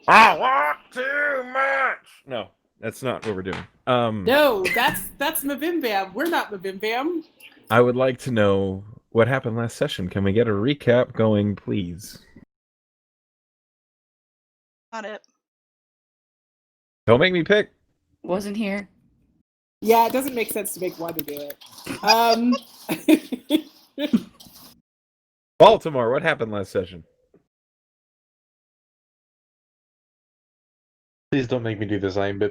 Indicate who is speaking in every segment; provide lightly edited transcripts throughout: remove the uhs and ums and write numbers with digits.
Speaker 1: I want too much. No, that's not what we're doing.
Speaker 2: No, that's Mabim Bam. We're not Mabim Bam.
Speaker 1: I would like to know what happened last session. Can we get a recap going, please?
Speaker 3: Not it.
Speaker 1: Don't make me pick.
Speaker 4: Wasn't here.
Speaker 2: Yeah, it doesn't make sense to make one to do it.
Speaker 1: Baltimore, what happened last session?
Speaker 5: Please don't make me do this. I'm a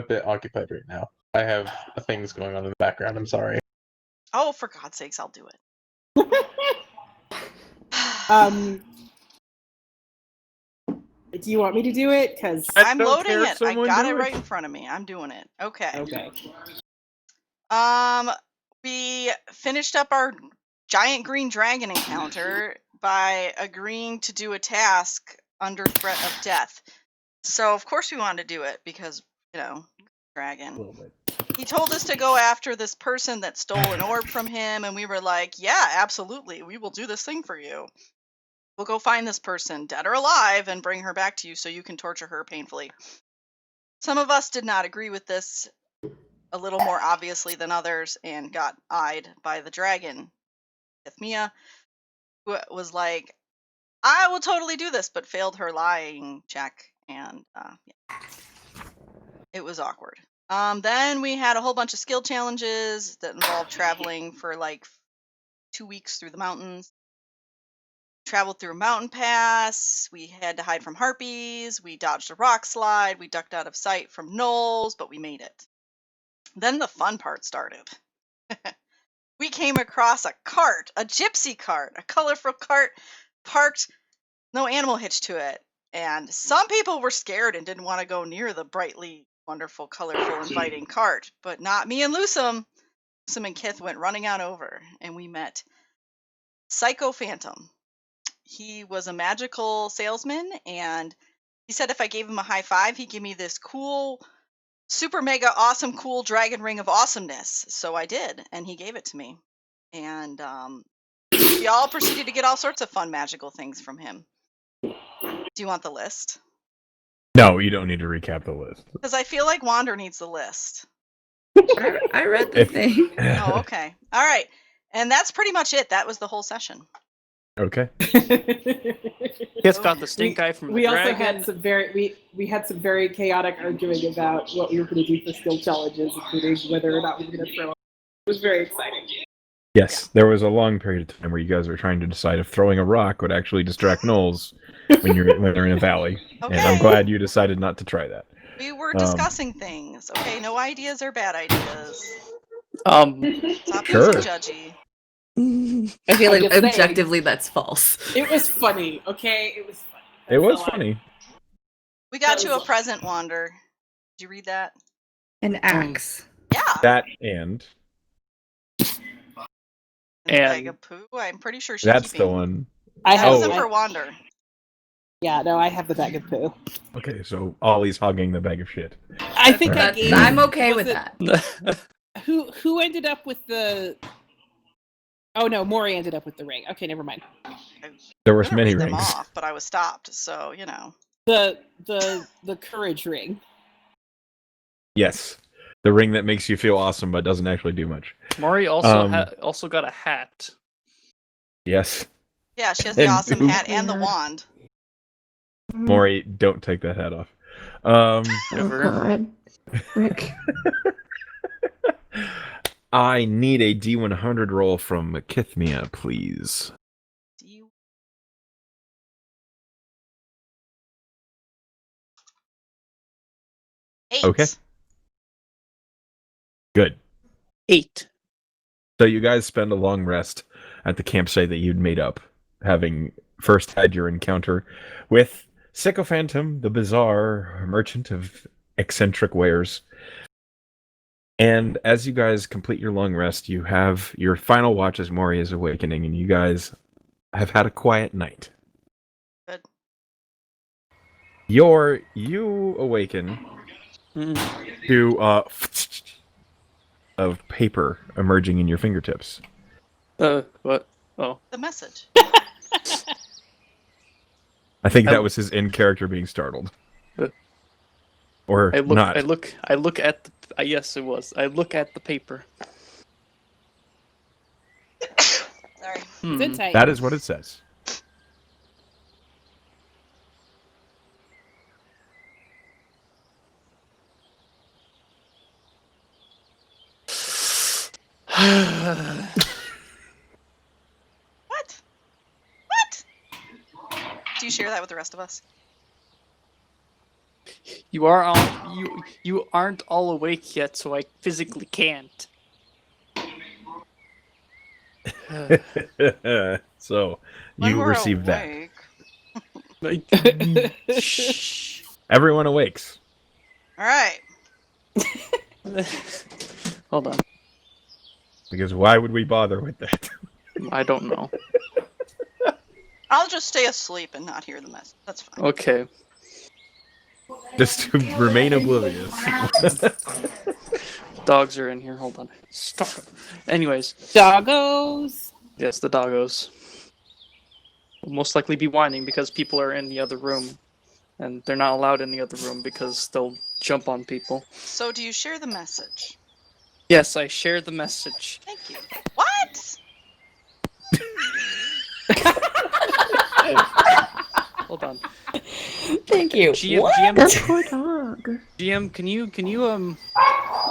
Speaker 5: bit occupied right now. I have things going on in the background. I'm sorry.
Speaker 3: Oh, for God's sakes, I'll do it.
Speaker 2: Do you want me to do it? Because
Speaker 3: I'm loading it. I got it right in front of me. I'm doing it. Okay.
Speaker 2: Okay.
Speaker 3: We finished up our giant green dragon encounter by agreeing to do a task under threat of death. So of course we wanted to do it because, dragon. He told us to go after this person that stole an orb from him, and we were like, yeah, absolutely, we will do this thing for you. We'll go find this person, dead or alive, and bring her back to you so you can torture her painfully. Some of us did not agree with this a little more obviously than others and got eyed by the dragon, Ithmia, who was like, I will totally do this, but failed her lying check, and yeah. It was awkward. Then we had a whole bunch of skill challenges that involved traveling for like 2 weeks through the mountains. Traveled through a mountain pass. We had to hide from harpies. We dodged a rock slide. We ducked out of sight from gnolls, but we made it. Then the fun part started. We came across a cart, a gypsy cart, a colorful cart parked, no animal hitch to it. And some people were scared and didn't want to go near the brightly wonderful, colorful, inviting cart, but not me and Lusum. Lusum and Kith went running on over, and we met Psycho Phantom. He was a magical salesman, and he said if I gave him a high five, he'd give me this cool, super mega awesome, cool dragon ring of awesomeness. So I did, and he gave it to me. And we all proceeded to get all sorts of fun magical things from him. Do you want the list?
Speaker 1: No, you don't need to recap the list.
Speaker 3: Because I feel like Wander needs the list.
Speaker 4: I read the thing.
Speaker 3: Oh, okay. All right. And that's pretty much it. That was the whole session.
Speaker 1: Okay.
Speaker 6: It's got the stink eye from the
Speaker 2: we
Speaker 6: dragon.
Speaker 2: also had some we had some very chaotic arguing about what we were going to do for skill challenges, including whether or not we were going to throw. It was very exciting.
Speaker 1: Yes, there was a long period of time where you guys were trying to decide if throwing a rock would actually distract gnolls when they're in a valley.
Speaker 3: Okay.
Speaker 1: And I'm glad you decided not to try that.
Speaker 3: We were discussing things. Okay, no ideas are bad ideas.
Speaker 6: Um,
Speaker 3: Stop
Speaker 1: Sure.
Speaker 3: being so judgy.
Speaker 4: I feel
Speaker 2: I'm
Speaker 4: like
Speaker 2: just saying.
Speaker 4: objectively that's false.
Speaker 2: It was funny, okay? It was funny.
Speaker 1: It was
Speaker 2: That's all I-
Speaker 1: funny.
Speaker 3: We got
Speaker 2: That
Speaker 3: you a
Speaker 2: was-
Speaker 3: present, Wander. Did you read that?
Speaker 4: An axe.
Speaker 3: Yeah.
Speaker 1: That and
Speaker 3: And the bag
Speaker 6: And-
Speaker 3: of poo. I'm pretty sure she's
Speaker 1: that's
Speaker 3: keeping.
Speaker 1: the one.
Speaker 2: I
Speaker 3: That
Speaker 2: have
Speaker 3: was
Speaker 1: Oh.
Speaker 3: them for Wander.
Speaker 2: Yeah, no, I have the bag of poo.
Speaker 1: Okay, so Ollie's hogging the bag of shit.
Speaker 2: I think I
Speaker 4: That's-
Speaker 2: gave.
Speaker 4: I'm okay
Speaker 2: was
Speaker 4: with
Speaker 2: it-
Speaker 4: that.
Speaker 2: Who ended up with the? Oh no, Maury ended up with the ring. Okay, never mind.
Speaker 1: There were
Speaker 3: I'm gonna
Speaker 1: many
Speaker 3: read them
Speaker 1: rings.
Speaker 3: off, but I was stopped, so you know.
Speaker 2: The courage ring.
Speaker 1: Yes. The ring that makes you feel awesome but doesn't actually do much.
Speaker 6: Maury also
Speaker 1: Um,
Speaker 6: also got a hat.
Speaker 1: Yes.
Speaker 3: Yeah, she has the
Speaker 1: And
Speaker 3: awesome
Speaker 1: who-
Speaker 3: hat and the wand.
Speaker 1: Maury, don't take that hat off.
Speaker 4: Oh
Speaker 6: Never.
Speaker 4: God, Rick.
Speaker 1: I need a D100 roll from Kithmia, please.
Speaker 3: Do you... Eight.
Speaker 1: Okay. Good.
Speaker 6: 8.
Speaker 1: So you guys spend a long rest at the campsite that you'd made up, having first had your encounter with Sycophantum, the bizarre merchant of eccentric wares. And as you guys complete your long rest, you have your final watch as Maury is awakening, and you guys have had a quiet night.
Speaker 3: Good.
Speaker 1: You awaken to of paper emerging in your fingertips.
Speaker 6: What? Oh.
Speaker 3: The message.
Speaker 1: I think
Speaker 6: I-
Speaker 1: that was his in-character being startled. Or
Speaker 6: I look.
Speaker 1: not.
Speaker 6: I look. I look at. The, yes, it was. I look at the paper.
Speaker 3: Sorry.
Speaker 2: Good tight.
Speaker 1: That is what it says.
Speaker 3: What? What? Do you share that with the rest of us?
Speaker 6: You are all. You aren't all awake yet, so I physically can't.
Speaker 1: So
Speaker 3: When
Speaker 1: you
Speaker 3: we're
Speaker 1: received that.
Speaker 3: awake.
Speaker 6: Shh.
Speaker 1: Everyone awakes.
Speaker 3: All right.
Speaker 6: Hold on.
Speaker 1: Because why would we bother with that?
Speaker 6: I don't know.
Speaker 3: I'll just stay asleep and not hear the message. That's fine.
Speaker 6: Okay.
Speaker 1: Just to remain oblivious.
Speaker 6: Dogs are in here. Hold on. Stop. Anyways,
Speaker 2: Doggos.
Speaker 6: yes, the doggos will most likely be whining because people are in the other room, and they're not allowed in the other room because they'll jump on people.
Speaker 3: So do you share the message?
Speaker 6: Yes, I share the message.
Speaker 3: Thank you. What?
Speaker 6: Hold on.
Speaker 4: Thank you.
Speaker 6: GM, can you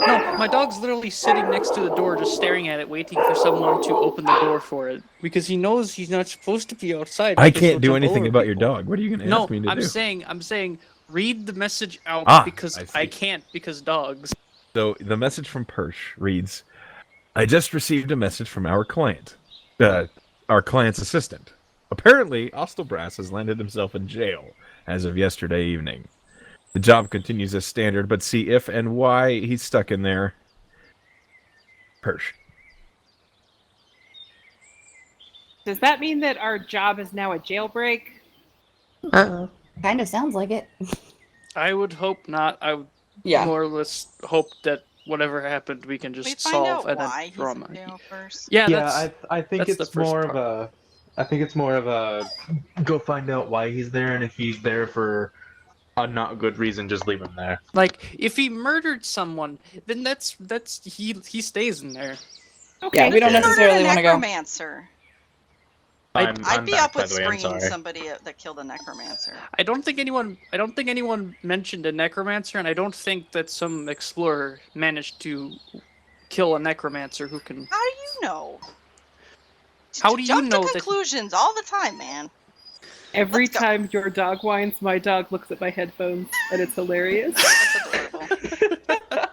Speaker 6: no, my dog's literally sitting next to the door just staring at it, waiting for someone to open the door for it. Because he knows he's not supposed to be outside.
Speaker 1: I
Speaker 6: because he'll
Speaker 1: can't do
Speaker 6: jump
Speaker 1: anything
Speaker 6: over
Speaker 1: about your
Speaker 6: people.
Speaker 1: dog. What are you going to
Speaker 6: No,
Speaker 1: ask me to
Speaker 6: I'm
Speaker 1: do?
Speaker 6: saying read the message out
Speaker 1: Ah,
Speaker 6: because
Speaker 1: I see.
Speaker 6: I can't because dogs.
Speaker 1: So the message from Persh reads, I just received a message from our client's assistant. Apparently, Ostol has landed himself in jail as of yesterday evening. The job continues as standard, but see if and why he's stuck in there. Persh.
Speaker 2: Does that mean that our job is now a jailbreak?
Speaker 4: Uh-oh. Kind of sounds like it.
Speaker 6: I would hope not. I would
Speaker 4: Yeah.
Speaker 6: more or less hope that whatever happened we can
Speaker 3: We
Speaker 6: just
Speaker 3: find
Speaker 6: solve
Speaker 3: out
Speaker 6: and then
Speaker 3: why he's
Speaker 6: drama.
Speaker 3: in jail first.
Speaker 6: Yeah,
Speaker 5: Yeah,
Speaker 6: that's
Speaker 5: I think
Speaker 6: that's the
Speaker 5: it's
Speaker 6: first
Speaker 5: more of
Speaker 6: part.
Speaker 5: a. I think it's more of a. Go find out why he's there, and if he's there for a not good reason, just leave him there.
Speaker 6: like if he murdered someone, then that's he stays in there.
Speaker 2: Okay.
Speaker 4: Yeah, we don't
Speaker 3: He murdered
Speaker 4: necessarily
Speaker 3: a
Speaker 4: want to go.
Speaker 3: necromancer. I'd be
Speaker 5: back,
Speaker 3: up
Speaker 5: by
Speaker 3: with
Speaker 5: the way, I'm
Speaker 3: springing
Speaker 5: sorry.
Speaker 3: somebody that killed a necromancer.
Speaker 6: I don't think anyone mentioned a necromancer, and I don't think that some explorer managed to kill a necromancer who can.
Speaker 3: How do you know?
Speaker 6: How do you
Speaker 3: Jump
Speaker 6: know
Speaker 3: to
Speaker 6: that?
Speaker 3: conclusions all the time, man.
Speaker 2: Every
Speaker 3: Let's go.
Speaker 2: time your dog whines, my dog looks at my headphones, and it's hilarious.
Speaker 3: That's adorable.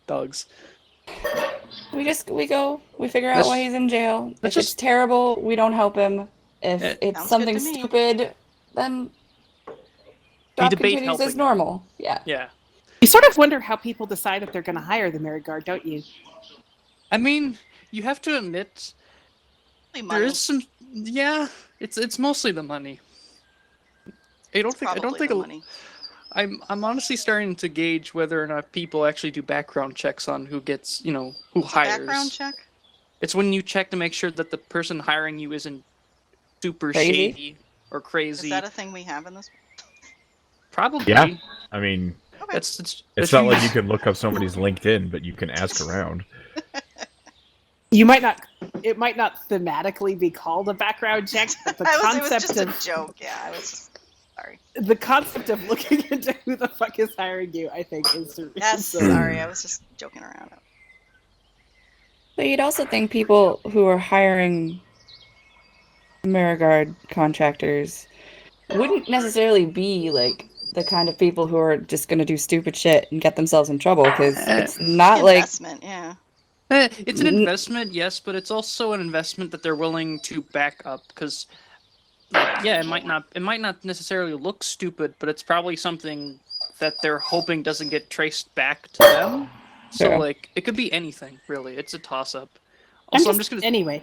Speaker 6: Dogs.
Speaker 4: We figure out
Speaker 6: Let's-
Speaker 4: why he's in jail. If
Speaker 6: let's
Speaker 4: it's
Speaker 6: just-
Speaker 4: terrible, we don't help him. If
Speaker 6: Eh,
Speaker 4: it's
Speaker 3: Sounds
Speaker 4: something
Speaker 3: good to me.
Speaker 4: stupid, then job
Speaker 6: debate
Speaker 4: continues
Speaker 6: helping
Speaker 4: as
Speaker 6: them.
Speaker 4: normal. Yeah.
Speaker 6: Yeah.
Speaker 2: You sort of wonder how people decide if they're going to hire the Mary Guard, don't you?
Speaker 6: I mean, you have to admit there
Speaker 3: Money.
Speaker 6: is some. Yeah, it's mostly the money. I don't think
Speaker 3: Probably the
Speaker 6: a-
Speaker 3: money.
Speaker 6: I'm honestly starting to gauge whether or not people actually do background checks on who gets, who
Speaker 3: What's a
Speaker 6: hires.
Speaker 3: background check?
Speaker 6: It's when you check to make sure that the person hiring you isn't super
Speaker 4: Crazy?
Speaker 6: shady or
Speaker 3: Is
Speaker 6: crazy.
Speaker 3: that a thing we have in this?
Speaker 6: Probably.
Speaker 1: Yeah. I mean,
Speaker 3: Okay.
Speaker 1: it's not like you can look up somebody's LinkedIn, but you can ask around.
Speaker 2: You might not. It might not thematically be called a background check, but the
Speaker 3: it was
Speaker 2: concept
Speaker 3: just
Speaker 2: of
Speaker 3: a joke. Yeah, I was just sorry.
Speaker 2: the concept of looking into who the fuck is hiring you, I think, is
Speaker 3: Yes,
Speaker 2: so-
Speaker 3: sorry. I was just joking around.
Speaker 4: But you'd also think people who are hiring Marigard contractors wouldn't necessarily be like the kind of people who are just going to do stupid shit and get themselves in trouble because it's not like
Speaker 3: Investment, yeah.
Speaker 6: It's an
Speaker 4: N-
Speaker 6: investment, yes, but it's also an investment that they're willing to back up because, yeah, it might not necessarily look stupid, but it's probably something that they're hoping doesn't get traced back to them. So,
Speaker 4: Yeah.
Speaker 6: like, it could be anything, really. It's a toss-up. Also, I'm just gonna
Speaker 2: anyway.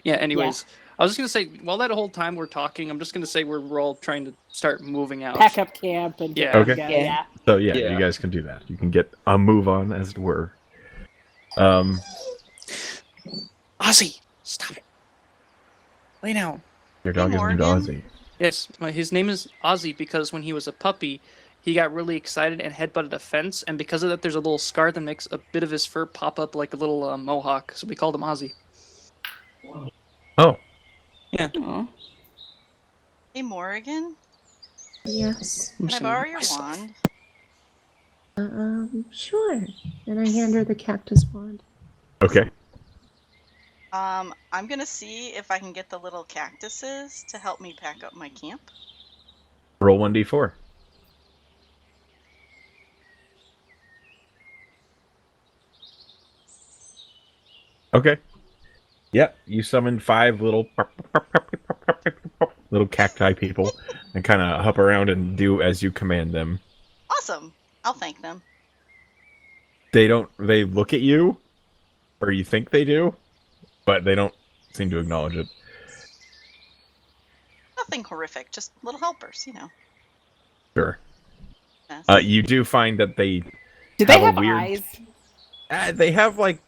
Speaker 6: yeah. Anyways, I was just gonna say while that whole time we're talking, I'm just gonna say we're all trying to start moving out.
Speaker 2: Pack up camp and
Speaker 6: Yeah.
Speaker 2: get
Speaker 1: Okay.
Speaker 2: together,
Speaker 4: Yeah.
Speaker 2: yeah.
Speaker 1: So yeah,
Speaker 5: Yeah.
Speaker 1: you guys can do that. You can get a move on, as it were.
Speaker 6: Ozzy, stop it. Lay down.
Speaker 1: Your dog is named
Speaker 3: Morgan.
Speaker 1: Ozzy.
Speaker 6: Yes, his name is Ozzy because when he was a puppy, he got really excited and headbutted a fence, and because of that, there's a little scar that makes a bit of his fur pop up like a little mohawk. So we called him Ozzy.
Speaker 1: Oh,
Speaker 4: Aw.
Speaker 3: Hey, Morgan,
Speaker 7: Yes.
Speaker 6: I'm
Speaker 3: can I
Speaker 6: saying
Speaker 3: borrow your
Speaker 6: myself.
Speaker 3: wand?
Speaker 7: Sure. And I hand her the cactus wand.
Speaker 1: okay.
Speaker 3: I'm gonna see if I can get the little cactuses to help me pack up my camp.
Speaker 1: Roll 1d4. Okay. Yep, you summon 5 little cacti people and kind of hop around and do as you command them.
Speaker 3: Awesome. I'll thank them.
Speaker 1: They look at you, or you think they do, but they don't seem to acknowledge it.
Speaker 3: Nothing horrific, just little helpers, you know.
Speaker 1: Sure.
Speaker 3: Yes.
Speaker 1: You do find that they
Speaker 2: Do they
Speaker 1: have a
Speaker 2: have
Speaker 1: weird-
Speaker 2: eyes?
Speaker 1: they have like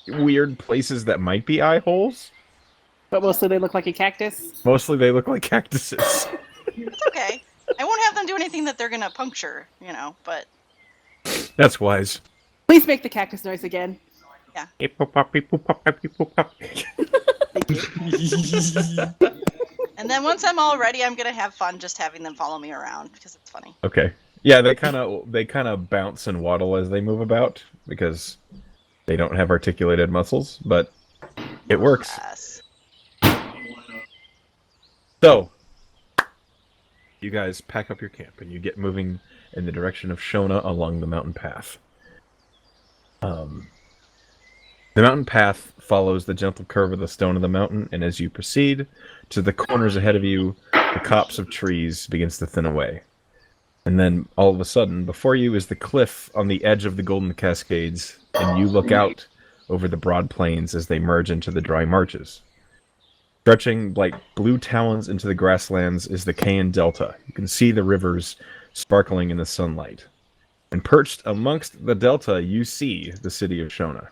Speaker 1: weird places that might be eye holes.
Speaker 2: But mostly they look like a cactus.
Speaker 1: Mostly they look like cactuses.
Speaker 3: It's okay. I won't have them do anything that they're gonna puncture, you know, but
Speaker 1: That's wise.
Speaker 2: Please make the cactus noise again.
Speaker 3: and then once I'm all ready, I'm gonna have fun just having them follow me around because it's funny.
Speaker 1: Okay. Yeah, they kind of bounce and waddle as they move about because they don't have articulated muscles, but it works.
Speaker 3: Yes.
Speaker 1: So, you guys pack up your camp and you get moving in the direction of Shona along the mountain path. The mountain path follows the gentle curve of the stone of the mountain, and as you proceed to the corners ahead of you, the copse of trees begins to thin away. And then, all of a sudden, before you is the cliff on the edge of the Golden Cascades, and you look out over the broad plains as they merge into the dry marshes. Stretching like blue talons into the grasslands is the Cayan Delta. You can see the rivers sparkling in the sunlight. And perched amongst the delta, you see the city of Shona.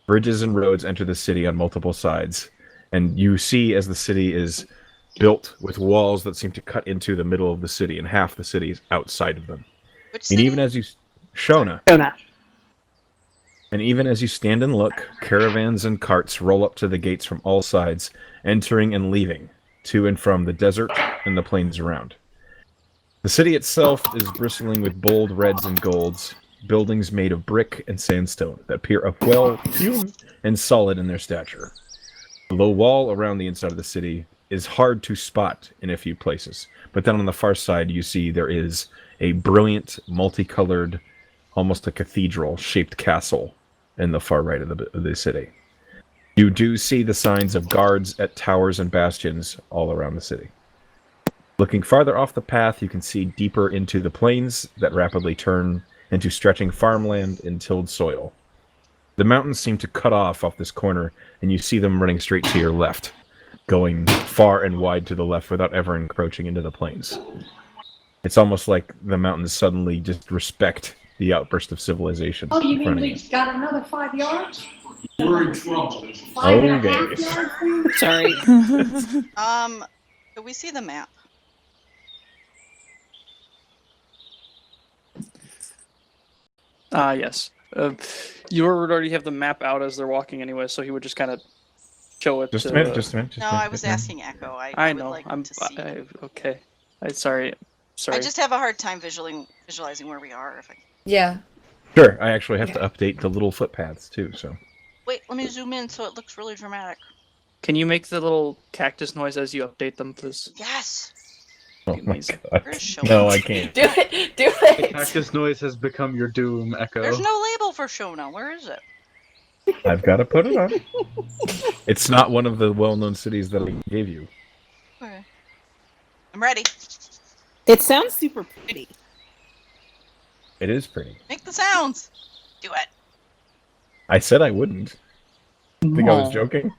Speaker 1: Bridges and roads enter the city on multiple sides, and you see as the city is built with walls that seem to cut into the middle of the city, and half the city is outside of them.
Speaker 3: Which
Speaker 1: And
Speaker 3: city?
Speaker 1: even as you... Shona.
Speaker 2: Shona.
Speaker 1: And even as you stand and look, caravans and carts roll up to the gates from all sides, entering and leaving, to and from the desert and the plains around. The city itself is bristling with bold reds and golds, buildings made of brick and sandstone that appear well hewn and solid in their stature. The low wall around the inside of the city is hard to spot in a few places, but then on the far side you see there is a brilliant, multicolored, almost a cathedral-shaped castle in the far right of the city. You do see the signs of guards at towers and bastions all around the city. Looking farther off the path, you can see deeper into the plains that rapidly turn into stretching farmland and tilled soil. The mountains seem to cut off this corner, and you see them running straight to your left, going far and wide to the left without ever encroaching into the plains. It's almost like the mountains suddenly just respect the outburst of civilization.
Speaker 8: Oh, you
Speaker 1: in
Speaker 8: mean
Speaker 1: front of
Speaker 8: we got another 5 yards?
Speaker 9: We're in trouble.
Speaker 8: 5.5
Speaker 1: Okay.
Speaker 8: yards?
Speaker 2: Sorry.
Speaker 3: Do we see the map?
Speaker 6: Yes. You would already have the map out as they're walking anyway, so he would just kind of show it.
Speaker 1: Just a
Speaker 6: to,
Speaker 1: minute, just a minute.
Speaker 3: No, I was asking Echo.
Speaker 6: I
Speaker 3: would
Speaker 6: know.
Speaker 3: like
Speaker 6: I'm
Speaker 3: to see.
Speaker 6: okay. Sorry.
Speaker 3: I just have a hard time visualizing where we are. If I
Speaker 4: Yeah.
Speaker 1: Sure, I actually have to update the little footpaths too, so.
Speaker 3: wait, let me zoom in so it looks really dramatic.
Speaker 6: Can you make the little cactus noise as you update them, please?
Speaker 3: Yes.
Speaker 1: Oh my
Speaker 6: Amazing.
Speaker 1: god.
Speaker 3: Where's Shona?
Speaker 1: No, I can't.
Speaker 4: Do it. Do it.
Speaker 5: Cactus noise has become your doom, Echo.
Speaker 3: There's no label for Shona. Where is it?
Speaker 1: I've got to put it on. It's not one of the well-known cities that I gave you.
Speaker 3: Okay. I'm ready.
Speaker 2: It sounds super pretty.
Speaker 1: It is pretty.
Speaker 3: Make the sounds. Do it.
Speaker 1: I said I wouldn't. Think I was joking?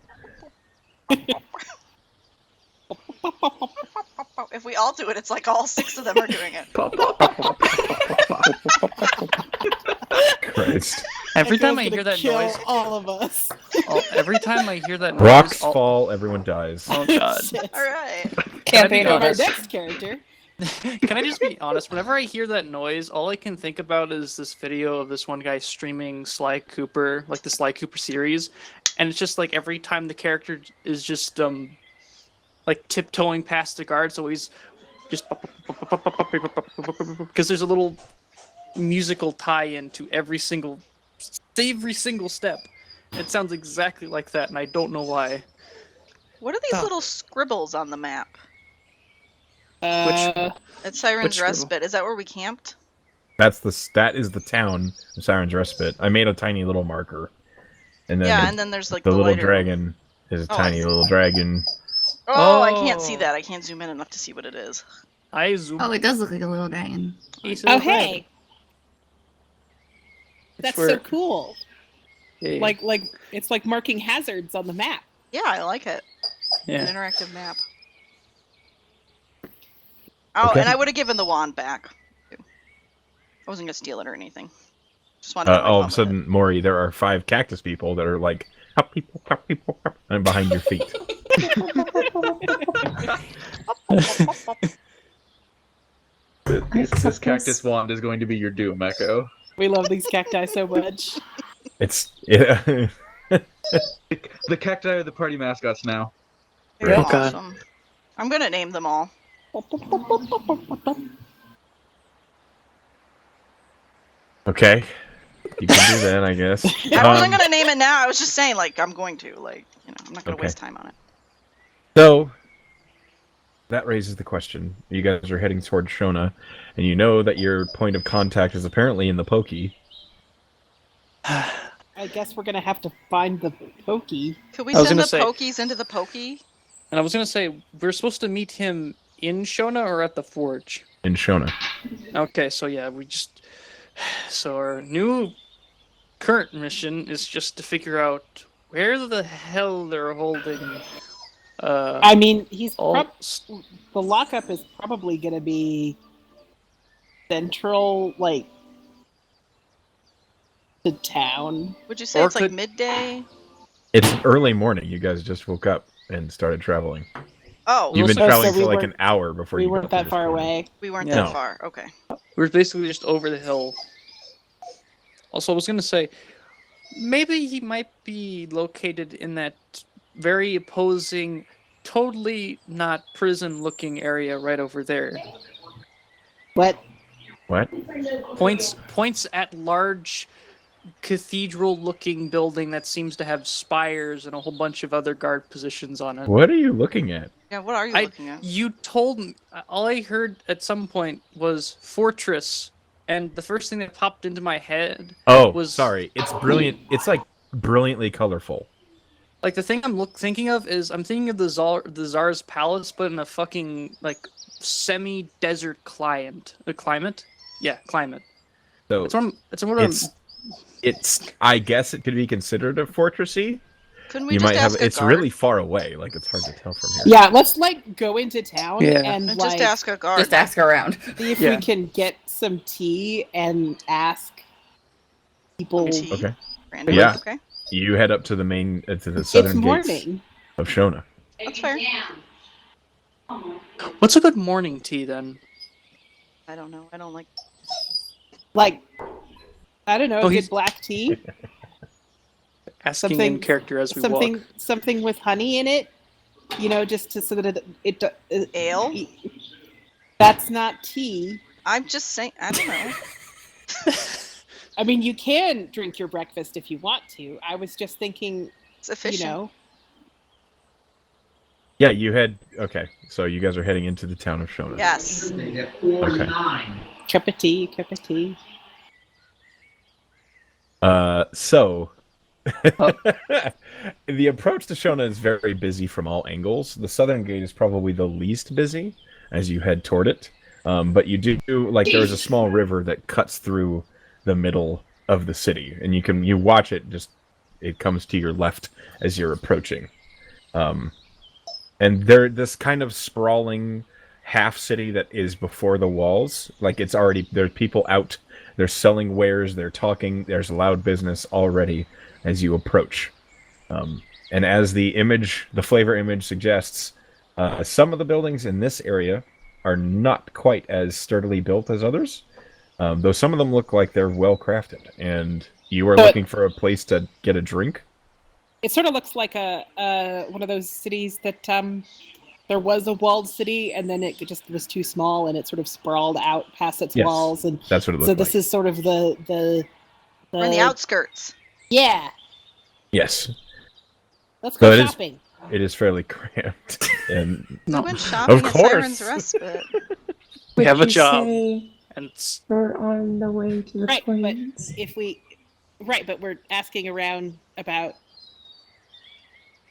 Speaker 3: If we all do it, it's like all 6 of them are doing it.
Speaker 1: Christ.
Speaker 6: Every time
Speaker 2: Echo's
Speaker 6: I
Speaker 2: gonna
Speaker 6: hear that
Speaker 2: kill
Speaker 6: noise,
Speaker 2: all of us.
Speaker 6: every time I hear that noise,
Speaker 1: Rocks
Speaker 6: I'll-
Speaker 1: fall, everyone dies.
Speaker 6: Oh god.
Speaker 2: Shit.
Speaker 3: All right.
Speaker 4: Campaign
Speaker 6: be
Speaker 2: Our
Speaker 4: orders.
Speaker 2: next character.
Speaker 6: Can I just be honest? Whenever I hear that noise, all I can think about is this video of this one guy streaming Sly Cooper, like the Sly Cooper series, and it's just like every time the character is just like tiptoeing past the guard, so he's just because there's a little musical tie-in to every single step. It sounds exactly like that, and I don't know why.
Speaker 3: What are these little scribbles on the map?
Speaker 2: Uh,
Speaker 3: At Siren's
Speaker 6: Which scribble?
Speaker 3: Respite. Is that where we camped?
Speaker 1: That is the town of Siren's Respite. I made a tiny little marker, and then
Speaker 3: Yeah, and then there's like
Speaker 1: the little
Speaker 3: lighter-
Speaker 1: dragon is a
Speaker 3: Oh,
Speaker 1: tiny little dragon.
Speaker 3: Oh, I can't see
Speaker 6: Oh.
Speaker 3: that. I can't zoom in enough to see what it is.
Speaker 6: I zoom.
Speaker 9: Oh, it does look like a little dragon.
Speaker 2: oh, hey. That's
Speaker 6: where-
Speaker 2: so cool.
Speaker 6: Yeah.
Speaker 2: Like it's like marking hazards on the map.
Speaker 3: Yeah, I like it. An
Speaker 6: yeah.
Speaker 3: interactive map. Oh,
Speaker 1: Okay.
Speaker 3: and I would have given the wand back. Too. I wasn't gonna steal it or anything. Just wanted to have
Speaker 1: All of
Speaker 3: fun
Speaker 1: a
Speaker 3: with
Speaker 1: sudden, Maury, there are 5 cactus people that are like, "Hop, people, hop, people, hop," and behind your feet.
Speaker 5: This cactus wand is going to be your doom, Echo.
Speaker 2: We love these cacti so much.
Speaker 1: It's yeah.
Speaker 5: The cacti are the party mascots now.
Speaker 3: it. They're
Speaker 6: Oh, God.
Speaker 3: awesome. I'm gonna name them all.
Speaker 1: Okay, you can do that, I guess.
Speaker 3: I wasn't gonna name it now. I was just saying, like, I'm going to. Like, you know, I'm not gonna
Speaker 1: Okay.
Speaker 3: waste time on it.
Speaker 1: So that raises the question: you guys are heading towards Shona, and you know that your point of contact is apparently in the Pokey.
Speaker 2: I guess we're gonna have to find the pokey.
Speaker 3: Could we
Speaker 6: I was
Speaker 3: send the
Speaker 6: gonna say-
Speaker 3: pokies into the pokey?
Speaker 6: And I was gonna say we're supposed to meet him in Shona or at the forge.
Speaker 1: In Shona.
Speaker 6: Okay, so yeah, so our new current mission is just to figure out where the hell they're holding.
Speaker 2: I mean, he's
Speaker 6: All
Speaker 2: the lockup is probably gonna be central, like to town.
Speaker 3: Would you say
Speaker 6: Or
Speaker 3: it's like
Speaker 6: could-
Speaker 3: midday?
Speaker 1: It's early morning. You guys just woke up and started traveling.
Speaker 3: Oh,
Speaker 1: You've been
Speaker 2: Oh, so
Speaker 1: traveling
Speaker 2: we
Speaker 1: for like
Speaker 2: weren't-
Speaker 1: an hour before
Speaker 2: We
Speaker 1: you
Speaker 2: weren't
Speaker 1: got to
Speaker 2: that
Speaker 1: this
Speaker 2: far
Speaker 1: point.
Speaker 2: away.
Speaker 3: we weren't
Speaker 6: Yeah.
Speaker 3: that
Speaker 1: No.
Speaker 3: far. Okay.
Speaker 6: we're basically just over the hill. Also, I was gonna say maybe he might be located in that very opposing, totally not prison-looking area right over there.
Speaker 2: What?
Speaker 1: What?
Speaker 6: Points at large cathedral-looking building that seems to have spires and a whole bunch of other guard positions on it.
Speaker 1: What are you looking at?
Speaker 3: Yeah, what are you
Speaker 6: I-
Speaker 3: looking at?
Speaker 6: You told me. All I heard at some point was fortress, and the first thing that popped into my head,
Speaker 1: Oh,
Speaker 6: Was-
Speaker 1: sorry. It's brilliant. It's like brilliantly colorful.
Speaker 6: like the thing I'm thinking of is I'm thinking of the Tsar's palace, but in a fucking like semi-desert climate. Yeah, climate.
Speaker 1: So
Speaker 6: That's what I'm.
Speaker 1: it's. I guess it could be considered a fortressy.
Speaker 3: Couldn't we
Speaker 1: You
Speaker 3: just
Speaker 1: might have.
Speaker 3: ask a
Speaker 1: It's
Speaker 3: guard?
Speaker 1: really far away. Like it's hard to tell from here.
Speaker 2: Yeah, let's like go into town
Speaker 6: Yeah.
Speaker 2: and
Speaker 3: And
Speaker 2: like
Speaker 3: just ask a guard.
Speaker 4: Just ask around.
Speaker 2: see if
Speaker 6: Yeah.
Speaker 2: we can get some tea and ask people.
Speaker 3: Tea?
Speaker 1: Okay.
Speaker 3: Random?
Speaker 1: Yeah.
Speaker 3: Okay.
Speaker 1: You head up to the main to the
Speaker 2: It's
Speaker 1: southern gates
Speaker 2: morning.
Speaker 1: of Shona.
Speaker 3: That's fair.
Speaker 6: What's a good morning tea then?
Speaker 3: I don't know. I don't like.
Speaker 2: Like, I don't know,
Speaker 6: Oh,
Speaker 2: a
Speaker 6: he's-
Speaker 2: good black tea,
Speaker 6: Asking
Speaker 2: Something-
Speaker 6: in character as we walk.
Speaker 2: something with honey in it. You know, just to so that it
Speaker 3: Ale?
Speaker 2: That's not tea.
Speaker 3: I'm just saying. I don't know.
Speaker 2: I mean, you can drink your breakfast if you want to. I was just thinking,
Speaker 3: It's efficient.
Speaker 2: you know,
Speaker 1: Yeah, you head. Okay, so you guys are heading into the town of Shona.
Speaker 3: Yes.
Speaker 1: Okay.
Speaker 2: cup of tea, cup of tea.
Speaker 1: So the approach to Shona is very busy from all angles. The southern gate is probably the least busy as you head toward it. But you do like there's a small river that cuts through the middle of the city, and you watch it just it comes to your left as you're approaching. And there this kind of sprawling half city that is before the walls, like it's already there's people out They're selling wares, they're talking, there's loud business already as you approach. And as the flavor image suggests, some of the buildings in this area are not quite as sturdily built as others, though some of them look like they're well crafted. And you are looking for a place to get a drink?
Speaker 2: It sort of looks like a one of those cities that there was a walled city, and then it just was too small, and it sort of sprawled out past its walls. And
Speaker 1: that's what it looks
Speaker 2: so
Speaker 1: like.
Speaker 2: this is sort of the
Speaker 3: We're in the outskirts.
Speaker 2: Yeah.
Speaker 1: Yes.
Speaker 2: Let's go
Speaker 1: So
Speaker 2: shopping.
Speaker 1: It is fairly cramped. And
Speaker 3: We went shopping
Speaker 1: Of
Speaker 3: at
Speaker 1: course.
Speaker 3: Siren's Respite.
Speaker 6: We have a
Speaker 7: Would you
Speaker 6: job.
Speaker 7: say
Speaker 6: And it's,
Speaker 7: we're on the way to the
Speaker 2: Right, but
Speaker 7: plains.
Speaker 2: if we, but we're asking around about.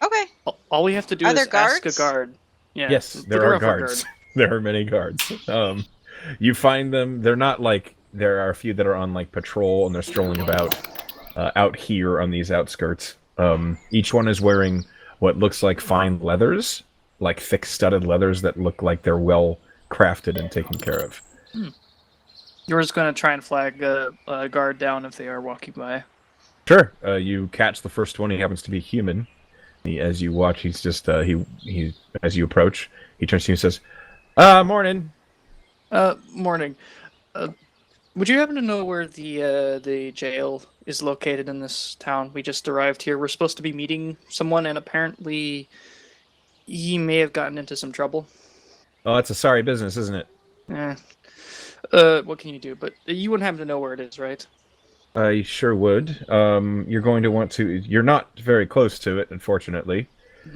Speaker 3: Okay.
Speaker 6: all we have to do
Speaker 3: Are
Speaker 6: is
Speaker 3: there
Speaker 6: ask a
Speaker 3: guards?
Speaker 6: guard. Yeah,
Speaker 1: yes,
Speaker 6: look
Speaker 1: there
Speaker 6: her
Speaker 1: are
Speaker 6: up a
Speaker 1: guards.
Speaker 6: guard.
Speaker 1: There are many guards. You find them. They're not like there are a few that are on like patrol and they're strolling about out here on these outskirts. Each one is wearing what looks like fine leathers, like thick studded leathers that look like they're well crafted and taken care of.
Speaker 6: You're just going to try and flag a guard down if they are walking by.
Speaker 1: Sure. You catch the first one. He happens to be human. As you watch, he's just he as you approach, he turns to you and says, morning."
Speaker 6: Morning. Would you happen to know where the jail is located in this town? We just arrived here. We're supposed to be meeting someone, and apparently he may have gotten into some trouble.
Speaker 1: Oh, it's a sorry business, isn't it?
Speaker 6: What can you do? But you wouldn't happen to know where it is, right?
Speaker 1: I sure would. You're going to want to... You're not very close to it, unfortunately.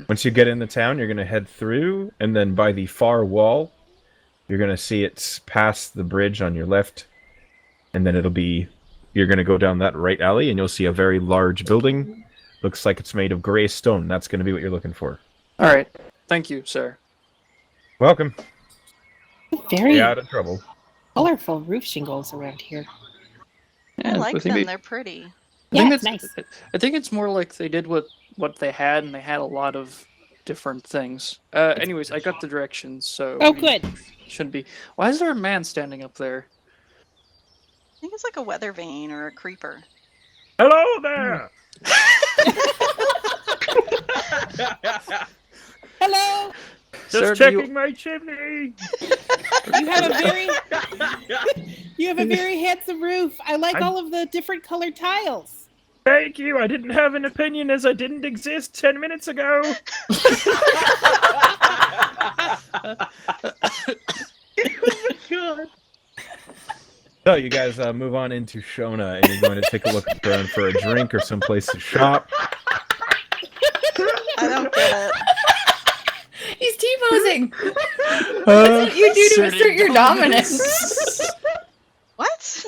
Speaker 1: Once you get in the town, you're going to head through, and then by the far wall, you're going to see it's past the bridge on your left, and then it'll be... You're going to go down that right alley, and you'll see a very large building. Looks like it's made of gray stone. That's going to be what you're looking for.
Speaker 6: All right. Thank you, sir.
Speaker 1: Welcome.
Speaker 2: Very
Speaker 1: Stay out of trouble.
Speaker 2: colorful roof shingles around here.
Speaker 3: I like
Speaker 6: think
Speaker 3: them.
Speaker 6: they-
Speaker 3: They're pretty.
Speaker 2: Yeah,
Speaker 6: think
Speaker 2: nice.
Speaker 6: I think it's more like they did what they had, and they had a lot of different things. Anyways, I got the directions, so
Speaker 2: Oh,
Speaker 6: we
Speaker 2: good.
Speaker 6: shouldn't be. Why is there a man standing up there?
Speaker 3: I think it's like a weather vane or a creeper.
Speaker 1: Hello there!
Speaker 2: Hello.
Speaker 6: Sir,
Speaker 1: Just
Speaker 6: do you-
Speaker 1: checking my chimney!
Speaker 2: You have a very handsome roof. I like all of the different colored tiles.
Speaker 1: Thank you. I didn't have an opinion as I didn't exist 10 minutes ago. So you guys move on into Shona, and you're going to take a look around for a drink or someplace to shop.
Speaker 3: I don't get it.
Speaker 4: He's T-posing. That's what you do to assert your dominance.
Speaker 3: What?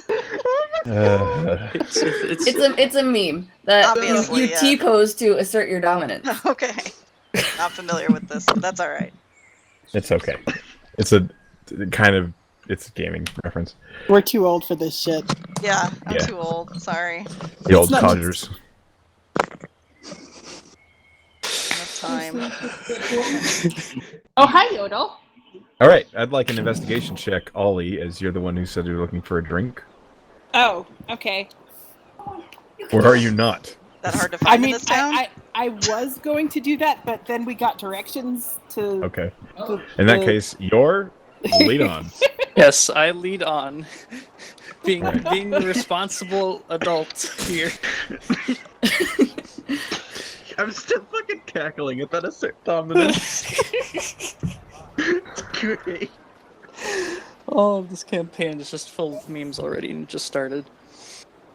Speaker 6: It's
Speaker 4: It's a meme that
Speaker 3: Obviously,
Speaker 4: you
Speaker 3: yeah.
Speaker 4: T-pose to assert your dominance.
Speaker 3: Okay. Not familiar with this, but that's all right.
Speaker 1: It's okay. It's a kind of it's a gaming reference.
Speaker 2: We're too old for this shit.
Speaker 3: Yeah, I'm
Speaker 1: Yeah.
Speaker 3: too old. Sorry.
Speaker 1: The old
Speaker 2: not
Speaker 1: codgers.
Speaker 3: Enough time.
Speaker 2: Oh, hi, Yodel.
Speaker 1: All right, I'd like an investigation check, Ollie, as you're the one who said you're looking for a drink.
Speaker 2: Oh, okay.
Speaker 1: Or are you not?
Speaker 3: That hard to
Speaker 2: I
Speaker 3: find
Speaker 2: mean,
Speaker 3: in this town?
Speaker 2: I was going to do that, but then we got directions to.
Speaker 1: Okay.
Speaker 2: to
Speaker 1: In that
Speaker 2: the-
Speaker 1: case, you're lead on.
Speaker 6: Yes, I lead on. Being the responsible adult here.
Speaker 5: I'm still fucking cackling at that assert dominance. It's great.
Speaker 6: Oh, this campaign is just full of memes already and just started.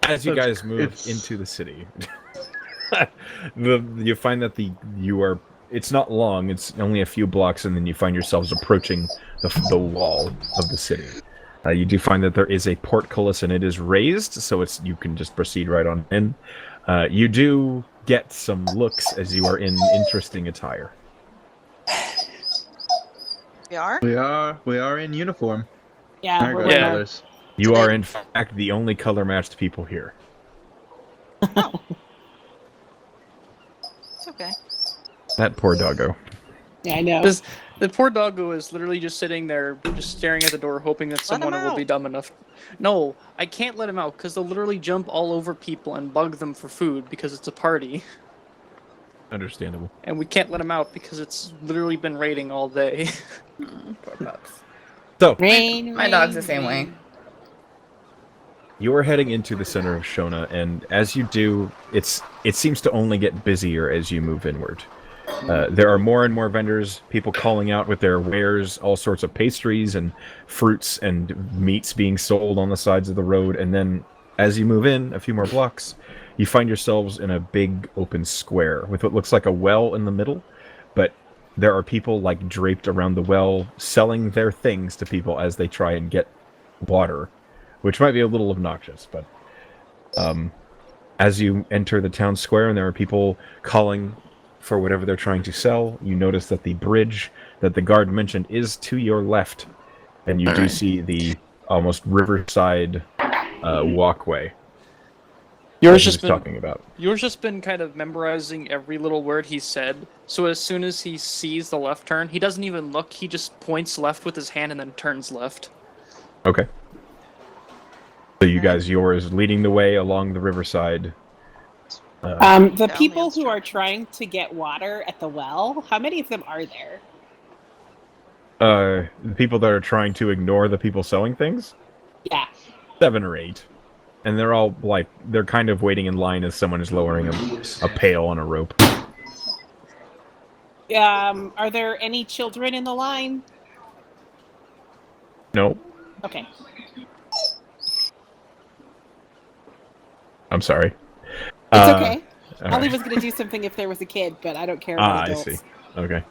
Speaker 1: As you guys move
Speaker 5: It's-
Speaker 1: into the city, you find that it's not long. It's only a few blocks, and then you find yourselves approaching the wall of the city. You do find that there is a portcullis, and it is raised, so you can just proceed right on in. You do get some looks as you are in interesting attire.
Speaker 3: We are?
Speaker 5: We are in uniform.
Speaker 2: Yeah,
Speaker 5: Our
Speaker 2: we're
Speaker 5: good
Speaker 6: Yeah.
Speaker 5: colors.
Speaker 1: You are, in fact, the only color-matched people here.
Speaker 3: It's okay.
Speaker 1: That poor doggo.
Speaker 2: Yeah, I know.
Speaker 6: The poor doggo is literally just sitting there, just staring at the door, hoping that someone will be dumb enough No, I can't let him out because they'll literally jump all over people and bug them for food because it's a party.
Speaker 1: Understandable.
Speaker 6: And we can't let him out because it's literally been raiding all day.
Speaker 4: Poor pups.
Speaker 1: So,
Speaker 2: Rain,
Speaker 4: My dog's the same way.
Speaker 1: you are heading into the center of Shona, and as you do, it seems to only get busier as you move inward. There are more and more vendors, people calling out with their wares, all sorts of pastries and fruits and meats being sold on the sides of the road, and then as you move in a few more blocks, you find yourselves in a big open square with what looks like a well in the middle, but there are people like draped around the well selling their things to people as they try and get water, which might be a little obnoxious, but as you enter the town square and there are people calling for whatever they're trying to sell, you notice that the bridge that the guard mentioned is to your left, and you do see the almost riverside walkway
Speaker 6: Yours
Speaker 1: that he
Speaker 6: just
Speaker 1: was talking about.
Speaker 6: Yours just been kind of memorizing every little word he said. So as soon as he sees the left turn, he doesn't even look. He just points left with his hand and then turns left.
Speaker 1: Okay. So you guys, yours leading the way along the riverside.
Speaker 2: The
Speaker 3: Down
Speaker 2: people
Speaker 3: the
Speaker 2: who are trying to get water at the well, how many of them are there?
Speaker 1: The people that are trying to ignore the people selling things?
Speaker 2: Yeah.
Speaker 1: 7 or 8. And they're all, like, they're kind of waiting in line as someone is lowering a pail on a rope.
Speaker 2: Are there any children in the line?
Speaker 1: No,
Speaker 2: Okay.
Speaker 1: I'm sorry.
Speaker 2: It's okay.
Speaker 1: all
Speaker 2: Ollie
Speaker 1: right.
Speaker 2: was going to do something if there was a kid, but I don't care about
Speaker 1: I
Speaker 2: adults.
Speaker 1: see. Okay.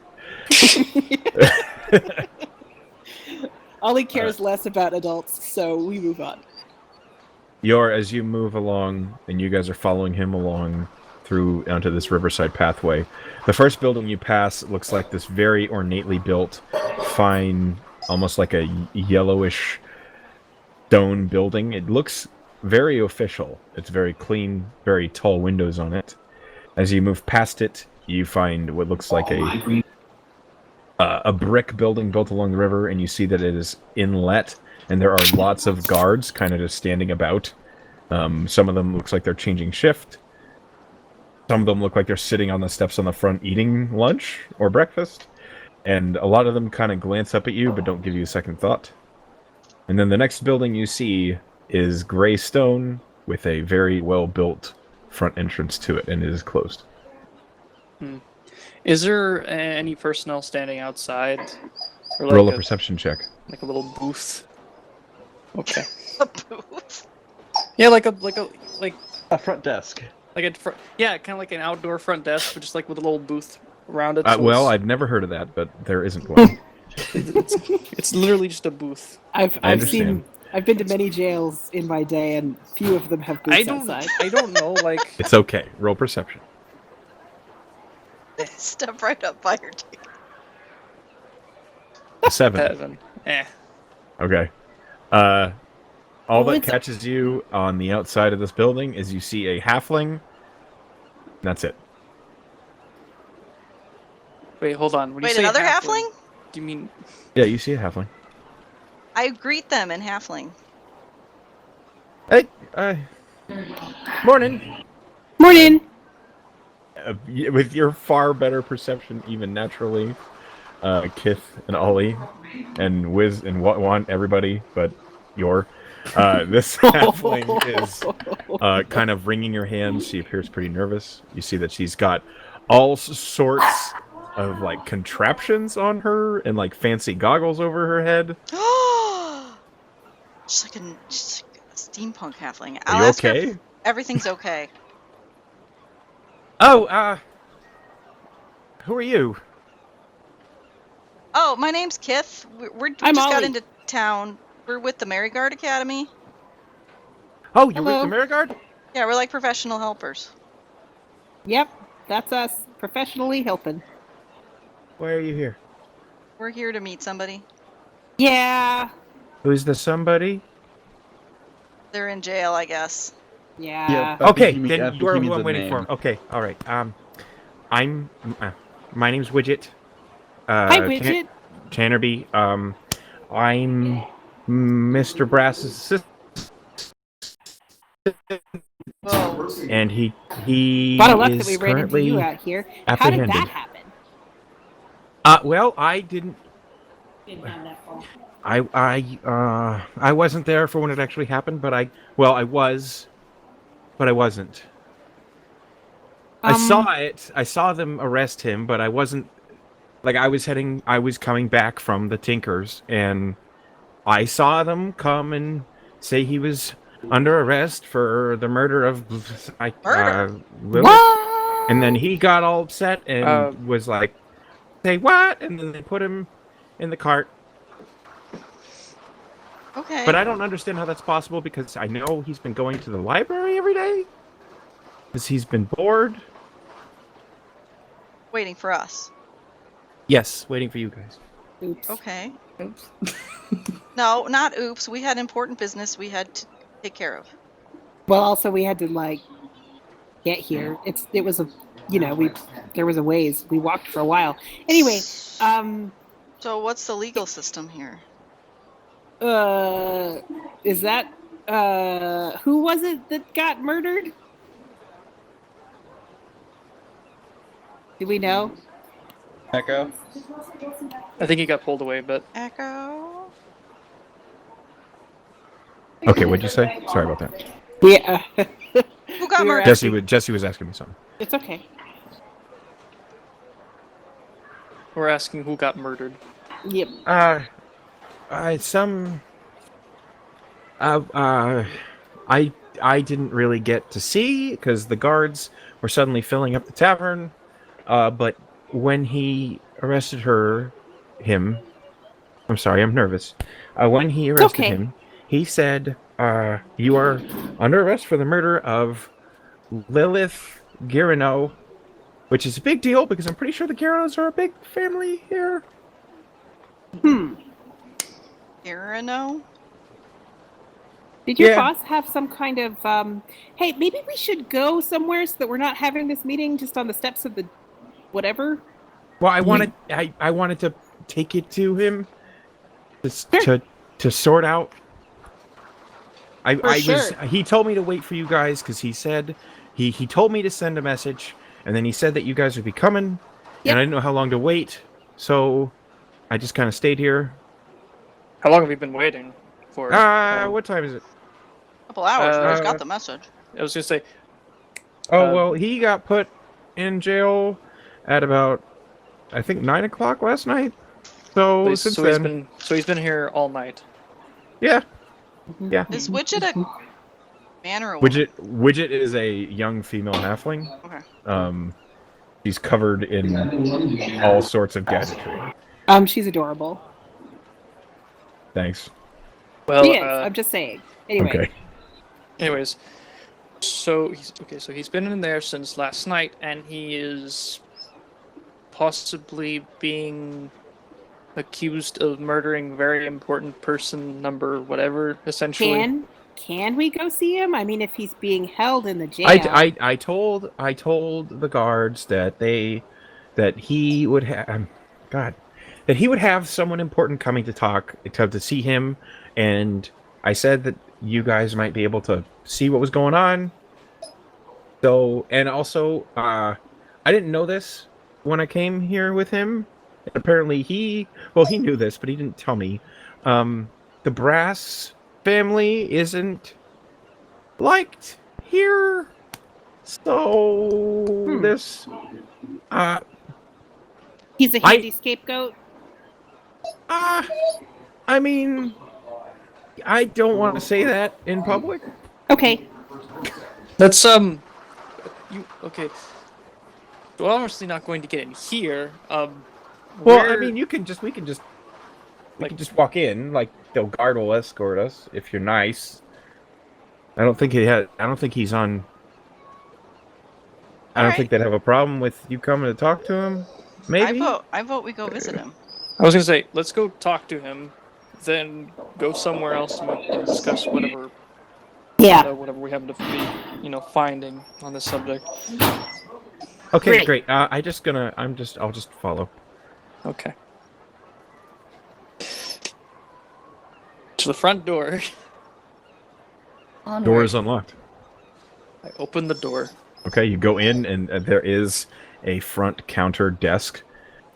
Speaker 2: Ollie cares less about adults, so we move on.
Speaker 1: As you move along, and you guys are following him along through onto this riverside pathway, the first building you pass looks like this very ornately built, fine, almost like a yellowish stone building. It looks very official. It's very clean, very tall windows on it. As you move past it, you find what looks like a brick building built along the river, and you see that it is inlet, and there are lots of guards kind of just standing about. Some of them looks like they're changing shift. Some of them look like they're sitting on the steps on the front eating lunch or breakfast. And a lot of them kind of glance up at you, but don't give you a second thought. And then the next building you see is gray stone with a very well-built front entrance to it, and it is closed.
Speaker 6: Is there any personnel standing outside? Or
Speaker 1: Roll a perception check.
Speaker 6: Like a little booth. Okay.
Speaker 3: A booth.
Speaker 6: Yeah, like
Speaker 5: A front desk.
Speaker 6: yeah, kind of like an outdoor front desk, but just like with a little booth around it.
Speaker 1: Well, I've never heard of that, but there isn't one.
Speaker 6: it's literally just a booth.
Speaker 1: I understand.
Speaker 2: I've been to many jails in my day, and few of them have booths outside.
Speaker 6: I don't know, like
Speaker 1: It's okay. Roll perception.
Speaker 3: Step right up by your ticket.
Speaker 1: 7.
Speaker 6: 7.
Speaker 1: Okay. All that catches you on the outside of this building is you see a halfling. That's it.
Speaker 6: Wait, hold on. When you
Speaker 3: Wait,
Speaker 6: say
Speaker 3: another halfling?
Speaker 6: Do you mean?
Speaker 1: Yeah, you see a halfling.
Speaker 3: I greet them in halfling.
Speaker 1: Hey, morning.
Speaker 2: Morning!
Speaker 1: With your far better perception, even naturally, Kith and Ollie and Wiz and Want everybody, but this halfling is kind of wringing her hands. She appears pretty nervous. You see that she's got all sorts of like contraptions on her and like fancy goggles over her head.
Speaker 3: She's like a steampunk halfling.
Speaker 1: Are you okay?
Speaker 3: If everything's okay.
Speaker 1: Oh, who are you?
Speaker 3: Oh, my name's Kith. We just
Speaker 2: I'm
Speaker 3: got
Speaker 2: Ollie.
Speaker 3: into town. We're with the Maryguard Academy.
Speaker 1: Oh, you're
Speaker 2: Hello.
Speaker 1: with the Maryguard?
Speaker 3: Yeah, we're like professional helpers.
Speaker 2: Yep, that's us, professionally helping.
Speaker 1: Why are you here?
Speaker 3: We're here to meet somebody.
Speaker 2: Yeah.
Speaker 1: Who's the somebody?
Speaker 3: They're in jail, I guess.
Speaker 2: Yeah.
Speaker 5: Yeah.
Speaker 1: Okay,
Speaker 5: He means-
Speaker 1: then
Speaker 5: after
Speaker 1: you are
Speaker 5: he
Speaker 1: who
Speaker 5: means
Speaker 1: I'm
Speaker 5: the
Speaker 1: waiting
Speaker 5: name.
Speaker 1: for. Okay, all right. My name's Widget.
Speaker 2: Hi, Widget.
Speaker 1: Tannerby. I'm Mr. Brass's assistant.
Speaker 3: Whoa.
Speaker 1: and he
Speaker 2: lot of luck that we
Speaker 1: is
Speaker 2: ran into you
Speaker 1: currently
Speaker 2: out here. How did
Speaker 1: apprehended.
Speaker 2: that happen?
Speaker 1: Well, I didn't. I wasn't there for when it actually happened, but I was, but I wasn't. I saw it. I saw them arrest him, but I wasn't. Like I was coming back from the Tinkers, and I saw them come and say he was under arrest for the murder of
Speaker 3: Murder?
Speaker 1: Lilith.
Speaker 2: What?
Speaker 1: And then he got all upset and
Speaker 6: Uh,
Speaker 1: was like, "Say what?" And then they put him in the cart.
Speaker 3: Okay.
Speaker 1: But I don't understand how that's possible because I know he's been going to the library every day. Because he's been bored.
Speaker 3: Waiting for us.
Speaker 1: Yes, waiting for you guys.
Speaker 2: Oops.
Speaker 3: Okay.
Speaker 4: Oops.
Speaker 3: No, not oops. We had important business we had to take care of.
Speaker 2: Well, also we had to like get here. It was a, there was a ways. We walked for a while. Anyway,
Speaker 3: So what's the legal system here?
Speaker 2: is that who was it that got murdered? Do we know?
Speaker 9: Echo?
Speaker 6: I think he got pulled away, but
Speaker 3: Echo?
Speaker 1: Okay, what'd you say? Sorry about that.
Speaker 2: Yeah.
Speaker 3: Who got
Speaker 2: We were
Speaker 3: murdered?
Speaker 1: Jesse was asking me something.
Speaker 2: It's okay.
Speaker 6: we're asking who got murdered.
Speaker 2: Yep.
Speaker 1: I didn't really get to see because the guards were suddenly filling up the tavern. But when he arrested him, I'm sorry, I'm nervous. When he arrested
Speaker 2: okay.
Speaker 1: him, he said, "You are under arrest for the murder of Lilith Girino," which is a big deal because I'm pretty sure the Girinos are a big family here.
Speaker 3: Irino?
Speaker 2: Did your
Speaker 1: Yeah.
Speaker 2: boss have some kind of hey, maybe we should go somewhere so that we're not having this meeting just on the steps of the whatever?
Speaker 1: Well, I wanted to take it to him to sort out. He told me to wait for you guys because he said he told me to send a message, and then he said that you guys would be coming,
Speaker 2: Yep.
Speaker 1: and I didn't know how long to wait, so I just kind of stayed here.
Speaker 6: How long have you been waiting for?
Speaker 1: What time is it?
Speaker 3: Couple hours. We just
Speaker 1: Uh,
Speaker 3: got the message.
Speaker 6: I was gonna say.
Speaker 1: Oh, well, he got put in jail at about, I think, 9 o'clock last night. So since then,
Speaker 6: he's been here all night.
Speaker 1: yeah.
Speaker 3: Is Widget a man or a woman?
Speaker 1: Widget is a young female halfling.
Speaker 3: Okay.
Speaker 1: She's covered in all sorts of gadgetry.
Speaker 2: She's adorable.
Speaker 1: Thanks.
Speaker 6: Well,
Speaker 2: She is. I'm just saying. Anyway.
Speaker 1: Okay.
Speaker 6: anyways, so he's been in there since last night, and he is possibly being accused of murdering very important person number whatever. Essentially,
Speaker 2: Can we go see him? I mean, if he's being held in the jail.
Speaker 1: I told the guards that he would have that he would have someone important coming to talk to see him, and I said that you guys might be able to see what was going on. So, and also, I didn't know this when I came here with him. Apparently, he knew this, but he didn't tell me. The Brass family isn't liked here, so this.
Speaker 2: He's a handy scapegoat.
Speaker 1: I mean, I don't want to say that in public.
Speaker 2: Okay.
Speaker 6: that's okay. We're obviously not going to get in here.
Speaker 1: Well, I mean, we can just walk in. Like the guard will escort us if you're nice. I don't think he's on. I don't think they'd have a problem with you coming to talk to him. Maybe.
Speaker 3: I vote we go visit him.
Speaker 6: I was gonna say, let's go talk to him, then go somewhere else and discuss whatever.
Speaker 2: Yeah.
Speaker 6: Whatever we happen to be, finding on this subject.
Speaker 1: Okay, great. I'll just follow.
Speaker 6: Okay. To the front door.
Speaker 1: Door is unlocked.
Speaker 6: I open the door.
Speaker 1: Okay, you go in, and there is a front counter desk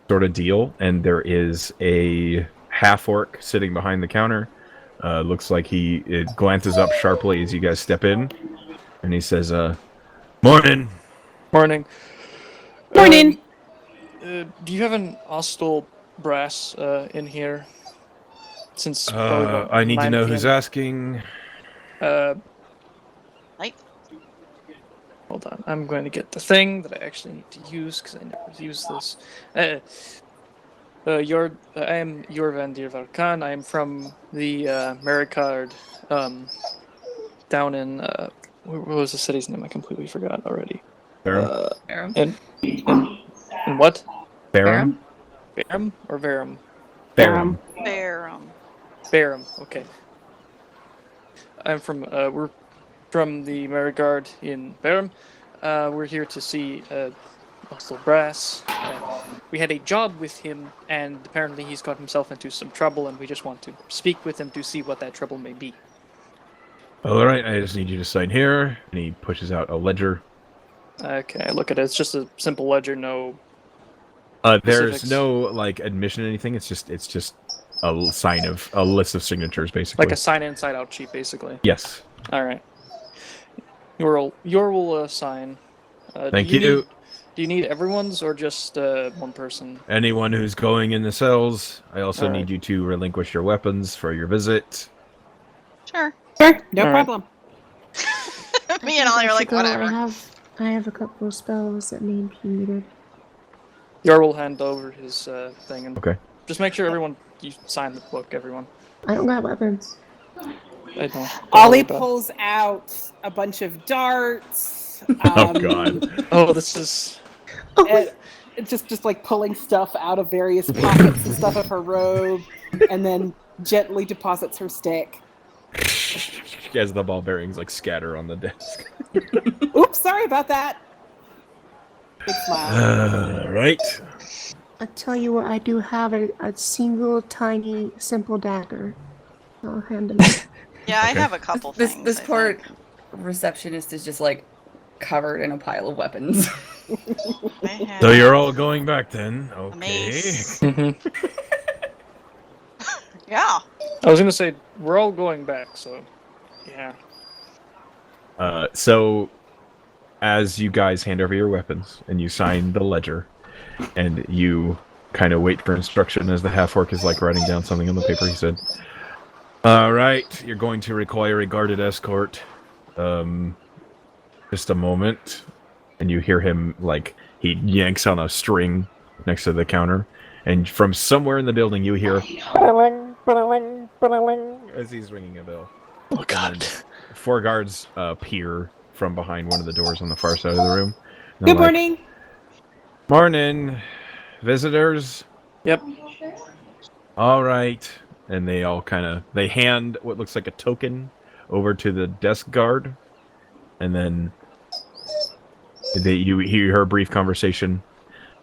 Speaker 1: sort of deal, and there is a half-orc sitting behind the counter. Looks like he glances up sharply as you guys step in, and he says, "Morning."
Speaker 6: Morning.
Speaker 2: Morning.
Speaker 6: Do you have an Ostol brass in here? Since
Speaker 1: I need to
Speaker 6: 9
Speaker 1: know who's
Speaker 6: PM.
Speaker 1: asking.
Speaker 3: Night.
Speaker 6: Hold on, I'm going to get the thing that I actually need to use because I never use this. I am Jorvan Dirvarkan. I am from the Mericard, down in what was the city's name? I completely forgot already.
Speaker 1: Barum?
Speaker 6: And what?
Speaker 1: Barum?
Speaker 6: Barum or Verum?
Speaker 1: Barum.
Speaker 3: Barum.
Speaker 6: Okay. I'm from we're from the Merigard in Barum. We're here to see Ostol Brass. We had a job with him, and apparently he's got himself into some trouble, and we just want to speak with him to see what that trouble may be.
Speaker 1: All right, I just need you to sign here. And he pushes out a ledger.
Speaker 6: Okay, I look at it. It's just a simple ledger, no.
Speaker 1: There's
Speaker 6: Specifics.
Speaker 1: no like admission or anything. It's just a sign of a list of signatures, basically.
Speaker 6: Like a sign-in, sign-out sheet, basically.
Speaker 1: Yes.
Speaker 6: All right. Your will sign.
Speaker 1: Thank
Speaker 6: do
Speaker 1: you.
Speaker 6: Do you need everyone's or just one person?
Speaker 1: Anyone who's going in the cells. I also
Speaker 6: All right.
Speaker 1: need you to relinquish your weapons for your visit.
Speaker 3: Sure.
Speaker 2: Sure, no
Speaker 6: All right.
Speaker 2: problem.
Speaker 3: Me and Ollie are like,
Speaker 7: Go,
Speaker 3: whatever.
Speaker 7: I have a couple of spells that may be needed.
Speaker 6: Yor will hand over his thing and
Speaker 1: Okay.
Speaker 6: just make sure you sign the book, everyone.
Speaker 7: I don't got weapons.
Speaker 6: I don't.
Speaker 2: Ollie pulls out a bunch of darts.
Speaker 1: Oh God.
Speaker 6: Oh, this is.
Speaker 2: And just like pulling stuff out of various pockets and stuff of her robe, and then gently deposits her stick.
Speaker 1: As the ball bearings like scatter on the desk.
Speaker 2: Oops, sorry about that. Big smile.
Speaker 1: Right.
Speaker 7: I tell you what, I do have a single tiny simple dagger. I'll hand them.
Speaker 3: Yeah, I
Speaker 1: Okay.
Speaker 3: have a couple
Speaker 4: This
Speaker 3: things.
Speaker 4: this
Speaker 3: I
Speaker 4: poor
Speaker 3: think.
Speaker 4: receptionist is just like covered in a pile of weapons.
Speaker 3: I have
Speaker 1: So you're all going back then?
Speaker 3: a
Speaker 1: Okay.
Speaker 3: mace.
Speaker 6: Mhm.
Speaker 3: Yeah.
Speaker 6: I was gonna say we're all going back, so yeah.
Speaker 1: So as you guys hand over your weapons and you sign the ledger, and you kind of wait for instruction as the half-orc is like writing down something on the paper, he said, "All right, you're going to require a guarded escort. Just a moment." And you hear him like he yanks on a string next to the counter, and from somewhere in the building you hear as he's ringing a bell.
Speaker 6: Oh God.
Speaker 1: 4 guards peer from behind one of the doors on the far side of the room. And they're
Speaker 2: Good
Speaker 1: like,
Speaker 2: morning.
Speaker 1: "Morning, visitors."
Speaker 6: Yep.
Speaker 1: All right. And they all they hand what looks like a token over to the desk guard, and then you hear a brief conversation,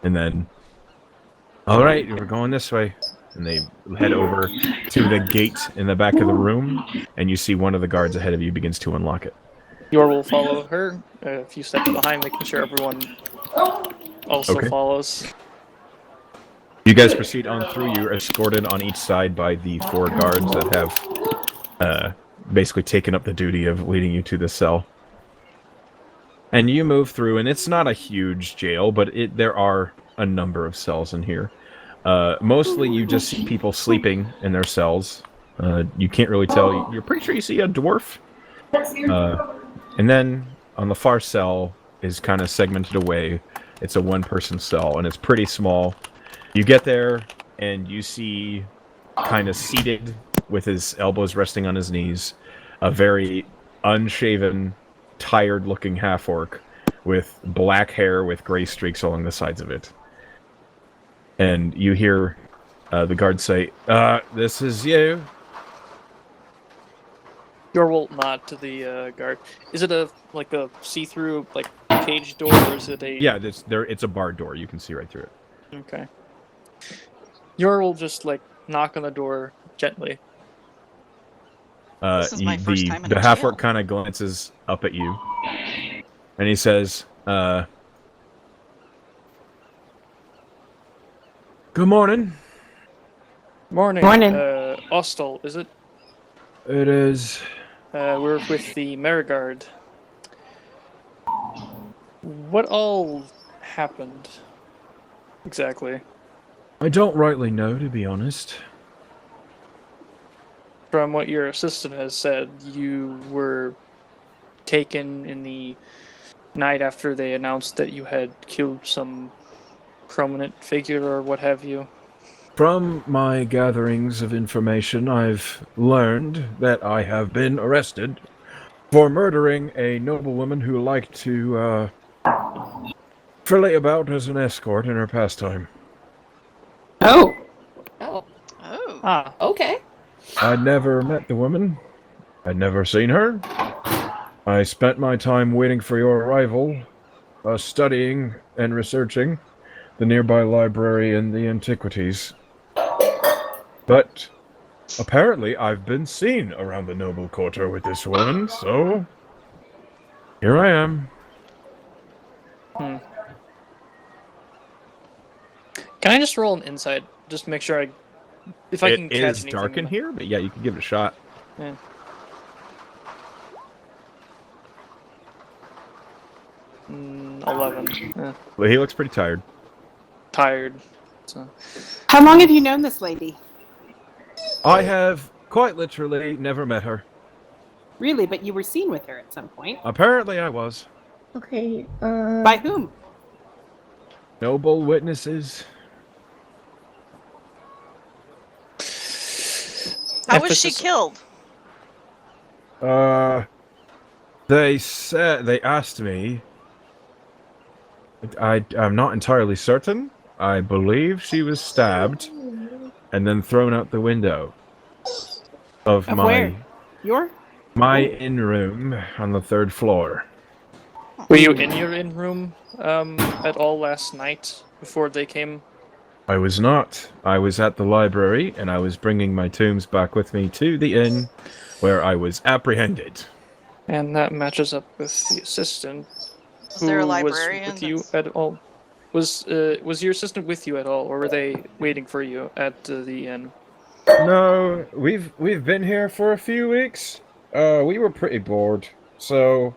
Speaker 1: and then, "All right, we're going this way." And they head over to the gate in the back of the room, and you see one of the guards ahead of you begins to unlock it.
Speaker 6: Yor will follow her a few steps behind, making sure everyone also
Speaker 1: Okay.
Speaker 6: follows.
Speaker 1: You guys proceed on through. You're escorted on each side by the 4 guards that have basically taken up the duty of leading you to the cell. And you move through, and it's not a huge jail, but there are a number of cells in here. Mostly you just see people sleeping in their cells. You can't really tell. You're pretty sure you see a dwarf. And then on the far cell is kind of segmented away. It's a 1-person cell, and it's pretty small. You get there, and you see, kind of seated with his elbows resting on his knees, a very unshaven, tired-looking half-orc with black hair with gray streaks along the sides of it. And you hear the guard say, "This is you."
Speaker 6: Yor will nod to the guard. Is it a see-through cage door, or is it a?
Speaker 1: Yeah, it's a barred door. You can see right through it.
Speaker 6: Okay. Yor will just knock on the door gently.
Speaker 3: This is my first time in
Speaker 1: The
Speaker 3: a
Speaker 1: half-orc
Speaker 3: jail.
Speaker 1: kind of glances up at you, And he says, good morning.
Speaker 6: Morning.
Speaker 2: Morning.
Speaker 6: Ostol, is it?
Speaker 1: It is.
Speaker 6: We're with the Merigard. What all happened? Exactly.
Speaker 1: I don't rightly know, to be honest.
Speaker 6: From what your assistant has said, you were taken in the night after they announced that you had killed some prominent figure or what have you.
Speaker 1: From my gatherings of information, I've learned that I have been arrested for murdering a noblewoman who liked to, frilly about as an escort in her pastime.
Speaker 2: Oh.
Speaker 4: Oh,
Speaker 3: Oh.
Speaker 6: Ah,
Speaker 4: okay.
Speaker 1: I'd never met the woman. I'd never seen her. I spent my time waiting for your arrival, studying and researching the nearby library and the antiquities. But apparently I've been seen around the noble quarter with this woman, so here I am.
Speaker 6: Can I just roll an insight? Just make sure if I can catch
Speaker 1: It is
Speaker 6: anything.
Speaker 1: dark in here, but yeah, you can give it a shot.
Speaker 6: Yeah. 11. Yeah.
Speaker 1: Well, he looks pretty tired.
Speaker 6: Tired. So.
Speaker 2: How long have you known this lady?
Speaker 1: I have quite literally never met her.
Speaker 2: Really, but you were seen with her at some point.
Speaker 1: Apparently I was.
Speaker 7: Okay,
Speaker 2: By whom?
Speaker 1: Noble witnesses.
Speaker 3: How was she
Speaker 6: Emphasis-
Speaker 3: killed?
Speaker 1: They asked me. I'm not entirely certain. I believe she was stabbed and then thrown out the window of
Speaker 2: Of
Speaker 1: my
Speaker 2: where?
Speaker 1: my inn room on the 3rd floor.
Speaker 6: Were you in your inn room at all last night before they came?
Speaker 1: I was not. I was at the library and I was bringing my tombs back with me to the inn where I was apprehended.
Speaker 6: And that matches up with the assistant.
Speaker 3: Is there a
Speaker 6: who
Speaker 3: librarian?
Speaker 6: was with you
Speaker 3: that's-
Speaker 6: at all? Was your assistant with you at all, or were they waiting for you at the inn?
Speaker 1: No, we've been here for a few weeks. We were pretty bored. So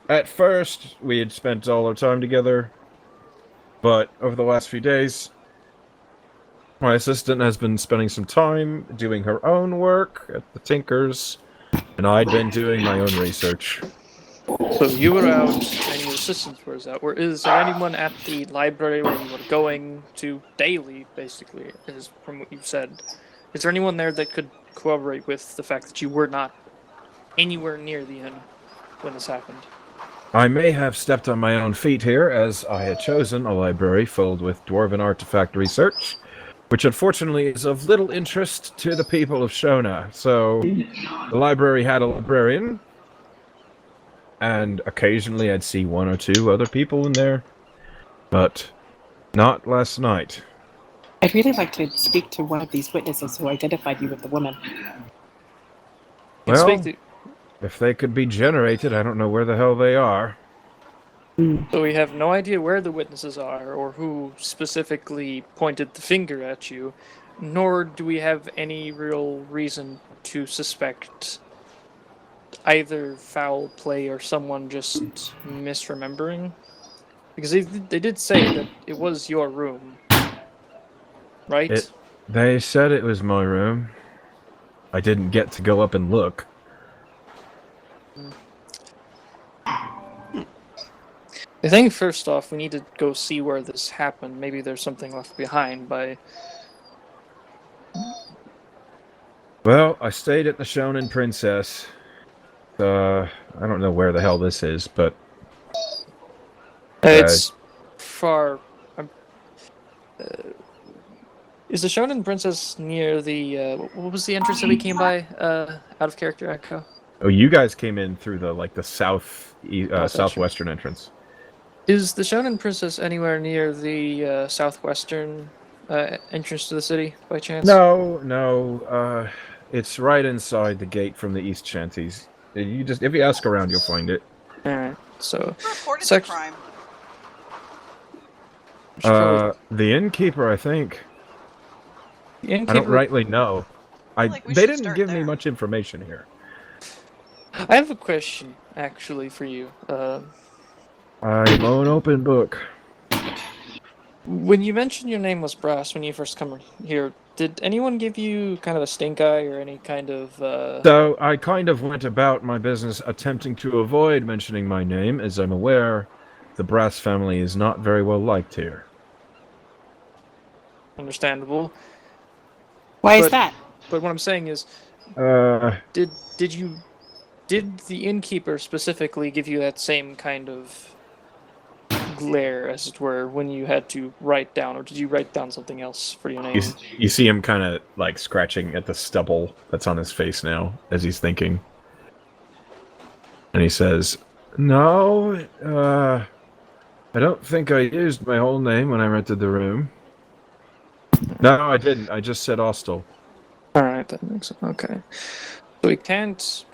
Speaker 1: at first we had spent all our time together, but over the last few days my assistant has been spending some time doing her own work at the Tinkers, and I'd been doing my own research.
Speaker 6: So you were out, and your assistant was out. Or is there anyone at the library where you were going to daily, basically, is from what you've said? Is there anyone there that could corroborate with the fact that you were not anywhere near the inn when this happened?
Speaker 1: I may have stepped on my own feet here, as I had chosen a library filled with dwarven artifact research, which unfortunately is of little interest to the people of Shona. So the library had a librarian, and occasionally I'd see one or two other people in there, but not last night.
Speaker 2: I'd really like to speak to one of these witnesses who identified you with the woman.
Speaker 6: And
Speaker 1: Well,
Speaker 6: speak
Speaker 1: if they could be generated, I don't know where the hell they are.
Speaker 6: so we have no idea where the witnesses are, or who specifically pointed the finger at you, nor do we have any real reason to suspect either foul play or someone just misremembering. Because they did say that it was your room, right?
Speaker 1: They said it was my room. I didn't get to go up and look.
Speaker 6: I think first off, we need to go see where this happened. Maybe there's something left behind by...
Speaker 1: Well, I stayed at the Shonen Princess. I don't know where the hell this is, but
Speaker 6: It's far... is the Shonen Princess near the... what was the entrance that we came by? Out of character echo?
Speaker 1: oh, you guys came in through the
Speaker 6: gotcha.
Speaker 1: southwestern entrance.
Speaker 6: Is the Shonen Princess anywhere near the southwestern entrance to the city, by chance?
Speaker 1: No. It's right inside the gate from the East Shanties. If you ask around, you'll find it.
Speaker 6: Alright, so
Speaker 3: Who reported the
Speaker 6: Sec-
Speaker 3: crime?
Speaker 6: should probably-
Speaker 1: The innkeeper, I think.
Speaker 6: the
Speaker 1: I don't
Speaker 6: innkeeper.
Speaker 1: rightly know.
Speaker 3: feel like we
Speaker 1: They
Speaker 3: should
Speaker 1: didn't
Speaker 3: start
Speaker 1: give me
Speaker 3: there.
Speaker 1: much information here.
Speaker 6: I have a question actually for you.
Speaker 1: I'm an open book.
Speaker 6: When you mentioned your name was Brass when you first come here, did anyone give you kind of a stink eye or any kind of?
Speaker 1: So I kind of went about my business attempting to avoid mentioning my name, as I'm aware the Brass family is not very well liked here.
Speaker 6: Understandable.
Speaker 2: Why is
Speaker 6: But-
Speaker 2: that?
Speaker 6: But what I'm saying is, did the innkeeper specifically give you that same kind of glare, as it were, when you had to write down, or did you write down something else for your name?
Speaker 1: You see him kind of like scratching at the stubble that's on his face now as he's thinking. And he says, "No, I don't think I used my whole name when I rented the room. No, I didn't. I just said Ostol."
Speaker 6: All right, that makes sense. Okay, so we can't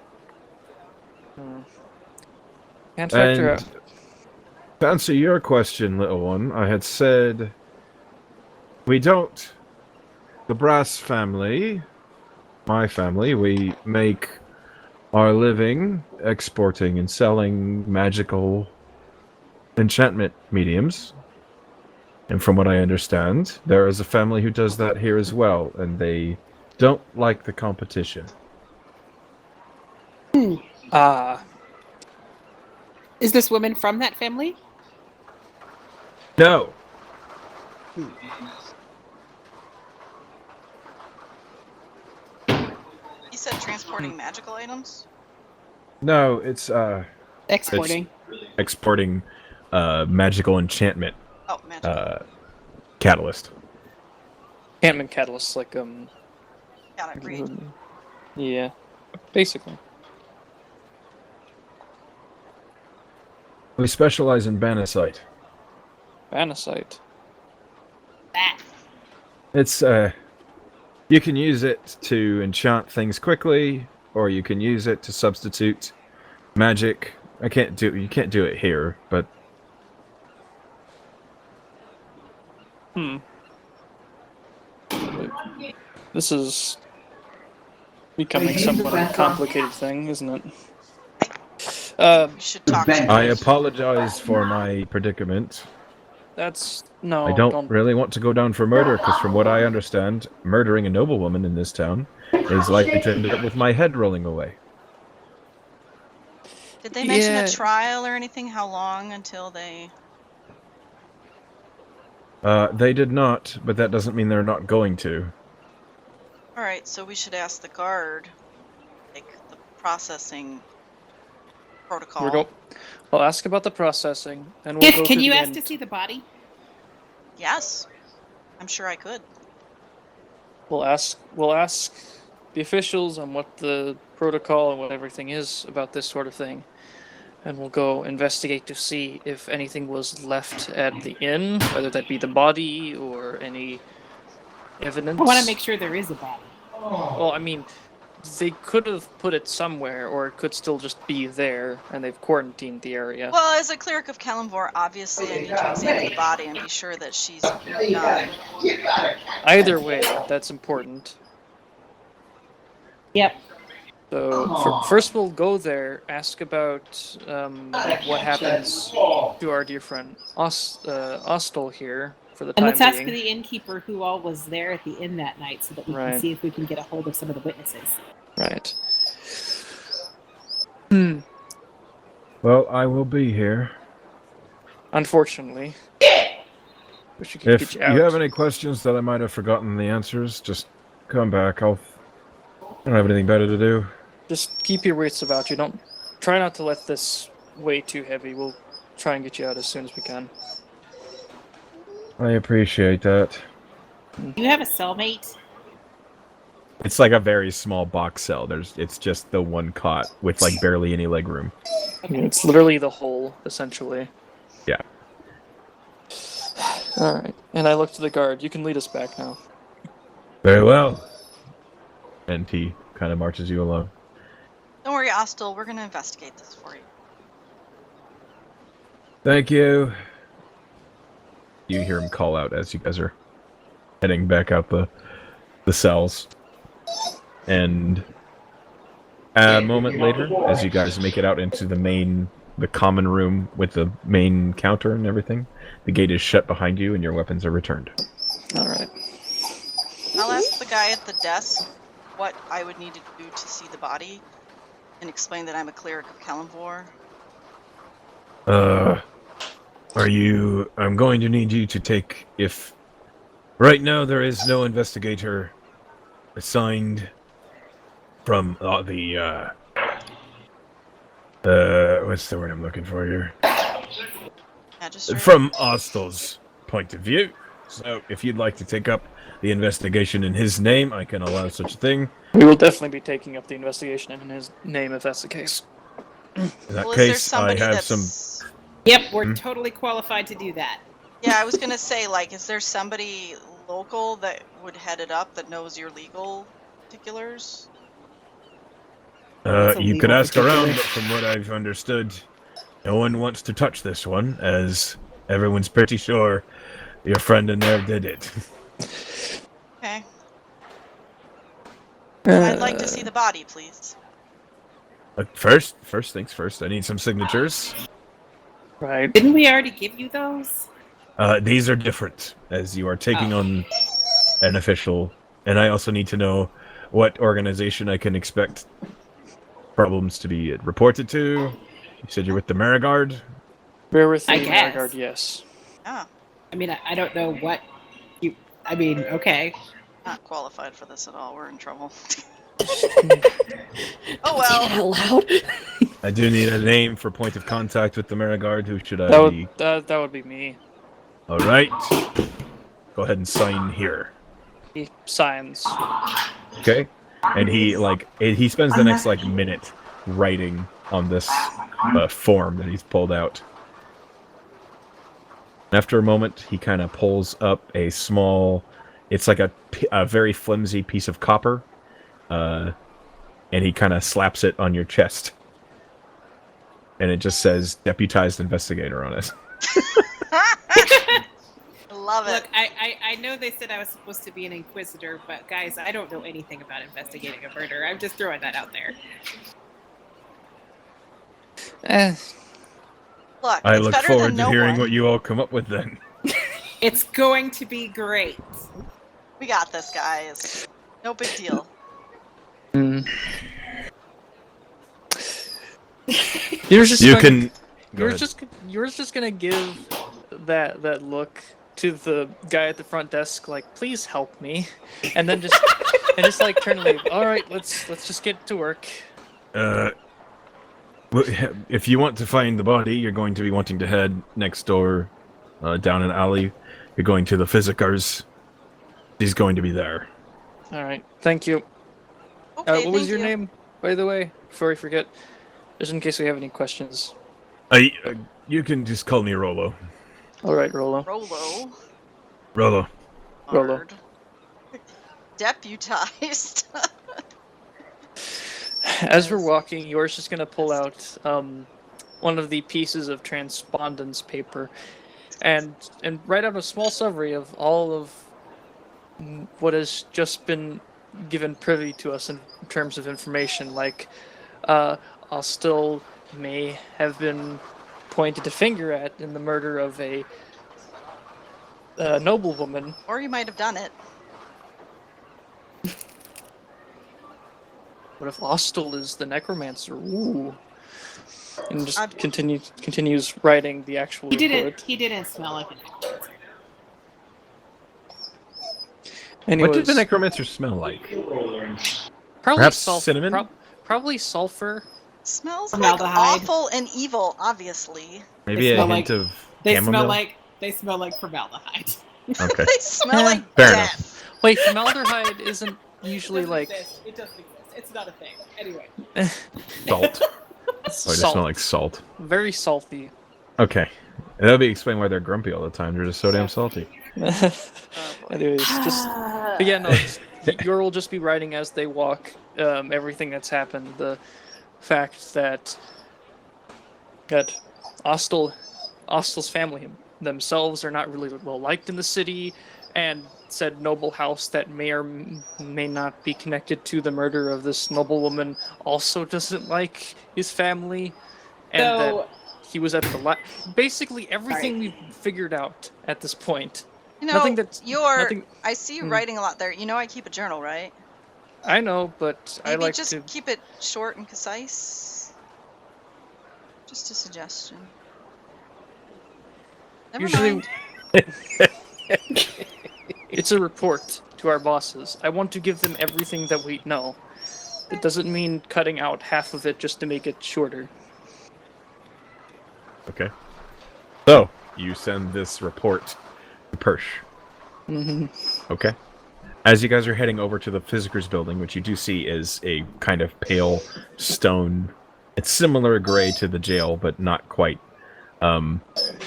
Speaker 6: factor
Speaker 1: And
Speaker 6: out.
Speaker 1: to answer your question, little one, I had said we don't. The Brass family, my family, we make our living exporting and selling magical enchantment mediums. And from what I understand, there is a family who does that here as well, and they don't like the competition.
Speaker 6: Ah,
Speaker 2: Is this woman from that family?
Speaker 1: No!
Speaker 3: He said transporting magical items.
Speaker 1: No, it's
Speaker 2: Exporting.
Speaker 1: exporting magical enchantment
Speaker 3: Oh, magical.
Speaker 1: catalyst.
Speaker 6: enchantment catalyst, like
Speaker 3: Got it. Read.
Speaker 6: yeah, basically.
Speaker 1: We specialize in Banasite.
Speaker 6: Banasite.
Speaker 2: That.
Speaker 1: It's you can use it to enchant things quickly, or you can use it to substitute magic. You can't do it here, but
Speaker 6: This is becoming somewhat of a complicated thing, isn't it?
Speaker 3: We should talk to
Speaker 1: I
Speaker 3: him.
Speaker 1: apologize for my predicament.
Speaker 6: That's no.
Speaker 1: I don't really want to go down for murder, because from what I understand, murdering a noblewoman in this town is likely to end up with my head rolling away.
Speaker 3: Did they mention
Speaker 6: Yeah.
Speaker 3: a trial or anything? How long until they?
Speaker 1: They did not, but that doesn't mean they're not going to.
Speaker 3: All right, so we should ask the guard, like the processing protocol.
Speaker 6: We'll go. I'll ask about the processing, and we'll go
Speaker 2: Can
Speaker 6: to
Speaker 2: you
Speaker 6: the
Speaker 2: ask
Speaker 6: end.
Speaker 2: to see the body?
Speaker 3: Yes, I'm sure I could.
Speaker 6: We'll ask the officials on what the protocol and what everything is about this sort of thing, and we'll go investigate to see if anything was left at the inn, whether that be the body or any evidence.
Speaker 2: I want to make sure there is a body.
Speaker 6: Well, I mean, they could have put it somewhere, or it could still just be there, and they've quarantined the area.
Speaker 3: Well, as a cleric of Kalimvor, obviously I need to examine the body and be sure that she's not.
Speaker 6: Either way, that's important.
Speaker 2: Yep.
Speaker 6: So first we'll go there, ask about what happens to our dear friend Ostol here for the
Speaker 2: And
Speaker 6: time
Speaker 2: let's ask
Speaker 6: being.
Speaker 2: the innkeeper who all was there at the inn that night so that we
Speaker 6: Right.
Speaker 2: can see if we can get a hold of some of the witnesses.
Speaker 6: Right.
Speaker 1: Well, I will be here.
Speaker 6: Unfortunately. Wish we could
Speaker 1: If
Speaker 6: get
Speaker 1: you
Speaker 6: you out.
Speaker 1: have any questions that I might have forgotten the answers, just come back. I don't have anything better to do.
Speaker 6: Just keep your wits about you. Don't try not to let this weigh too heavy. We'll try and get you out as soon as we can.
Speaker 1: I appreciate that.
Speaker 2: Do you have a cellmate?
Speaker 1: It's like a very small box cell. It's just the one cot with like barely any leg room.
Speaker 6: It's literally the whole, essentially.
Speaker 1: Yeah.
Speaker 6: Alright. And I look to the guard. You can lead us back now.
Speaker 1: Very well. And he kind of marches you along.
Speaker 3: Don't worry, Ostol, we're gonna investigate this for you.
Speaker 1: Thank you. You hear him call out as you guys are heading back out the cells. And a moment later, as you guys make it out into the common room with the main counter and everything, the gate is shut behind you and your weapons are returned.
Speaker 6: All right.
Speaker 3: I'll ask the guy at the desk what I would need to do to see the body and explain that I'm a cleric of Kalimvor.
Speaker 1: I'm going to need you to take, if right now there is no investigator assigned from what's the word I'm looking for here?
Speaker 3: Magistrate?
Speaker 1: From Ostol's point of view. So if you'd like to take up the investigation in his name, I can allow such a thing.
Speaker 6: We will definitely be taking up the investigation in his name if that's the case.
Speaker 1: In that
Speaker 3: Well, is there
Speaker 1: case, I
Speaker 3: somebody
Speaker 1: have
Speaker 3: that's...
Speaker 1: some...
Speaker 2: Yep, we're totally qualified to do that.
Speaker 3: Yeah, I was gonna say, like, is there somebody local that would head it up that knows your legal particulars?
Speaker 2: What's a
Speaker 1: You could
Speaker 2: legal
Speaker 1: ask around,
Speaker 2: particular?
Speaker 1: but from what I've understood, no one wants to touch this one, as everyone's pretty sure your friend in there did it.
Speaker 3: Okay. I'd like to see the body, please.
Speaker 1: But first things first, I need some signatures.
Speaker 6: Right.
Speaker 2: Didn't we already give you those?
Speaker 1: These are different, as you are taking on an official, and I also need to know what organization I can expect problems to be reported to. You said you're with the Marigard?
Speaker 6: We're with the
Speaker 2: I guess.
Speaker 6: Vanguard, yes.
Speaker 3: Ah,
Speaker 2: I mean, I don't know what you... I mean, okay.
Speaker 3: not qualified for this at all. We're in trouble.
Speaker 4: Say
Speaker 3: Oh
Speaker 4: that
Speaker 3: well.
Speaker 4: out loud.
Speaker 1: I do need a name for point of contact with the Marigard. Who should I be?
Speaker 6: That would be me.
Speaker 1: All right. Go ahead and sign here.
Speaker 6: He signs.
Speaker 1: Okay. And he spends the next minute writing on this form that he's pulled out. After a moment, he kind of pulls up a small. It's like a very flimsy piece of copper, and he kind of slaps it on your chest, and it just says "Deputized Investigator" on it.
Speaker 3: Love it.
Speaker 2: Look, I know they said I was supposed to be an inquisitor, but guys, I don't know anything about investigating a murder. I'm just throwing that out there.
Speaker 3: Look,
Speaker 1: I
Speaker 3: it's
Speaker 1: look
Speaker 3: better
Speaker 1: forward
Speaker 3: than
Speaker 1: to
Speaker 3: no
Speaker 1: hearing
Speaker 3: one.
Speaker 1: what you all come up with then.
Speaker 2: It's going to be great.
Speaker 3: We got this, guys. No big deal.
Speaker 6: You're just
Speaker 1: You
Speaker 6: going-
Speaker 1: can. Go ahead.
Speaker 6: You're just gonna give that look to the guy at the front desk, like, please help me, and then just turn and leave. All right, let's just get to work.
Speaker 1: If you want to find the body, you're going to be wanting to head next door, down an alley. You're going to the Physicars. He's going to be there.
Speaker 6: All right, thank you.
Speaker 3: Okay,
Speaker 6: What was
Speaker 3: thank
Speaker 6: your
Speaker 3: you.
Speaker 6: name, by the way? Before I forget, just in case we have any questions.
Speaker 1: You can just call me Rolo.
Speaker 6: All right, Rolo.
Speaker 3: Rolo.
Speaker 1: Rolo.
Speaker 6: Rolo.
Speaker 3: Hard. Deputized.
Speaker 6: As we're walking, yours just gonna pull out one of the pieces of transpondence paper, and write out a small summary of all of what has just been given privy to us in terms of information. Like, Ostol may have been pointed a finger at in the murder of a noblewoman.
Speaker 3: Or you might have done it.
Speaker 6: What if Ostol is the necromancer? Ooh. And just
Speaker 3: I've-
Speaker 6: continues writing the actual
Speaker 2: He
Speaker 6: report.
Speaker 2: didn't smell like an
Speaker 6: Anyways,
Speaker 1: What did the necromancer smell like?
Speaker 6: probably
Speaker 1: perhaps
Speaker 6: sulfur,
Speaker 1: cinnamon?
Speaker 6: probably sulfur.
Speaker 3: Smells like
Speaker 2: Formaldehyde.
Speaker 3: awful and evil, obviously.
Speaker 1: Maybe a
Speaker 2: smell
Speaker 1: hint of
Speaker 2: They
Speaker 1: chamomile?
Speaker 2: smell like formaldehyde.
Speaker 1: Okay.
Speaker 3: They smell like
Speaker 1: Fair
Speaker 3: death.
Speaker 6: Wait, formaldehyde isn't usually like
Speaker 2: It doesn't exist. It's not a thing. Anyway.
Speaker 1: Salt. Oh, it just
Speaker 6: salt,
Speaker 1: smell like salt.
Speaker 6: very salty.
Speaker 1: Okay. That'll be explain why they're grumpy all the time. They're just so damn salty.
Speaker 6: Anyways, just but yeah, no, Yor will just be writing as they walk everything that's happened. The fact that Ostol Ostol's family themselves are not really well liked in the city, and said noble house that may or may not be connected to the murder of this noblewoman also doesn't like his family, and that
Speaker 2: So,
Speaker 6: he was at the basically everything we've figured out at this point.
Speaker 3: You know,
Speaker 6: Nothing that's nothing.
Speaker 3: I see you
Speaker 6: Hmm.
Speaker 3: writing a lot there. You know I keep a journal, right?
Speaker 6: I know, but I
Speaker 3: Maybe
Speaker 6: like
Speaker 3: just
Speaker 6: to.
Speaker 3: keep it short and concise. Just a suggestion. Never
Speaker 6: Usually,
Speaker 3: mind.
Speaker 6: it's a report to our bosses. I want to give them everything that we know. It doesn't mean cutting out half of it just to make it shorter.
Speaker 1: Okay. So, you send this report to Persh.
Speaker 6: Mm-hmm.
Speaker 1: Okay. As you guys are heading over to the Physicers building, which you do see is a kind of pale stone. It's similar gray to the jail, but not quite.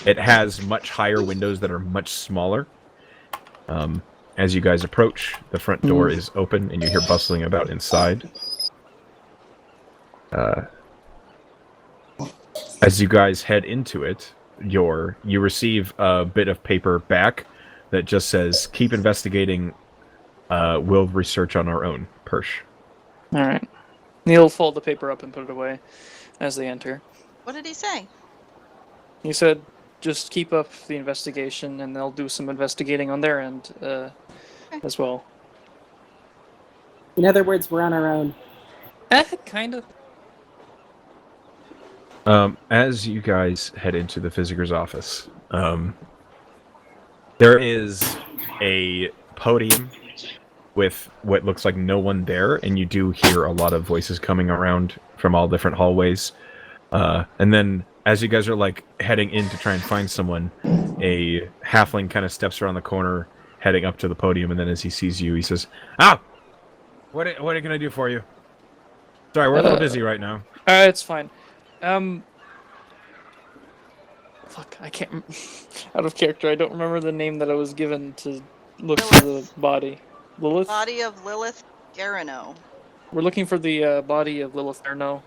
Speaker 1: It has much higher windows that are much smaller. As you guys approach, the front door is open, and you hear bustling about inside. As you guys head into it, you receive a bit of paper back that just says, "Keep investigating. We'll research on our own." Persh.
Speaker 6: All right. He'll fold the paper up and put it away as they enter.
Speaker 3: What did he say?
Speaker 6: He said, "Just keep up the investigation, and they'll do some investigating on their end as well."
Speaker 2: in other words, we're on our own.
Speaker 6: Kind of.
Speaker 1: As you guys head into the Physicers office, there is a podium with what looks like no one there, and you do hear a lot of voices coming around from all different hallways. And then, as you guys are like heading in to try and find someone, a halfling kind of steps around the corner, heading up to the podium, and then as he sees you, he says, "Ah, what can I do for you? Sorry, we're a little busy right now."
Speaker 6: It's fine. Fuck, I can't. Out of character, I don't remember the name that I was given to look for the body. Lilith?
Speaker 3: Body of Lilith Garano.
Speaker 6: We're looking for the body of Lilith Erno.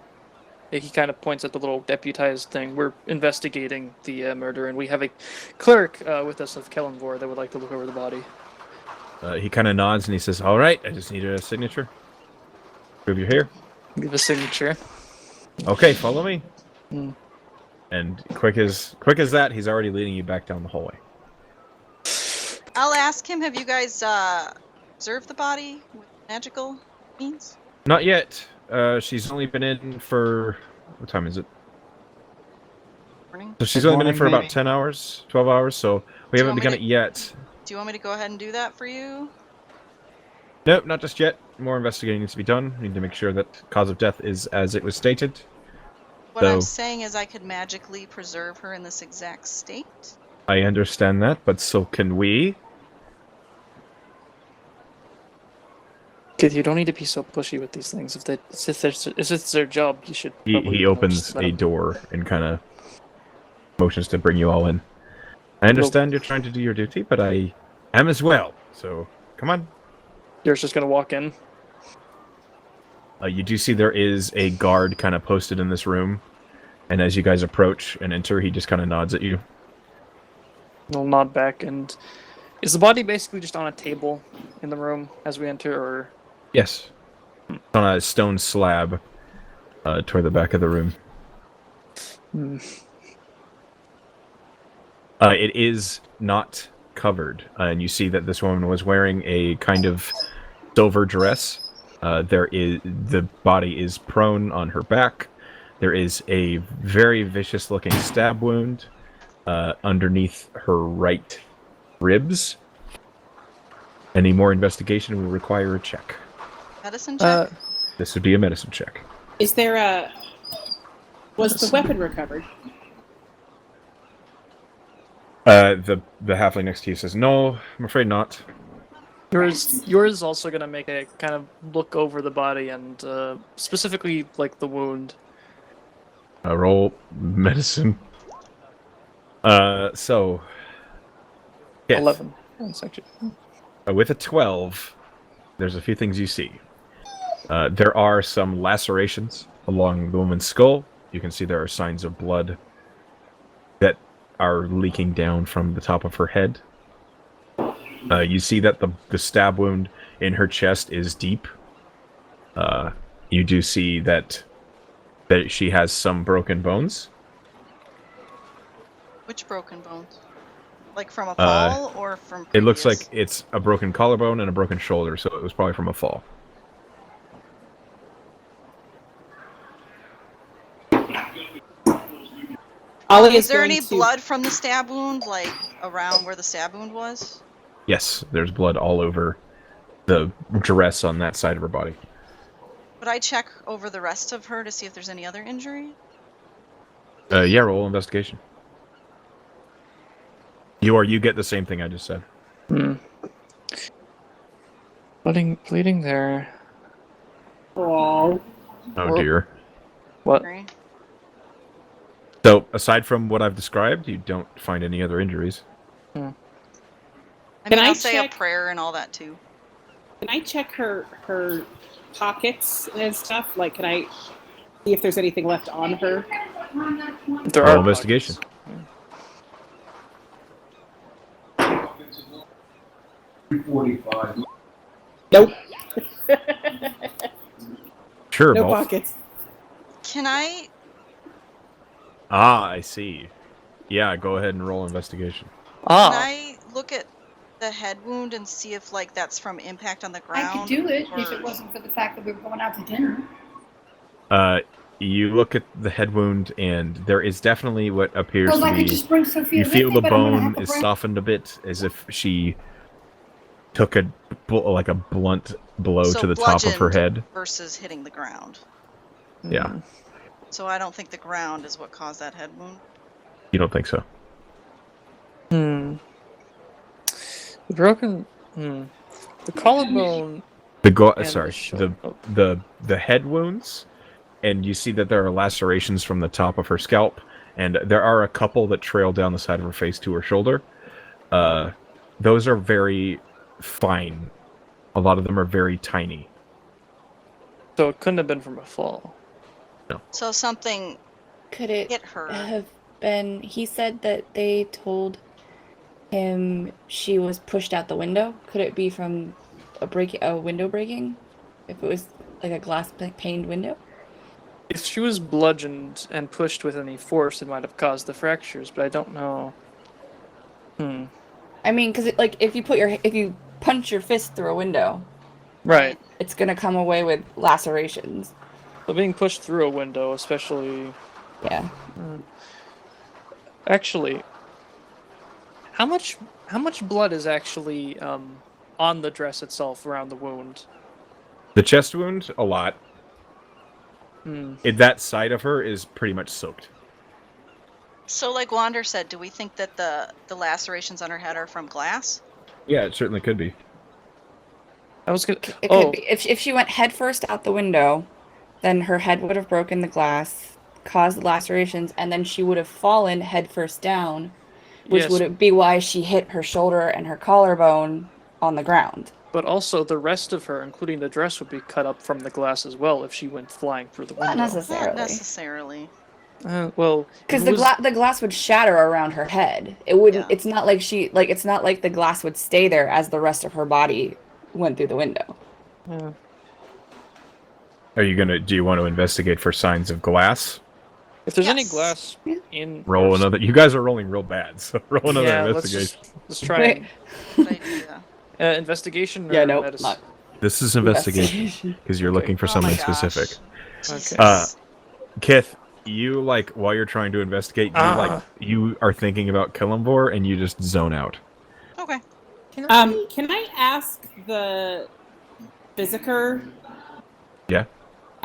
Speaker 6: He kind of points at the little deputized thing. We're investigating the murder, and we have a cleric with us of Kellenvor that would like to look over the body.
Speaker 1: He kind of nods and he says, "All right, I just need a signature. Prove you're here."
Speaker 6: Give a signature.
Speaker 1: Okay, follow me.
Speaker 6: Hmm.
Speaker 1: And quick as that, he's already leading you back down the hallway.
Speaker 3: I'll ask him, have you guys observed the body with magical means?
Speaker 1: Not yet. She's only been in for... What time is it?
Speaker 3: Morning.
Speaker 1: So she's only been in for
Speaker 5: Morning,
Speaker 1: about 10 hours, 12 hours, so we
Speaker 3: Do you
Speaker 1: haven't
Speaker 3: want me
Speaker 1: begun
Speaker 3: to-
Speaker 1: it yet.
Speaker 3: Do you want me to go ahead and do that for you?
Speaker 1: Nope, not just yet. More investigating needs to be done. We need to make sure that cause of death is as it was stated.
Speaker 3: What I'm
Speaker 1: So-
Speaker 3: saying is I could magically preserve her in this exact state.
Speaker 1: I understand that, but so can we.
Speaker 6: Kid, you don't need to be so pushy with these things. If it's their job, you should. Probably,
Speaker 1: He opens
Speaker 6: let
Speaker 1: a
Speaker 6: 'em-
Speaker 1: door and kind of motions to bring you all in. I understand you're trying to do your duty, but I am as well. So, come on.
Speaker 6: You're just gonna walk in.
Speaker 1: You do see there is a guard kind of posted in this room, and as you guys approach and enter, he just kind of nods at you.
Speaker 6: He'll nod back, and is the body basically just on a table in the room as we enter, or?
Speaker 1: Yes. On a stone slab toward the back of the room. It is not covered, and you see that this woman was wearing a kind of silver dress. The body is prone on her back. There is a very vicious-looking stab wound underneath her right ribs. Any more investigation will require a check.
Speaker 3: Medicine check?
Speaker 1: This would be a medicine check.
Speaker 2: Is there a... Was the weapon recovered?
Speaker 1: The halfling next to you says, "No, I'm afraid not."
Speaker 6: Yours is also gonna make a kind of look over the body and specifically like the wound.
Speaker 1: Roll medicine. So... Yes.
Speaker 6: 11. That's actually...
Speaker 1: With a 12, there's a few things you see. There are some lacerations along the woman's skull. You can see there are signs of blood that are leaking down from the top of her head. You see that the stab wound in her chest is deep. You do see that she has some broken bones.
Speaker 3: Which broken bones? Like from a fall or from previous?
Speaker 1: It looks like it's a broken collarbone and a broken shoulder, so it was probably from a fall.
Speaker 2: Ollie
Speaker 3: Is there
Speaker 2: going
Speaker 3: any
Speaker 2: to-
Speaker 3: blood from the stab wound, like around where the stab wound was?
Speaker 1: Yes, there's blood all over the dress on that side of her body.
Speaker 3: Would I check over the rest of her to see if there's any other injury?
Speaker 1: Yeah, roll investigation. You get the same thing I just said.
Speaker 6: Bleeding there.
Speaker 2: Oh.
Speaker 1: Oh dear.
Speaker 6: What?
Speaker 3: Sorry.
Speaker 1: So, aside from what I've described, you don't find any other injuries.
Speaker 3: I
Speaker 2: Can
Speaker 3: mean,
Speaker 2: I
Speaker 3: I'll say a
Speaker 2: check-
Speaker 3: prayer and all that too.
Speaker 2: Can I check her pockets and stuff? Like, can I see if there's anything left on her?
Speaker 6: There
Speaker 1: Roll
Speaker 6: are
Speaker 1: investigation.
Speaker 2: Nope.
Speaker 1: Sure,
Speaker 2: No
Speaker 1: Malf.
Speaker 2: pockets.
Speaker 3: Can I?
Speaker 1: I see. Yeah, go ahead and roll investigation.
Speaker 3: Can
Speaker 6: Ah,
Speaker 3: I look at the head wound and see if like that's from impact on the ground?
Speaker 8: I could do it if
Speaker 3: or-
Speaker 8: it wasn't for the fact that we were going out to dinner.
Speaker 1: You look at the head wound, and there is definitely what appears
Speaker 8: Because
Speaker 1: to
Speaker 8: I could
Speaker 1: be.
Speaker 8: just bring Sophia
Speaker 1: You
Speaker 8: with
Speaker 1: feel
Speaker 8: me,
Speaker 1: the
Speaker 8: but I'm gonna have
Speaker 1: bone
Speaker 8: to
Speaker 1: is
Speaker 8: bring...
Speaker 1: softened a bit, as if she took a blunt blow
Speaker 3: So
Speaker 1: to the top of her
Speaker 3: bludgeoned
Speaker 1: head.
Speaker 3: versus hitting the ground.
Speaker 1: Yeah,
Speaker 3: So I don't think the ground is what caused that head wound.
Speaker 1: you don't think so?
Speaker 6: The broken. The collarbone. And
Speaker 1: Sorry,
Speaker 6: the shoulder.
Speaker 1: the head wounds, and you see that there are lacerations from the top of her scalp, and there are a couple that trail down the side of her face to her shoulder. Those are very fine. A lot of them are very tiny.
Speaker 6: So it couldn't have been from a fall.
Speaker 3: So something
Speaker 4: Could it
Speaker 3: hit her.
Speaker 4: have been? He said that they told him she was pushed out the window. Could it be from a window breaking? If it was like a glass paned window?
Speaker 6: If she was bludgeoned and pushed with any force, it might have caused the fractures, but I don't know.
Speaker 4: I mean, because like if you punch your fist through a window,
Speaker 6: Right.
Speaker 4: it's gonna come away with lacerations.
Speaker 6: So being pushed through a window, especially.
Speaker 4: Yeah.
Speaker 6: Actually, how much blood is actually on the dress itself around the wound?
Speaker 1: The chest wound, a lot. That side of her is pretty much soaked.
Speaker 3: So like Wander said, do we think that the lacerations on her head are from glass?
Speaker 1: Yeah, it certainly could be.
Speaker 6: I was gonna.
Speaker 4: It could be if she went headfirst out the window, then her head would have broken the glass, caused the lacerations, and then she would have fallen headfirst down, which
Speaker 6: Yes.
Speaker 4: would be why she hit her shoulder and her collarbone on the ground.
Speaker 6: But also, the rest of her, including the dress, would be cut up from the glass as well if she went flying through the window.
Speaker 4: Not necessarily.
Speaker 3: Not necessarily.
Speaker 6: Well,
Speaker 4: Because
Speaker 6: it was-
Speaker 4: the glass would shatter around her head. It wouldn't.
Speaker 3: Yeah.
Speaker 4: It's not like it's not like the glass would stay there as the rest of her body went through the window.
Speaker 6: Yeah.
Speaker 1: Do you want to investigate for signs of glass?
Speaker 6: If there's any
Speaker 3: Yes.
Speaker 6: glass in.
Speaker 1: Roll another. You guys are rolling real bad, so roll another
Speaker 6: Yeah, let's
Speaker 1: investigation.
Speaker 6: let's try
Speaker 4: Wait.
Speaker 3: Good idea.
Speaker 6: investigation. Or
Speaker 4: Yeah, no,
Speaker 6: medicine?
Speaker 4: not
Speaker 1: This is investigation because you're looking for
Speaker 3: Oh
Speaker 1: something
Speaker 3: my gosh.
Speaker 1: specific.
Speaker 3: Jesus.
Speaker 1: Kith, you while you're trying to investigate, you are thinking about Killenvor and you just zone out.
Speaker 3: Okay.
Speaker 2: Can I ask the Physiker?
Speaker 1: Yeah.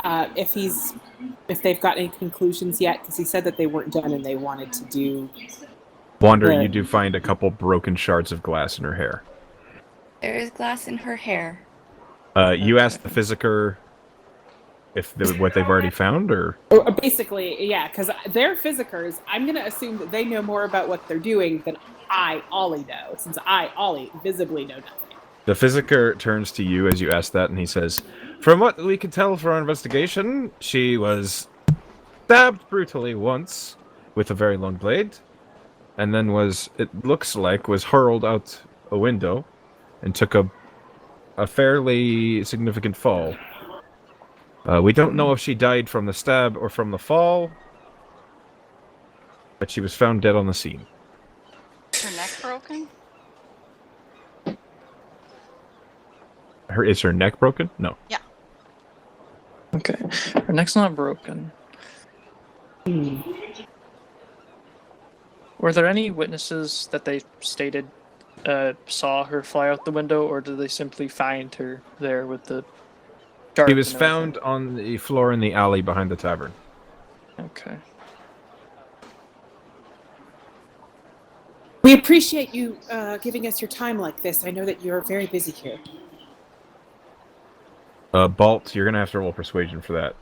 Speaker 2: If they've got any conclusions yet, because he said that they weren't done and they wanted to do.
Speaker 1: Wander,
Speaker 2: Yeah.
Speaker 1: you do find a couple broken shards of glass in her hair.
Speaker 4: There is glass in her hair.
Speaker 1: You asked the Physiker what they've already found, or
Speaker 2: Basically, yeah, because they're Physicers. I'm going to assume that they know more about what they're doing than I, Ollie, know, since I, Ollie, visibly know nothing.
Speaker 1: the Physiker turns to you as you ask that, and he says, "From what we can tell from our investigation, she was stabbed brutally once with a very long blade. and then it looks like, was hurled out a window and took a fairly significant fall. We don't know if she died from the stab or from the fall, but she was found dead on the scene.
Speaker 3: Is her neck broken?
Speaker 1: Is her neck broken? No.
Speaker 3: Yeah.
Speaker 6: Okay. Her neck's not broken. Were there any witnesses that they stated saw her fly out the window, or did they simply find her there with the dart?
Speaker 1: She was found on the floor in the alley behind the tavern.
Speaker 6: Okay.
Speaker 2: We appreciate you giving us your time like this. I know that you're very busy here.
Speaker 1: Balt, you're gonna have to roll persuasion for that.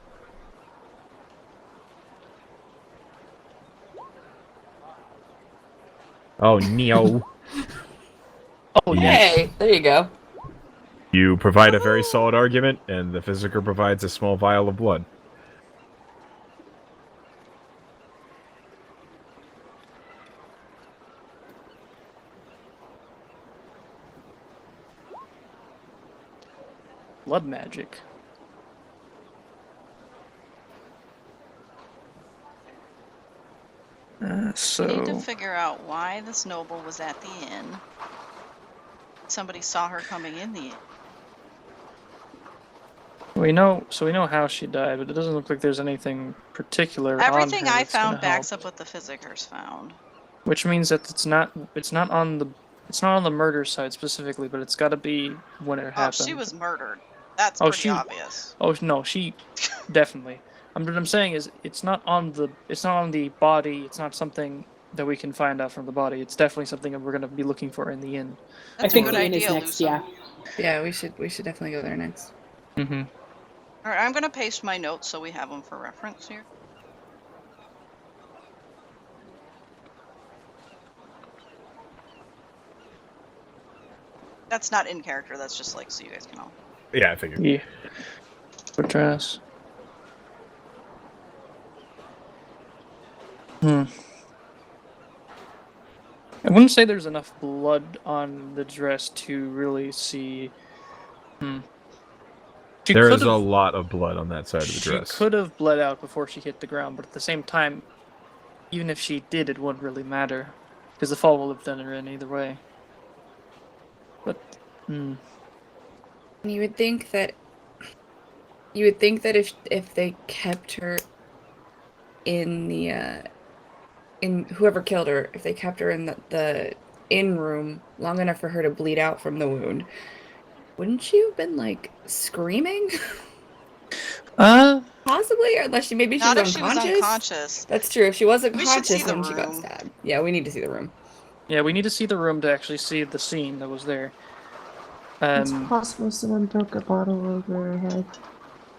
Speaker 1: Oh, no.
Speaker 6: Oh,
Speaker 4: Hey, there you go.
Speaker 1: You provide a very solid argument, and the Physiker provides a small vial of blood.
Speaker 6: Blood magic.
Speaker 3: We need to
Speaker 6: So
Speaker 3: figure out why this noble was at the inn. Somebody saw her coming in the inn.
Speaker 6: we know how she died, but it doesn't look like there's anything particular
Speaker 3: Everything
Speaker 6: on her
Speaker 3: I
Speaker 6: that's gonna
Speaker 3: found backs
Speaker 6: help.
Speaker 3: up what the Physicers found.
Speaker 6: Which means that it's not on the murder side specifically, but it's got to be when it
Speaker 3: Oh,
Speaker 6: happened.
Speaker 3: she was murdered. That's
Speaker 6: Oh,
Speaker 3: pretty obvious.
Speaker 6: Oh no, she definitely. What I'm saying is, it's not on the body. It's not something that we can find out from the body. It's definitely something that we're going to be looking for in the inn.
Speaker 3: That's
Speaker 2: I think
Speaker 3: a good
Speaker 2: the inn is
Speaker 3: idea,
Speaker 2: next,
Speaker 3: Lusa.
Speaker 2: yeah.
Speaker 4: Yeah, we should definitely go there next.
Speaker 6: Mm-hmm.
Speaker 3: Alright, I'm gonna paste my notes so we have them for reference here. That's not in character, that's just like so you guys can all.
Speaker 1: Yeah, I figured.
Speaker 6: Yeah. Dress. I wouldn't say there's enough blood on the dress to really see. She
Speaker 1: There is
Speaker 6: could've-
Speaker 1: a lot of blood on that side of the dress.
Speaker 6: She could have bled out before she hit the ground, but at the same time, even if she did, it wouldn't really matter, because the fall will have done her in either way. But,
Speaker 4: You would think that if they kept her in the in whoever killed her, if they kept her in the inn room long enough for her to bleed out from the wound, wouldn't she have been like screaming? Possibly, or unless maybe she
Speaker 3: Not
Speaker 4: was
Speaker 3: if she
Speaker 4: unconscious.
Speaker 3: was unconscious.
Speaker 4: That's true. If she wasn't
Speaker 3: We should see
Speaker 4: conscious
Speaker 3: the
Speaker 4: when she got
Speaker 3: room.
Speaker 4: stabbed. Yeah, we need to see the room.
Speaker 6: yeah, we need to see the room to actually see the scene that was there.
Speaker 7: It's possible someone broke a bottle over her head.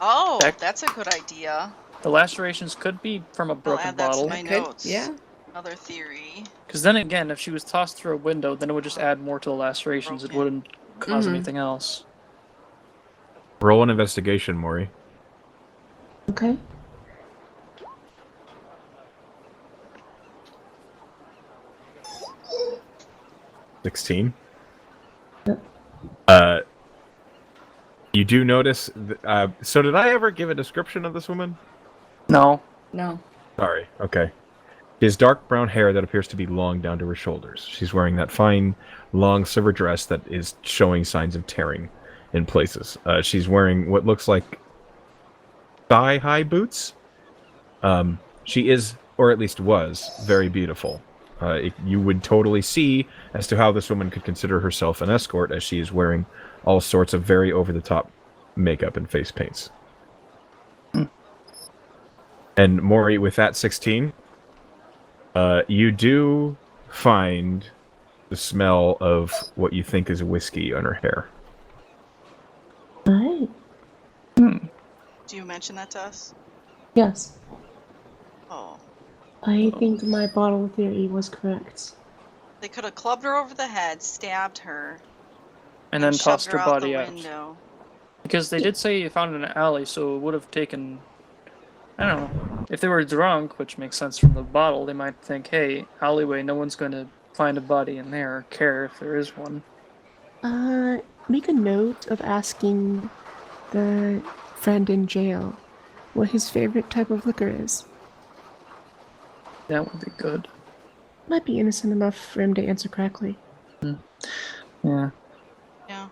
Speaker 3: Oh,
Speaker 6: Back-
Speaker 3: that's a good idea.
Speaker 6: The lacerations could be from a
Speaker 3: I'll
Speaker 6: broken
Speaker 3: add that
Speaker 6: bottle.
Speaker 3: to my
Speaker 4: Could-
Speaker 3: notes.
Speaker 4: yeah.
Speaker 3: Another theory.
Speaker 6: Because then again, if she was tossed through a window, then it would just add more to the lacerations. It
Speaker 3: Broken.
Speaker 6: wouldn't cause
Speaker 4: Mhm.
Speaker 6: anything else.
Speaker 1: Roll an investigation, Maury.
Speaker 7: Okay.
Speaker 1: $16.
Speaker 7: Yep.
Speaker 1: You do notice. So, did I ever give a description of this woman?
Speaker 6: No.
Speaker 4: No.
Speaker 1: Sorry. Okay. She has dark brown hair that appears to be long down to her shoulders. She's wearing that fine, long silver dress that is showing signs of tearing in places. She's wearing what looks like thigh-high boots. She is, or at least was, very beautiful. You would totally see as to how this woman could consider herself an escort, as she is wearing all sorts of very over-the-top makeup and face paints. And Maury, with that 16, you do find the smell of what you think is whiskey on her hair.
Speaker 7: Alright.
Speaker 3: Do you mention that to us?
Speaker 7: Yes.
Speaker 3: Oh.
Speaker 7: I think my bottle theory was correct.
Speaker 3: They could have clubbed her over the head, stabbed her,
Speaker 6: And then
Speaker 3: shoved
Speaker 6: tossed her
Speaker 3: out
Speaker 6: body
Speaker 3: the
Speaker 6: out.
Speaker 3: window.
Speaker 6: Because they did say you found it in an alley, so it would have taken. I don't know. If they were drunk, which makes sense from the bottle, they might think, hey, alleyway, no one's going to find a body in there or care if there is one.
Speaker 7: Make a note of asking the friend in jail what his favorite type of liquor is.
Speaker 6: That would be good.
Speaker 7: Might be innocent enough for him to answer correctly.
Speaker 6: Yeah.
Speaker 3: Yeah.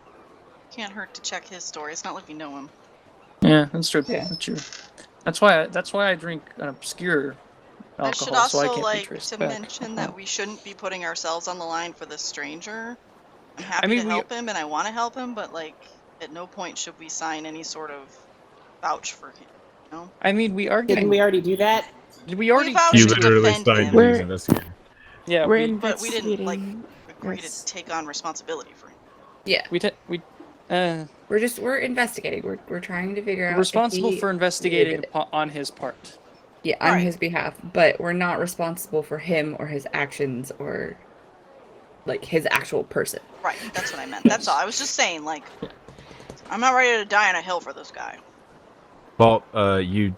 Speaker 3: Can't hurt to check his story. It's not like we know him.
Speaker 6: Yeah, that's true.
Speaker 4: Yeah.
Speaker 6: That's true. That's why I drink an obscure alcohol,
Speaker 3: I should
Speaker 6: so I
Speaker 3: also
Speaker 6: can't be
Speaker 3: like
Speaker 6: traced
Speaker 3: to
Speaker 6: back.
Speaker 3: mention that we shouldn't be putting ourselves on the line for this stranger. I'm happy
Speaker 6: mean,
Speaker 3: to
Speaker 6: we-
Speaker 3: help him and I want to help him, but like at no point should we sign any sort of vouch for him. You know?
Speaker 6: I mean, we are
Speaker 2: Didn't
Speaker 6: getting.
Speaker 2: we already do that?
Speaker 6: Did we already?
Speaker 3: vouched
Speaker 1: You
Speaker 3: to
Speaker 1: literally
Speaker 3: defend
Speaker 1: signed
Speaker 3: him.
Speaker 1: these
Speaker 7: We're-
Speaker 1: investigating.
Speaker 6: Yeah,
Speaker 7: We're
Speaker 3: But we didn't like
Speaker 7: investigating.
Speaker 3: agree
Speaker 7: Yes.
Speaker 3: to take on responsibility for him.
Speaker 4: Yeah.
Speaker 6: we're
Speaker 4: We're investigating. We're trying to figure out. if
Speaker 6: responsible
Speaker 4: he
Speaker 6: for investigating
Speaker 4: did it.
Speaker 6: on his part.
Speaker 4: Yeah, on
Speaker 3: Right.
Speaker 4: his behalf, but we're not responsible for him or his actions or like his actual person.
Speaker 3: Right, that's what I meant. That's all. I was just saying, like, I'm not ready to die on a hill for this guy.
Speaker 1: Well, you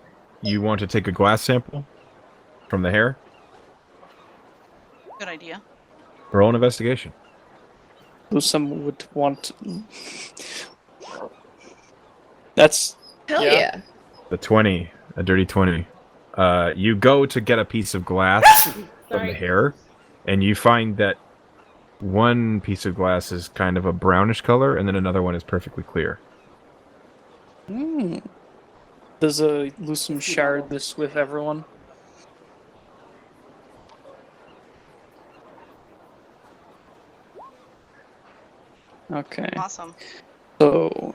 Speaker 1: want to take a glass sample from the hair?
Speaker 3: Good idea.
Speaker 1: Roll an investigation.
Speaker 6: Who some would want. That's
Speaker 4: Hell
Speaker 6: Yeah.
Speaker 4: yeah.
Speaker 1: The 20, a dirty 20. You go to get a piece of glass from the
Speaker 2: Sorry.
Speaker 1: hair, and you find that one piece of glass is kind of a brownish color, and then another one is perfectly clear.
Speaker 6: Does Lusum shard this with everyone? Okay.
Speaker 3: Awesome.
Speaker 6: So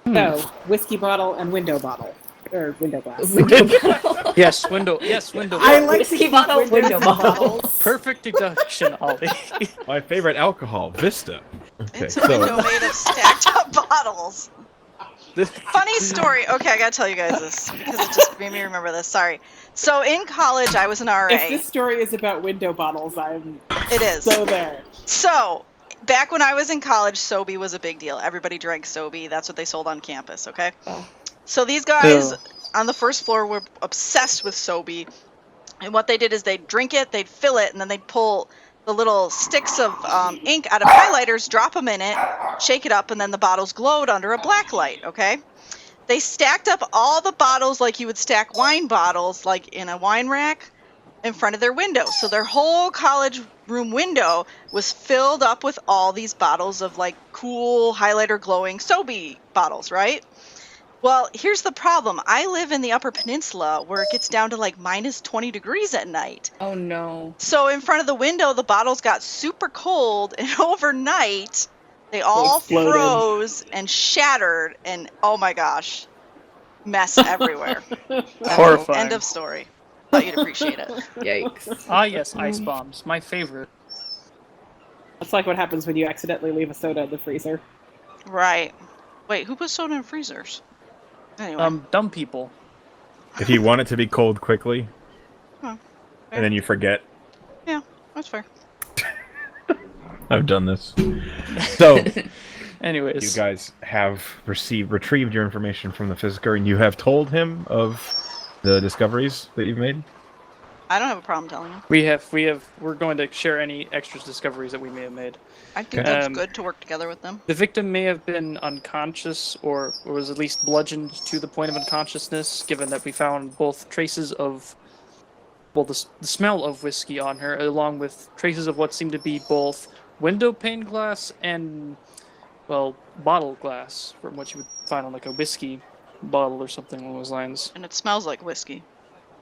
Speaker 2: No, whiskey bottle and window bottle. Or window glass.
Speaker 4: Window bottle.
Speaker 6: yes, window. Yes, window.
Speaker 2: I
Speaker 6: bottle.
Speaker 2: like to
Speaker 4: Whiskey
Speaker 2: keep
Speaker 4: bottle,
Speaker 2: windows
Speaker 4: window
Speaker 2: and
Speaker 4: bottle.
Speaker 2: bottles.
Speaker 6: Perfect deduction, Ollie.
Speaker 1: My favorite alcohol, Vista. Okay,
Speaker 3: It's a window made of stacked up bottles.
Speaker 6: This-
Speaker 3: Funny story. Okay, I gotta tell you guys this because it just made me remember this. Sorry. So in college, I was an RA.
Speaker 2: If this story is about window bottles, I'm
Speaker 3: It is.
Speaker 2: so there.
Speaker 3: So, back when I was in college, Sobe was a big deal. Everybody drank Sobe. That's what they sold on campus, okay?
Speaker 4: Oh.
Speaker 3: So these guys
Speaker 6: Ew.
Speaker 3: on the first floor were obsessed with Sobe. And what they did is they'd drink it, they'd fill it, and then they'd pull the little sticks of ink out of highlighters, drop them in it, shake it up, and then the bottles glowed under a black light, okay? They stacked up all the bottles like you would stack wine bottles, like in a wine rack, in front of their window. So their whole college room window was filled up with all these bottles of like cool highlighter glowing Sobe bottles, right? Well, here's the problem. I live in the Upper Peninsula where it gets down to like minus 20 degrees at night.
Speaker 4: Oh no.
Speaker 3: So in front of the window, the bottles got super cold, and overnight, they all
Speaker 2: exploded.
Speaker 3: froze and shattered, and oh my gosh, mess everywhere.
Speaker 6: Horrifying.
Speaker 3: End of story. Thought you'd appreciate it.
Speaker 4: Yikes.
Speaker 6: Ah, yes, ice bombs. My favorite.
Speaker 2: That's like what happens when you accidentally leave a soda in the freezer.
Speaker 3: Right. Wait, who puts soda in freezers? Anyway.
Speaker 6: Dumb people.
Speaker 1: If you want it to be cold quickly,
Speaker 3: Huh.
Speaker 1: and then you forget,
Speaker 3: Yeah, that's fair.
Speaker 1: I've done this. So,
Speaker 6: Anyways,
Speaker 1: you guys have retrieved your information from the Fisker, and you have told him of the discoveries that you've made?
Speaker 3: I don't have a problem telling him.
Speaker 6: we're going to share any extra discoveries that we may have made.
Speaker 3: I think
Speaker 1: Okay.
Speaker 3: that's
Speaker 6: Um,
Speaker 3: good to work together with them.
Speaker 6: The victim may have been unconscious or was at least bludgeoned to the point of unconsciousness, given that we found both traces of, well, the smell of whiskey on her, along with traces of what seemed to be both window pane glass and, well, bottle glass, from what you would find on like a whiskey bottle or something along those lines.
Speaker 3: And it smells like whiskey.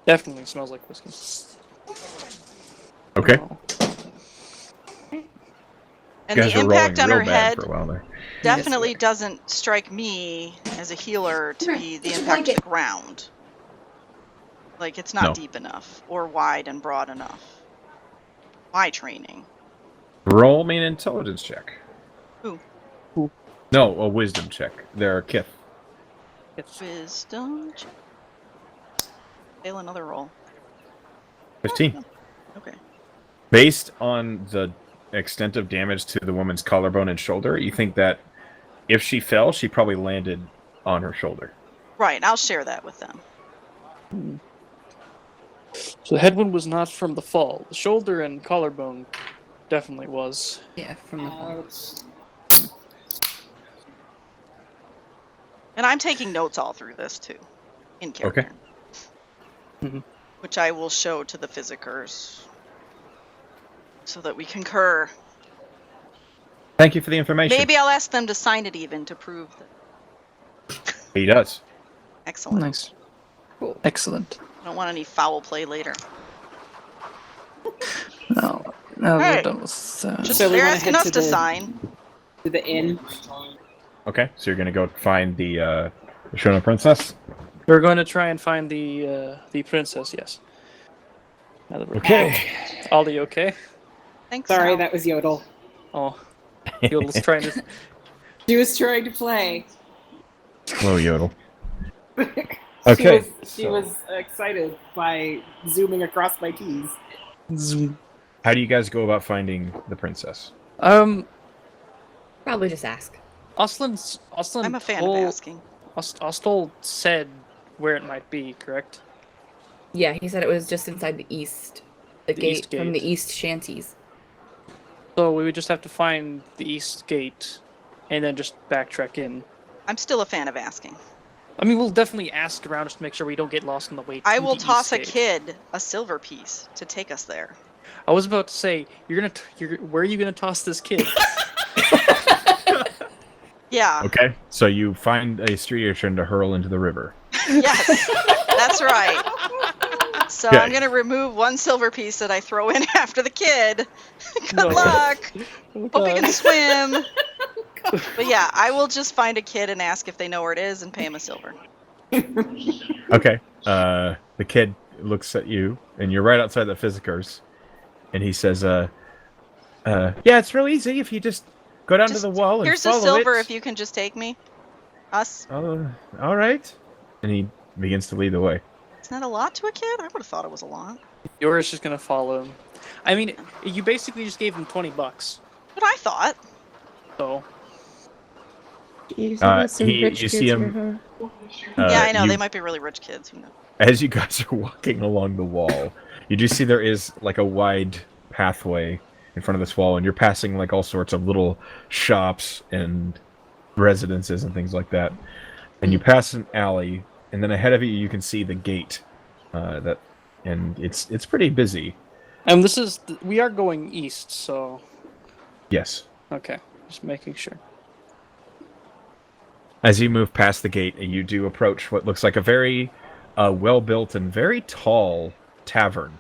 Speaker 6: Definitely smells like whiskey.
Speaker 1: Okay.
Speaker 6: Oh.
Speaker 3: And
Speaker 1: You guys
Speaker 3: the
Speaker 1: were
Speaker 3: impact on
Speaker 1: rolling
Speaker 3: her
Speaker 1: real bad
Speaker 3: head
Speaker 1: for a while there.
Speaker 3: definitely
Speaker 4: Yes,
Speaker 3: doesn't strike me as a healer to
Speaker 8: Right,
Speaker 3: be the
Speaker 8: just
Speaker 3: impact
Speaker 8: like
Speaker 3: to the
Speaker 8: it.
Speaker 3: ground. Like, it's not
Speaker 1: No.
Speaker 3: deep enough or wide and broad enough. My training.
Speaker 1: Roll me an intelligence check.
Speaker 3: Who?
Speaker 1: No, a wisdom check. They're kith.
Speaker 3: Wisdom check. Fail another roll.
Speaker 1: 15.
Speaker 3: Okay.
Speaker 1: Based on the extent of damage to the woman's collarbone and shoulder, you think that if she fell, she probably landed on her shoulder.
Speaker 3: Right, I'll share that with them.
Speaker 6: So the head wound was not from the fall. The shoulder and collarbone definitely was.
Speaker 4: Yeah, from the fall.
Speaker 3: And I'm taking notes all through this too, in character.
Speaker 6: Mhm.
Speaker 3: Which I will show to the physicers so that we concur.
Speaker 1: Thank you for the information.
Speaker 3: Maybe I'll ask them to sign it even to prove that.
Speaker 1: He does.
Speaker 3: Excellent.
Speaker 6: Nice.
Speaker 4: Cool.
Speaker 6: Excellent.
Speaker 3: I don't want any foul play later.
Speaker 6: Now
Speaker 3: All
Speaker 6: we're
Speaker 3: right.
Speaker 6: done with
Speaker 3: Just
Speaker 2: So we
Speaker 3: they're
Speaker 2: wanna
Speaker 3: asking
Speaker 2: head
Speaker 3: us
Speaker 2: to
Speaker 3: to
Speaker 2: the-
Speaker 3: sign.
Speaker 2: To the inn.
Speaker 1: Okay, so you're gonna go find the Shona princess.
Speaker 6: We're going to try and find the princess. Yes. Now that we're
Speaker 1: Okay.
Speaker 6: Ollie, okay?
Speaker 3: Thanks.
Speaker 2: Sorry,
Speaker 3: Sal.
Speaker 2: that was Yodel.
Speaker 6: Oh, Yodel's trying to.
Speaker 2: She was trying to play.
Speaker 1: Hello, Yodel. Okay.
Speaker 2: She was excited by zooming across my keys.
Speaker 6: Zoom.
Speaker 1: How do you guys go about finding the princess?
Speaker 4: Probably just ask.
Speaker 6: Ostlin.
Speaker 3: I'm a fan
Speaker 6: told,
Speaker 3: of asking.
Speaker 6: Ostol said where it might be. Correct.
Speaker 4: Yeah, he said it was just inside the east, the gate
Speaker 6: east
Speaker 4: from
Speaker 6: gate.
Speaker 4: the east shanties.
Speaker 6: So we would just have to find the east gate, and then just backtrack in.
Speaker 3: I'm still a fan of asking.
Speaker 6: I mean, we'll definitely ask around just to make sure we don't get lost on the way.
Speaker 3: I
Speaker 6: to
Speaker 3: will
Speaker 6: the
Speaker 3: toss
Speaker 6: east
Speaker 3: a
Speaker 6: gate.
Speaker 3: kid a silver piece to take us there.
Speaker 6: I was about to say, where are you gonna toss this kid?
Speaker 3: Yeah.
Speaker 1: Okay, so you find a street urchin to hurl into the river.
Speaker 3: Yes. That's right. So
Speaker 1: Okay.
Speaker 3: I'm gonna remove one silver piece that I throw in after the kid. Good
Speaker 6: No.
Speaker 3: luck.
Speaker 6: Oh,
Speaker 3: Hope he
Speaker 6: God.
Speaker 3: can swim. But yeah, I will just find a kid and ask if they know where it is and pay him a silver.
Speaker 1: Okay. The kid looks at you, and you're right outside the physicers, and he says, yeah, it's real easy if you just go down to
Speaker 3: Just-
Speaker 1: the wall and
Speaker 3: Here's a
Speaker 1: follow
Speaker 3: silver
Speaker 1: it.
Speaker 3: if you can just take me. Us.
Speaker 1: All right. And he begins to lead the way.
Speaker 3: Isn't that a lot to a kid? I would have thought it was a lot.
Speaker 6: Yours just gonna follow him. I mean, you basically just gave him $20.
Speaker 3: But I thought.
Speaker 6: So
Speaker 7: Jeez, I got some
Speaker 1: you
Speaker 7: rich kids
Speaker 1: see
Speaker 7: here,
Speaker 1: him.
Speaker 7: huh?
Speaker 3: Yeah, I know.
Speaker 1: you-
Speaker 3: They might be really rich kids. Who knows?
Speaker 1: As you guys are walking along the wall, you do see there is like a wide pathway in front of this wall, and you're passing like all sorts of little shops and residences and things like that. And you pass an alley, and then ahead of you can see the gate. And it's pretty busy.
Speaker 6: and we are going east, so
Speaker 1: Yes.
Speaker 6: okay, just making sure.
Speaker 1: As you move past the gate, you do approach what looks like a very well-built and very tall tavern.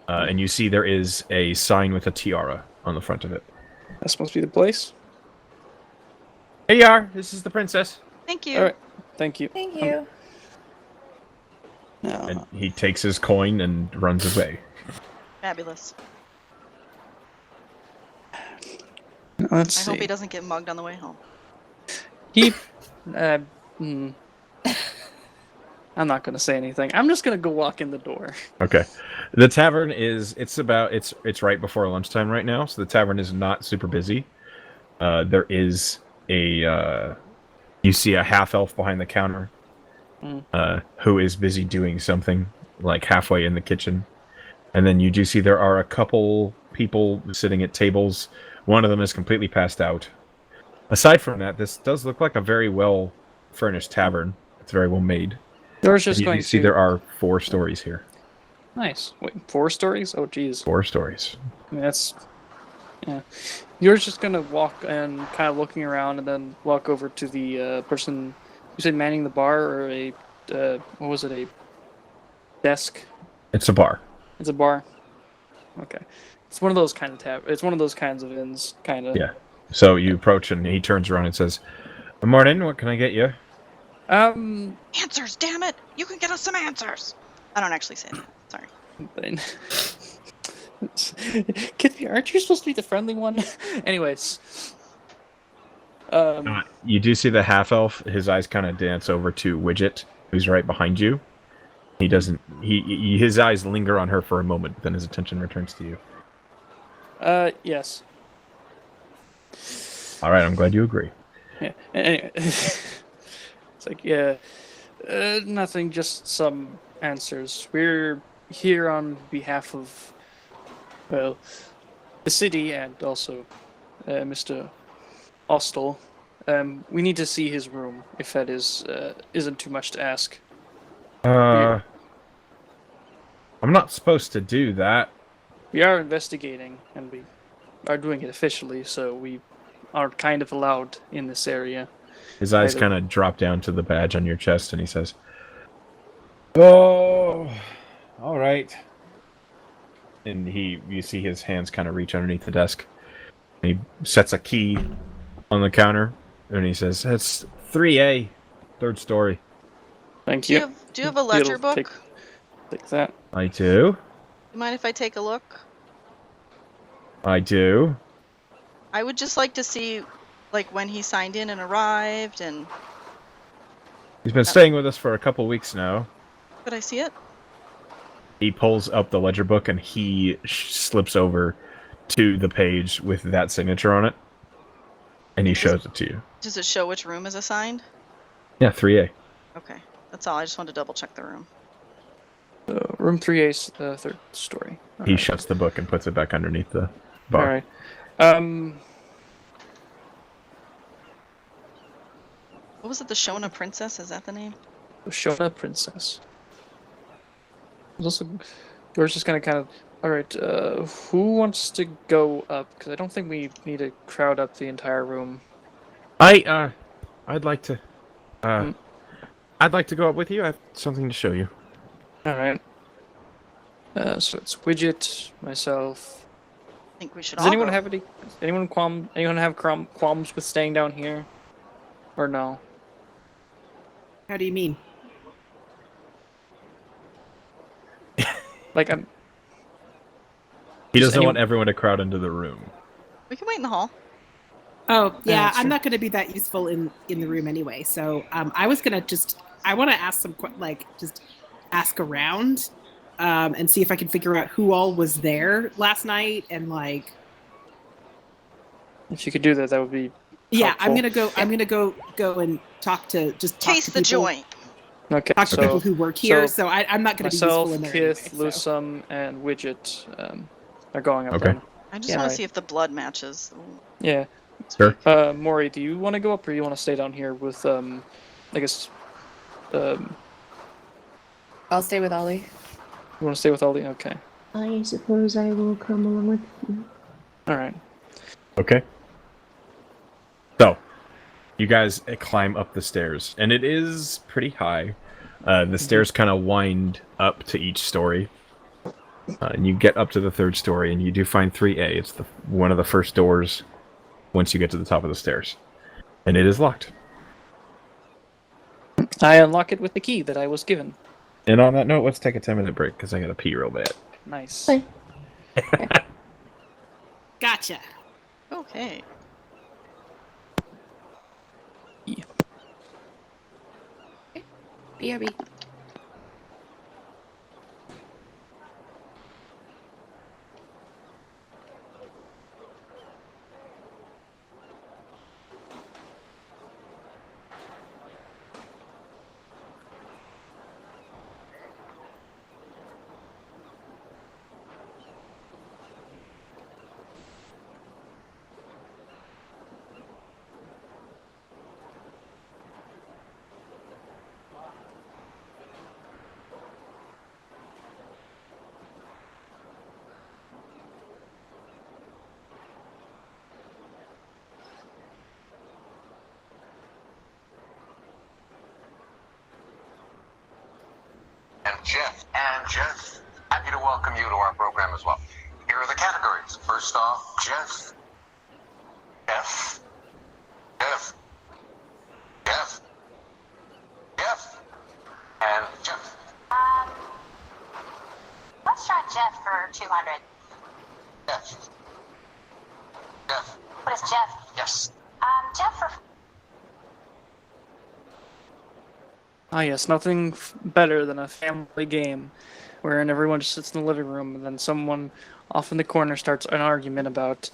Speaker 1: And you see there is a sign with a tiara on the front of it.
Speaker 6: That's supposed to be the place.
Speaker 1: Here you are. This is the princess.
Speaker 3: Thank you.
Speaker 6: All right, thank you.
Speaker 4: Thank you.
Speaker 6: Now,
Speaker 1: And he takes his coin and runs away.
Speaker 3: Fabulous.
Speaker 6: let's
Speaker 3: I
Speaker 6: see.
Speaker 3: hope he doesn't get mugged on the way home.
Speaker 6: He, hmm. I'm not gonna say anything. I'm just gonna go walk in the door.
Speaker 1: Okay. The tavern it's right before lunchtime right now, so the tavern is not super busy. There is you see a half elf behind the counter, who is busy doing something, like halfway in the kitchen. And then you do see there are a couple people sitting at tables. One of them is completely passed out. Aside from that, this does look like a very well furnished tavern. It's very well made.
Speaker 6: Door's just
Speaker 1: You
Speaker 6: going
Speaker 1: see
Speaker 6: to.
Speaker 1: there are 4 stories here.
Speaker 6: Nice. Wait, 4 stories? Oh, geez.
Speaker 1: 4 stories.
Speaker 6: I mean, that's. Yeah. You're just gonna walk and kind of looking around, and then walk over to the person. You said manning the bar, or a what was it? A desk.
Speaker 1: It's a bar.
Speaker 6: It's a bar. Okay. It's one of those kind of It's one of those kinds of inns, kind of.
Speaker 1: Yeah. So you approach and he turns around and says, "Good morning. What can I get you?"
Speaker 3: Answers, damn it! You can get us some answers. I don't actually say that. Sorry.
Speaker 6: Kid, aren't you supposed to be the friendly one? Anyways.
Speaker 1: You do see the half elf. His eyes kind of dance over to Widget, who's right behind you. He doesn't. His eyes linger on her for a moment, then his attention returns to you.
Speaker 6: Yes.
Speaker 1: All right. I'm glad you agree.
Speaker 6: Yeah. Anyway. It's like, yeah. Nothing, just some answers. We're here on behalf of, well, the city and also Mr. Ostol. We need to see his room, if that isn't too much to ask.
Speaker 1: I'm not supposed to do that.
Speaker 6: We are investigating, and we are doing it officially, so we are kind of allowed in this area.
Speaker 1: His eyes
Speaker 6: Either-
Speaker 1: kind of drop down to the badge on your chest, and he says, "Oh, all right." And you see his hands kind of reach underneath the desk. And he sets a key on the counter, and he says, "That's 3A, third story."
Speaker 6: Thank
Speaker 3: Do
Speaker 6: you.
Speaker 3: you have a ledger
Speaker 6: It'll
Speaker 3: book?
Speaker 6: Take that.
Speaker 1: I do.
Speaker 3: You mind if I take a look?
Speaker 1: I do.
Speaker 3: I would just like to see, like, when he signed in and arrived, and
Speaker 1: He's been staying with us for a couple weeks now.
Speaker 3: could I see it?
Speaker 1: He pulls up the ledger book, and he slips over to the page with that signature on it, and he shows it to you.
Speaker 3: Does it show which room is assigned?
Speaker 1: Yeah, 3A.
Speaker 3: Okay, that's all. I just wanted to double check the room.
Speaker 6: Room 3A, third story. All
Speaker 1: He
Speaker 6: right.
Speaker 1: shuts the book and puts it back underneath the bar.
Speaker 6: All right.
Speaker 3: What was it? The Shona Princess? Is that the name?
Speaker 6: Shona Princess. We're just gonna kind of. All right. Who wants to go up? Because I don't think we need to crowd up the entire room.
Speaker 1: I'd like to, I'd like to go up with you. I have something to show you.
Speaker 6: All right. So it's Widget, myself.
Speaker 3: I think we should
Speaker 6: Does
Speaker 3: all
Speaker 6: anyone
Speaker 3: go.
Speaker 6: have anyone have qualms with staying down here, or no?
Speaker 2: How do you mean?
Speaker 6: Like
Speaker 1: He doesn't
Speaker 2: anyone-
Speaker 1: want everyone to crowd into the room.
Speaker 3: We can wait in the hall.
Speaker 2: Oh yeah,
Speaker 6: sure.
Speaker 2: I'm not going to be that useful in the room anyway. So I was going to I want to ask just ask around, and see if I can figure out who all was there last night and like.
Speaker 6: if you could do that, that would be.
Speaker 2: Yeah,
Speaker 6: helpful.
Speaker 2: I'm gonna go and talk to talk
Speaker 3: Taste
Speaker 2: to
Speaker 3: the
Speaker 2: people,
Speaker 3: joint.
Speaker 6: Okay.
Speaker 2: Talk to people
Speaker 6: So
Speaker 2: who work here.
Speaker 6: so
Speaker 2: So I'm not going to be
Speaker 6: myself,
Speaker 2: useful in there
Speaker 6: Kith,
Speaker 2: anyway, so.
Speaker 6: Lusum, and Widget are going up
Speaker 1: Okay.
Speaker 6: there.
Speaker 3: I just
Speaker 6: Yeah,
Speaker 3: want
Speaker 6: right.
Speaker 3: to see if the blood matches.
Speaker 6: Yeah.
Speaker 1: Sure.
Speaker 6: Maury, do you want to go up or you want to stay down here with I guess
Speaker 4: I'll stay with Ollie.
Speaker 6: you want to stay with Aldi? Okay.
Speaker 7: I suppose I will come along with you.
Speaker 6: All right.
Speaker 1: Okay. So, you guys climb up the stairs, and it is pretty high. The stairs kind of wind up to each story, and you get up to the third story, and you do find 3A. It's one of the first doors once you get to the top of the stairs, and it is locked.
Speaker 6: I unlock it with the key that I was given.
Speaker 1: And on that note, let's take a 10-minute break because I gotta pee real bad.
Speaker 6: Nice.
Speaker 7: Bye.
Speaker 2: Gotcha.
Speaker 3: Okay.
Speaker 4: BRB.
Speaker 9: And Jeff, happy to welcome you to our program as well. Here are the categories. First off, Jeff, Jeff, and Jeff.
Speaker 10: Let's try Jeff for 200.
Speaker 9: Jeff.
Speaker 10: What is Jeff?
Speaker 9: Yes.
Speaker 10: Jeff for
Speaker 6: Ah, yes, nothing better than a family game wherein everyone just sits in the living room and then someone off in the corner starts an argument about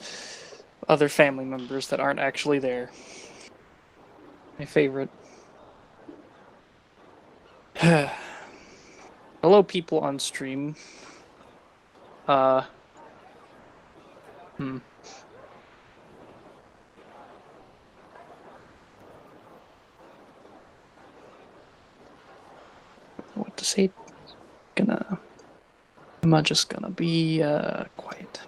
Speaker 6: other family members that aren't actually there. My favorite. Hello, people on stream. What to say? Am I just gonna be quiet?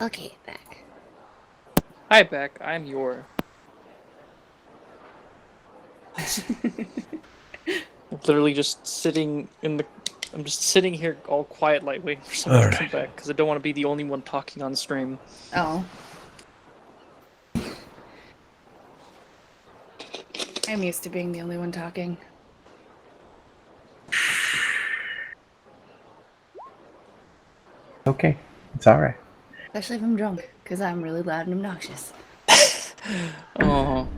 Speaker 4: Okay, back.
Speaker 6: Hi, Beck. I'm your. Literally just sitting in the. I'm just sitting here all quiet, like waiting for someone to come back because I don't want to be the only one talking on stream.
Speaker 4: Oh. I'm used to being the only one talking.
Speaker 1: Okay, it's all right.
Speaker 4: Especially if I'm drunk, because I'm really loud and obnoxious.
Speaker 6: Oh.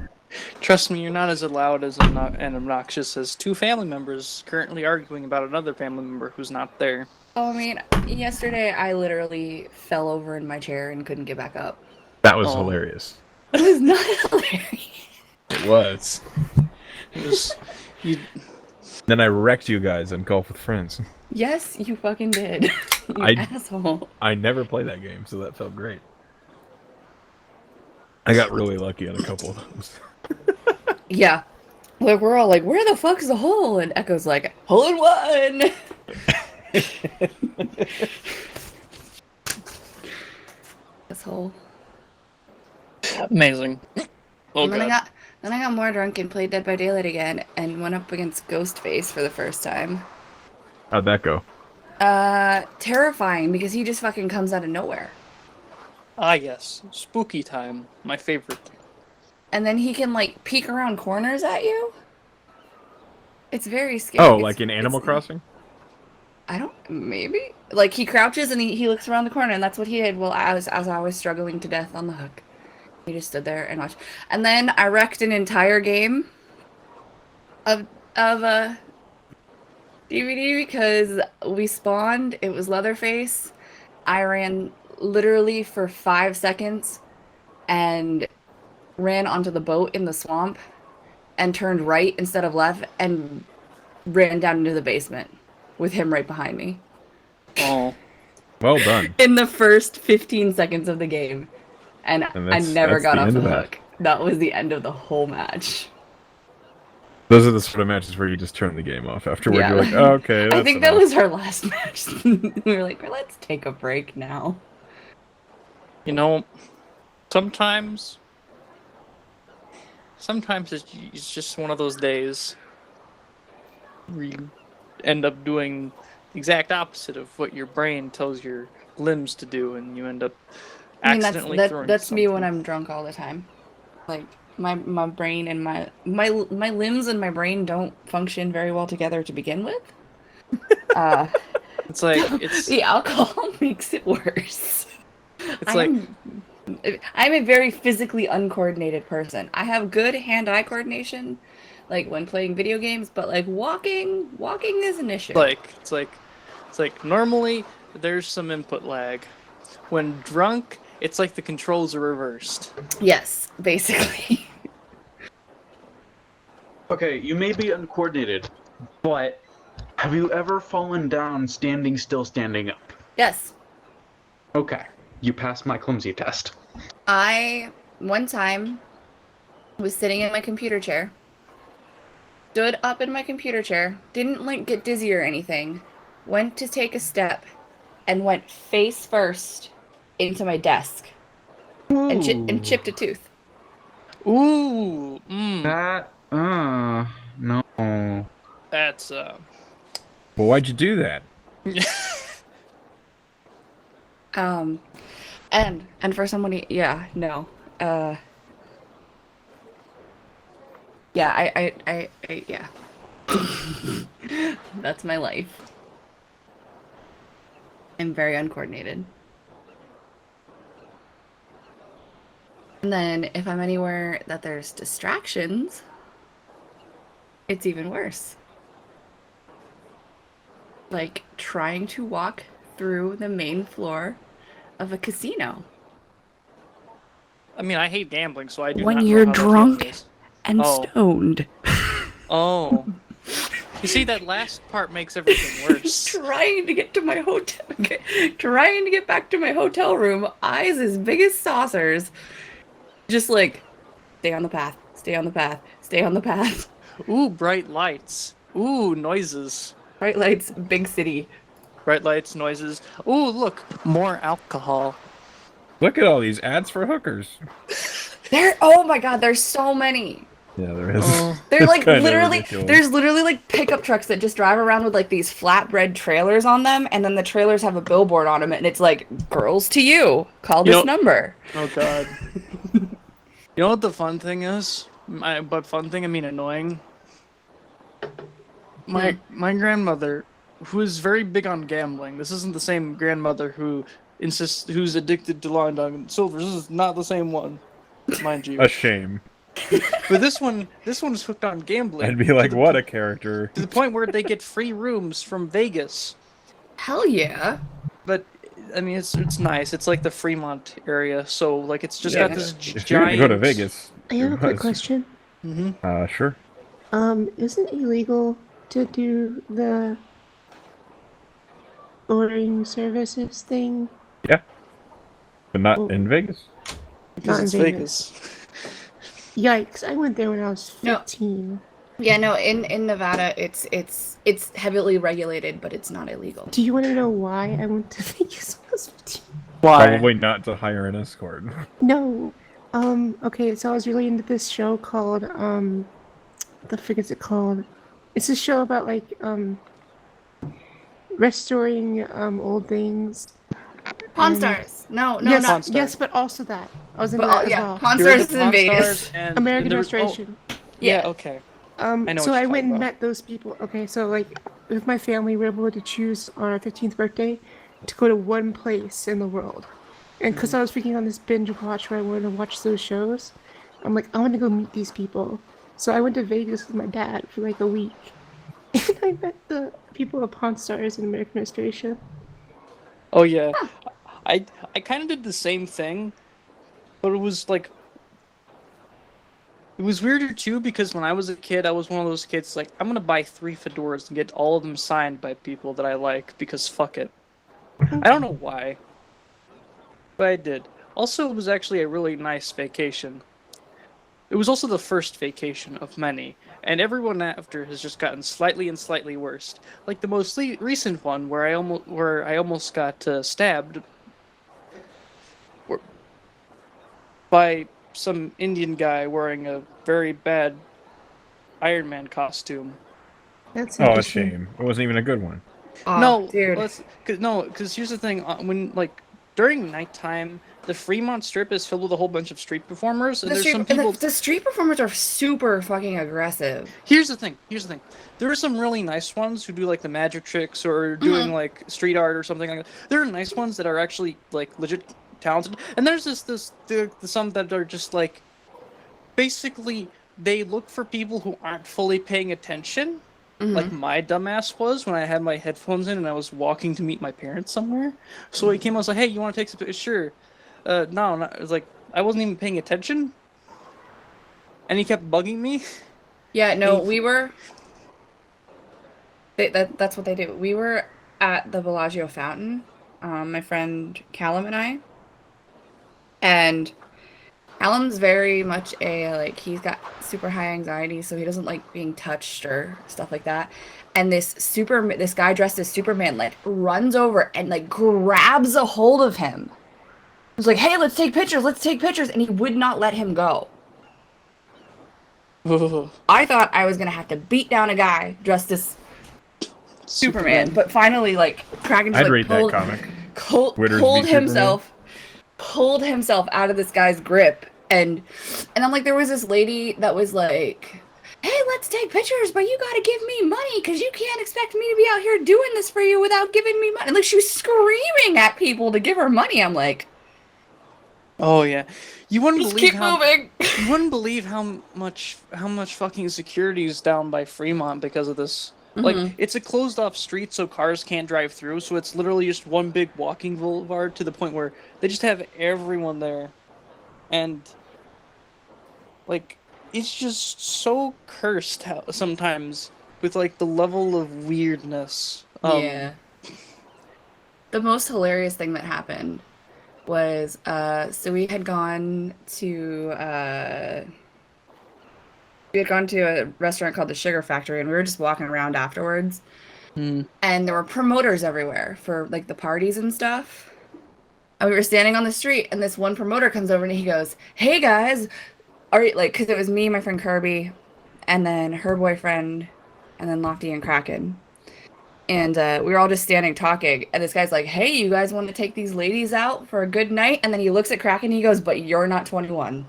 Speaker 6: Trust me, you're not as loud as and obnoxious as two family members currently arguing about another family member who's not there.
Speaker 4: Oh, I mean, yesterday I literally fell over in my chair and couldn't get back up.
Speaker 1: That was hilarious.
Speaker 4: It was not hilarious.
Speaker 1: It was.
Speaker 6: It was.
Speaker 1: Then I wrecked you guys on Golf with Friends.
Speaker 4: Yes, you fucking did. You asshole.
Speaker 1: I never play that game, so that felt great. I got really lucky on a couple of those.
Speaker 4: Yeah. Like, we're all like, where the fuck's the hole? And Echo's like, hole in one! Asshole.
Speaker 6: Amazing. Oh,
Speaker 4: and then
Speaker 6: God.
Speaker 4: I got more drunk and played Dead by Daylight again and went up against Ghostface for the first time.
Speaker 1: How'd that go?
Speaker 4: Terrifying because he just fucking comes out of nowhere.
Speaker 6: Ah, yes. Spooky time. My favorite.
Speaker 4: And then he can, like, peek around corners at you. It's very scary.
Speaker 1: Oh, like in Animal Crossing?
Speaker 4: I don't... Maybe? Like, he crouches and he looks around the corner, and that's what he did while I was struggling to death on the hook. He just stood there and watched. And then I wrecked an entire game of DVD because we spawned. It was Leatherface. I ran literally for 5 seconds and ran onto the boat in the swamp and turned right instead of left and ran down into the basement with him right behind me.
Speaker 6: Oh.
Speaker 1: Well done.
Speaker 4: In the first 15 seconds of the game. And I never got off the hook. That was the end of the whole match.
Speaker 1: Those are the sort of matches where you just turn the game off afterward.
Speaker 4: Yeah.
Speaker 1: You're like, oh, okay.
Speaker 4: I think that was our last match. We were like, well, let's take a break now.
Speaker 6: You know, sometimes it's just one of those days where you end up doing the exact opposite of what your brain tells your limbs to do, and you end up accidentally throwing
Speaker 4: that's
Speaker 6: something.
Speaker 4: me when I'm drunk all the time. Like my brain and my limbs and my brain don't function very well together to begin with.
Speaker 6: It's like
Speaker 4: the alcohol makes it worse.
Speaker 6: It's
Speaker 4: I'm a very physically uncoordinated person. I have good hand-eye coordination, like when playing video games, but like walking is an issue.
Speaker 6: It's like normally there's some input lag. When drunk, It's like the controls are reversed.
Speaker 4: Yes, basically.
Speaker 5: Okay, you may be uncoordinated, but have you ever fallen down standing still, standing up?
Speaker 4: Yes.
Speaker 5: Okay, you passed my clumsy test.
Speaker 4: I, one time, was sitting in my computer chair, stood up in my computer chair, didn't like get dizzy or anything, went to take a step, and went face first into my desk and chipped a tooth.
Speaker 6: Ooh,
Speaker 5: That, no.
Speaker 6: that's
Speaker 1: Well, why'd you do that?
Speaker 4: And for somebody, yeah, no, yeah, I yeah, that's my life. I'm very uncoordinated. And then if I'm anywhere that there's distractions, it's even worse. Like trying to walk through the main floor of a casino.
Speaker 6: I mean, I hate gambling, so I do
Speaker 4: When
Speaker 6: not
Speaker 4: you're
Speaker 6: know how that
Speaker 4: drunk
Speaker 6: feeling is.
Speaker 4: and stoned.
Speaker 6: Oh. You see, that last part makes everything worse.
Speaker 4: Trying to get to my hotel, trying to get back to my hotel room, eyes as big as saucers. Just like, stay on the path, stay on the path, stay on the path.
Speaker 6: Ooh, bright lights. Ooh, noises.
Speaker 4: Bright lights, big city.
Speaker 6: Bright lights, noises. Ooh, look, more alcohol.
Speaker 1: Look at all these ads for hookers.
Speaker 4: Oh my god, there's so many.
Speaker 1: Yeah, there is.
Speaker 4: They're
Speaker 1: It's
Speaker 4: like
Speaker 1: kinda
Speaker 4: literally,
Speaker 1: ridiculous.
Speaker 4: there's literally like pickup trucks that just drive around with like these flatbread trailers on them, and then the trailers have a billboard on them, and it's like, girls to you, call this number.
Speaker 6: Oh god. You know what the fun thing is? By fun thing, I mean annoying. My grandmother, who is very big on gambling, this isn't the same grandmother who's addicted to Long Dog and Silver. This is not the same one, mind you.
Speaker 1: A shame.
Speaker 6: But this one is hooked on gambling.
Speaker 1: I'd be like, what a character.
Speaker 6: To the point where they get free rooms from Vegas.
Speaker 4: Hell yeah.
Speaker 6: But I mean, it's nice. It's like the Fremont area, so like it's just got this
Speaker 1: If you're gonna
Speaker 6: giant.
Speaker 1: go to Vegas.
Speaker 7: I have a quick question.
Speaker 1: Sure.
Speaker 7: Isn't it illegal to do the ordering services thing?
Speaker 1: Yeah. But not in Vegas.
Speaker 6: Because
Speaker 7: Not in
Speaker 6: it's
Speaker 7: Vegas.
Speaker 6: Vegas.
Speaker 7: Yikes! I went there when I was 15.
Speaker 4: Yeah, no, in Nevada, it's heavily regulated, but it's not illegal.
Speaker 7: Do you want to know why I went to Vegas when I was 15?
Speaker 6: Why?
Speaker 1: Probably not to hire an escort.
Speaker 7: No. Okay, so I was really into this show called, what the frick is it called? It's a show about, like, restoring, old things.
Speaker 4: Pawn
Speaker 7: And-
Speaker 4: Stars. No,
Speaker 7: yes,
Speaker 6: Pawn Stars.
Speaker 7: yes, but also that. I was in
Speaker 4: But,
Speaker 7: that as
Speaker 4: yeah,
Speaker 7: well.
Speaker 4: Pawn
Speaker 6: You're
Speaker 4: Stars
Speaker 6: into
Speaker 4: is in
Speaker 6: Pawn
Speaker 4: Vegas.
Speaker 6: Stars and
Speaker 7: American
Speaker 6: there-
Speaker 7: Restoration.
Speaker 6: Yeah, okay. I know
Speaker 7: So
Speaker 6: what
Speaker 7: I
Speaker 6: you're
Speaker 7: went
Speaker 6: talking
Speaker 7: and
Speaker 6: about.
Speaker 7: met those people. Okay, so like with my family, we were able to choose on our 15th birthday to go to one place in the world. And because I was freaking on this binge watch where I wanted to watch those shows, I'm like, I want to go meet these people. So I went to Vegas with my dad for like a week. And I met the people of Pawn Stars and American Restoration.
Speaker 6: Oh yeah, I kind of did the same thing, but it was like it was weirder too because when I was a kid, I was one of those kids like I'm gonna buy 3 fedoras and get all of them signed by people that I like because fuck it. I don't know why, but I did. Also, it was actually a really nice vacation. It was also the first vacation of many, and everyone after has just gotten slightly and slightly worse. Like the most recent one, where I almost got stabbed by some Indian guy wearing a very bad Iron Man costume.
Speaker 7: That's
Speaker 1: Oh, a
Speaker 7: interesting.
Speaker 1: shame. It wasn't even a good one.
Speaker 4: Oh,
Speaker 6: No,
Speaker 4: dude.
Speaker 6: because here's the thing: when like during nighttime, the Fremont Strip is filled with a whole bunch of street performers, and
Speaker 4: The
Speaker 6: there's
Speaker 4: street,
Speaker 6: some people.
Speaker 4: the street performers are super fucking aggressive.
Speaker 6: Here's the thing. There are some really nice ones who do like the magic tricks or doing like street art or something like that. There are nice ones that are actually like legit talented, and there's the some that are just like basically they look for people who aren't fully paying attention. Like my dumbass was when I had my headphones in and I was walking to meet my parents somewhere. So he came and was like, "Hey, you want to take some pictures?" Sure. No, it was like I wasn't even paying attention, and he kept bugging me.
Speaker 4: Yeah, no,
Speaker 6: And
Speaker 4: we were. That's what they do. We were at the Bellagio fountain, my friend Callum and I, and Callum's very much a like he's got super high anxiety, so he doesn't like being touched or stuff like that. And this guy dressed as Superman like runs over and like grabs a hold of him. He's like, "Hey, let's take pictures," and he would not let him go. I thought I was gonna have to beat down a guy dressed as Superman, but finally, like Kraken just
Speaker 1: I'd
Speaker 4: like
Speaker 1: read that comic.
Speaker 4: pulled himself out of this guy's grip, and I'm like, there was this lady that was like, "Hey, let's take pictures, but you gotta give me money because you can't expect me to be out here doing this for you without giving me money." Like she was screaming at people to give her money. I'm like,
Speaker 6: oh yeah, you wouldn't
Speaker 4: just
Speaker 6: believe
Speaker 4: keep
Speaker 6: how
Speaker 4: moving.
Speaker 6: you wouldn't believe how much fucking security is down by Fremont because of this. Like, it's a closed off street, so cars can't drive through, so it's literally just one big walking boulevard to the point where they just have everyone there. And, like, it's just so cursed sometimes with, like, the level of weirdness.
Speaker 4: Yeah. The most hilarious thing that happened was, so we had gone to a restaurant called the Sugar Factory, and we were just walking around afterwards. And there were promoters everywhere for like the parties and stuff. And we were standing on the street, and this one promoter comes over and he goes, "Hey guys, are you like?" Because it was me, my friend Kirby, and then her boyfriend, and then Lofty and Kraken. And we were all just standing talking, and this guy's like, "Hey, you guys want to take these ladies out for a good night?" And then he looks at Kraken and he goes, "But you're not 21."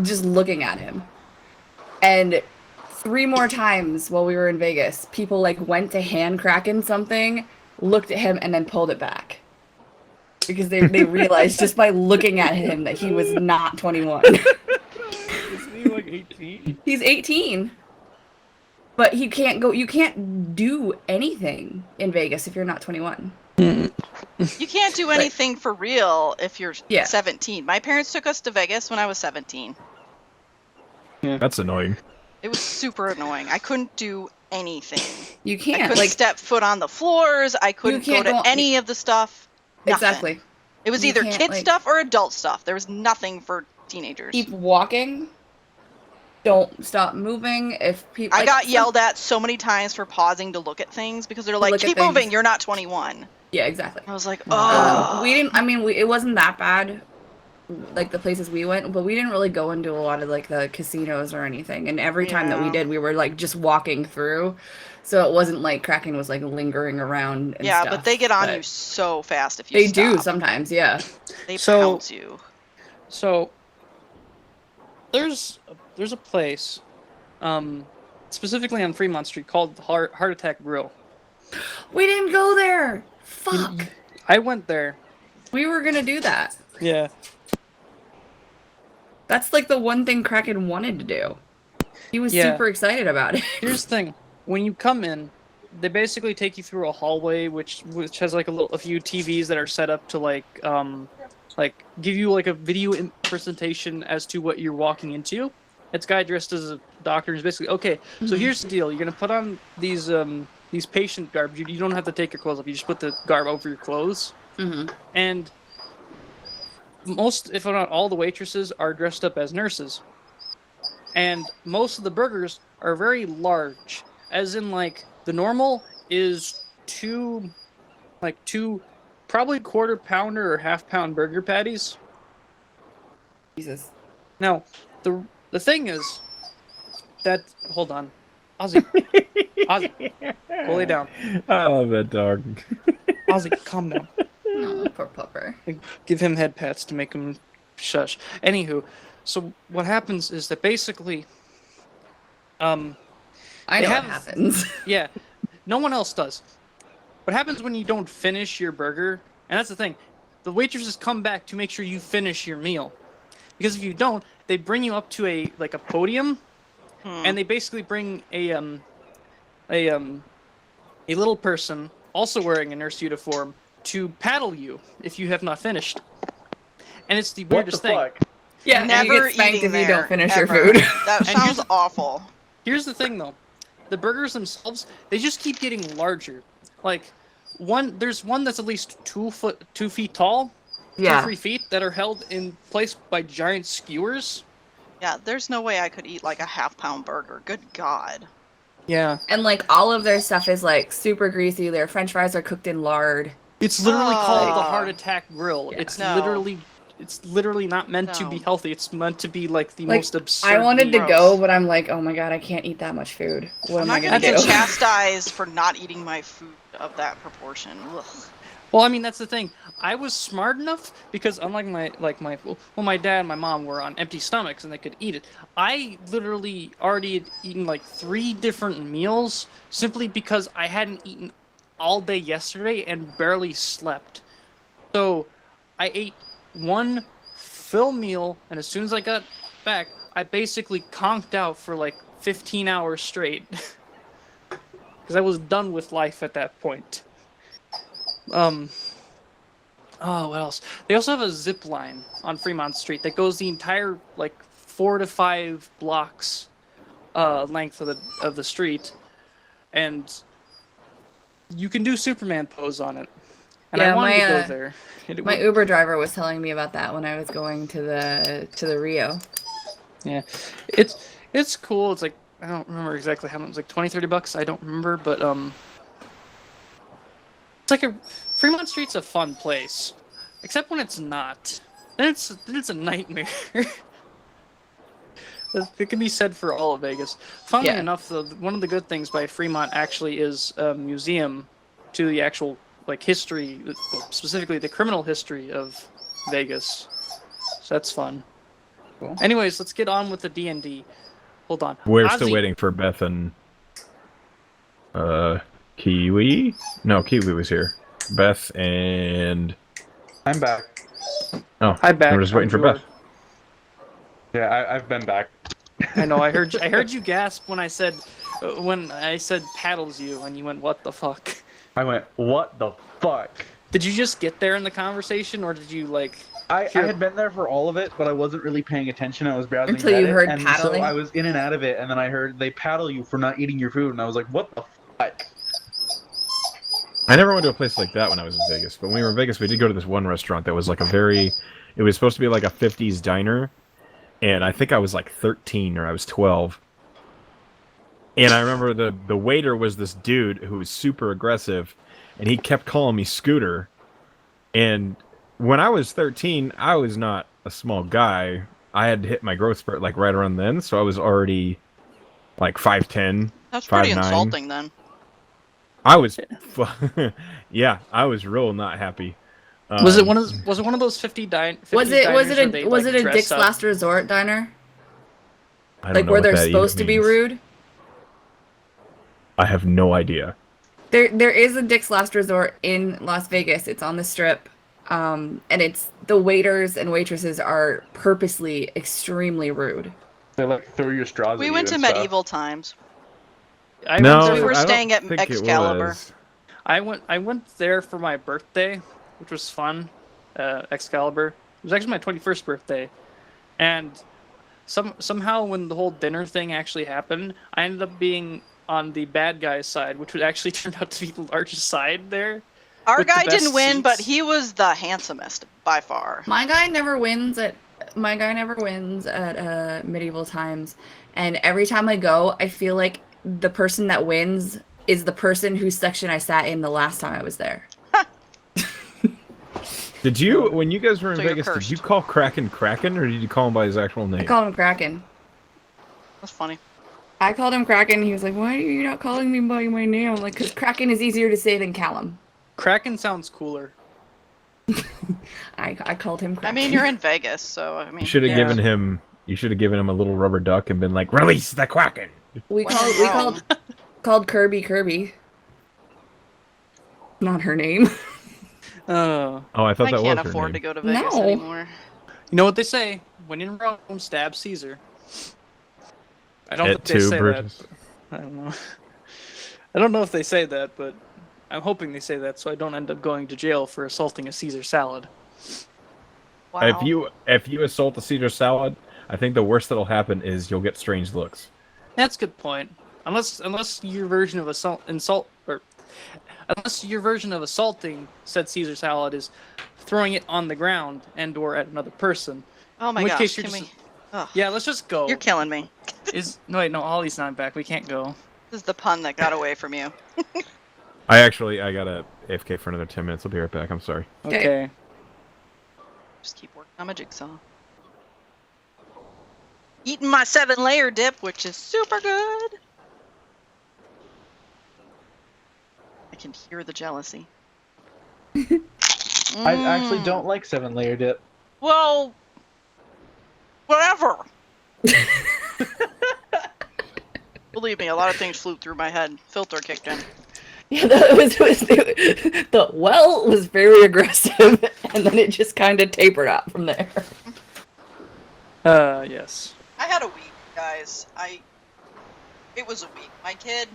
Speaker 4: Just looking at him. And 3 more times while we were in Vegas, people like went to hand Kraken something, looked at him, and then pulled it back. Because they realized just by looking at him that he was not 21.
Speaker 1: Is he like 18?
Speaker 4: He's 18. But you can't do anything in Vegas if you're not 21.
Speaker 3: You can't do anything for real if you're
Speaker 4: Yeah.
Speaker 3: 17. My parents took us to Vegas when I was 17.
Speaker 1: That's annoying.
Speaker 3: It was super annoying. I couldn't do anything.
Speaker 4: You
Speaker 3: I
Speaker 4: can't
Speaker 3: couldn't
Speaker 4: like
Speaker 3: step foot on the floors. I couldn't go
Speaker 4: can't
Speaker 3: to
Speaker 4: go-
Speaker 3: any of the stuff. Nothing.
Speaker 4: exactly.
Speaker 3: It was
Speaker 4: You
Speaker 3: either
Speaker 4: can't,
Speaker 3: kid
Speaker 4: like-
Speaker 3: stuff or adult stuff. There was nothing for teenagers.
Speaker 4: Keep walking. Don't stop moving. If people
Speaker 3: I got yelled at so many times for pausing to look at things because they're like,
Speaker 4: look at
Speaker 3: "Keep
Speaker 4: things.
Speaker 3: moving. You're not 21."
Speaker 4: Yeah, exactly.
Speaker 3: I was like, "Oh."
Speaker 4: We didn't. I mean, it wasn't that bad, like the places we went, but we didn't really go into a lot of like the casinos or anything. And every time that we
Speaker 3: Yeah.
Speaker 4: did, we were like just walking through, so it wasn't like Kraken was like lingering around. And
Speaker 3: Yeah,
Speaker 4: stuff,
Speaker 3: but they get on
Speaker 4: but
Speaker 3: you so fast if you
Speaker 4: They
Speaker 3: stop.
Speaker 4: do sometimes, yeah.
Speaker 3: They
Speaker 6: So-
Speaker 3: pounce you.
Speaker 6: So there's a place, specifically on Fremont Street called Heart Attack Grill.
Speaker 4: We didn't go there. Fuck.
Speaker 6: I went there.
Speaker 4: We were gonna do that.
Speaker 6: Yeah.
Speaker 4: That's like the one thing Kraken wanted to do. He was
Speaker 6: Yeah.
Speaker 4: super excited about it.
Speaker 6: Here's the thing: when you come in, they basically take you through a hallway, which has like a few TVs that are set up to like give you like a video presentation as to what you're walking into. It's a guy dressed as a doctor. He's basically okay. So here's the deal: you're gonna put on these patient garb. You don't have to take your clothes off. You just put the garb over your clothes. And most, if not all, the waitresses are dressed up as nurses. And most of the burgers are very large, as in like the normal is two probably quarter pounder or half pound burger patties.
Speaker 4: Jesus.
Speaker 6: Now, the thing is that hold on, Ozzy, go lay down.
Speaker 1: I love that dog.
Speaker 6: Ozzy, calm down.
Speaker 4: Oh, poor pupper.
Speaker 6: Give him head pats to make him shush. Anywho, so what happens is that basically,
Speaker 4: I know what happens.
Speaker 6: Yeah, no one else does. What happens when you don't finish your burger? And that's the thing, the waitresses come back to make sure you finish your meal, because if you don't, they bring you up to a podium, and they basically bring a little person also wearing a nurse uniform to paddle you if you have not finished. And it's the
Speaker 5: What the
Speaker 6: weirdest thing.
Speaker 5: fuck?
Speaker 4: Yeah,
Speaker 3: Never
Speaker 4: you get spanked
Speaker 3: eating
Speaker 4: if you don't
Speaker 3: there,
Speaker 4: finish
Speaker 3: ever.
Speaker 4: your food.
Speaker 3: That
Speaker 6: And here's
Speaker 3: sounds awful.
Speaker 6: Here's the thing, though. The burgers themselves, they just keep getting larger. Like, there's one that's at least 2 feet tall, 2-3 feet, that are held in place by giant skewers.
Speaker 3: Yeah, there's no way I could eat like a half-pound burger. Good God.
Speaker 6: Yeah.
Speaker 4: And like all of their stuff is like super greasy. Their French fries are cooked in lard.
Speaker 6: It's literally called the
Speaker 3: Ah.
Speaker 6: Heart Attack Grill.
Speaker 4: Yeah.
Speaker 6: It's
Speaker 3: No.
Speaker 6: literally not meant to be
Speaker 3: No.
Speaker 6: healthy. It's meant to be like the
Speaker 4: Like,
Speaker 6: most absurd.
Speaker 4: I wanted to
Speaker 3: gross.
Speaker 4: go, but I'm like, oh my god, I can't eat that much food. What
Speaker 3: I'm
Speaker 4: am I
Speaker 3: not
Speaker 4: gonna
Speaker 3: gonna get
Speaker 4: do?
Speaker 3: chastised for not eating my food of that proportion. Ugh.
Speaker 6: Well, I mean, that's the thing. I was smart enough because unlike my dad and my mom were on empty stomachs and they could eat it. I literally already had eaten like 3 different meals simply because I hadn't eaten all day yesterday and barely slept. So I ate one full meal, and as soon as I got back, I basically conked out for like 15 hours straight because I was done with life at that point. Oh, what else? They also have a zip line on Fremont Street that goes the entire like 4 to 5 blocks length of the street, and you can do Superman pose on it. And I
Speaker 4: Yeah,
Speaker 6: wanted to
Speaker 4: my,
Speaker 6: go there. It
Speaker 4: My
Speaker 6: would-
Speaker 4: Uber driver was telling me about that when I was going to the Rio.
Speaker 6: Yeah, it's cool. It's like I don't remember exactly how much. It was like $20-$30. I don't remember, but it's like Fremont Street's a fun place, except when it's not. Then it's a nightmare. It can be said for all of Vegas. Funnily
Speaker 4: Yeah.
Speaker 6: enough, though, one of the good things by Fremont actually is a museum to the actual like history, specifically the criminal history of Vegas. So that's fun.
Speaker 4: Cool.
Speaker 6: Anyways, let's get on with the D&D. Hold on.
Speaker 1: We're still
Speaker 6: Ozzy-
Speaker 1: waiting for Beth and Kiwi. No, Kiwi was here. Beth and
Speaker 5: I'm back.
Speaker 1: oh,
Speaker 6: Hi, back.
Speaker 1: we're just waiting for
Speaker 6: I'm
Speaker 1: Beth.
Speaker 5: Yeah, I've been back.
Speaker 6: I know. I heard you gasp when I said paddles you, and you went, "What the fuck?"
Speaker 5: I went, what the fuck?
Speaker 6: Did you just get there in the conversation, or did you like?
Speaker 5: I
Speaker 6: Hear-
Speaker 5: had been there for all of it, but I wasn't really paying attention. I was browsing
Speaker 4: Until you
Speaker 5: Reddit,
Speaker 4: heard
Speaker 5: and
Speaker 4: paddling?
Speaker 5: so I was in and out of it, and then I heard they paddle you for not eating your food, and I was like, what the fuck?
Speaker 1: I never went to a place like that when I was in Vegas, but when we were in Vegas, we did go to this one restaurant that was like it was supposed to be like a 50s diner, and I think I was like 13 or I was 12. And I remember the waiter was this dude who was super aggressive, and he kept calling me Scooter. And when I was 13, I was not a small guy. I had hit my growth spurt like right around then, so I was already like 5'10".
Speaker 3: That's pretty
Speaker 1: 5'9".
Speaker 3: insulting then.
Speaker 1: I was, yeah, I was real not happy.
Speaker 6: Was it one of those 50 diners?
Speaker 4: Was it
Speaker 6: where they,
Speaker 4: was
Speaker 6: like,
Speaker 4: it a
Speaker 6: dress
Speaker 4: Dick's
Speaker 6: up?
Speaker 4: Last Resort diner?
Speaker 1: I don't
Speaker 4: Like
Speaker 1: know
Speaker 4: where
Speaker 1: what
Speaker 4: they're
Speaker 1: that even
Speaker 4: supposed to be
Speaker 1: means.
Speaker 4: rude?
Speaker 1: I have no idea.
Speaker 4: There is a Dick's Last Resort in Las Vegas. It's on the Strip. And it's the waiters and waitresses are purposely extremely rude.
Speaker 5: They like throw your straws
Speaker 3: We
Speaker 5: at
Speaker 3: went
Speaker 5: you
Speaker 3: to
Speaker 5: and stuff.
Speaker 3: medieval times.
Speaker 6: I
Speaker 1: No,
Speaker 6: went
Speaker 3: we
Speaker 6: there-
Speaker 3: were
Speaker 1: I don't
Speaker 3: staying at
Speaker 1: think it
Speaker 3: Excalibur.
Speaker 1: was.
Speaker 6: I went there for my birthday, which was fun. Excalibur. It was actually my 21st birthday, and somehow when the whole dinner thing actually happened, I ended up being on the bad guy's side, which would actually turned out to be the largest side there.
Speaker 3: Our
Speaker 6: with the
Speaker 3: guy
Speaker 6: best
Speaker 3: didn't win, but
Speaker 6: seats.
Speaker 3: he was the handsomest by far.
Speaker 4: My guy never wins at medieval times, and every time I go, I feel like the person that wins is the person whose section I sat in the last time I was there.
Speaker 1: Did you, when you guys were in
Speaker 3: So you're
Speaker 1: Vegas, did
Speaker 3: cursed.
Speaker 1: you call Kraken Kraken, or did you call him by his actual name?
Speaker 4: I called him Kraken.
Speaker 3: That's funny.
Speaker 4: I called him Kraken. He was like, "Why are you not calling me by my name?" I'm like, "Because Kraken is easier to say than Callum."
Speaker 6: Kraken sounds cooler.
Speaker 4: I called him Kraken.
Speaker 3: I mean, you're in Vegas, so I mean.
Speaker 1: You should have
Speaker 6: Yeah.
Speaker 1: given him. You should have given him a little rubber duck and been like, "Release the Kraken."
Speaker 4: We
Speaker 3: What's
Speaker 4: called
Speaker 3: wrong?
Speaker 4: called Kirby. Not her name.
Speaker 6: Oh,
Speaker 1: Oh, I thought
Speaker 3: I
Speaker 1: that
Speaker 3: can't
Speaker 1: was her
Speaker 3: afford
Speaker 1: name.
Speaker 3: to go to Vegas
Speaker 4: No.
Speaker 3: anymore.
Speaker 6: you know what they say? When in Rome, stab Caesar. I don't
Speaker 1: It
Speaker 6: think they
Speaker 1: too,
Speaker 6: say
Speaker 1: Brutus.
Speaker 6: that. I don't know. I don't know if they say that, but I'm hoping they say that so I don't end up going to jail for assaulting a Caesar salad.
Speaker 3: Wow.
Speaker 1: If you assault the Caesar salad, I think the worst that'll happen is you'll get strange looks.
Speaker 6: That's a good point. Unless your version of unless your version of assaulting said Caesar salad is throwing it on the ground and/or at another person.
Speaker 3: Oh my
Speaker 6: In which
Speaker 3: gosh,
Speaker 6: case you're
Speaker 3: can
Speaker 6: just
Speaker 3: we... Ugh,
Speaker 6: yeah. Let's just go.
Speaker 3: you're killing me.
Speaker 6: Wait, no, Ollie's not back. We can't go.
Speaker 3: This is the pun that got away from you.
Speaker 1: I gotta AFK for another 10 minutes. I'll be right back. I'm sorry.
Speaker 6: Okay.
Speaker 3: Just keep working on my jigsaw. Eating my 7-layer dip, which is super good. I can hear the jealousy.
Speaker 5: I actually don't like 7-layer dip.
Speaker 3: Well, whatever. Believe me, a lot of things flew through my head. Filter kicked in.
Speaker 4: Yeah, the well was very aggressive, and then it just kind of tapered out from there.
Speaker 6: Yes.
Speaker 3: I had a week, guys. It was a week. My kid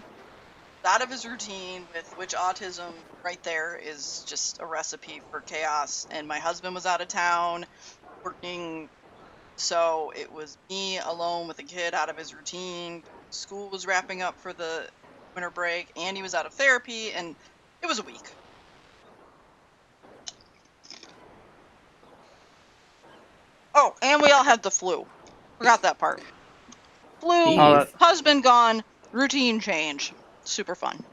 Speaker 3: was out of his routine, which autism right there is just a recipe for chaos. And my husband was out of town working, so it was me alone with a kid out of his routine. School was wrapping up for the winter break, and he was out of therapy, and it was a week. Oh, and we all had the flu. Forgot that part. Flu, husband gone, routine change. Super fun.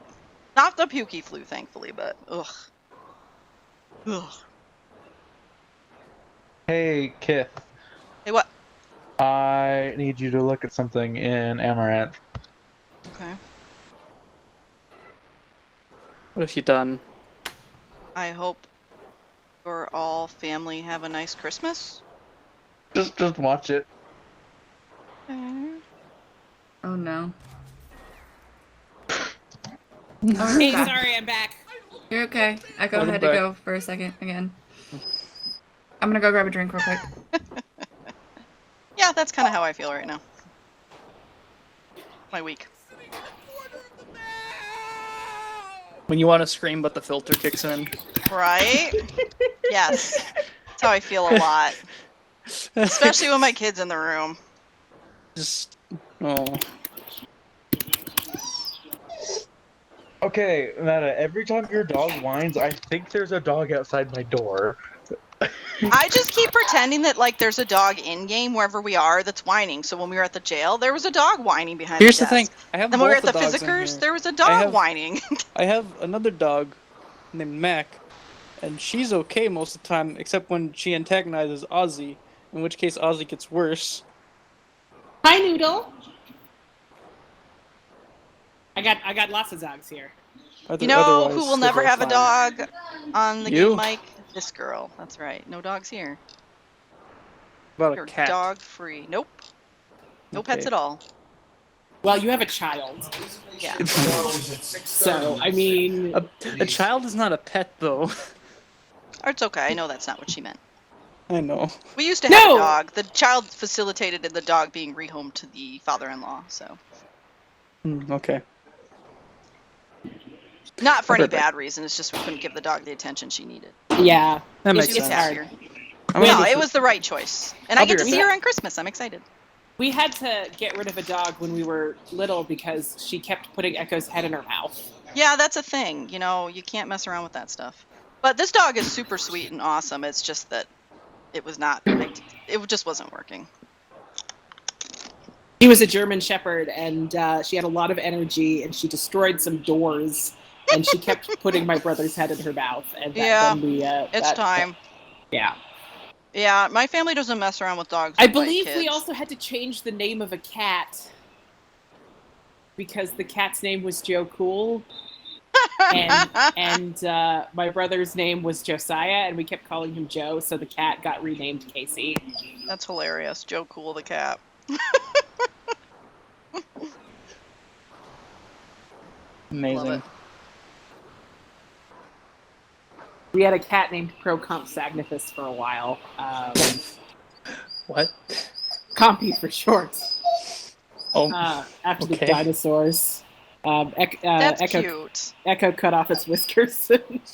Speaker 3: Not the pukey flu, thankfully, but ugh. Ugh.
Speaker 5: Hey, Kith.
Speaker 3: Hey, what?
Speaker 5: I need you to look at something in Amaranth.
Speaker 3: Okay.
Speaker 6: What have you done?
Speaker 3: I hope your all family have a nice Christmas.
Speaker 5: Just watch it.
Speaker 4: Oh no.
Speaker 2: Hey, sorry, I'm back.
Speaker 4: You're okay. Echo
Speaker 6: Welcome
Speaker 4: had to
Speaker 6: back.
Speaker 4: go for a second again. I'm gonna go grab a drink real quick.
Speaker 3: Yeah, that's kind of how I feel right now. My week.
Speaker 6: When you want to scream, but the filter kicks in.
Speaker 3: Right? Yes. That's how I feel a lot. Especially when my kid's in the room.
Speaker 6: Just oh.
Speaker 5: Okay, Nana, every time your dog whines, I think there's a dog outside my door.
Speaker 3: I just keep pretending that like there's a dog in game wherever we are that's whining. So when we were at the jail, there was a dog whining behind
Speaker 6: Here's
Speaker 3: the
Speaker 6: the thing.
Speaker 3: desk.
Speaker 6: I have
Speaker 3: And when we were
Speaker 6: both
Speaker 3: at the
Speaker 6: dogs in
Speaker 3: Physicers,
Speaker 6: here.
Speaker 3: there was a dog whining.
Speaker 6: I have another dog named Mac, and she's okay most of the time, except when she antagonizes Ozzy, in which case Ozzy gets worse.
Speaker 2: Hi, Noodle. I got lots of dogs here.
Speaker 3: You know
Speaker 6: Otherwise,
Speaker 3: who will
Speaker 6: they're
Speaker 3: never
Speaker 6: both
Speaker 3: have a
Speaker 6: fine.
Speaker 3: dog on the
Speaker 6: You.
Speaker 3: game mic? This girl. That's right. No dogs here.
Speaker 6: About a
Speaker 3: You're
Speaker 6: cat.
Speaker 3: dog free. Nope. No pets
Speaker 6: Okay.
Speaker 3: at all.
Speaker 2: Well, you have a child.
Speaker 3: Yeah.
Speaker 2: So, I mean...
Speaker 6: A child is not a pet, though.
Speaker 3: Or it's okay. I know that's not what she meant.
Speaker 6: I know.
Speaker 3: We used to have
Speaker 2: No!
Speaker 3: a dog. The child facilitated in the dog being rehomed to the father-in-law, so.
Speaker 6: Okay.
Speaker 3: Not for
Speaker 6: I'll
Speaker 3: any
Speaker 6: be back.
Speaker 3: bad reason. It's just we couldn't give the dog the attention she needed.
Speaker 2: Yeah.
Speaker 6: That makes
Speaker 3: She was
Speaker 6: sense.
Speaker 3: happier.
Speaker 6: I'm gonna
Speaker 3: No,
Speaker 6: go
Speaker 3: it
Speaker 6: for-
Speaker 3: was the right choice. And
Speaker 6: I'll
Speaker 3: I get
Speaker 6: be
Speaker 3: to
Speaker 6: right
Speaker 3: see
Speaker 6: back.
Speaker 3: her on Christmas. I'm excited.
Speaker 2: We had to get rid of a dog when we were little because she kept putting Echo's head in her mouth.
Speaker 3: Yeah, that's a thing. You know, you can't mess around with that stuff. But this dog is super sweet and awesome. It's just that it was not, it just wasn't working.
Speaker 2: She was a German Shepherd, and she had a lot of energy, and she destroyed some doors, and she kept putting my brother's head in her mouth. And
Speaker 3: Yeah,
Speaker 2: then we,
Speaker 3: it's time.
Speaker 2: Yeah.
Speaker 3: Yeah, my family doesn't mess around with dogs.
Speaker 2: I
Speaker 3: or bite
Speaker 2: believe we
Speaker 3: kids.
Speaker 2: also had to change the name of a cat because the cat's name was Joe Cool. and my brother's name was Josiah, and we kept calling him Joe, so the cat got renamed Casey.
Speaker 3: That's hilarious. Joe Cool the cat.
Speaker 6: Amazing.
Speaker 3: Love it.
Speaker 2: We had a cat named Procompsagnathus for a while.
Speaker 6: What?
Speaker 2: Compy for short.
Speaker 6: Oh,
Speaker 2: After the
Speaker 6: okay.
Speaker 2: dinosaurs.
Speaker 3: That's
Speaker 2: Echo
Speaker 3: cute.
Speaker 2: Echo cut off its whiskers.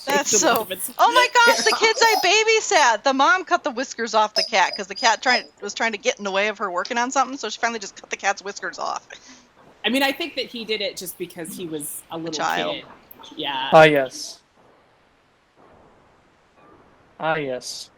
Speaker 3: That's so. Oh my gosh, the kids I babysat. The mom cut the whiskers off the cat because the cat was trying to get in the way of her working on something, so she finally just cut the cat's whiskers off.
Speaker 2: I mean, I think that he did it just because he was a little
Speaker 3: child.
Speaker 2: kid. Yeah.
Speaker 6: Ah, yes. Ah, yes.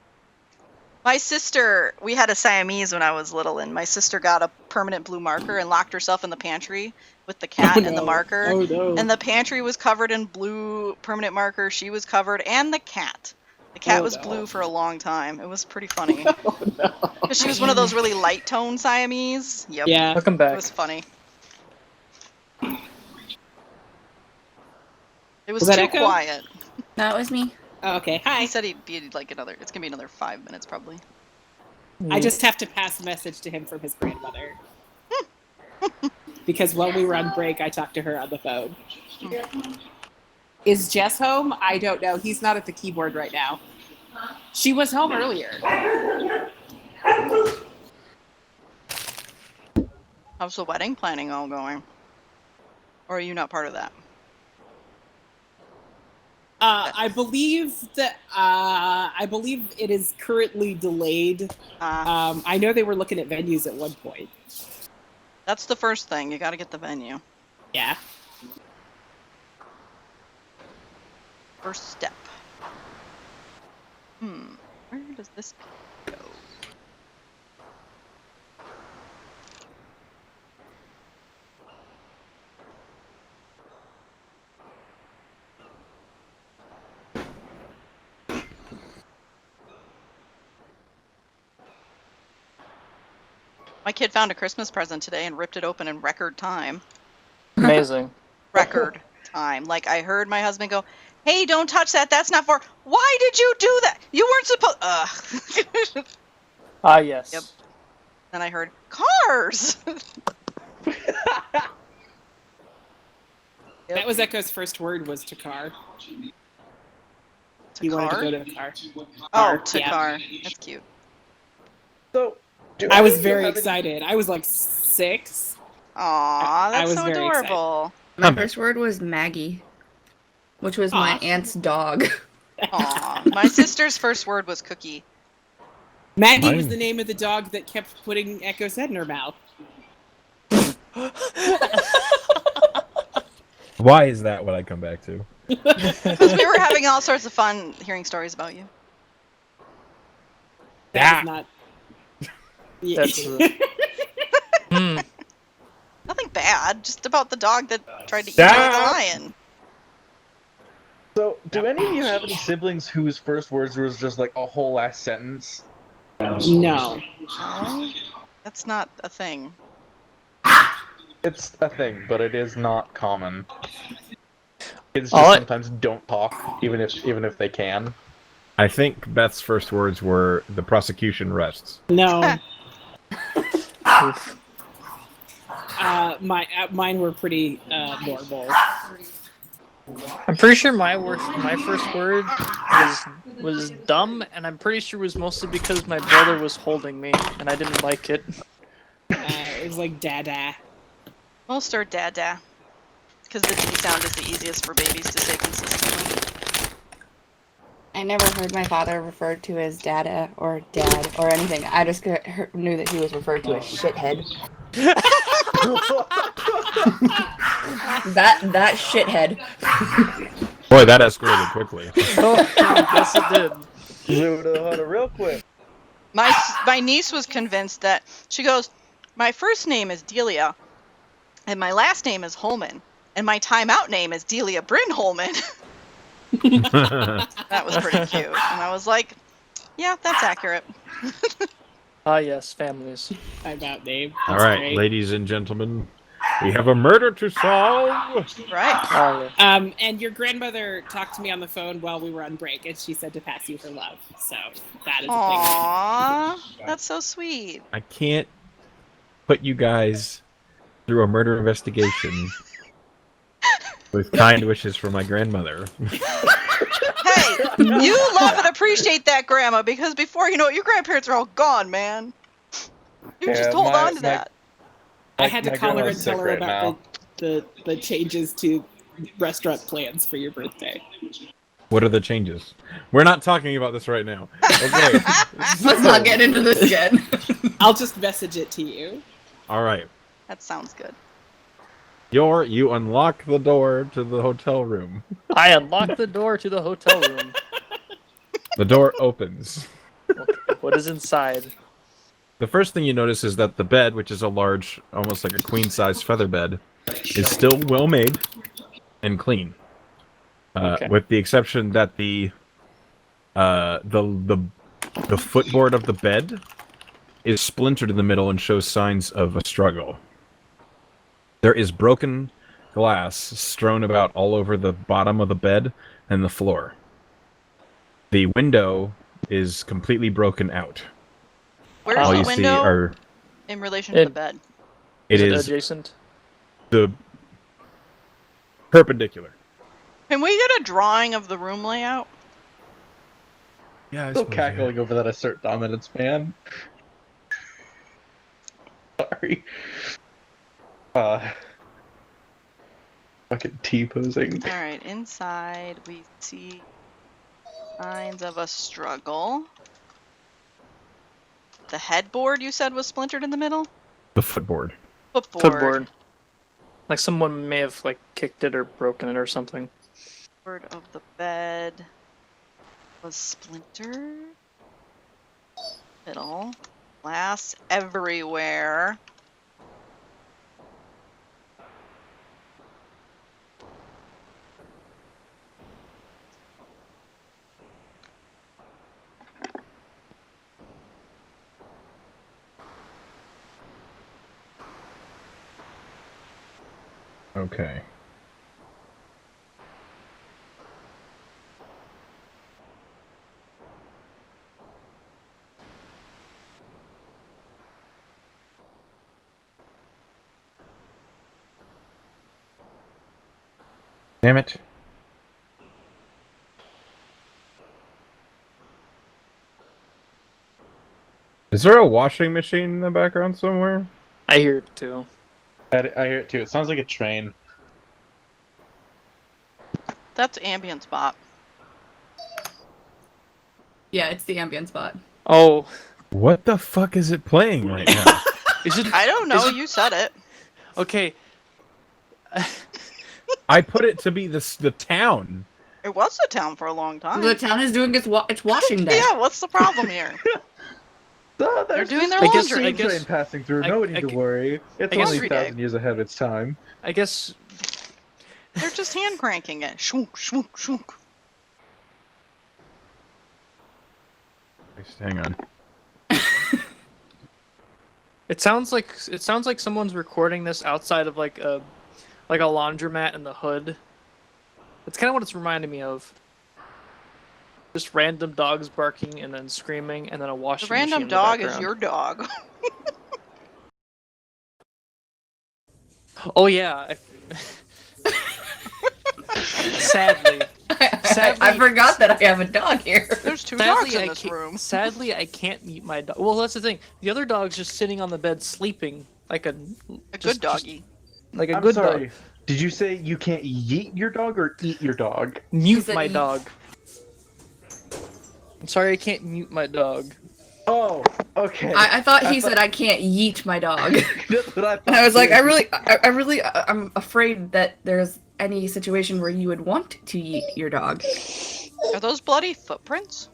Speaker 3: My sister, we had a Siamese when I was little, and my sister got a permanent blue marker and locked herself in the pantry with the cat and the marker.
Speaker 2: Oh, no.
Speaker 3: And the pantry was covered in blue permanent marker. She was covered, and the cat. The cat was blue for a long time. It was pretty funny. Because she was one of those really light tone Siamese. Yep.
Speaker 2: Yeah.
Speaker 6: Welcome back.
Speaker 3: It was funny. It was
Speaker 2: that
Speaker 3: too
Speaker 2: Echo?
Speaker 3: quiet.
Speaker 4: That was me.
Speaker 2: Oh, okay. Hi.
Speaker 3: He said he'd be like another. It's gonna be another 5 minutes probably.
Speaker 2: I just have to pass a message to him from his grandmother. Because while we were on break, I talked to her on the phone. Is Jess home? I don't know. He's not at the keyboard right now. She was home earlier.
Speaker 3: How's the wedding planning all going? Or are you not part of that?
Speaker 2: I believe it is currently delayed. I know they were looking at venues at one point.
Speaker 3: That's the first thing. You got to get the venue.
Speaker 2: Yeah.
Speaker 3: First step. Where does this go? My kid found a Christmas present today and ripped it open in record time.
Speaker 6: Amazing.
Speaker 3: Record time. Like, I heard my husband go, "Hey, don't touch that. That's not for..." Why did you do that? You weren't supposed... Ugh.
Speaker 6: Ah, yes.
Speaker 3: Yep. Then I heard, "Cars!"
Speaker 2: That was Echo's first word was to car.
Speaker 3: To
Speaker 2: He wanted to
Speaker 3: car?
Speaker 2: go to a car.
Speaker 3: Oh, to
Speaker 2: yeah.
Speaker 3: car. That's cute.
Speaker 5: So,
Speaker 2: I was very excited. I was like 6.
Speaker 3: Aw,
Speaker 2: I
Speaker 3: that's
Speaker 2: was
Speaker 3: so
Speaker 2: very
Speaker 3: adorable.
Speaker 4: My first word was Maggie, which was my aunt's dog.
Speaker 3: Aw. My sister's first word was cookie.
Speaker 2: Maggie was the name of the dog that kept putting Echo's head in her mouth.
Speaker 1: Why is that what I come back to?
Speaker 3: Because we were having all sorts of fun hearing stories about you.
Speaker 2: That is not...
Speaker 6: That's
Speaker 3: Nothing bad, just about the dog that tried to eat out the lion.
Speaker 5: So, do any of you have any siblings whose first words was just like a whole last sentence?
Speaker 2: No.
Speaker 3: No, that's not a thing.
Speaker 5: It's a thing, but it is not common. Kids just
Speaker 6: All
Speaker 5: sometimes don't talk, even if they can.
Speaker 1: I think Beth's first words were, "The prosecution rests."
Speaker 2: No. Mine were pretty normal.
Speaker 6: I'm pretty sure my first word was dumb, and I'm pretty sure it was mostly because my brother was holding me, and I didn't like it.
Speaker 2: It was like dada.
Speaker 3: Most are dada. Because the D sound is the easiest for babies to say consistently.
Speaker 4: I never heard my father referred to as dada or dad or anything. I just knew that he was referred to as shithead. that shithead.
Speaker 1: Boy, that escalated quickly.
Speaker 6: Oh, yes, it did.
Speaker 5: Real quick.
Speaker 3: My niece was convinced that, she goes, "My first name is Delia, and my last name is Holman, and my timeout name is Delia Bryn Holman." That was pretty cute. And I was like, yeah, that's accurate.
Speaker 6: Ah, yes, families.
Speaker 2: Timeout name.
Speaker 1: All
Speaker 2: That's
Speaker 1: right,
Speaker 2: great.
Speaker 1: ladies and gentlemen, we have a murder to solve.
Speaker 3: Right.
Speaker 6: Ah, yeah.
Speaker 2: And your grandmother talked to me on the phone while we were on break, and she said to pass you her love. So that is
Speaker 3: Aww, that's so sweet.
Speaker 1: I can't put you guys through a murder investigation with kind wishes from my grandmother.
Speaker 3: Hey, you love and appreciate that, Grandma, because before you know it, your grandparents are all gone, man. You just hold on to that.
Speaker 2: I had to call her and tell her
Speaker 5: right
Speaker 2: about the changes to restaurant plans for your birthday.
Speaker 1: What are the changes? We're not talking about this right now. Okay.
Speaker 4: Let's not get into this again.
Speaker 2: I'll just message it to you.
Speaker 1: All right.
Speaker 3: That sounds good.
Speaker 1: You unlock the door to the hotel room.
Speaker 6: I unlock the door to the hotel room.
Speaker 1: The door opens.
Speaker 6: Okay, what is inside?
Speaker 1: The first thing you notice is that the bed, which is a large, almost like a queen-size feather bed, is still well made and clean.
Speaker 6: Okay.
Speaker 1: With the exception that the footboard of the bed is splintered in the middle and shows signs of a struggle. There is broken glass strewn about all over the bottom of the bed and the floor. The window is completely broken out.
Speaker 3: Where's
Speaker 1: All
Speaker 3: the
Speaker 1: you see
Speaker 3: window
Speaker 1: are
Speaker 3: in relation to the bed?
Speaker 1: it
Speaker 6: Is it
Speaker 1: is
Speaker 6: adjacent?
Speaker 1: the perpendicular.
Speaker 3: Can we get a drawing of the room layout?
Speaker 1: Yeah,
Speaker 5: Still cackling over that assert dominance, man. Sorry. Fucking T-posing.
Speaker 3: Alright, inside we see signs of a struggle. The headboard you said was splintered in the middle?
Speaker 1: The footboard.
Speaker 6: Footboard. Like someone may have like kicked it or broken it or something.
Speaker 3: Footboard of the bed was splintered. Middle. Glass everywhere.
Speaker 1: Okay. Damn it. Is there a washing machine in the background somewhere?
Speaker 6: I hear it too.
Speaker 5: I hear it too. It sounds like a train.
Speaker 3: That's ambient spot.
Speaker 4: Yeah, it's the ambient spot.
Speaker 6: Oh,
Speaker 1: What the fuck is it playing right now?
Speaker 6: is it?
Speaker 3: I don't know,
Speaker 6: Is it-
Speaker 3: you said it.
Speaker 6: Okay.
Speaker 1: I put it to be the town.
Speaker 3: It was a town for a long time.
Speaker 4: The town is doing its washing day.
Speaker 3: Yeah, what's the problem here?
Speaker 5: They're
Speaker 3: doing their
Speaker 6: I guess-
Speaker 3: laundry.
Speaker 6: I guess-
Speaker 5: train passing through.
Speaker 6: I-
Speaker 5: No
Speaker 6: I
Speaker 5: need to
Speaker 6: gu-
Speaker 5: worry. It's
Speaker 6: I guess-
Speaker 5: only
Speaker 3: Every day.
Speaker 5: 1,000 years ahead of its time.
Speaker 6: I guess
Speaker 3: They're just hand cranking it. Shwook, shwook, shwook.
Speaker 1: Hang on.
Speaker 6: it sounds like someone's recording this outside of like a laundromat in the hood. That's kind of what it's reminding me of. Just random dogs barking and then screaming and then a washing
Speaker 3: The random
Speaker 6: machine
Speaker 3: dog
Speaker 6: in the
Speaker 3: is your dog.
Speaker 6: Oh yeah. Sadly.
Speaker 4: I forgot that I have a dog here.
Speaker 3: There's two dogs
Speaker 6: Sadly,
Speaker 3: in this room.
Speaker 6: Sadly, I can't mute my dog. Well, that's the thing. The other dog's just sitting on the bed sleeping like
Speaker 3: A good doggy.
Speaker 6: like a
Speaker 5: I'm
Speaker 6: good
Speaker 5: sorry.
Speaker 6: dog.
Speaker 5: Did you say you can't yeet your dog or eat your dog?
Speaker 6: Mute
Speaker 4: said
Speaker 6: my
Speaker 4: eat.
Speaker 6: dog. I'm sorry, I can't mute my dog.
Speaker 5: Oh, okay.
Speaker 4: I thought he said I can't yeet my dog.
Speaker 5: That's what I thought.
Speaker 4: And I was like,
Speaker 5: too.
Speaker 4: I'm afraid that there's any situation where you would want to eat your dog.
Speaker 3: Are those bloody footprints?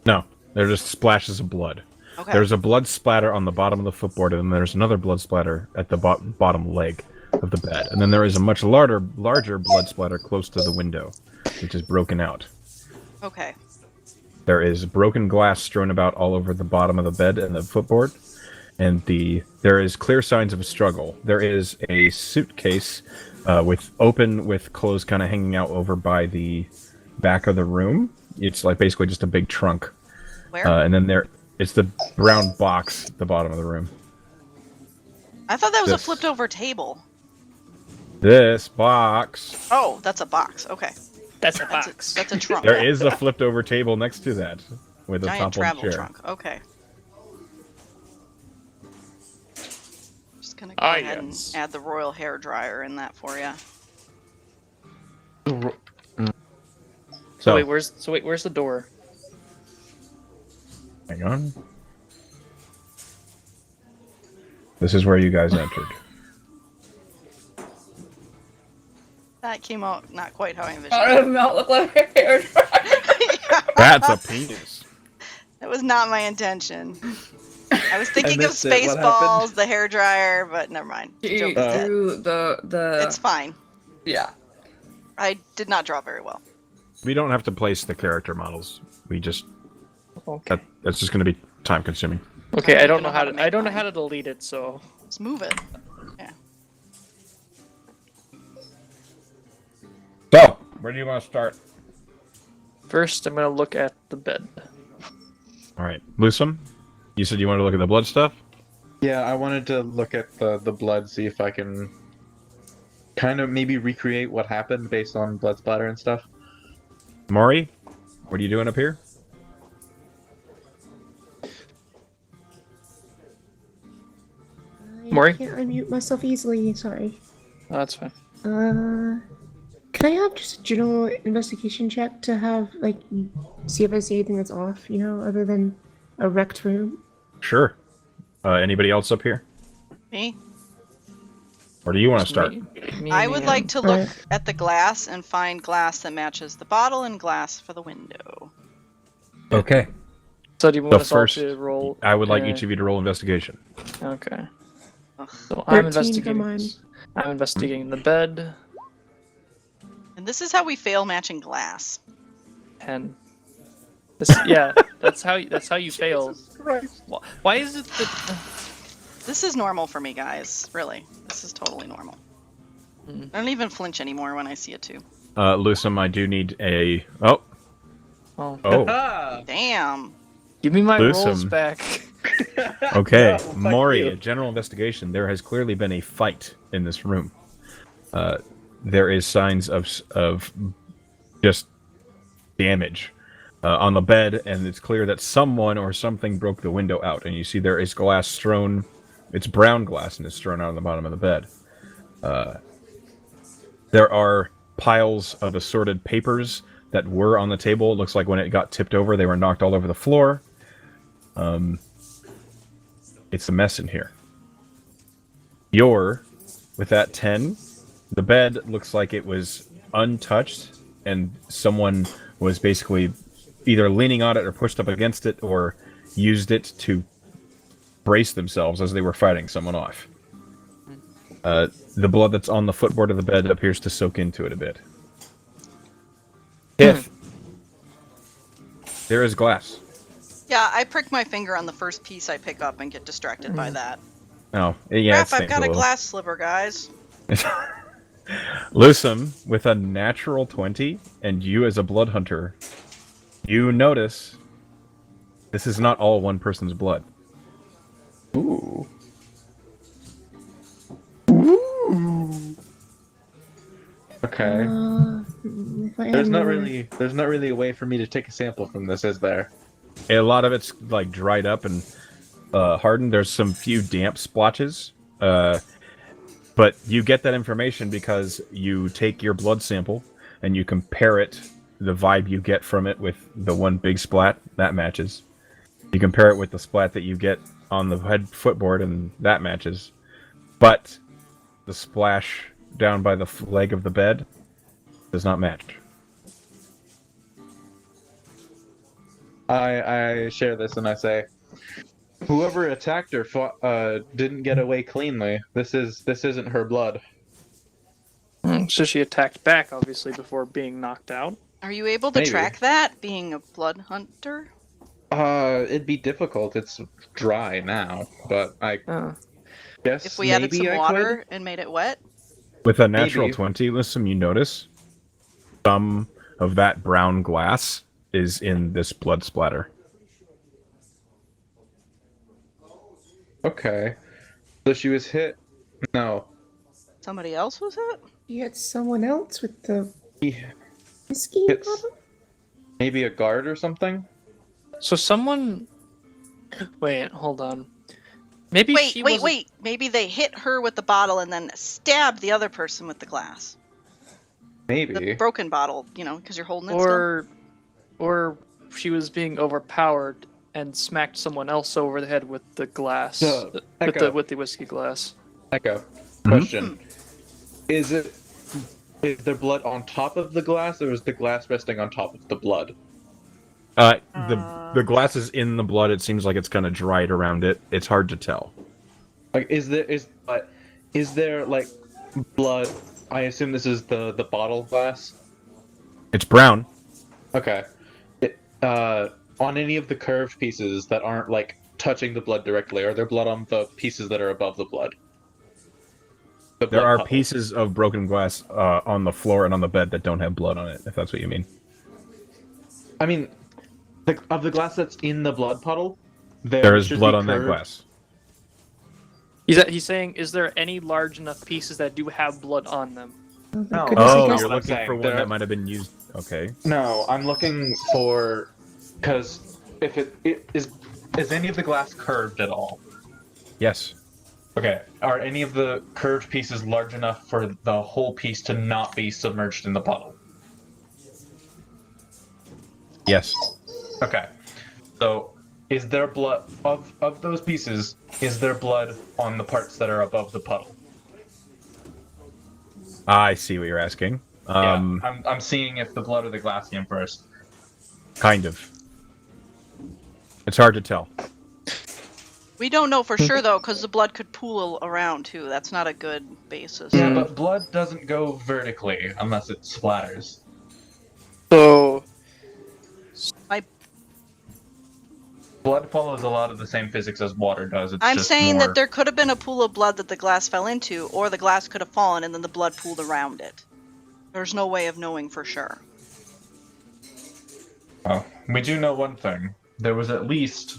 Speaker 1: No, they're just splashes of blood.
Speaker 3: Okay.
Speaker 1: There's a blood splatter on the bottom of the footboard, and then there's another blood splatter at the bottom leg of the bed. And then there is a much larger blood splatter close to the window, which is broken out.
Speaker 3: Okay.
Speaker 1: There is broken glass strewn about all over the bottom of the bed and the footboard, and there is clear signs of a struggle. There is a suitcase with clothes kind of hanging out over by the back of the room. It's like basically just a big trunk.
Speaker 3: Where?
Speaker 1: And then it's the brown box at the bottom of the room.
Speaker 3: I thought that was a
Speaker 1: this.
Speaker 3: flipped over table.
Speaker 1: This box.
Speaker 3: Oh, that's a box. Okay.
Speaker 6: That's a
Speaker 3: That's
Speaker 6: box.
Speaker 3: that's a trunk.
Speaker 1: There is a flipped over table next to that with a
Speaker 3: Giant
Speaker 1: toppled
Speaker 3: travel
Speaker 1: chair.
Speaker 3: trunk. Okay. Gonna go ahead
Speaker 6: yes.
Speaker 3: and add the royal hair dryer in that for you.
Speaker 6: So wait, where's the door?
Speaker 1: Hang on. This is where you guys entered.
Speaker 3: That came out not quite how I envisioned.
Speaker 4: How does not look like a hair dryer?
Speaker 1: That's a penis.
Speaker 3: That was not my intention. I was thinking of
Speaker 5: missed it. What
Speaker 3: Spaceballs,
Speaker 5: happened?
Speaker 3: the hair dryer, but never mind.
Speaker 4: She
Speaker 3: Joke is dead.
Speaker 4: drew the.
Speaker 3: It's fine.
Speaker 4: Yeah.
Speaker 3: I did not draw very well.
Speaker 1: We don't have to place the character models. We just
Speaker 6: Okay.
Speaker 1: that's just going to be time consuming.
Speaker 6: Okay,
Speaker 3: I'm
Speaker 6: I don't
Speaker 3: gonna
Speaker 6: know how
Speaker 3: have
Speaker 6: to.
Speaker 3: to
Speaker 6: I
Speaker 3: make
Speaker 6: don't know
Speaker 3: mine.
Speaker 6: how to delete it. So
Speaker 3: Let's move it.
Speaker 1: So, where do you want to start?
Speaker 6: first, I'm gonna look at the bed.
Speaker 1: All right, Lusum, you said you wanted to look at the blood stuff.
Speaker 5: Yeah, I wanted to look at the blood, see if I can kind of maybe recreate what happened based on blood splatter and stuff.
Speaker 1: Maury, what are you doing up here?
Speaker 6: Maury?
Speaker 7: I can't unmute myself easily. Sorry.
Speaker 6: Oh, that's fine.
Speaker 7: Can I have just a general investigation check to have like see if I see anything that's off? You know, other than a wrecked room.
Speaker 1: Sure. Anybody else up here?
Speaker 3: Me?
Speaker 1: Or do you want to
Speaker 6: Just
Speaker 1: start?
Speaker 6: me
Speaker 3: I
Speaker 6: and
Speaker 3: would
Speaker 6: Ian.
Speaker 3: like to look
Speaker 7: Alright.
Speaker 3: at the glass and find glass that matches the bottle and glass for the window.
Speaker 1: Okay.
Speaker 6: So do you want
Speaker 1: So
Speaker 6: us all
Speaker 1: first,
Speaker 6: to roll?
Speaker 1: I would like each of you to roll investigation.
Speaker 6: Okay.
Speaker 3: Ugh.
Speaker 6: So I'm
Speaker 7: 13 for mine.
Speaker 6: investigating. I'm investigating the bed.
Speaker 3: And this is how we fail matching glass.
Speaker 6: 10. This, yeah, that's how you fail. Why is it that?
Speaker 3: This is normal for me, guys. Really. This is totally normal.
Speaker 6: Mm.
Speaker 3: I don't even flinch anymore when I see it too.
Speaker 1: Lusum, I do need a. Oh.
Speaker 6: Oh,
Speaker 1: Oh.
Speaker 3: Damn.
Speaker 6: give me my rolls
Speaker 1: Gruesome.
Speaker 6: back.
Speaker 1: Okay.
Speaker 5: No, fuck
Speaker 1: Maury,
Speaker 5: you.
Speaker 1: a general investigation. There has clearly been a fight in this room. There is signs of just damage on the bed, and it's clear that someone or something broke the window out. And you see there is glass strewn. It's brown glass, and it's strewn out on the bottom of the bed. There are piles of assorted papers that were on the table. It looks like when it got tipped over, they were knocked all over the floor. It's a mess in here. With that 10, the bed looks like it was untouched, and someone was basically either leaning on it or pushed up against it or used it to brace themselves as they were fighting someone off. The blood that's on the footboard of the bed appears to soak into it a bit. If there is glass.
Speaker 3: Yeah, I prick my finger on the first piece I pick up and get distracted by that.
Speaker 1: Oh, yeah.
Speaker 3: Crap, I've got a glass slipper, guys.
Speaker 1: Lusum, with a natural 20, and you as a blood hunter, you notice this is not all one person's blood.
Speaker 5: Ooh. Okay.
Speaker 7: If I
Speaker 5: There's
Speaker 7: had
Speaker 5: not
Speaker 7: more-
Speaker 5: really a way for me to take a sample from this, is there?
Speaker 1: A lot of it's like dried up and hardened. There's some few damp splotches, but you get that information because you take your blood sample and you compare it, the vibe you get from it with the one big splat that matches. You compare it with the splat that you get on the head footboard, and that matches. But the splash down by the leg of the bed does not match.
Speaker 5: I share this and I say, whoever attacked her didn't get away cleanly. This isn't her blood.
Speaker 6: So she attacked back, obviously, before being knocked out.
Speaker 3: Are you able to
Speaker 5: Maybe.
Speaker 3: track that, being a blood hunter?
Speaker 5: It'd be difficult. It's dry now, but I
Speaker 6: Oh.
Speaker 5: guess
Speaker 3: If we added
Speaker 5: maybe
Speaker 3: some
Speaker 5: I
Speaker 3: water and made it wet?
Speaker 1: With a natural
Speaker 5: Maybe.
Speaker 1: 20, listen, you notice some of that brown glass is in this blood splatter.
Speaker 5: could. Okay. So she was hit. No.
Speaker 3: Somebody else was it?
Speaker 7: You had someone else with the
Speaker 5: Yeah.
Speaker 7: whiskey
Speaker 5: It's
Speaker 7: bottle?
Speaker 5: maybe a guard or something.
Speaker 6: So someone. Wait, hold on. Maybe
Speaker 3: Wait,
Speaker 6: she
Speaker 3: wait,
Speaker 6: wasn't-
Speaker 3: wait. Maybe they hit her with the bottle and then stabbed the other person with the glass.
Speaker 5: Maybe.
Speaker 3: The broken bottle, because you're holding it still.
Speaker 6: Or she was being overpowered and smacked someone else over the head with the glass,
Speaker 5: Echo.
Speaker 6: with the whiskey glass.
Speaker 5: Echo.
Speaker 1: Mhm.
Speaker 5: Question. Is there blood on top of the glass, or is the glass resting on top of the blood?
Speaker 1: The glass is in the blood. It seems like it's kind of dried around it. It's hard to tell.
Speaker 5: Like, is there like blood? I assume this is the bottle glass.
Speaker 1: It's brown.
Speaker 5: Okay. On any of the curved pieces that aren't like touching the blood directly, are there blood on the pieces that are above the blood? The
Speaker 1: There
Speaker 5: blood
Speaker 1: are
Speaker 5: puddle.
Speaker 1: pieces of broken glass on the floor and on the bed that don't have blood on it, if that's what you mean.
Speaker 5: I mean, of the glass that's in the blood puddle,
Speaker 1: There is
Speaker 5: should
Speaker 1: blood
Speaker 5: be
Speaker 1: on that
Speaker 5: curved-
Speaker 1: glass.
Speaker 6: He's saying, is there any large enough pieces that do have blood on them?
Speaker 5: No.
Speaker 7: Goodness, I
Speaker 1: Oh,
Speaker 7: guess-
Speaker 1: you're
Speaker 5: what I'm
Speaker 1: looking
Speaker 5: saying.
Speaker 1: for one
Speaker 5: There-
Speaker 1: that might have been used. Okay.
Speaker 5: No, I'm looking for because if it is any of the glass curved at all?
Speaker 1: Yes.
Speaker 5: Okay. Are any of the curved pieces large enough for the whole piece to not be submerged in the puddle?
Speaker 1: Yes.
Speaker 5: Okay. So, is there blood of those pieces? Is there blood on the parts that are above the puddle?
Speaker 1: I see what you're asking.
Speaker 5: Yeah. I'm seeing if the blood or the glass came first.
Speaker 1: Kind of. It's hard to tell.
Speaker 3: We don't know for sure, though, because the blood could pool around, too. That's not a good basis.
Speaker 5: Yeah, but blood doesn't go vertically unless it splatters.
Speaker 6: So,
Speaker 5: Blood follows a lot of the same physics as water does. It's
Speaker 3: I'm
Speaker 5: just
Speaker 3: saying
Speaker 5: more...
Speaker 3: that there could have been a pool of blood that the glass fell into, or the glass could have fallen and then the blood pooled around it. There's no way of knowing for sure.
Speaker 5: Oh, we do know one thing. There was at least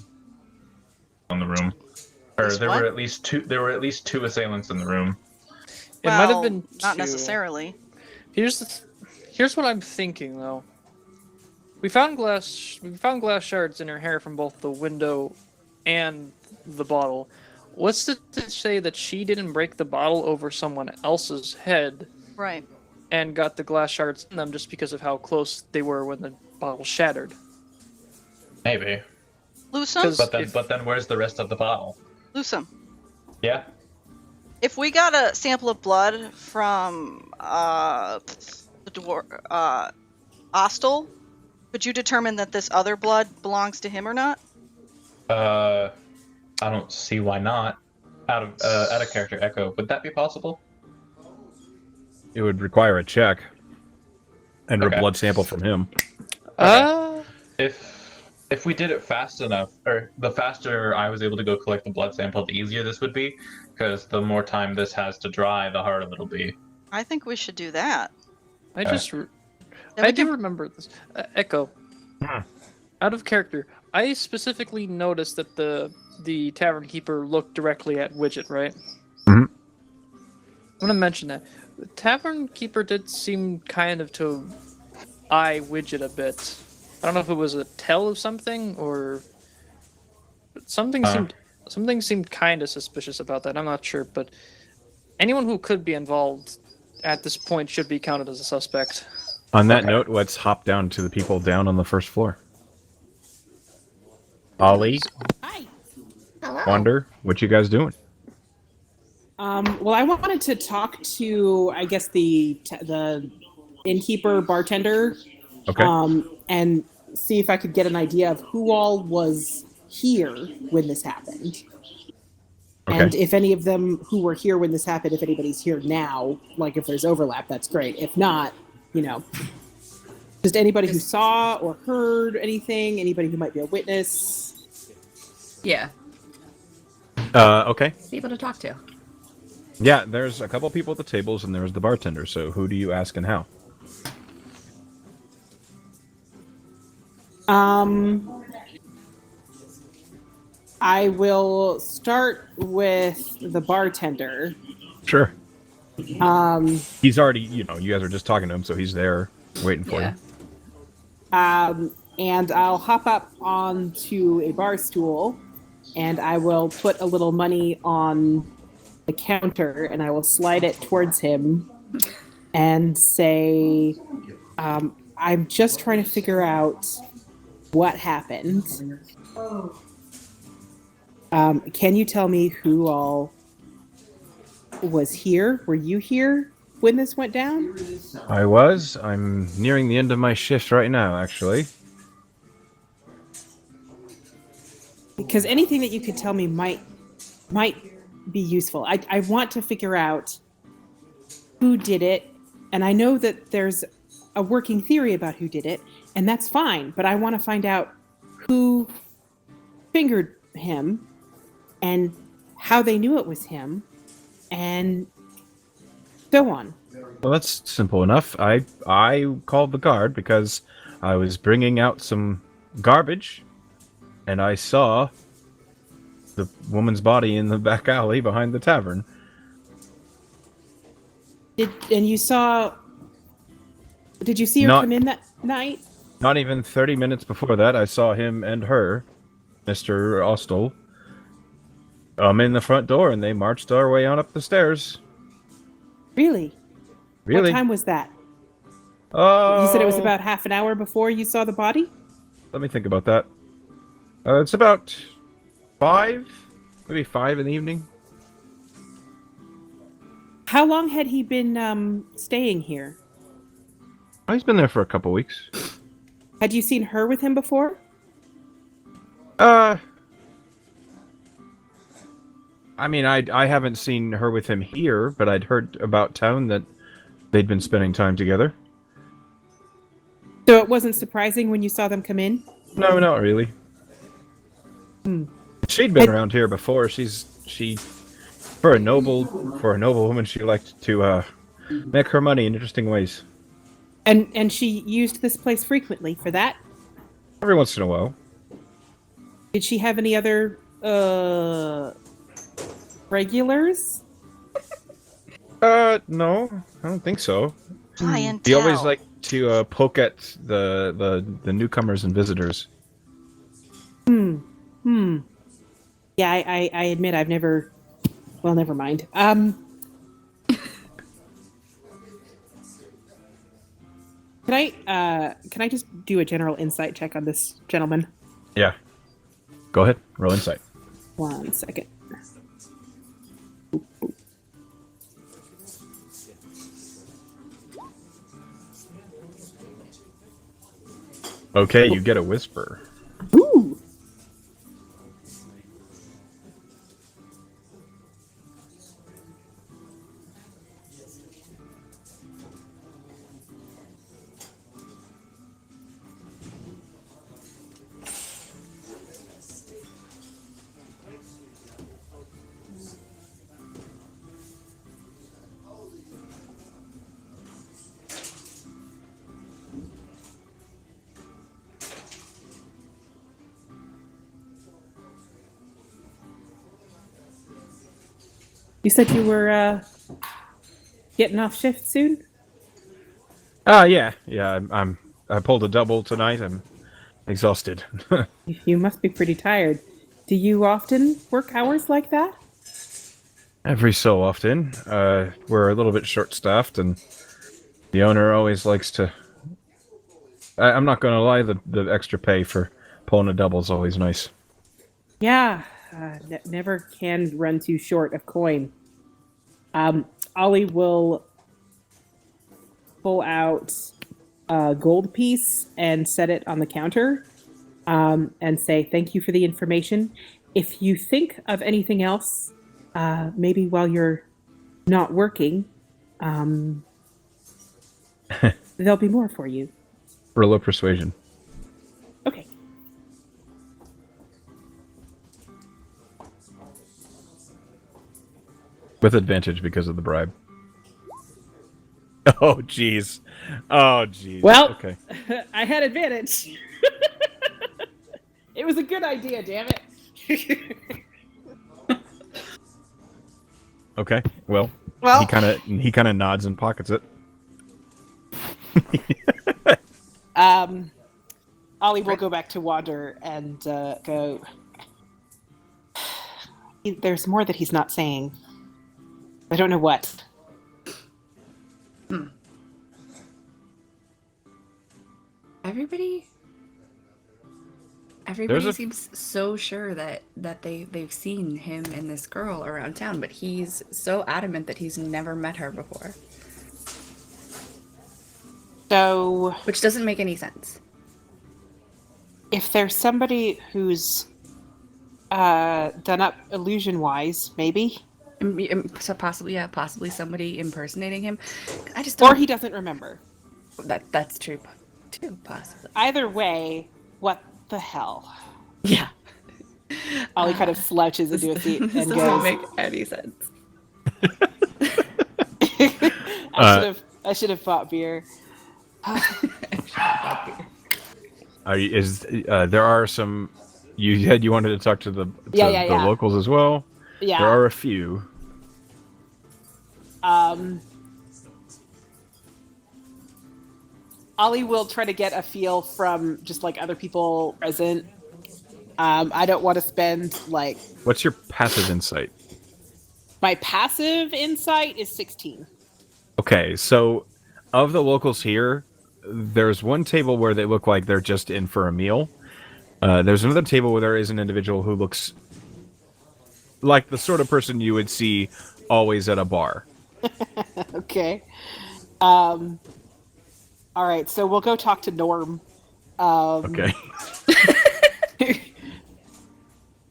Speaker 5: in the room, or
Speaker 3: Least
Speaker 5: there
Speaker 3: what?
Speaker 5: were at least two. There were at least two assailants in the room.
Speaker 6: it might have
Speaker 3: Well,
Speaker 6: been
Speaker 3: not
Speaker 6: two.
Speaker 3: necessarily.
Speaker 6: Here's what I'm thinking though. We found glass shards in her hair from both the window and the bottle. What's to say that she didn't break the bottle over someone else's head
Speaker 3: Right.
Speaker 6: and got the glass shards in them just because of how close they were when the bottle shattered?
Speaker 5: Maybe,
Speaker 3: Lusum?
Speaker 5: but then where's the rest of the bottle?
Speaker 3: Lusum.
Speaker 5: Yeah.
Speaker 3: If we got a sample of blood from the Ostol, could you determine that this other blood belongs to him or not?
Speaker 5: I don't see why not. Out of character echo, would that be possible?
Speaker 1: It would require a check and
Speaker 5: Okay.
Speaker 1: a blood sample from him.
Speaker 5: If we did it fast enough, or the faster I was able to go collect the blood sample, the easier this would be, because the more time this has to dry, the harder it'll be.
Speaker 3: I think we should do that.
Speaker 6: I
Speaker 5: Okay.
Speaker 6: just
Speaker 3: Then
Speaker 6: I
Speaker 3: we
Speaker 6: do
Speaker 3: can-
Speaker 6: remember this. Echo.
Speaker 1: Hmm.
Speaker 6: Out of character, I specifically noticed that the tavern keeper looked directly at Widget, right?
Speaker 1: Mhm.
Speaker 6: I'm gonna mention that. The tavern keeper did seem kind of to eye Widget a bit. I don't know if it was a tell of something or something seemed kind of suspicious about that. I'm not sure, but anyone who could be involved at this point should be counted as a suspect.
Speaker 1: On that
Speaker 5: Okay.
Speaker 1: note, let's hop down to the people down on the first floor. Ollie,
Speaker 2: Hi.
Speaker 8: Hello.
Speaker 1: Wander, what you guys doing?
Speaker 2: Well, I wanted to talk to, I guess, the innkeeper, bartender,
Speaker 1: Okay.
Speaker 2: and see if I could get an idea of who all was here when this happened.
Speaker 1: Okay.
Speaker 2: And if any of them who were here when this happened, if anybody's here now, like if there's overlap, that's great. If not, just anybody who saw or heard anything, anybody who might be a witness.
Speaker 11: Yeah,
Speaker 1: Okay.
Speaker 11: people to talk to.
Speaker 1: Yeah, there's a couple people at the tables and there's the bartender. So who do you ask and how?
Speaker 2: I will start with the bartender.
Speaker 1: Sure.
Speaker 2: Um,
Speaker 1: He's already, you guys are just talking to him, so he's there waiting for
Speaker 11: Yeah.
Speaker 1: you.
Speaker 2: and I'll hop up onto a bar stool and I will put a little money on the counter, and I will slide it towards him and say, I'm just trying to figure out what happened. Can you tell me who all was here? Were you here when this went down?
Speaker 1: I was. I'm nearing the end of my shift right now, actually.
Speaker 2: Because anything that you could tell me might be useful. I want to figure out who did it, and I know that there's a working theory about who did it, and that's fine, but I want to find out who fingered him and how they knew it was him and so on.
Speaker 1: Well, that's simple enough. I called the guard because I was bringing out some garbage, and I saw the woman's body in the back alley behind the tavern.
Speaker 2: Did you see her come in that night?
Speaker 1: Not even 30 minutes before that, I saw him and her, Mr. Ostol, in the front door, and they marched our way on up the stairs.
Speaker 2: Really?
Speaker 1: Really?
Speaker 2: What time was that?
Speaker 1: Oh.
Speaker 2: You said it was about half an hour before you saw the body?
Speaker 1: Let me think about that. It's about 5? Maybe 5 in the evening.
Speaker 2: How long had he been staying here?
Speaker 1: Oh, he's been there for a couple weeks.
Speaker 2: Had you seen her with him before?
Speaker 1: I mean, I haven't seen her with him here, but I'd heard about town that they'd been spending time together.
Speaker 2: So it wasn't surprising when you saw them come in?
Speaker 1: No, not really. She'd been around here before. She for a noble woman, she liked to make her money in interesting ways.
Speaker 2: And she used this place frequently for that?
Speaker 1: Every once in a while.
Speaker 2: Did she have any other regulars?
Speaker 1: No, I don't think so.
Speaker 3: Clientele.
Speaker 1: He always liked to poke at the newcomers and visitors.
Speaker 2: Yeah, I admit I've never. Well, never mind. Can I just do a general insight check on this gentleman?
Speaker 1: Yeah. Go ahead. Roll insight.
Speaker 2: 1 second.
Speaker 1: Okay, you get a whisper.
Speaker 2: Ooh. You said you were getting off shift soon?
Speaker 1: Yeah. I pulled a double tonight. I'm exhausted.
Speaker 2: You must be pretty tired. Do you often work hours like that?
Speaker 1: Every so often. We're a little bit short-staffed, and the owner always likes to... I'm not going to lie, the extra pay for pulling a double is always nice.
Speaker 2: Yeah, never can run too short of coin. Ollie will pull out a gold piece and set it on the counter and say, thank you for the information. If you think of anything else, maybe while you're not working, there'll be more for you.
Speaker 1: Roll of persuasion.
Speaker 2: Okay.
Speaker 1: With advantage because of the bribe. Oh, jeez.
Speaker 2: Well,
Speaker 1: okay.
Speaker 2: I had advantage. It was a good idea, damn it.
Speaker 1: Okay. Well, he kind of nods and pockets it.
Speaker 2: Ollie will go back to Wander and go, There's more that he's not saying. I don't know what.
Speaker 4: Everybody seems so sure that they've seen him and this girl around town, but he's so adamant that he's never met her before.
Speaker 2: So,
Speaker 4: which doesn't make any sense.
Speaker 2: If there's somebody who's done up illusion-wise, maybe.
Speaker 4: So possibly somebody impersonating him. I just
Speaker 2: or he doesn't remember.
Speaker 4: That's true too, possibly.
Speaker 2: Either way, what the hell?
Speaker 4: Yeah.
Speaker 2: Ollie kind of slouches into a seat and
Speaker 4: doesn't
Speaker 2: goes,
Speaker 4: make any sense.
Speaker 2: I should have bought beer.
Speaker 1: There are some. You said you wanted to talk to the locals as well.
Speaker 2: Yeah.
Speaker 1: There are a few.
Speaker 2: Ollie will try to get a feel from just like other people present. I don't want to spend like.
Speaker 1: What's your passive insight?
Speaker 2: My passive insight is 16.
Speaker 1: Okay, so of the locals here, there's one table where they look like they're just in for a meal. There's another table where there is an individual who looks like the sort of person you would see always at a bar.
Speaker 2: Okay. All right, so we'll go talk to Norm.
Speaker 1: Okay.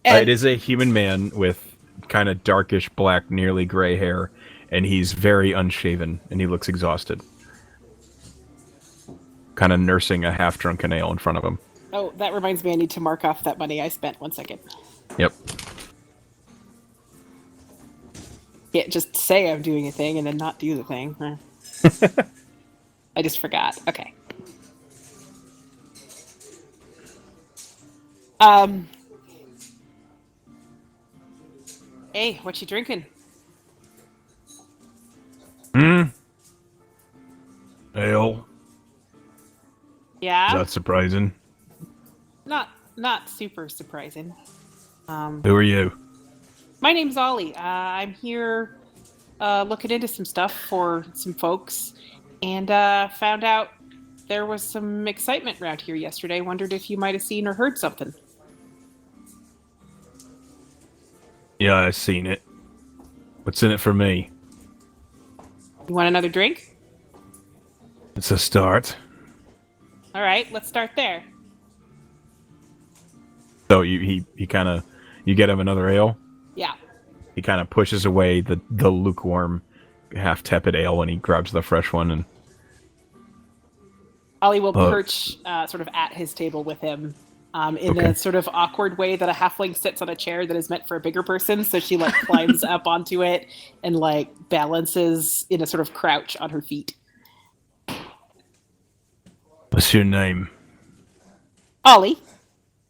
Speaker 1: It is a human man with kind of darkish black, nearly gray hair, and he's very unshaven, and he looks exhausted. Kind of nursing a half-drunken ale in front of him.
Speaker 2: Oh, that reminds me, I need to mark off that money I spent. 1 second.
Speaker 1: Yep.
Speaker 2: Can't just say I'm doing a thing and then not do the thing. I just forgot. Okay. Hey, what you drinking?
Speaker 1: Ale.
Speaker 2: Yeah.
Speaker 1: Is that surprising?
Speaker 2: Not super surprising.
Speaker 1: Who are you?
Speaker 2: My name's Ollie. I'm here looking into some stuff for some folks, and found out there was some excitement around here yesterday. Wondered if you might have seen or heard something.
Speaker 1: Yeah, I've seen it. What's in it for me?
Speaker 2: You want another drink?
Speaker 1: It's a start.
Speaker 2: All right, let's start there.
Speaker 1: So you get him another ale?
Speaker 2: Yeah.
Speaker 1: He kind of pushes away the lukewarm, half-tepid ale, and he grabs the fresh one. And
Speaker 2: Ollie will perch sort of at his table with him in a sort of awkward way that a halfling sits on a chair that is meant for a bigger person. So she like climbs up onto it and like balances in a sort of crouch on her feet.
Speaker 1: What's your name?
Speaker 2: Ollie.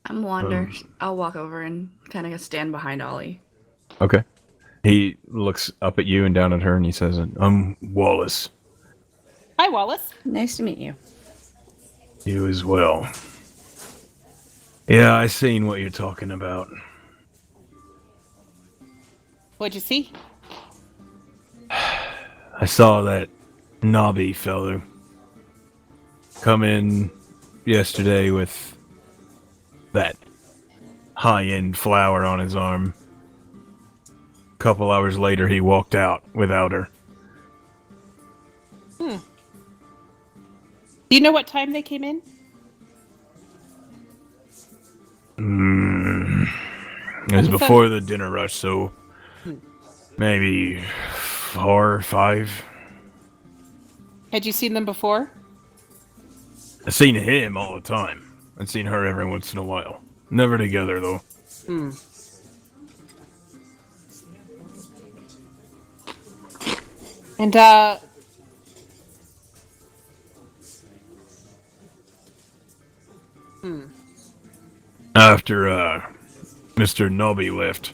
Speaker 4: I'm Wander. I'll walk over and kind of stand behind Ollie.
Speaker 1: Okay. He looks up at you and down at her, and he says, "I'm Wallace."
Speaker 2: Hi, Wallace.
Speaker 4: Nice to meet you.
Speaker 1: You as well. Yeah, I seen what you're talking about.
Speaker 2: What'd you see?
Speaker 1: I saw that knobby fellow come in yesterday with that high-end flower on his arm. A couple hours later, he walked out without her.
Speaker 2: Do you know what time they came in?
Speaker 1: It was before the dinner rush, so maybe 4 or 5.
Speaker 2: Had you seen them before?
Speaker 1: I've seen him all the time. I've seen her every once in a while. Never together, though.
Speaker 2: And,
Speaker 1: After, Mr. Nobby left,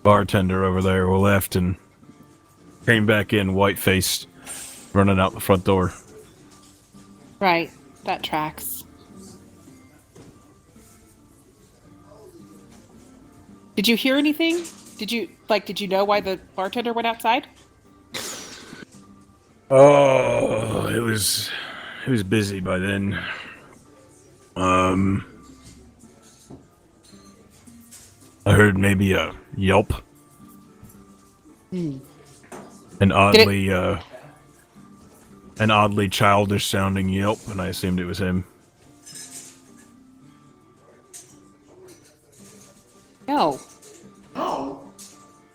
Speaker 1: bartender over there left and came back in white-faced, running out the front door.
Speaker 2: Right. That tracks. Did you hear anything? Did you know why the bartender went outside?
Speaker 1: Oh, it was busy by then. I heard maybe a yelp. An oddly childish sounding yelp, and I assumed it was him.
Speaker 2: No.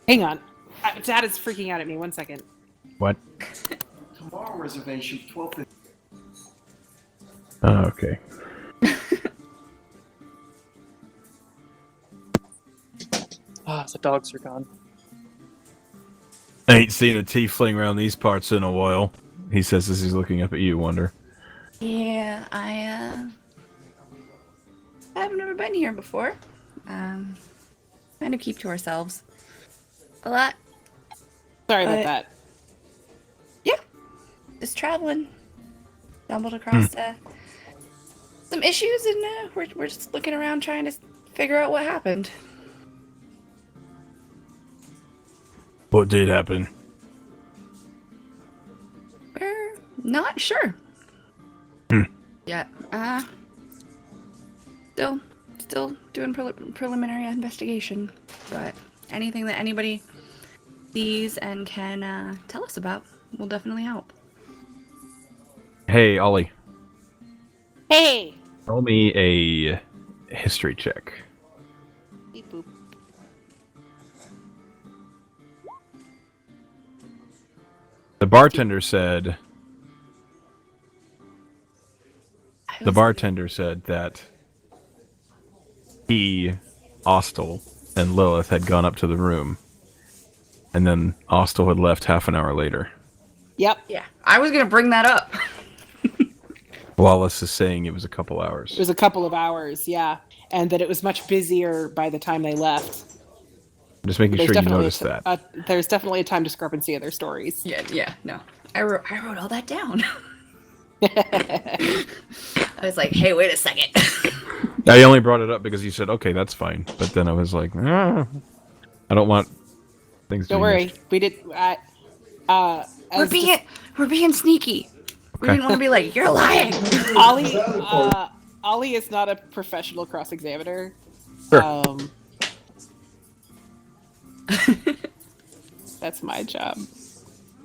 Speaker 2: Hang on. Dad is freaking out at me. 1 second.
Speaker 1: What?
Speaker 11: Tomorrow reservation 12:50.
Speaker 1: Oh, okay.
Speaker 6: The dogs are gone.
Speaker 1: I ain't seen a tiefling around these parts in a while. He says as he's looking up at you, Wonder.
Speaker 4: Yeah, I've never been here before. Kind of keep to ourselves a lot.
Speaker 2: Sorry about that.
Speaker 4: Yeah, just traveling. Stumbled across some issues, and we're just looking around trying to figure out what happened.
Speaker 1: What did happen?
Speaker 4: We're not sure. Yeah. Still doing preliminary investigation, but anything that anybody sees and can tell us about will definitely help.
Speaker 1: Hey, Ollie.
Speaker 2: Hey.
Speaker 1: Roll me a history check.
Speaker 2: Beep boop.
Speaker 1: The bartender said that he, Ostol, and Lilith had gone up to the room, and then Ostol had left half an hour later.
Speaker 2: Yep.
Speaker 4: Yeah, I was gonna bring that up.
Speaker 1: Wallace is saying it was a couple hours.
Speaker 2: It was a couple of hours, yeah, and that it was much busier by the time they left.
Speaker 1: I'm just making sure you noticed that.
Speaker 2: There's definitely a time discrepancy in their stories.
Speaker 4: Yeah, no. I wrote all that down. I was like, hey, wait a second.
Speaker 1: I only brought it up because you said, okay, that's fine. But then I was like, I don't want things to
Speaker 2: Don't
Speaker 1: be
Speaker 2: worry.
Speaker 1: missed.
Speaker 2: We did...
Speaker 4: We're being sneaky. We didn't want to be like, you're lying.
Speaker 2: Ollie is not a professional cross-examiner.
Speaker 1: Sure.
Speaker 2: That's my job.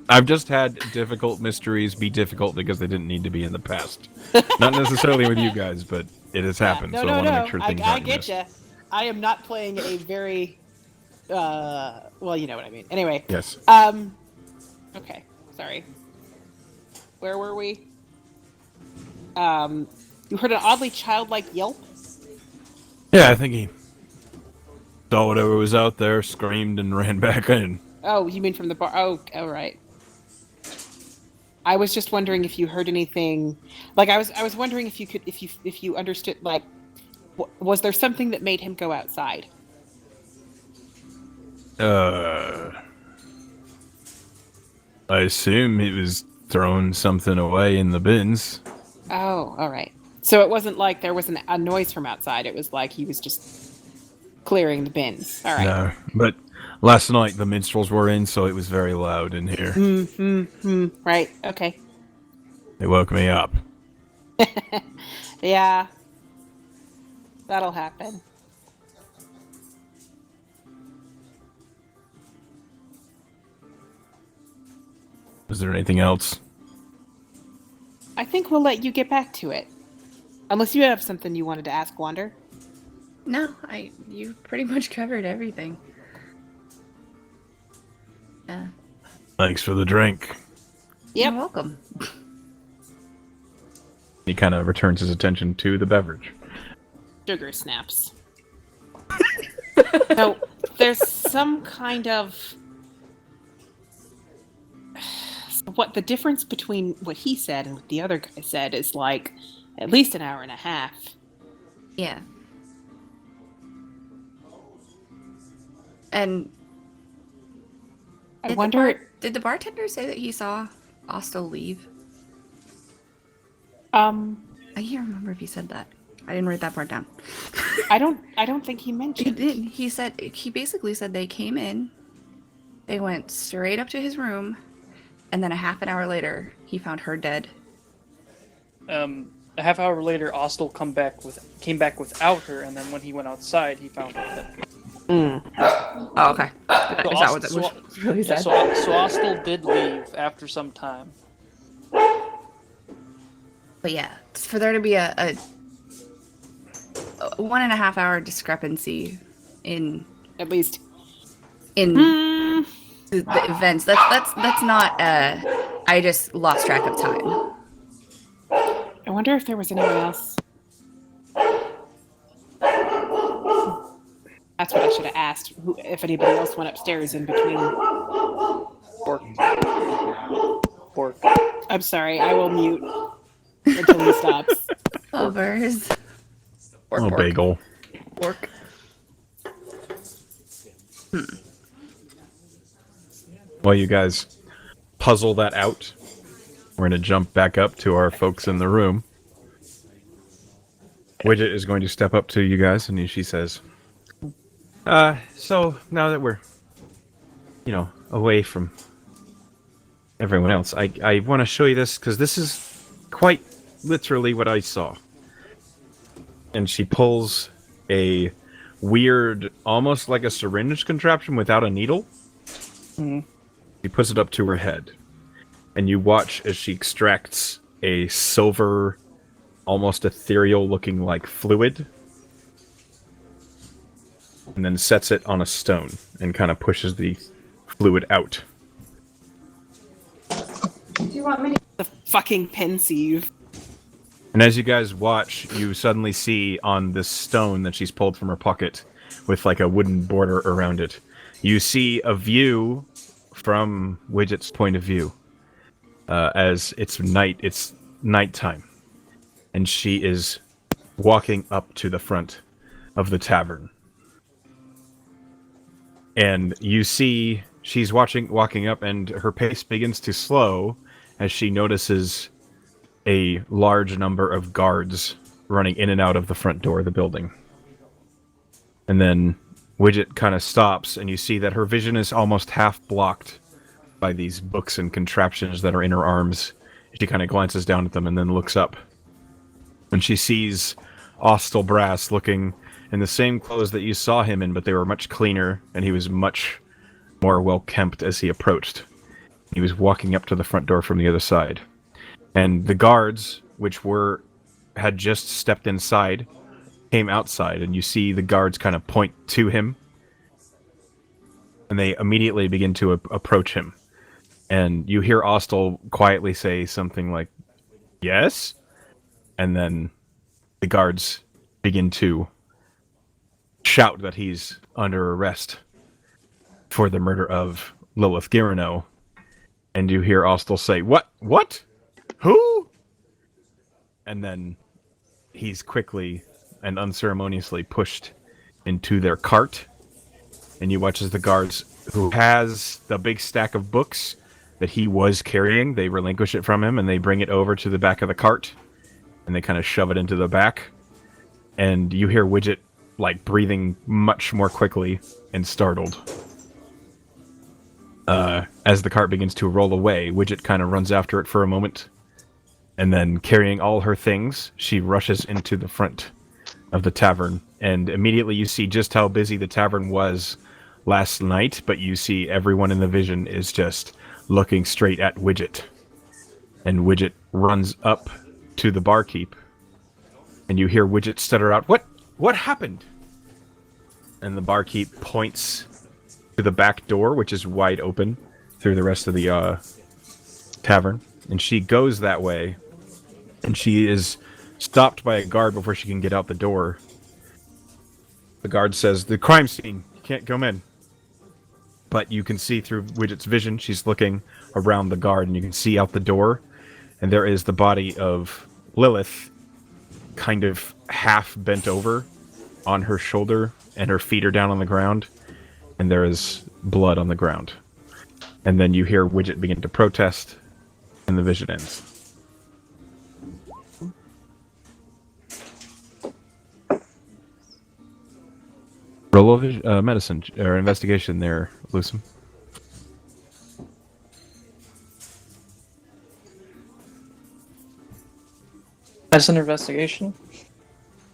Speaker 1: I've just had difficult mysteries be difficult because they didn't need to be in the past. Not necessarily with you guys, but it has happened.
Speaker 2: No,
Speaker 1: so
Speaker 2: no,
Speaker 1: I want to
Speaker 2: no.
Speaker 1: make sure things
Speaker 2: I
Speaker 1: aren't
Speaker 2: get
Speaker 1: missed.
Speaker 2: you. I am not playing a very... well, you know what I mean. Anyway.
Speaker 1: Yes.
Speaker 2: Okay. Sorry. Where were we? You heard an oddly childlike yelp?
Speaker 1: Yeah, I think he saw whatever was out there, screamed, and ran back in.
Speaker 2: Oh, you mean from the bar? Oh, all right. I was just wondering if you heard anything. Like, I was wondering if you understood. Like, was there something that made him go outside?
Speaker 1: I assume he was throwing something away in the bins.
Speaker 2: Oh, all right. So it wasn't like there was a noise from outside. It was like he was just clearing the bins. All right.
Speaker 1: No, but last night the minstrels were in, so it was very loud in here.
Speaker 2: Right. Okay.
Speaker 1: They woke me up.
Speaker 2: Yeah. That'll happen.
Speaker 1: Is there anything else?
Speaker 2: I think we'll let you get back to it. Unless you have something you wanted to ask Wander.
Speaker 4: No, you pretty much covered everything. Yeah.
Speaker 1: Thanks for the drink.
Speaker 2: Yep.
Speaker 4: You're welcome.
Speaker 1: He kind of returns his attention to the beverage.
Speaker 2: Sugar snaps. So there's some kind of... What the difference between what he said and what the other guy said is like at least an hour and a half.
Speaker 4: Yeah. And
Speaker 2: I wonder...
Speaker 4: Did the bartender say that he saw Ostol leave?
Speaker 2: I
Speaker 4: I can't remember if he said that. I didn't write that part down.
Speaker 2: I don't think he mentioned.
Speaker 4: He did. He basically said they came in, they went straight up to his room, and then a half an hour later, he found her dead.
Speaker 6: A half hour later, Ostol came back without her, and then when he went outside, he found her dead.
Speaker 4: Oh, okay. Is that what that was really said?
Speaker 6: So Ostol did leave after some time.
Speaker 4: But yeah, for there to be a 1.5 hour discrepancy in
Speaker 2: At least
Speaker 4: in the events, that's not I just lost track of time.
Speaker 2: I wonder if there was anyone else. That's what I should have asked. If anybody else went upstairs in between.
Speaker 6: Pork.
Speaker 2: I'm sorry. I will mute until he stops.
Speaker 4: Overs.
Speaker 1: Oh, bagel.
Speaker 4: Pork.
Speaker 1: While you guys puzzle that out, we're going to jump back up to our folks in the room. Widget is going to step up to you guys, and she says, so now that we're, away from everyone else, I want to show you this, because this is quite literally what I saw. And she pulls a weird, almost like a syringe contraption without a needle.
Speaker 6: Mm-hmm.
Speaker 1: She puts it up to her head. And you watch as she extracts a silver, almost ethereal looking like fluid. And then sets it on a stone and kind of pushes the fluid out.
Speaker 8: Do you want me to?
Speaker 2: The fucking pensieve.
Speaker 1: And as you guys watch, you suddenly see on this stone that she's pulled from her pocket with like a wooden border around it, you see a view from Widget's point of view. As it's nighttime. And she is walking up to the front of the tavern. And you see she's walking up, and her pace begins to slow as she notices a large number of guards running in and out of the front door of the building. And then Widget kind of stops, and you see that her vision is almost half blocked by these books and contraptions that are in her arms. She kind of glances down at them and then looks up. And she sees Ostol Brass looking in the same clothes that you saw him in, but they were much cleaner, and he was much more well-kempt as he approached. He was walking up to the front door from the other side. And the guards, which had just stepped inside, came outside, and you see the guards kind of point to him, and they immediately begin to approach him. And you hear Ostol quietly say something like, "Yes?" And then the guards begin to shout that he's under arrest for the murder of Lilith Girano. And you hear Ostol say, What? Who? And then he's quickly and unceremoniously pushed into their cart. And you watch as the guards, who has the big stack of books that he was carrying, they relinquish it from him and they bring it over to the back of the cart. And they kind of shove it into the back. And you hear Widget, breathing much more quickly and startled. As the cart begins to roll away, Widget kind of runs after it for a moment. And then, carrying all her things, she rushes into the front of the tavern. And immediately you see just how busy the tavern was last night, but you see everyone in the vision is just looking straight at Widget. And Widget runs up to the barkeep, and you hear Widget stutter out, What happened? And the barkeep points to the back door, which is wide open through the rest of the tavern. And she goes that way, and she is stopped by a guard before she can get out the door. The guard says, "The crime scene. You can't come in." But you can see through Widget's vision, she's looking around the guard, and you can see out the door, and there is the body of Lilith, kind of half bent over on her shoulder, and her feet are down on the ground, and there is blood on the ground. And then you hear Widget begin to protest, and the vision ends. Roll of medicine or investigation there, Lucim.
Speaker 6: That's an investigation.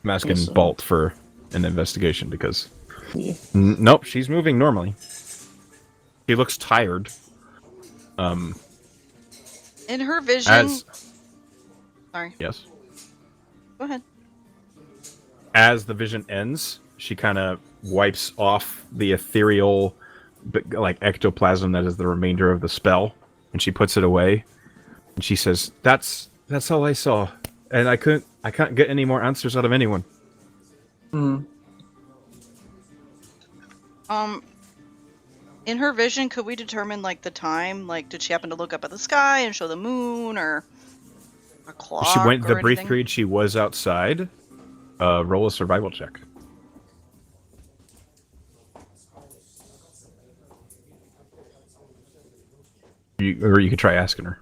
Speaker 1: I'm asking
Speaker 6: Awesome.
Speaker 1: Bolt for an investigation because...
Speaker 6: Yeah.
Speaker 1: Nope, she's moving normally. She looks tired.
Speaker 3: In her vision.
Speaker 1: As...
Speaker 3: Sorry.
Speaker 1: Yes.
Speaker 3: Go ahead.
Speaker 1: As the vision ends, she kind of wipes off the ethereal, like, ectoplasm that is the remainder of the spell, and she puts it away. And she says, "That's all I saw, and I can't get any more answers out of anyone."
Speaker 6: Hmm.
Speaker 3: In her vision, could we determine like the time? Like, did she happen to look up at the sky and show the moon or a clock?
Speaker 1: She went
Speaker 3: or
Speaker 1: the brief
Speaker 3: anything?
Speaker 1: period she was outside. Roll a survival check. Or you could try asking her.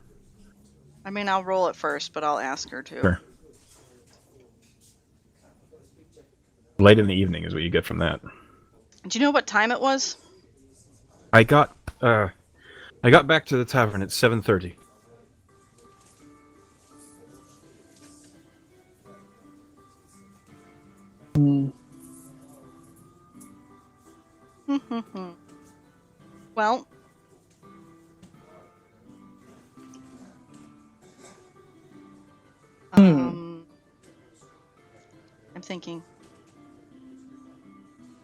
Speaker 3: I mean, I'll roll it first, but I'll ask her too.
Speaker 1: Sure. Late in the evening is what you get from that.
Speaker 3: Do you know what time it was?
Speaker 1: I got back to the tavern at 7:30.
Speaker 3: Well, I'm thinking.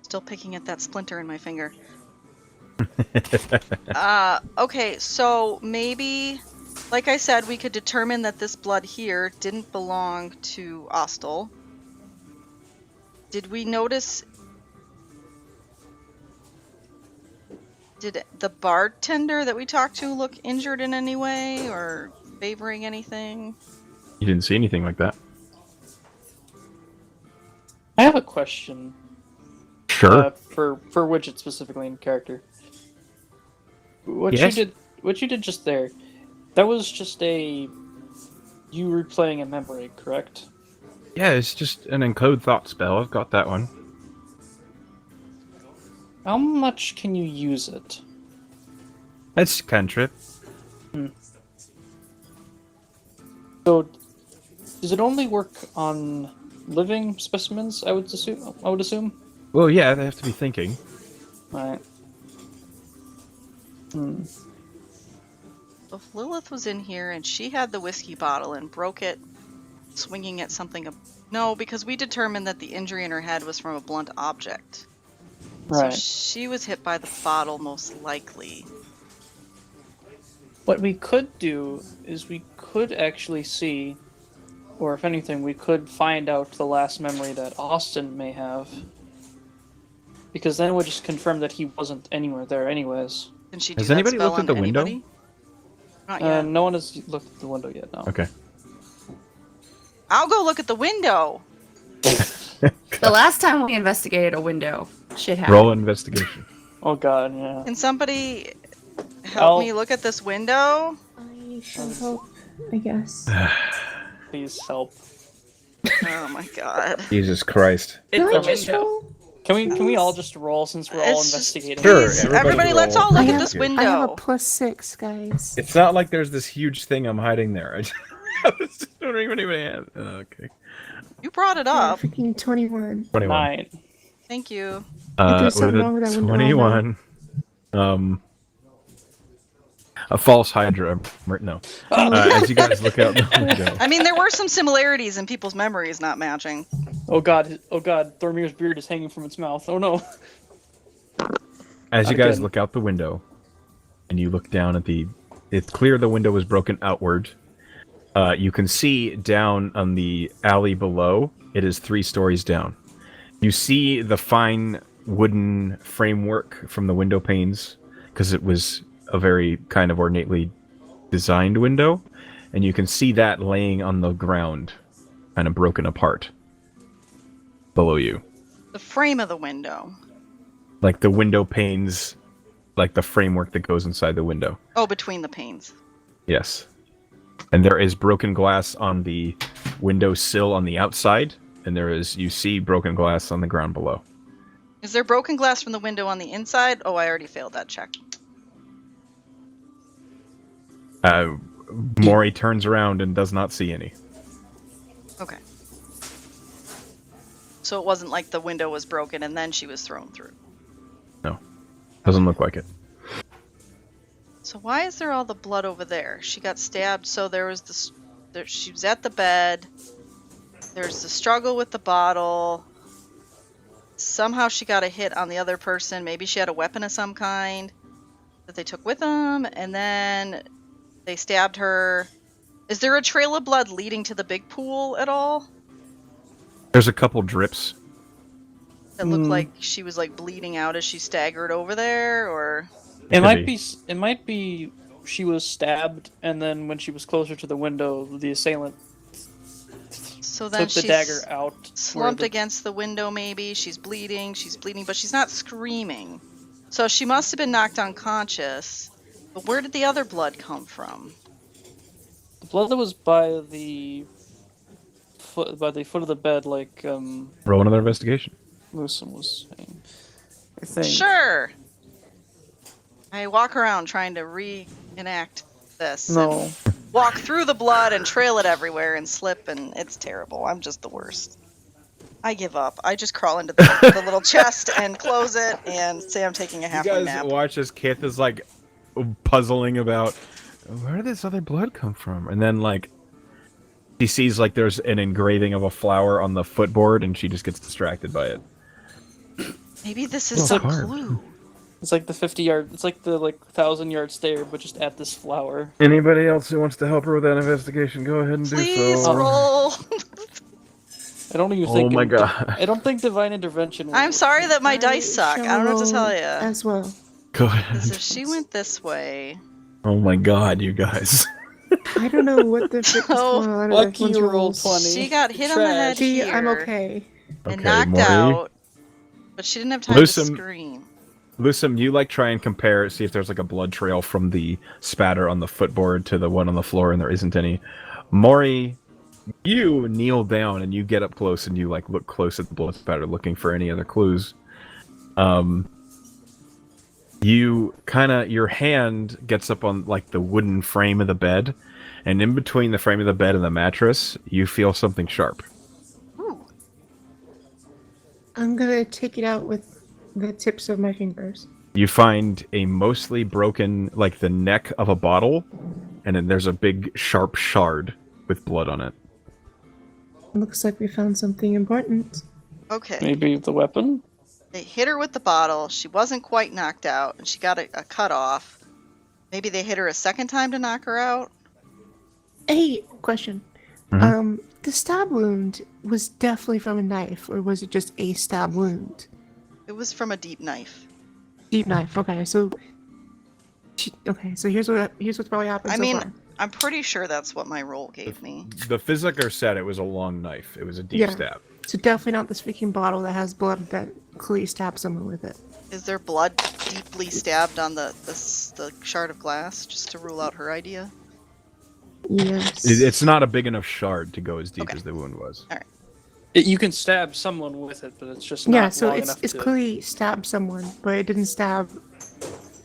Speaker 3: Still picking at that splinter in my finger. Okay, so maybe, like I said, we could determine that this blood here didn't belong to Ostol. Did we notice... Did the bartender that we talked to look injured in any way, or favoring anything?
Speaker 1: You didn't see anything like that.
Speaker 6: I have a question.
Speaker 1: Sure.
Speaker 6: For Widget specifically in character. What
Speaker 1: Yes?
Speaker 6: you did just there, that was just you replaying a memory, correct?
Speaker 1: Yeah, it's just an encode thought spell. I've got that one.
Speaker 6: How much can you use it?
Speaker 1: That's cantrip.
Speaker 6: So, does it only work on living specimens? I would assume.
Speaker 1: Well, yeah, they have to be thinking.
Speaker 6: Right.
Speaker 3: If Lilith was in here and she had the whiskey bottle and broke it, swinging at something... No, because we determined that the injury in her head was from a blunt object.
Speaker 6: Right.
Speaker 3: So she was hit by the bottle, most likely.
Speaker 6: What we could do is we could actually see, or if anything, we could find out the last memory that Austin may have. Because then it would just confirm that he wasn't anywhere there anyways.
Speaker 3: Can she do
Speaker 1: Has
Speaker 3: that
Speaker 1: anybody
Speaker 3: spell
Speaker 1: looked at
Speaker 3: on
Speaker 1: the window?
Speaker 3: anybody? Not yet.
Speaker 6: No one has looked at the window yet, no.
Speaker 1: Okay.
Speaker 3: I'll go look at the window.
Speaker 4: The last time we investigated a window, shit happened.
Speaker 1: Roll investigation.
Speaker 6: Oh god, yeah.
Speaker 3: Can somebody help me look at this window?
Speaker 7: I shall help, I guess.
Speaker 6: Please help.
Speaker 3: Oh my god.
Speaker 1: Jesus Christ.
Speaker 4: It's
Speaker 7: Can I
Speaker 4: a
Speaker 7: just
Speaker 4: window.
Speaker 7: roll?
Speaker 6: Can we all just roll since we're all
Speaker 3: It's just-
Speaker 6: investigating?
Speaker 1: Sure,
Speaker 3: Please,
Speaker 1: everybody
Speaker 3: everybody, let's
Speaker 1: roll.
Speaker 3: all look
Speaker 7: I
Speaker 3: at
Speaker 7: have-
Speaker 3: this
Speaker 7: I have
Speaker 3: window.
Speaker 7: a +6, guys.
Speaker 1: It's not like there's this huge thing I'm hiding there. I just wondering if anybody has. Okay.
Speaker 3: You brought it up.
Speaker 7: Freaking 21.
Speaker 1: 21.
Speaker 6: 9.
Speaker 3: Thank you.
Speaker 7: there's something wrong with that window, I'll
Speaker 1: 21. A false Hydra. No. As you guys look out the window.
Speaker 3: I mean, there were some similarities in people's memories not matching.
Speaker 6: Oh god, Thormir's beard is hanging from its mouth. Oh no.
Speaker 1: As you
Speaker 6: Not
Speaker 1: guys
Speaker 6: again.
Speaker 1: look out the window, and you look down at it's clear the window was broken outward. You can see down on the alley below, it is 3 stories down. You see the fine wooden framework from the window panes, because it was a very kind of ornately designed window, and you can see that laying on the ground, kind of broken apart, below you.
Speaker 3: The frame of the window.
Speaker 1: Like the window panes, like the framework that goes inside the window.
Speaker 3: Oh, between the panes.
Speaker 1: Yes. And there is broken glass on the window sill on the outside, and you see broken glass on the ground below.
Speaker 3: Is there broken glass from the window on the inside? Oh, I already failed that check.
Speaker 1: Maury turns around and does not see any.
Speaker 3: Okay. So it wasn't like the window was broken and then she was thrown through.
Speaker 1: No. Doesn't look like it.
Speaker 3: So why is there all the blood over there? She got stabbed, so there was this. She was at the bed. There's the struggle with the bottle. Somehow she got a hit on the other person. Maybe she had a weapon of some kind that they took with them, and then they stabbed her. Is there a trail of blood leading to the big pool at all?
Speaker 1: There's a couple drips.
Speaker 3: It looked like she was like bleeding out as she staggered over there, or
Speaker 6: It might be. It might be she was stabbed, and then when she was closer to the window, the assailant
Speaker 3: so then
Speaker 6: took the
Speaker 3: she's
Speaker 6: dagger out.
Speaker 3: slumped against the window. Maybe she's bleeding, but she's not screaming. So she must have been knocked unconscious. But where did the other blood come from?
Speaker 6: The blood that was by the foot of the bed, like
Speaker 1: Roll another investigation.
Speaker 6: Lewison was saying. I think.
Speaker 3: Sure. I walk around trying to reenact this.
Speaker 6: No.
Speaker 3: And walk through the blood and trail it everywhere and slip, and it's terrible. I'm just the worst. I give up. I just crawl into the little chest and close it and say I'm taking a halfway nap.
Speaker 1: Watch as Kith is like puzzling about where did this other blood come from, and then like she sees like there's an engraving of a flower on the footboard, and she just gets distracted by it.
Speaker 3: Maybe this is some clue.
Speaker 6: It's like the 50-yard. It's like the 1,000-yard stare, but just at this flower.
Speaker 1: Anybody else who wants to help her with that investigation, go ahead and
Speaker 3: Please
Speaker 1: do so.
Speaker 3: roll.
Speaker 6: I don't even
Speaker 1: Oh
Speaker 6: think.
Speaker 1: my god!
Speaker 6: I don't think divine intervention.
Speaker 3: I'm sorry that my dice suck. I don't know what to tell you.
Speaker 7: As well.
Speaker 1: Go ahead.
Speaker 3: So she went this way.
Speaker 1: Oh my god, you guys!
Speaker 7: I don't know what the frick is going on. with
Speaker 6: Lucky
Speaker 7: everyone's
Speaker 6: you rolled
Speaker 7: rolls.
Speaker 6: 20.
Speaker 3: She got hit on the head
Speaker 7: See,
Speaker 3: here.
Speaker 7: I'm okay.
Speaker 3: And
Speaker 1: Okay,
Speaker 3: knocked
Speaker 1: Maury.
Speaker 3: out, but she didn't have time
Speaker 1: Lewsome.
Speaker 3: to scream.
Speaker 1: Lusum, you like try and compare, see if there's like a blood trail from the spatter on the footboard to the one on the floor, and there isn't any. Maury, you kneel down and you get up close and you like look close at the blood spatter, looking for any other clues. You your hand gets up on like the wooden frame of the bed, and in between the frame of the bed and the mattress, you feel something sharp.
Speaker 3: Ooh.
Speaker 7: I'm gonna take it out with the tips of my fingers.
Speaker 1: You find a mostly broken, like the neck of a bottle, and then there's a big sharp shard with blood on it.
Speaker 7: Looks like we found something important.
Speaker 3: Okay.
Speaker 6: Maybe the weapon.
Speaker 3: They hit her with the bottle. She wasn't quite knocked out, and she got a cut off. Maybe they hit her a second time to knock her out.
Speaker 7: Hey, question.
Speaker 1: Mhm.
Speaker 7: The stab wound was definitely from a knife, or was it just a stab wound?
Speaker 3: It was from a deep knife.
Speaker 7: Deep knife. Okay, so. So here's what's probably happened.
Speaker 3: I
Speaker 7: so
Speaker 3: mean,
Speaker 7: far.
Speaker 3: I'm pretty sure that's what my roll gave me.
Speaker 1: The physiker said it was a long knife. It was a deep
Speaker 7: Yeah.
Speaker 1: stab.
Speaker 7: So definitely not this freaking bottle that has blood that clearly stabbed someone with it.
Speaker 3: Is there blood deeply stabbed on the shard of glass, just to rule out her idea?
Speaker 7: Yes.
Speaker 1: It's not a big enough shard to go as deep
Speaker 3: Okay.
Speaker 1: as the wound was.
Speaker 3: All right.
Speaker 6: You can stab someone with it, but it's just not
Speaker 7: Yeah, so
Speaker 6: long
Speaker 7: it's
Speaker 6: enough
Speaker 7: it's
Speaker 6: to...
Speaker 7: clearly stabbed someone, but it didn't stab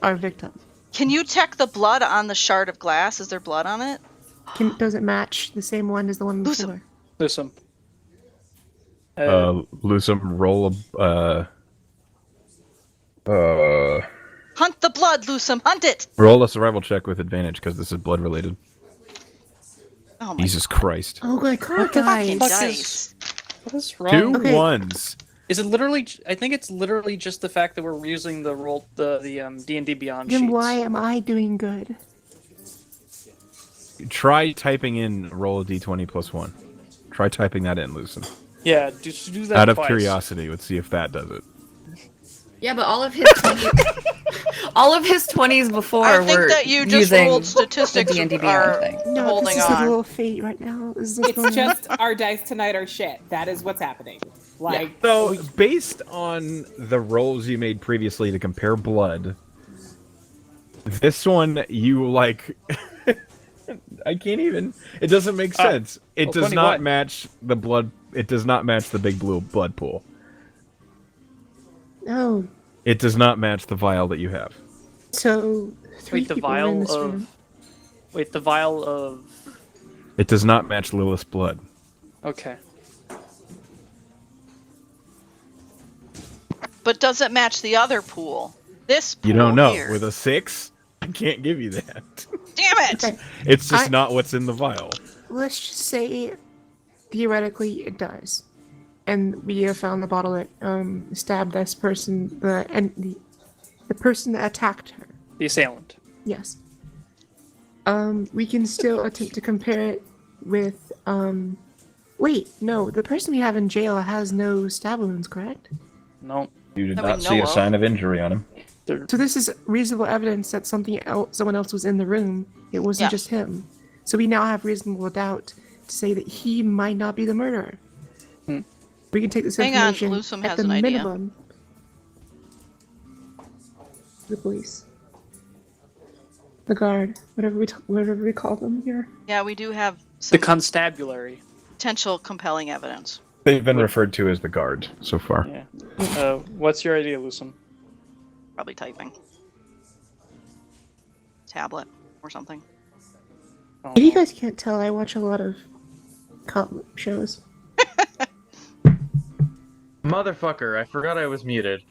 Speaker 7: our victim.
Speaker 3: Can you check the blood on the shard of glass? Is there blood on it?
Speaker 7: Does it match the same one as the one
Speaker 3: Lewsome.
Speaker 7: before?
Speaker 6: Listen.
Speaker 1: Lusum, roll
Speaker 3: Hunt the blood, Lusum. Hunt it.
Speaker 1: roll a survival check with advantage because this is blood related.
Speaker 3: Oh my
Speaker 1: Jesus Christ!
Speaker 7: Oh my god,
Speaker 3: fucking
Speaker 7: guys!
Speaker 3: dice.
Speaker 6: What is wrong?
Speaker 1: Two
Speaker 7: Okay.
Speaker 1: ones.
Speaker 6: Is it literally? I think it's literally just the fact that we're using the D&D Beyond
Speaker 7: Then
Speaker 6: sheets.
Speaker 7: why am I doing good?
Speaker 1: Try typing in roll a d20 plus 1. Try typing that in, Lusum.
Speaker 6: Yeah, just do that
Speaker 1: Out of
Speaker 6: twice.
Speaker 1: curiosity, let's see if that does it.
Speaker 4: Yeah, but all of his 20s, all of his 20s before
Speaker 3: I think
Speaker 4: were
Speaker 3: that you just
Speaker 4: using
Speaker 3: rolled
Speaker 4: the
Speaker 3: statistics
Speaker 4: D&D
Speaker 3: are
Speaker 4: Beyond thing.
Speaker 7: No,
Speaker 3: holding
Speaker 7: this is a
Speaker 3: on.
Speaker 7: little fate right now. This is what's
Speaker 2: It's
Speaker 7: going
Speaker 2: just our dice tonight are shit. That is what's happening. Like,
Speaker 1: So, based on the rolls you made previously to compare blood, this one, you, like... I can't even... It doesn't make sense. It
Speaker 6: well,
Speaker 1: does
Speaker 6: 20
Speaker 1: not
Speaker 6: what?
Speaker 1: match the blood... It does not match the big blue blood pool.
Speaker 7: Oh,
Speaker 1: It does not match the vial that you have.
Speaker 7: so three
Speaker 6: Wait, the
Speaker 7: people were in
Speaker 6: vial
Speaker 7: this
Speaker 6: of.
Speaker 7: room.
Speaker 6: Wait, the vial of.
Speaker 1: It does not match Lilith's blood.
Speaker 6: Okay.
Speaker 3: But does it match the other pool? This pool
Speaker 1: You don't know.
Speaker 3: here.
Speaker 1: With a 6, I can't give you that.
Speaker 3: Damn it!
Speaker 7: Okay,
Speaker 1: It's just not what's in the vial.
Speaker 7: let's just say theoretically it does, and we have found the bottle that stabbed this person, the person that attacked her.
Speaker 6: The assailant.
Speaker 7: Yes. We can still attempt to compare it with Wait, no, the person we have in jail has no stab wounds, correct?
Speaker 6: No.
Speaker 1: You did
Speaker 3: That we
Speaker 1: not see
Speaker 3: know
Speaker 1: a
Speaker 3: of.
Speaker 1: sign of injury on him.
Speaker 7: So this is reasonable evidence that someone else was in the room. It wasn't
Speaker 3: Yeah.
Speaker 7: just him. So we now have reasonable doubt to say that he might not be the murderer.
Speaker 6: Hmm.
Speaker 7: We can take this
Speaker 3: Hang on,
Speaker 7: information
Speaker 3: Lusum
Speaker 7: at
Speaker 3: has
Speaker 7: the
Speaker 3: an idea.
Speaker 7: minimum. The police, the guard, whatever we call them here.
Speaker 3: Yeah, we do have
Speaker 6: The
Speaker 3: some
Speaker 6: constabulary.
Speaker 3: potential compelling evidence.
Speaker 1: They've been referred to as the guard so far.
Speaker 6: Yeah. What's your idea, Lusum?
Speaker 3: Probably typing. Tablet or something.
Speaker 7: If you guys can't tell, I watch a lot of cop shows.
Speaker 5: Motherfucker, I forgot I was muted.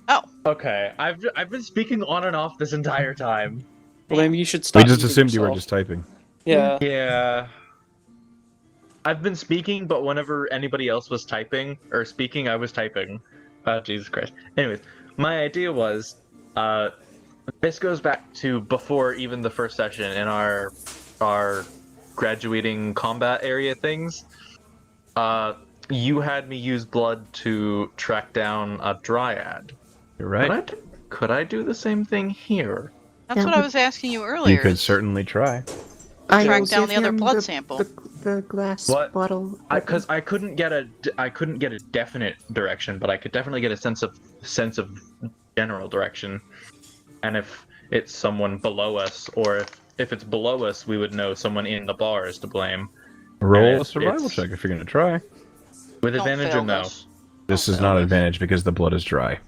Speaker 3: Oh,
Speaker 5: Okay, I've been speaking on and off this entire time.
Speaker 6: Well, maybe you should stop.
Speaker 1: We just
Speaker 6: muting
Speaker 1: assumed you were
Speaker 6: yourself.
Speaker 1: just typing.
Speaker 6: Yeah.
Speaker 5: Yeah. I've been speaking, but whenever anybody else was typing or speaking, I was typing. Jesus Christ. Anyways, my idea was, this goes back to before even the first session in our graduating combat area things. You had me use blood to track down a dryad.
Speaker 1: You're right.
Speaker 5: Could I do the same thing here?
Speaker 3: that's
Speaker 7: Yeah,
Speaker 3: what I
Speaker 7: but-
Speaker 3: was asking you earlier.
Speaker 1: You could
Speaker 3: is
Speaker 1: certainly try.
Speaker 7: I
Speaker 3: Track
Speaker 7: will
Speaker 3: down
Speaker 7: give
Speaker 3: the other
Speaker 7: him
Speaker 3: blood sample.
Speaker 7: The glass
Speaker 5: What?
Speaker 7: bottle.
Speaker 5: Because I couldn't get a definite direction, but I could definitely get a sense of general direction. And if it's someone below us, or if it's below us, we would know someone in the bar is to blame.
Speaker 1: Roll
Speaker 5: And
Speaker 1: a survival check if you're going to try.
Speaker 5: With
Speaker 3: Don't
Speaker 5: advantage
Speaker 3: fail
Speaker 5: or no?
Speaker 3: this.
Speaker 1: This is not advantage because the blood is dry.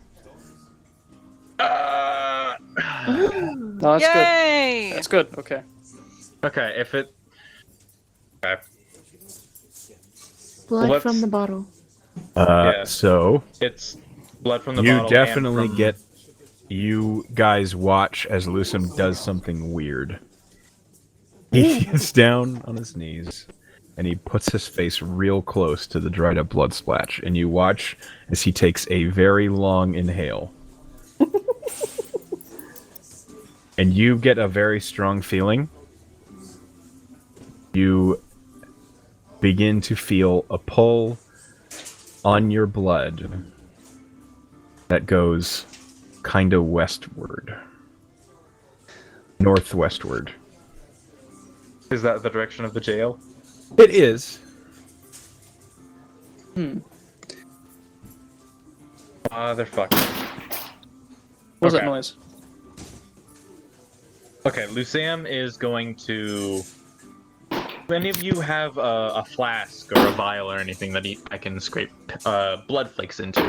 Speaker 6: No, that's good.
Speaker 3: Yay!
Speaker 6: That's good. Okay.
Speaker 5: Okay, if it. Okay.
Speaker 7: Blood
Speaker 5: let's-
Speaker 7: from the bottle.
Speaker 5: Yeah.
Speaker 1: So
Speaker 5: It's blood from the
Speaker 1: you
Speaker 5: bottle.
Speaker 1: definitely
Speaker 5: and from...
Speaker 1: get. You guys watch as Lusum does something weird. He gets down on his knees and he puts his face real close to the dried up blood splash, and you watch as he takes a very long inhale. And you get a very strong feeling. You begin to feel a pull on your blood that goes kind of westward. Northwestward.
Speaker 5: Is that the direction of the jail?
Speaker 1: It is.
Speaker 5: Motherfucker.
Speaker 6: What was that
Speaker 5: Okay.
Speaker 6: noise?
Speaker 5: Okay, Lucam is going to. Do any of you have a flask or a vial or anything that I can scrape blood flakes into?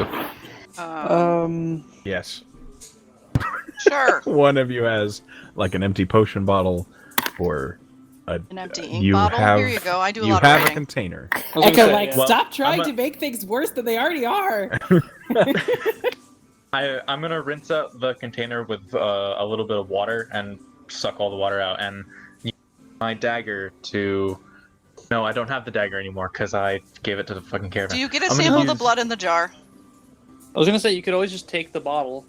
Speaker 1: Yes.
Speaker 3: Sure.
Speaker 1: One of you has like an empty potion bottle or
Speaker 3: An empty ink
Speaker 1: you
Speaker 3: bottle.
Speaker 1: have,
Speaker 3: Here you go. I do a
Speaker 1: you
Speaker 3: lot of
Speaker 1: have a
Speaker 3: writing.
Speaker 1: container.
Speaker 6: I was gonna
Speaker 2: Echo,
Speaker 6: say,
Speaker 2: like,
Speaker 6: yeah.
Speaker 5: Well,
Speaker 2: stop trying
Speaker 5: I'm a-
Speaker 2: to make things worse than they already are.
Speaker 5: I'm gonna rinse out the container with a little bit of water and suck all the water out, and use my dagger to. No, I don't have the dagger anymore because I gave it to the fucking caravan.
Speaker 3: Do you get a
Speaker 5: I'm gonna
Speaker 3: sample of the
Speaker 5: use-
Speaker 3: blood in the jar?
Speaker 6: I was gonna say you could always just take the bottle.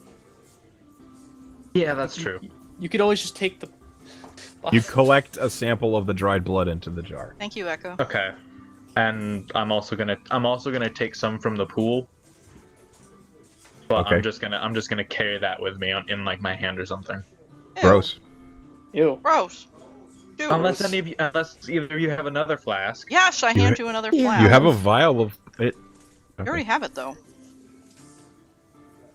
Speaker 5: Yeah, that's true.
Speaker 6: You could always just take the.
Speaker 1: You collect a sample of the dried blood into the jar.
Speaker 3: Thank you, Echo.
Speaker 5: Okay, and I'm also gonna take some from the pool. But
Speaker 1: Okay.
Speaker 5: I'm just gonna carry that with me in like my hand or something.
Speaker 3: Ew.
Speaker 1: Gross.
Speaker 6: Ew.
Speaker 3: Gross. Dude.
Speaker 5: Unless either of you have another flask.
Speaker 3: Yes, I
Speaker 1: You
Speaker 3: hand
Speaker 1: ha-
Speaker 3: you another
Speaker 7: You
Speaker 3: flask.
Speaker 1: You have a vial of it.
Speaker 3: You already have it though.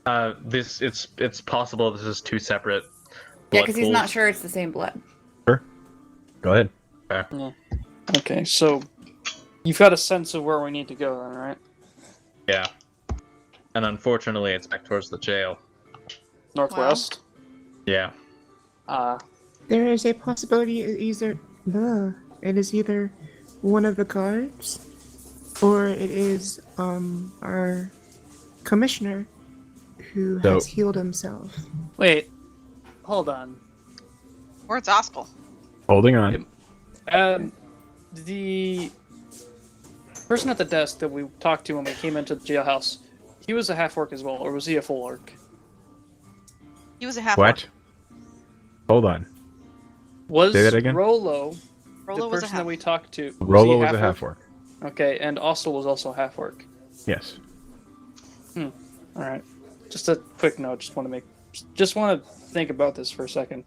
Speaker 5: It's possible this is two separate.
Speaker 4: Yeah,
Speaker 5: blood
Speaker 4: because he's not
Speaker 5: pools.
Speaker 4: sure it's the same blood.
Speaker 1: Go ahead.
Speaker 6: Okay, so you've got a sense of where we need to go, then, right?
Speaker 5: Yeah. and unfortunately, it's back towards the jail.
Speaker 6: Northwest.
Speaker 5: Yeah.
Speaker 7: There is a possibility it is either one of the guards, or it is our commissioner who has healed himself.
Speaker 6: Wait, hold on.
Speaker 3: Or it's Ostol.
Speaker 1: Holding on.
Speaker 6: The person at the desk that we talked to when we came into the jailhouse, he was a half-orc as well, or was he a full orc?
Speaker 3: He was a half.
Speaker 1: What? Hold on.
Speaker 6: Was
Speaker 1: Say that again?
Speaker 6: Rollo
Speaker 3: Rollo
Speaker 6: the
Speaker 3: was a
Speaker 6: person that
Speaker 3: half.
Speaker 6: we talked to?
Speaker 1: Rollo
Speaker 6: he
Speaker 1: was a half-orc.
Speaker 6: Okay, and Ostol was also half-orc.
Speaker 1: Yes.
Speaker 6: All right. Just a quick note. Just want to think about this for a second,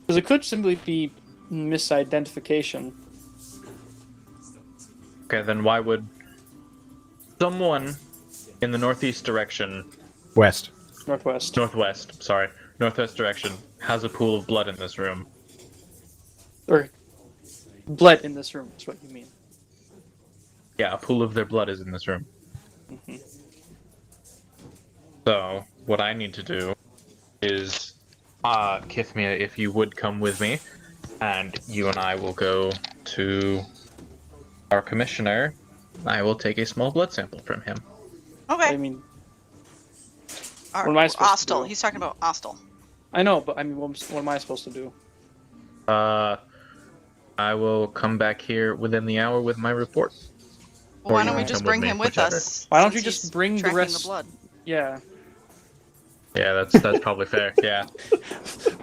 Speaker 6: because it could simply be misidentification.
Speaker 5: Okay, then why would someone in the northeast direction,
Speaker 6: Northwest
Speaker 5: northwest direction, has a pool of blood in this room?
Speaker 6: Or blood in this room is what you mean.
Speaker 5: Yeah, a pool of their blood is in this room.
Speaker 6: Mm-hmm.
Speaker 5: So, what I need to do is, Kithmia, if you would come with me, and you and I will go to our commissioner. I will take a small blood sample from him.
Speaker 3: Okay.
Speaker 6: I mean,
Speaker 3: What
Speaker 6: am I supposed to
Speaker 3: Ostol.
Speaker 6: do?
Speaker 3: He's talking about Ostol.
Speaker 6: I know, but I mean, what am I supposed to do?
Speaker 5: I will come back here within the hour with my report.
Speaker 3: Well,
Speaker 5: Or
Speaker 3: why
Speaker 5: you
Speaker 3: don't we
Speaker 5: can
Speaker 3: just
Speaker 5: come
Speaker 3: bring
Speaker 5: with me,
Speaker 3: him with
Speaker 5: whichever.
Speaker 3: us?
Speaker 6: Why don't you
Speaker 3: since
Speaker 6: just
Speaker 3: he's
Speaker 6: bring the
Speaker 3: tracking
Speaker 6: rest?
Speaker 3: the blood?
Speaker 6: Yeah.
Speaker 5: Yeah, that's probably fair. Yeah.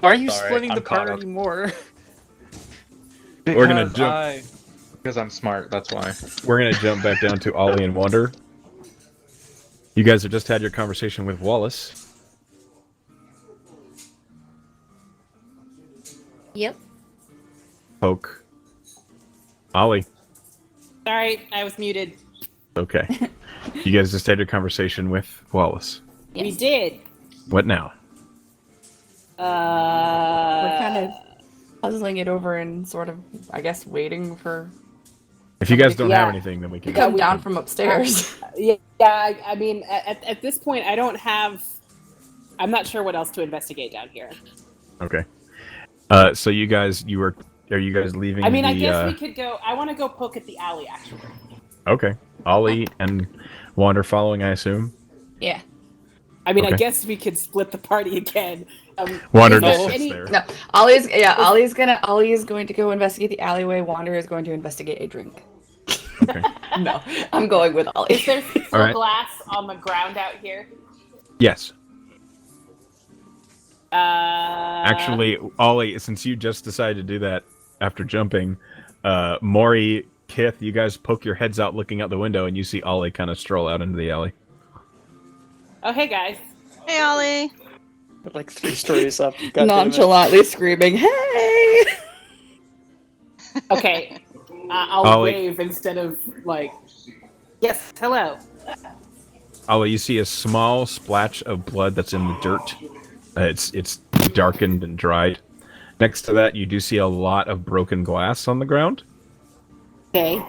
Speaker 6: Why are you
Speaker 5: Sorry,
Speaker 6: splitting the
Speaker 5: I'm caught up.
Speaker 6: party more?
Speaker 1: We're gonna jump.
Speaker 5: Because I'm smart, that's why.
Speaker 1: We're gonna jump back down to Ollie and Wander. You guys have just had your conversation with Wallace.
Speaker 4: Yep.
Speaker 1: Poke. Ollie.
Speaker 2: Sorry, I was muted.
Speaker 1: Okay. You guys just had your conversation with Wallace.
Speaker 4: Yes.
Speaker 2: We did.
Speaker 1: What now?
Speaker 4: We're kind of puzzling it over and sort of, I guess, waiting for
Speaker 1: If you guys don't have
Speaker 2: Yeah.
Speaker 1: anything, then we
Speaker 4: to
Speaker 1: can
Speaker 4: come down from upstairs.
Speaker 2: Yeah, I mean, at this point, I don't have. I'm not sure what else to investigate down here.
Speaker 1: Okay. So you guys, are you guys leaving?
Speaker 2: I mean, I
Speaker 1: the,
Speaker 2: guess we could go. I want to go poke at the alley, actually.
Speaker 1: Okay. Ollie and Wander following, I assume.
Speaker 4: Yeah.
Speaker 2: I mean, I
Speaker 1: Okay.
Speaker 2: guess we could split the party again.
Speaker 1: Wander
Speaker 2: is there
Speaker 1: just sits
Speaker 2: any-
Speaker 1: there.
Speaker 4: No, Ollie is going to go investigate the alleyway. Wander is going to investigate a drink.
Speaker 1: Okay.
Speaker 4: No, I'm going with Ollie.
Speaker 2: Is there still
Speaker 1: All right.
Speaker 2: glass on the ground out here?
Speaker 1: Yes.
Speaker 2: Actually,
Speaker 1: Actually, Ollie, since you just decided to do that after jumping, Maury, Kith, you guys poke your heads out looking out the window, and you see Ollie kind of stroll out into the alley.
Speaker 2: oh hey guys.
Speaker 3: Hey, Ollie.
Speaker 6: Like 3 stories up. God damn it.
Speaker 4: Nonchalantly screaming, "Hey!"
Speaker 2: Okay, I'll
Speaker 1: Ollie.
Speaker 2: wave instead of like, yes, hello.
Speaker 1: Ollie, you see a small splash of blood that's in the dirt. It's darkened and dried. Next to that, you do see a lot of broken glass on the ground.
Speaker 2: Okay.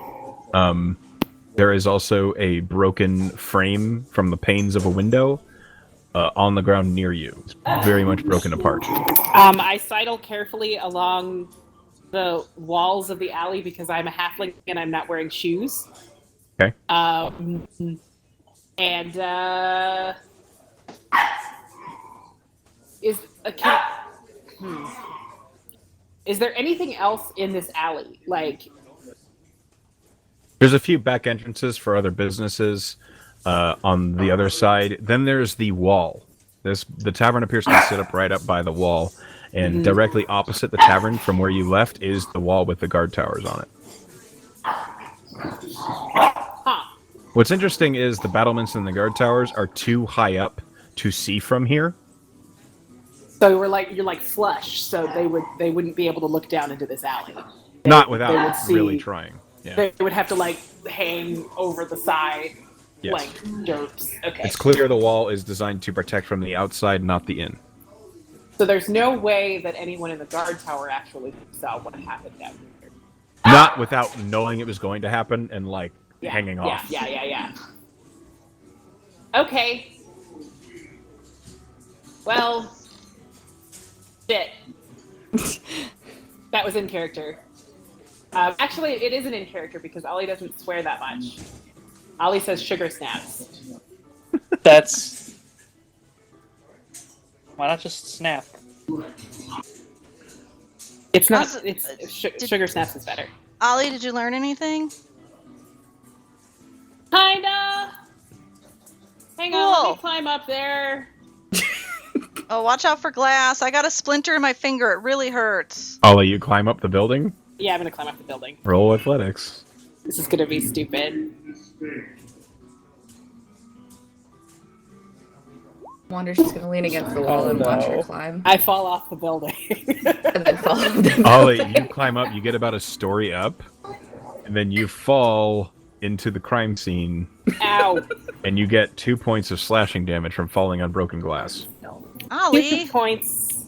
Speaker 1: There is also a broken frame from the panes of a window on the ground near you. It's very much broken apart.
Speaker 2: I sidle carefully along the walls of the alley because I'm a halfling and I'm not wearing shoes.
Speaker 1: Okay.
Speaker 2: And is there anything else in this alley? Like,
Speaker 1: There's a few back entrances for other businesses on the other side. Then there's the wall. The tavern appears to sit up right up by the wall, and directly opposite the tavern from where you left is the wall with the guard towers on it.
Speaker 2: huh?
Speaker 1: What's interesting is the battlements and the guard towers are too high up to see from here.
Speaker 2: So you're like flush, so they wouldn't be able to look down into this alley.
Speaker 1: Not
Speaker 2: they
Speaker 1: without
Speaker 2: would see-
Speaker 1: really trying. Yeah.
Speaker 2: They would have to like hang over the side,
Speaker 1: Yes.
Speaker 2: like derps. Okay.
Speaker 1: It's clear the wall is designed to protect from the outside, not the in.
Speaker 2: So there's no way that anyone in the guard tower actually saw what happened down here.
Speaker 1: Not without knowing it was going to happen and like
Speaker 2: Yeah,
Speaker 1: hanging
Speaker 2: yeah,
Speaker 1: off.
Speaker 2: Yeah. Okay. Well, shit. That was in character. Actually, it isn't in character because Ollie doesn't swear that much. Ollie says sugar snaps.
Speaker 6: That's. Why not just snap?
Speaker 2: It's not.
Speaker 3: Also,
Speaker 2: Sugar snaps is better.
Speaker 3: Ollie, did you learn anything?
Speaker 2: Kinda. Hang on, let me climb up there.
Speaker 3: Oh, watch out for glass. I got a splinter in my finger. It really hurts.
Speaker 1: Ollie, you climb up the building.
Speaker 2: Yeah, I'm gonna climb up the building.
Speaker 1: Roll athletics.
Speaker 2: This is gonna be stupid.
Speaker 4: Wander's just gonna lean against the wall and watch her climb.
Speaker 2: I fall off the building.
Speaker 4: And then fall off the
Speaker 1: Ollie,
Speaker 4: building.
Speaker 1: you climb up, you get about a story up, and then you fall into the crime scene.
Speaker 2: Ow.
Speaker 1: And you get 2 points of slashing damage from falling on broken glass.
Speaker 3: Ollie,
Speaker 2: 2 points.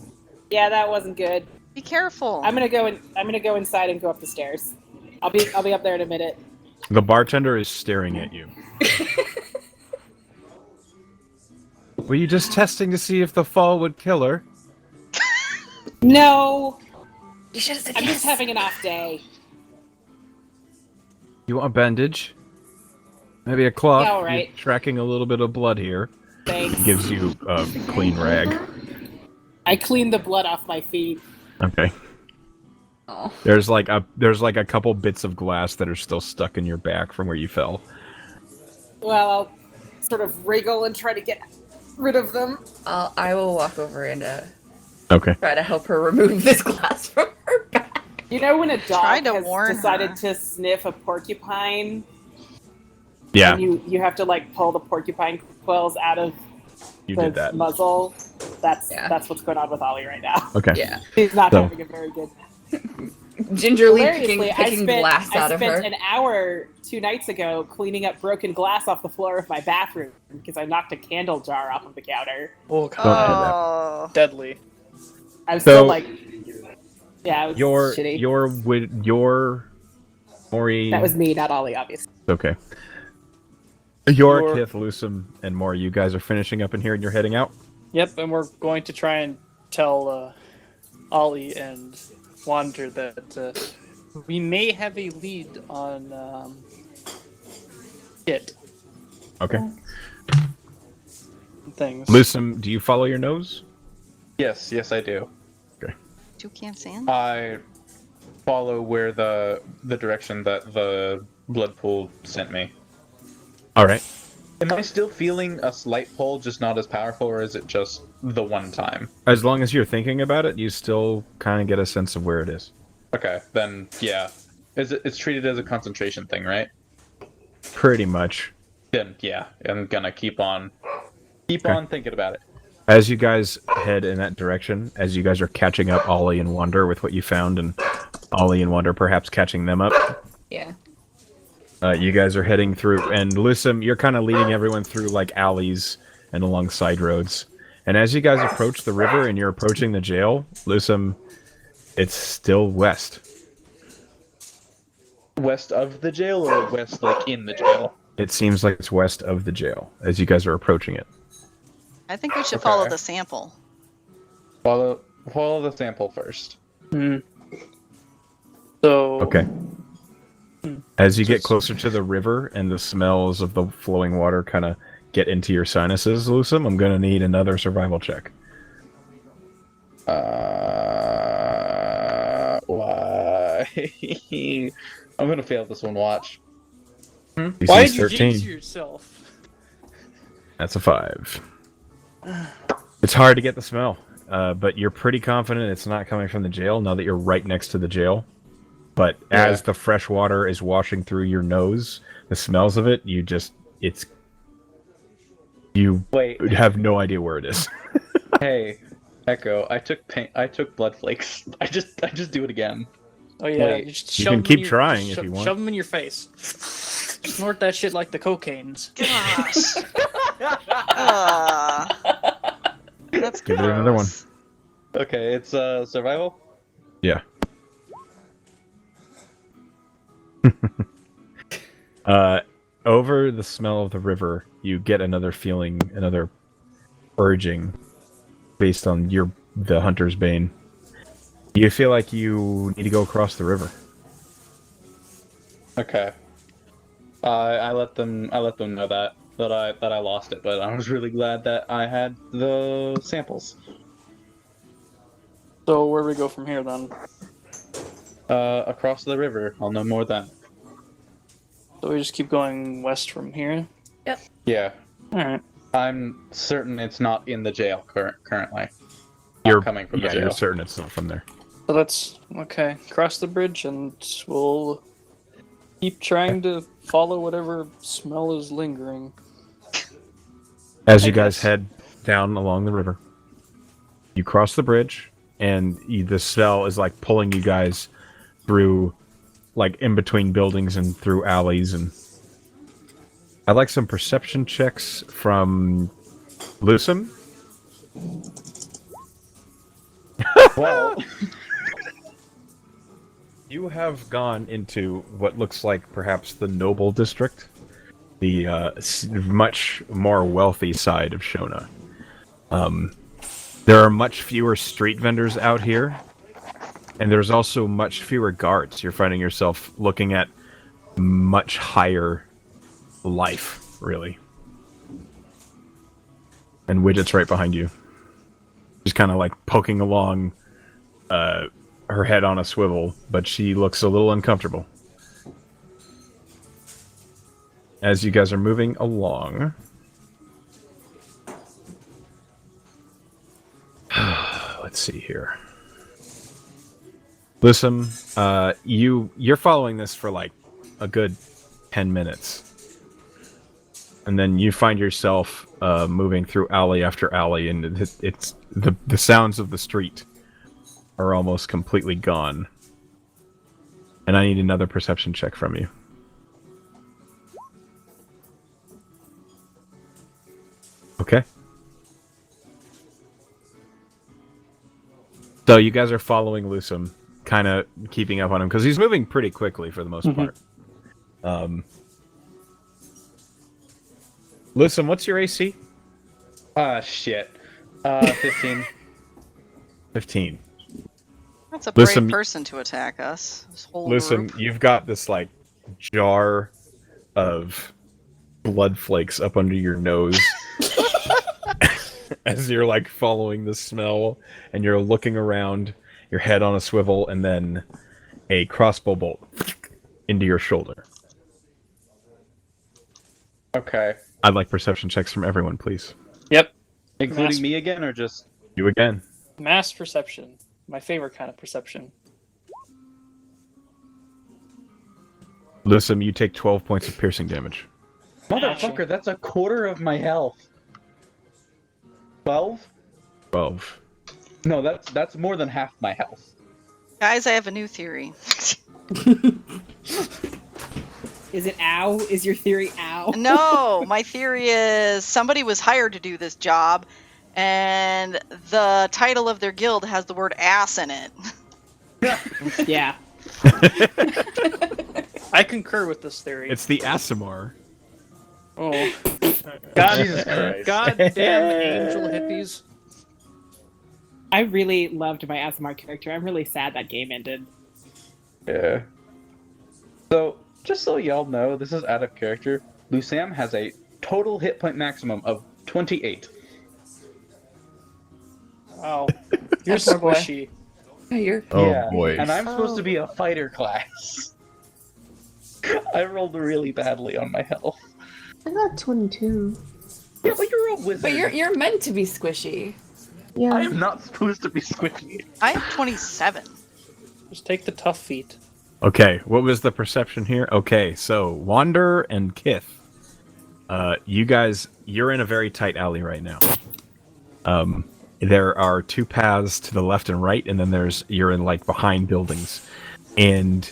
Speaker 2: Yeah, that wasn't good.
Speaker 3: be careful.
Speaker 2: I'm gonna go inside and go up the stairs. I'll be up there in a minute.
Speaker 1: The bartender is staring at you. Were you just testing to see if the fall would kill her?
Speaker 2: No.
Speaker 4: You should have said
Speaker 2: I'm
Speaker 4: yes.
Speaker 2: just having an off day.
Speaker 1: You want a bandage? Maybe a cloth?
Speaker 2: Yeah, all right.
Speaker 1: You're tracking a little bit of blood here.
Speaker 2: Thanks.
Speaker 1: Gives you a clean rag.
Speaker 2: I cleaned the blood off my feet.
Speaker 1: Okay.
Speaker 4: Oh.
Speaker 1: There's like a couple bits of glass that are still stuck in your back from where you fell.
Speaker 2: Well, I'll sort of wriggle and try to get rid of them.
Speaker 4: I will walk over and
Speaker 1: Okay.
Speaker 4: try to help her remove this glass from her back.
Speaker 2: You know when a
Speaker 3: Tried
Speaker 2: dog
Speaker 3: to warn
Speaker 2: has decided
Speaker 3: her.
Speaker 2: to sniff a porcupine?
Speaker 1: Yeah,
Speaker 2: And you have to like pull the porcupine quills out of
Speaker 1: you
Speaker 2: the
Speaker 1: did that.
Speaker 2: muzzle. That's
Speaker 4: Yeah.
Speaker 2: what's going on with Ollie right now.
Speaker 1: Okay.
Speaker 4: Yeah.
Speaker 2: He's not
Speaker 1: So-
Speaker 2: having a very good.
Speaker 4: Gingerly
Speaker 2: Hilariously,
Speaker 4: picking glass out
Speaker 2: I
Speaker 4: of her.
Speaker 2: spent an hour 2 nights ago cleaning up broken glass off the floor of my bathroom because I knocked a candle jar off of the counter.
Speaker 6: Oh god,
Speaker 3: Oh,
Speaker 6: deadly.
Speaker 2: I was
Speaker 1: So-
Speaker 2: still like, yeah, it was
Speaker 1: Your
Speaker 2: shitty.
Speaker 1: Maury.
Speaker 2: That was me, not Ollie, obviously.
Speaker 1: Okay. Your
Speaker 6: Your-
Speaker 1: Kith, Lusum, and more. You guys are finishing up in here and you're heading out.
Speaker 6: Yep, and we're going to try and tell Ollie and Wander that we may have a lead on Kit
Speaker 1: Okay.
Speaker 6: things.
Speaker 1: Lusum, do you follow your nose?
Speaker 5: Yes, I do.
Speaker 3: toucan sand.
Speaker 5: I follow where the direction that the blood pool sent me.
Speaker 1: All right.
Speaker 5: Am I still feeling a slight pull, just not as powerful, or is it just the one time?
Speaker 1: As long as you're thinking about it, you still kind of get a sense of where it is.
Speaker 5: Okay, then yeah. It's treated as a concentration thing, right?
Speaker 1: Pretty much.
Speaker 5: Then yeah, I'm gonna keep on thinking about it.
Speaker 1: As you guys head in that direction, as you guys are catching up Ollie and Wander with what you found, and Ollie and Wander perhaps catching them up,
Speaker 4: Yeah.
Speaker 1: you guys are heading through, and Lusum, you're kind of leading everyone through like alleys and along side roads. And as you guys approach the river and you're approaching the jail, Lusum, it's still west.
Speaker 5: West of the jail, or west like in the jail?
Speaker 1: It seems like it's west of the jail as you guys are approaching it.
Speaker 3: I think we should
Speaker 5: Okay.
Speaker 3: follow the sample.
Speaker 5: Follow the sample first.
Speaker 6: Hmm. So
Speaker 1: Okay. As you get
Speaker 6: Just-
Speaker 1: closer to the river and the smells of the flowing water kind of get into your sinuses, Lusum, I'm going to need another survival check.
Speaker 5: Why? I'm gonna fail this one. Watch.
Speaker 1: DC's
Speaker 6: why did you
Speaker 1: 13.
Speaker 6: jinx yourself?
Speaker 1: That's a 5. It's hard to get the smell, but you're pretty confident it's not coming from the jail now that you're right next to the jail. But as
Speaker 5: Yeah.
Speaker 1: the fresh water is washing through your nose, the smells of it, you
Speaker 5: Wait.
Speaker 1: have no idea where it is.
Speaker 5: Hey, Echo. I took blood flakes. I just do it again.
Speaker 6: Oh yeah,
Speaker 5: Wait,
Speaker 6: you, just
Speaker 1: you
Speaker 6: shove
Speaker 1: can
Speaker 6: 'em in
Speaker 1: keep
Speaker 6: your-
Speaker 1: trying
Speaker 6: just
Speaker 1: if you want.
Speaker 6: Shove them in your face. Snort that shit like the cocaines.
Speaker 3: Gosh. That's
Speaker 1: Give it another one.
Speaker 3: gross.
Speaker 5: Okay, it's survival.
Speaker 1: Yeah. over the smell of the river, you get another feeling, another urging, based on the hunter's bane. You feel like you need to go across the river.
Speaker 5: Okay. I let them know that I lost it, but I was really glad that I had the samples.
Speaker 6: So where do we go from here then?
Speaker 5: Across the river. I'll know more then.
Speaker 6: So we just keep going west from here?
Speaker 5: Yeah.
Speaker 6: Alright.
Speaker 5: I'm certain it's not in the jail currently.
Speaker 1: You're
Speaker 5: coming from the jail.
Speaker 1: You're certain it's not from there.
Speaker 6: So that's okay. Cross the bridge and we'll keep trying to follow whatever smell is lingering.
Speaker 1: As you guys head down along the river, you cross the bridge, and the smell is like pulling you guys through, like in between buildings and through alleys. And I'd like some perception checks from Lucem.
Speaker 5: Well,
Speaker 1: you have gone into what looks like perhaps the noble district, the much more wealthy side of Shona. There are much fewer street vendors out here, and there's also much fewer guards. You're finding yourself looking at much higher life, really. And Widget's right behind you. She's kind of like poking along, her head on a swivel, but she looks a little uncomfortable. As you guys are moving along, let's see here. Listen, you're following this for like a good 10 minutes, and then you find yourself moving through alley after alley, and it's the sounds of the street are almost completely gone. And I need another perception check from you. Okay. So you guys are following Lucem, kind of keeping up on him, because he's moving pretty quickly for the most part. Lucem, what's your AC?
Speaker 5: Shit. 15.
Speaker 1: 15.
Speaker 3: That's a brave
Speaker 1: Listen,
Speaker 3: person to attack us. This whole
Speaker 1: Listen,
Speaker 3: group.
Speaker 1: you've got this like jar of blood flakes up under your nose as you're like following the smell, and you're looking around, your head on a swivel, and then a crossbow bolt into your shoulder.
Speaker 5: Okay.
Speaker 1: I'd like perception checks from everyone, please.
Speaker 6: Yep.
Speaker 5: Including me again, or just
Speaker 1: you again?
Speaker 6: Mass perception. My favorite kind of perception.
Speaker 1: Lucem, you take 12 points of piercing damage.
Speaker 5: Motherfucker, that's a quarter of my health. 12?
Speaker 1: 12.
Speaker 5: No, that's more than half my health.
Speaker 3: Guys, I have a new theory.
Speaker 2: Is it ow? Is your theory ow?
Speaker 3: No, my theory is somebody was hired to do this job, and the title of their guild has the word ass in it.
Speaker 2: Yeah.
Speaker 6: I concur with this theory.
Speaker 1: It's the Asimar.
Speaker 6: Oh. God,
Speaker 5: Jesus Christ.
Speaker 6: Goddamn angel hippies.
Speaker 2: I really loved my Asimar character. I'm really sad that game ended.
Speaker 5: Yeah. So, just so y'all know, this is out of character. Lucam has a total hit point maximum of 28.
Speaker 6: Wow. You're
Speaker 4: Poor boy.
Speaker 6: squishy.
Speaker 4: You're
Speaker 1: Oh
Speaker 5: Yeah,
Speaker 1: boy.
Speaker 5: And I'm supposed to be a fighter class. I rolled really badly on my health.
Speaker 7: I got 22.
Speaker 5: Yeah, but you're a wizard.
Speaker 4: But you're meant to be squishy.
Speaker 7: Yeah.
Speaker 5: I am not supposed to be squishy.
Speaker 3: I have 27.
Speaker 6: Just take the tough feet.
Speaker 1: Okay, what was the perception here? Okay, so Wander and Kith, you guys, you're in a very tight alley right now. There are two paths to the left and right, and then you're in like behind buildings, and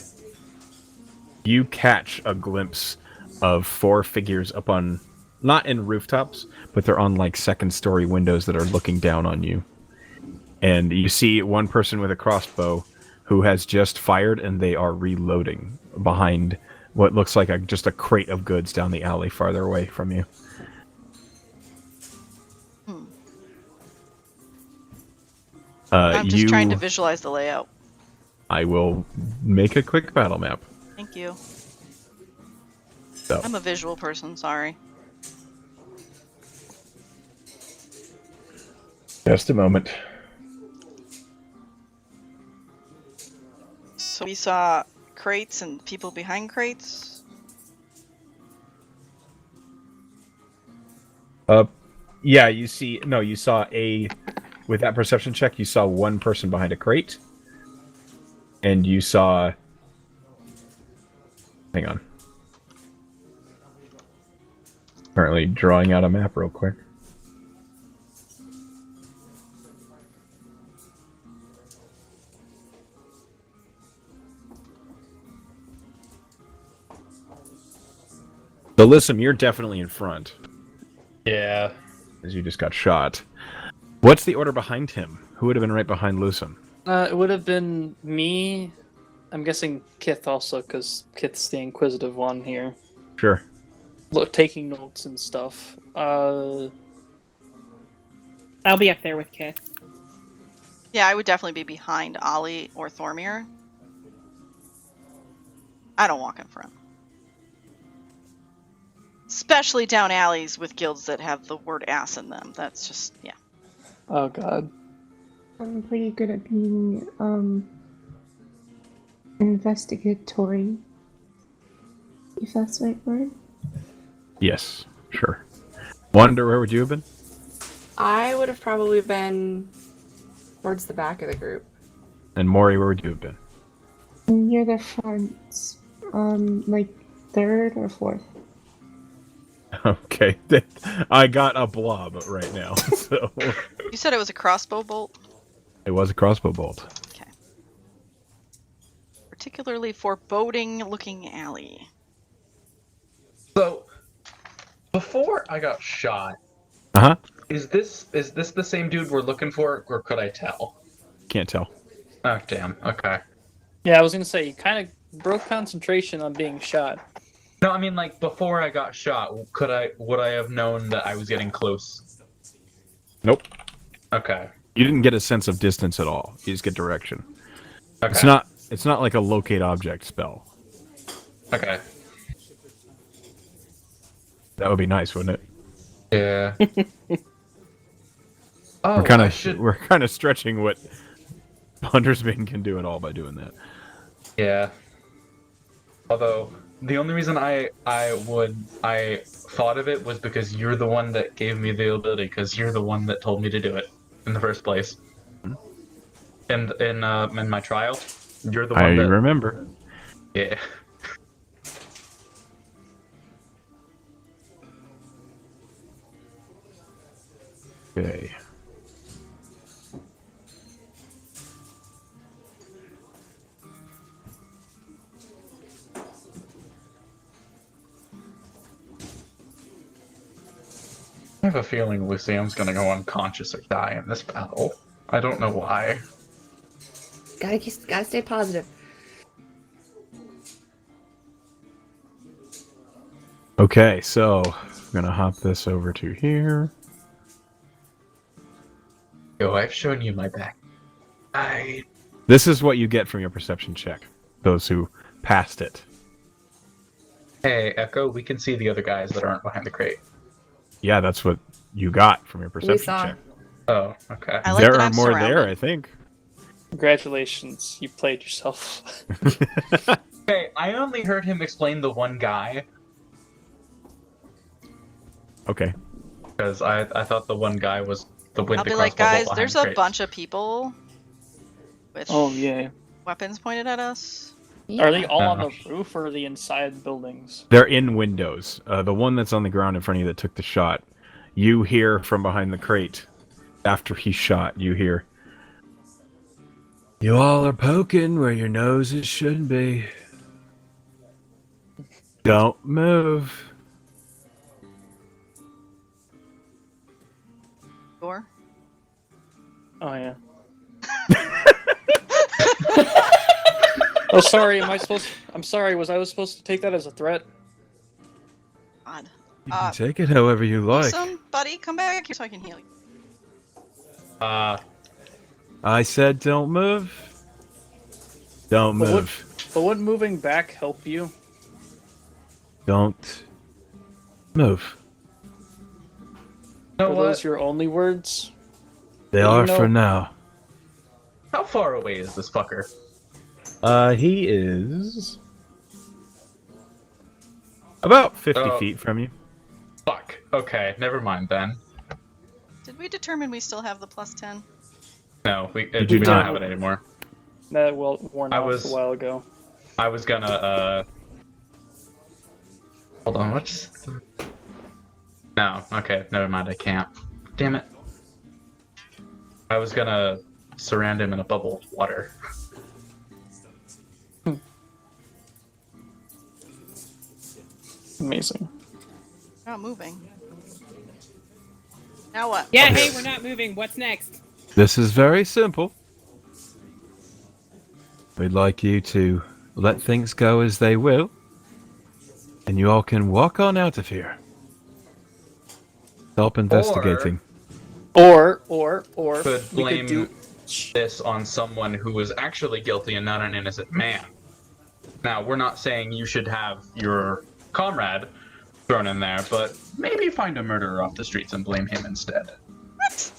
Speaker 1: you catch a glimpse of four figures up on, not in rooftops, but they're on like second story windows that are looking down on you. And you see one person with a crossbow who has just fired, and they are reloading behind what looks like just a crate of goods down the alley farther away from you.
Speaker 3: I'm just trying to visualize the layout.
Speaker 1: I will make a quick battle map.
Speaker 3: Thank you.
Speaker 1: So.
Speaker 3: I'm a visual person, sorry.
Speaker 1: Just a moment.
Speaker 3: So we saw crates and people behind crates.
Speaker 1: Yeah, you saw with that perception check, you saw one person behind a crate. And you saw... Hang on. Currently drawing out a map real quick. So listen, you're definitely in front.
Speaker 5: Yeah.
Speaker 1: As you just got shot. What's the order behind him? Who would have been right behind Lucem?
Speaker 6: It would have been me. I'm guessing Kith also, because Kith's the inquisitive one here.
Speaker 1: Sure.
Speaker 6: Look, taking notes and stuff.
Speaker 2: I'll be up there with Kith.
Speaker 3: Yeah, I would definitely be behind Ollie or Thormir. I don't walk in front. Especially down alleys with guilds that have the word ass in them. That's just, yeah.
Speaker 6: Oh god.
Speaker 7: I'm pretty good at being investigatory. If that's the right word.
Speaker 1: Yes, sure. Wonder, where would you have been?
Speaker 4: I would have probably been towards the back of the group.
Speaker 1: And Maury, where would you have been?
Speaker 7: Near the front. Like third or fourth.
Speaker 1: Okay. I got a blob right now. So.
Speaker 3: You said it was a crossbow bolt?
Speaker 1: It was a crossbow bolt.
Speaker 3: Okay. Particularly foreboding looking alley.
Speaker 5: So, before I got shot, is this the same dude we're looking for, or could I tell?
Speaker 1: Can't tell.
Speaker 5: Oh damn. Okay.
Speaker 6: Yeah, I was gonna say you kind of broke concentration on being shot.
Speaker 5: No, I mean like before I got shot, would I have known that I was getting close?
Speaker 1: Nope.
Speaker 5: Okay.
Speaker 1: You didn't get a sense of distance at all. You just get direction.
Speaker 5: Okay.
Speaker 1: It's not like a locate object spell.
Speaker 5: Okay.
Speaker 1: That would be nice, wouldn't it?
Speaker 5: Yeah. Oh,
Speaker 1: we're kind of stretching what Hunter's Bane can do at all by doing that.
Speaker 5: Yeah. Although the only reason I thought of it was because you're the one that gave me the ability, because you're the one that told me to do it in the first place. And in my trial, you're the one
Speaker 1: I
Speaker 5: that...
Speaker 1: remember.
Speaker 5: Yeah.
Speaker 1: Okay.
Speaker 5: I have a feeling Lucian's gonna go unconscious or die in this battle. I don't know why.
Speaker 4: Gotta stay positive.
Speaker 1: Okay, so I'm gonna hop this over to here.
Speaker 5: Yo, I've shown you my back.
Speaker 1: This is what you get from your perception check. Those who passed it.
Speaker 5: Hey, Echo, we can see the other guys that aren't behind the crate.
Speaker 1: Yeah, that's what you got from your perception
Speaker 4: saw.
Speaker 1: check.
Speaker 5: Oh, okay.
Speaker 3: I like
Speaker 1: There
Speaker 3: that
Speaker 1: are
Speaker 3: I'm
Speaker 1: more
Speaker 3: surrounded.
Speaker 1: there, I think.
Speaker 6: Congratulations, you played yourself.
Speaker 5: Hey, I only heard him explain the one guy,
Speaker 1: Okay.
Speaker 5: because I thought the one guy was the with
Speaker 3: I'll
Speaker 5: the
Speaker 3: be like,
Speaker 5: crossbow bolt
Speaker 3: guys,
Speaker 5: behind
Speaker 3: there's
Speaker 5: the
Speaker 3: a
Speaker 5: crate.
Speaker 3: bunch of people with
Speaker 6: Oh yeah.
Speaker 3: weapons pointed at us.
Speaker 6: Are they all on the roof or are they inside buildings?
Speaker 1: They're in windows. The one that's on the ground in front of you that took the shot, you hear from behind the crate. After he shot, you hear, "You all are poking where your noses shouldn't be. Don't move."
Speaker 3: Or
Speaker 6: Oh yeah. Oh, sorry. I'm sorry. Was I supposed to take that as a threat?
Speaker 3: God.
Speaker 1: You can take it however you like.
Speaker 3: Listen, buddy, come back here so I can heal you.
Speaker 1: I said don't move. Don't move.
Speaker 6: But would moving back help you?
Speaker 1: Don't move.
Speaker 6: Are those your only words?
Speaker 1: They are for now.
Speaker 5: How far away is this fucker?
Speaker 1: He is about 50 feet from you.
Speaker 5: Fuck. Okay, never mind then.
Speaker 3: Did we determine we still have the +10?
Speaker 5: No, we
Speaker 1: do
Speaker 5: don't
Speaker 1: not.
Speaker 5: have it anymore.
Speaker 6: That worn off a while ago.
Speaker 5: I was gonna, Hold on, what's... No, okay, never mind, I can't. Damn it. I was gonna surround him in a bubble of water.
Speaker 6: Amazing.
Speaker 3: Not moving. Now what?
Speaker 2: Yeah, hey, we're not moving. What's next?
Speaker 1: This is very simple. We'd like you to let things go as they will, and you all can walk on out of here. Stop investigating.
Speaker 6: Or
Speaker 5: Could
Speaker 6: we
Speaker 5: blame
Speaker 6: could do.
Speaker 5: this on someone who was actually guilty and not an innocent man. Now, we're not saying you should have your comrade thrown in there, but maybe find a murderer off the streets and blame him instead.
Speaker 3: What?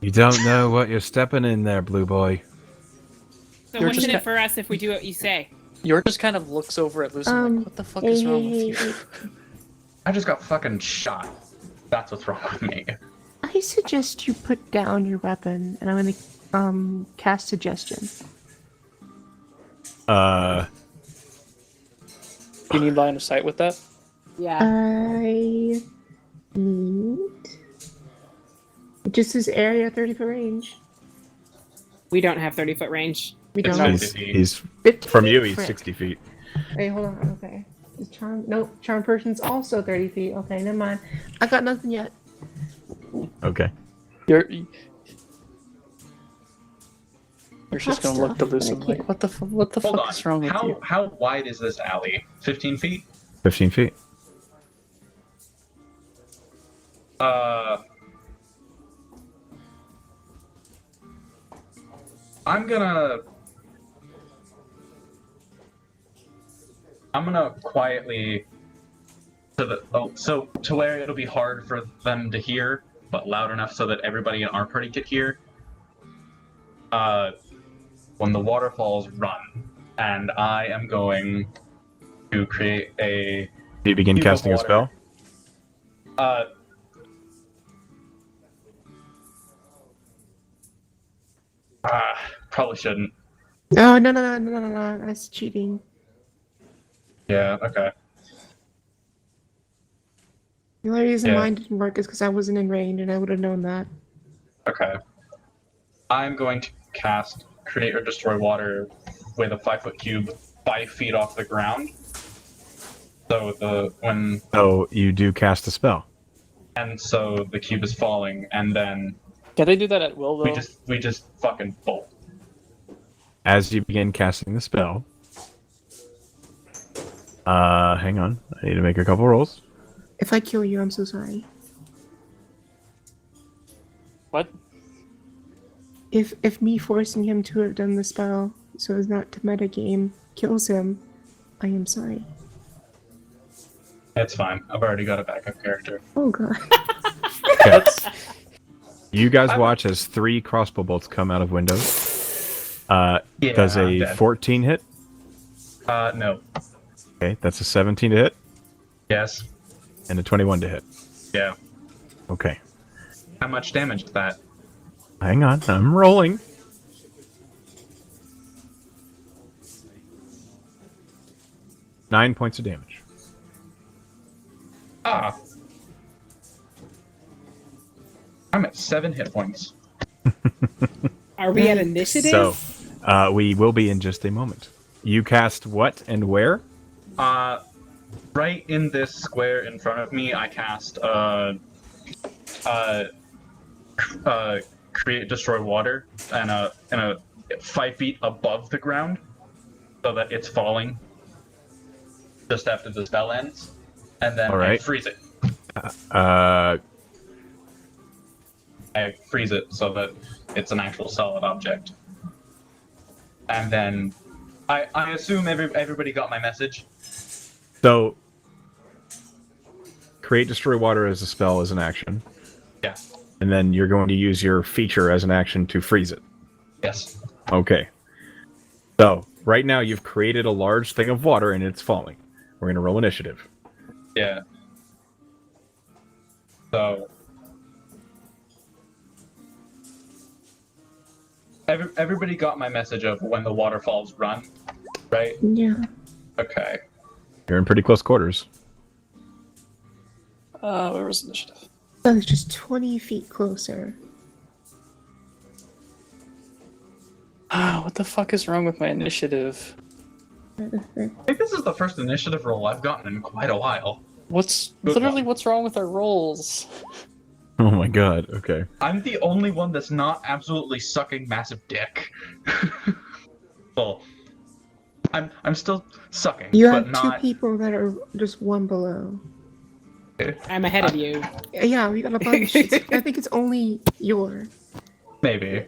Speaker 1: You don't know what you're stepping in there, blue boy.
Speaker 2: So
Speaker 6: You're
Speaker 2: what's
Speaker 6: just
Speaker 2: in it
Speaker 6: ki-
Speaker 2: for us if we do what you say?
Speaker 6: Yor just kind of looks over at Lucian like, what the fuck is wrong with you?
Speaker 5: I just got fucking shot. That's what's wrong with me.
Speaker 7: I suggest you put down your weapon, and I'm gonna cast suggestion.
Speaker 6: You need line of sight with that?
Speaker 2: Yeah.
Speaker 7: I need. It just says area 30-foot range.
Speaker 2: We don't have 30-foot range.
Speaker 7: We
Speaker 5: It's
Speaker 7: don't.
Speaker 5: not-
Speaker 1: He's
Speaker 7: 50
Speaker 1: from you.
Speaker 7: feet?
Speaker 1: He's
Speaker 7: Frick.
Speaker 1: 60 feet.
Speaker 7: Wait, hold on. Okay. Is charm? Nope. Charm person's also 30 feet. Okay, never mind. I got nothing yet.
Speaker 1: Okay.
Speaker 6: You're just
Speaker 7: Have
Speaker 6: gonna look to
Speaker 7: stuff, but I
Speaker 6: Lucian
Speaker 7: can't.
Speaker 6: like, what the
Speaker 5: Hold
Speaker 6: fuck
Speaker 5: on.
Speaker 6: is wrong with you?
Speaker 5: How wide is this alley? 15 feet?
Speaker 1: 15 feet.
Speaker 5: I'm gonna quietly to where it'll be hard for them to hear, but loud enough so that everybody in our party could hear. When the waterfalls run, and I am going to create a
Speaker 1: Do you begin
Speaker 5: cube of
Speaker 1: casting a
Speaker 5: water.
Speaker 1: spell?
Speaker 5: Probably shouldn't.
Speaker 7: Oh, no. That's cheating.
Speaker 5: Yeah, okay.
Speaker 7: The only reason
Speaker 5: Yeah.
Speaker 7: mine didn't work is because I wasn't in range, and I would have known that.
Speaker 5: Okay. I'm going to cast Create or Destroy Water with a 5-foot cube 5 feet off the ground. So
Speaker 1: So you do cast a spell.
Speaker 5: so the cube is falling, and then
Speaker 6: Can they do that at will though?
Speaker 5: we just fucking bolt.
Speaker 1: As you begin casting the spell, hang on. I need to make a couple rolls.
Speaker 7: If I kill you, I'm so sorry.
Speaker 6: What?
Speaker 7: If me forcing him to have done the spell so as not to metagame kills him, I am sorry.
Speaker 5: It's fine. I've already got a backup character.
Speaker 7: Oh god.
Speaker 1: Okay. You guys watch as 3 crossbow bolts come out of windows. Does
Speaker 5: I'm
Speaker 1: a
Speaker 5: dead.
Speaker 1: 14 hit?
Speaker 5: No.
Speaker 1: Okay, that's a 17 to hit
Speaker 5: Yes.
Speaker 1: and a 21 to hit.
Speaker 5: Yeah.
Speaker 1: Okay.
Speaker 5: How much damage is that?
Speaker 1: Hang on, I'm rolling. Nine points of damage.
Speaker 5: Ah. I'm at 7 hit points.
Speaker 2: Are we at initiative?
Speaker 1: So, we will be in just a moment. You cast what and where?
Speaker 5: Right in this square in front of me, I cast Create Destroy Water, and 5 feet above the ground, so that it's falling just after the spell ends, and then
Speaker 1: All
Speaker 5: I
Speaker 1: right.
Speaker 5: freeze it.
Speaker 1: Uh,
Speaker 5: I freeze it so that it's an actual solid object. And then I assume everybody got my message.
Speaker 1: so create destroy water as a spell as an action.
Speaker 5: Yeah.
Speaker 1: And then you're going to use your feature as an action to freeze it.
Speaker 5: Yes.
Speaker 1: Okay. So right now you've created a large thing of water and it's falling. We're going to roll initiative.
Speaker 5: Yeah. So everybody got my message of when the waterfalls run, right?
Speaker 7: Yeah.
Speaker 5: Okay.
Speaker 1: You're in pretty close quarters.
Speaker 6: Where was initiative?
Speaker 7: That was just 20 feet closer.
Speaker 6: What the fuck is wrong with my initiative?
Speaker 5: I think this is the first initiative roll I've gotten in quite a while.
Speaker 6: What's
Speaker 5: Good
Speaker 6: literally
Speaker 5: one.
Speaker 6: what's wrong with our rolls?
Speaker 1: Oh my god, okay.
Speaker 5: I'm the only one that's not absolutely sucking massive dick. Well, I'm still sucking,
Speaker 7: You
Speaker 5: but
Speaker 7: have
Speaker 5: not.
Speaker 7: 2 people that are just one below.
Speaker 2: I'm ahead of you.
Speaker 7: Yeah, we got a bunch. I think it's only your
Speaker 5: Maybe.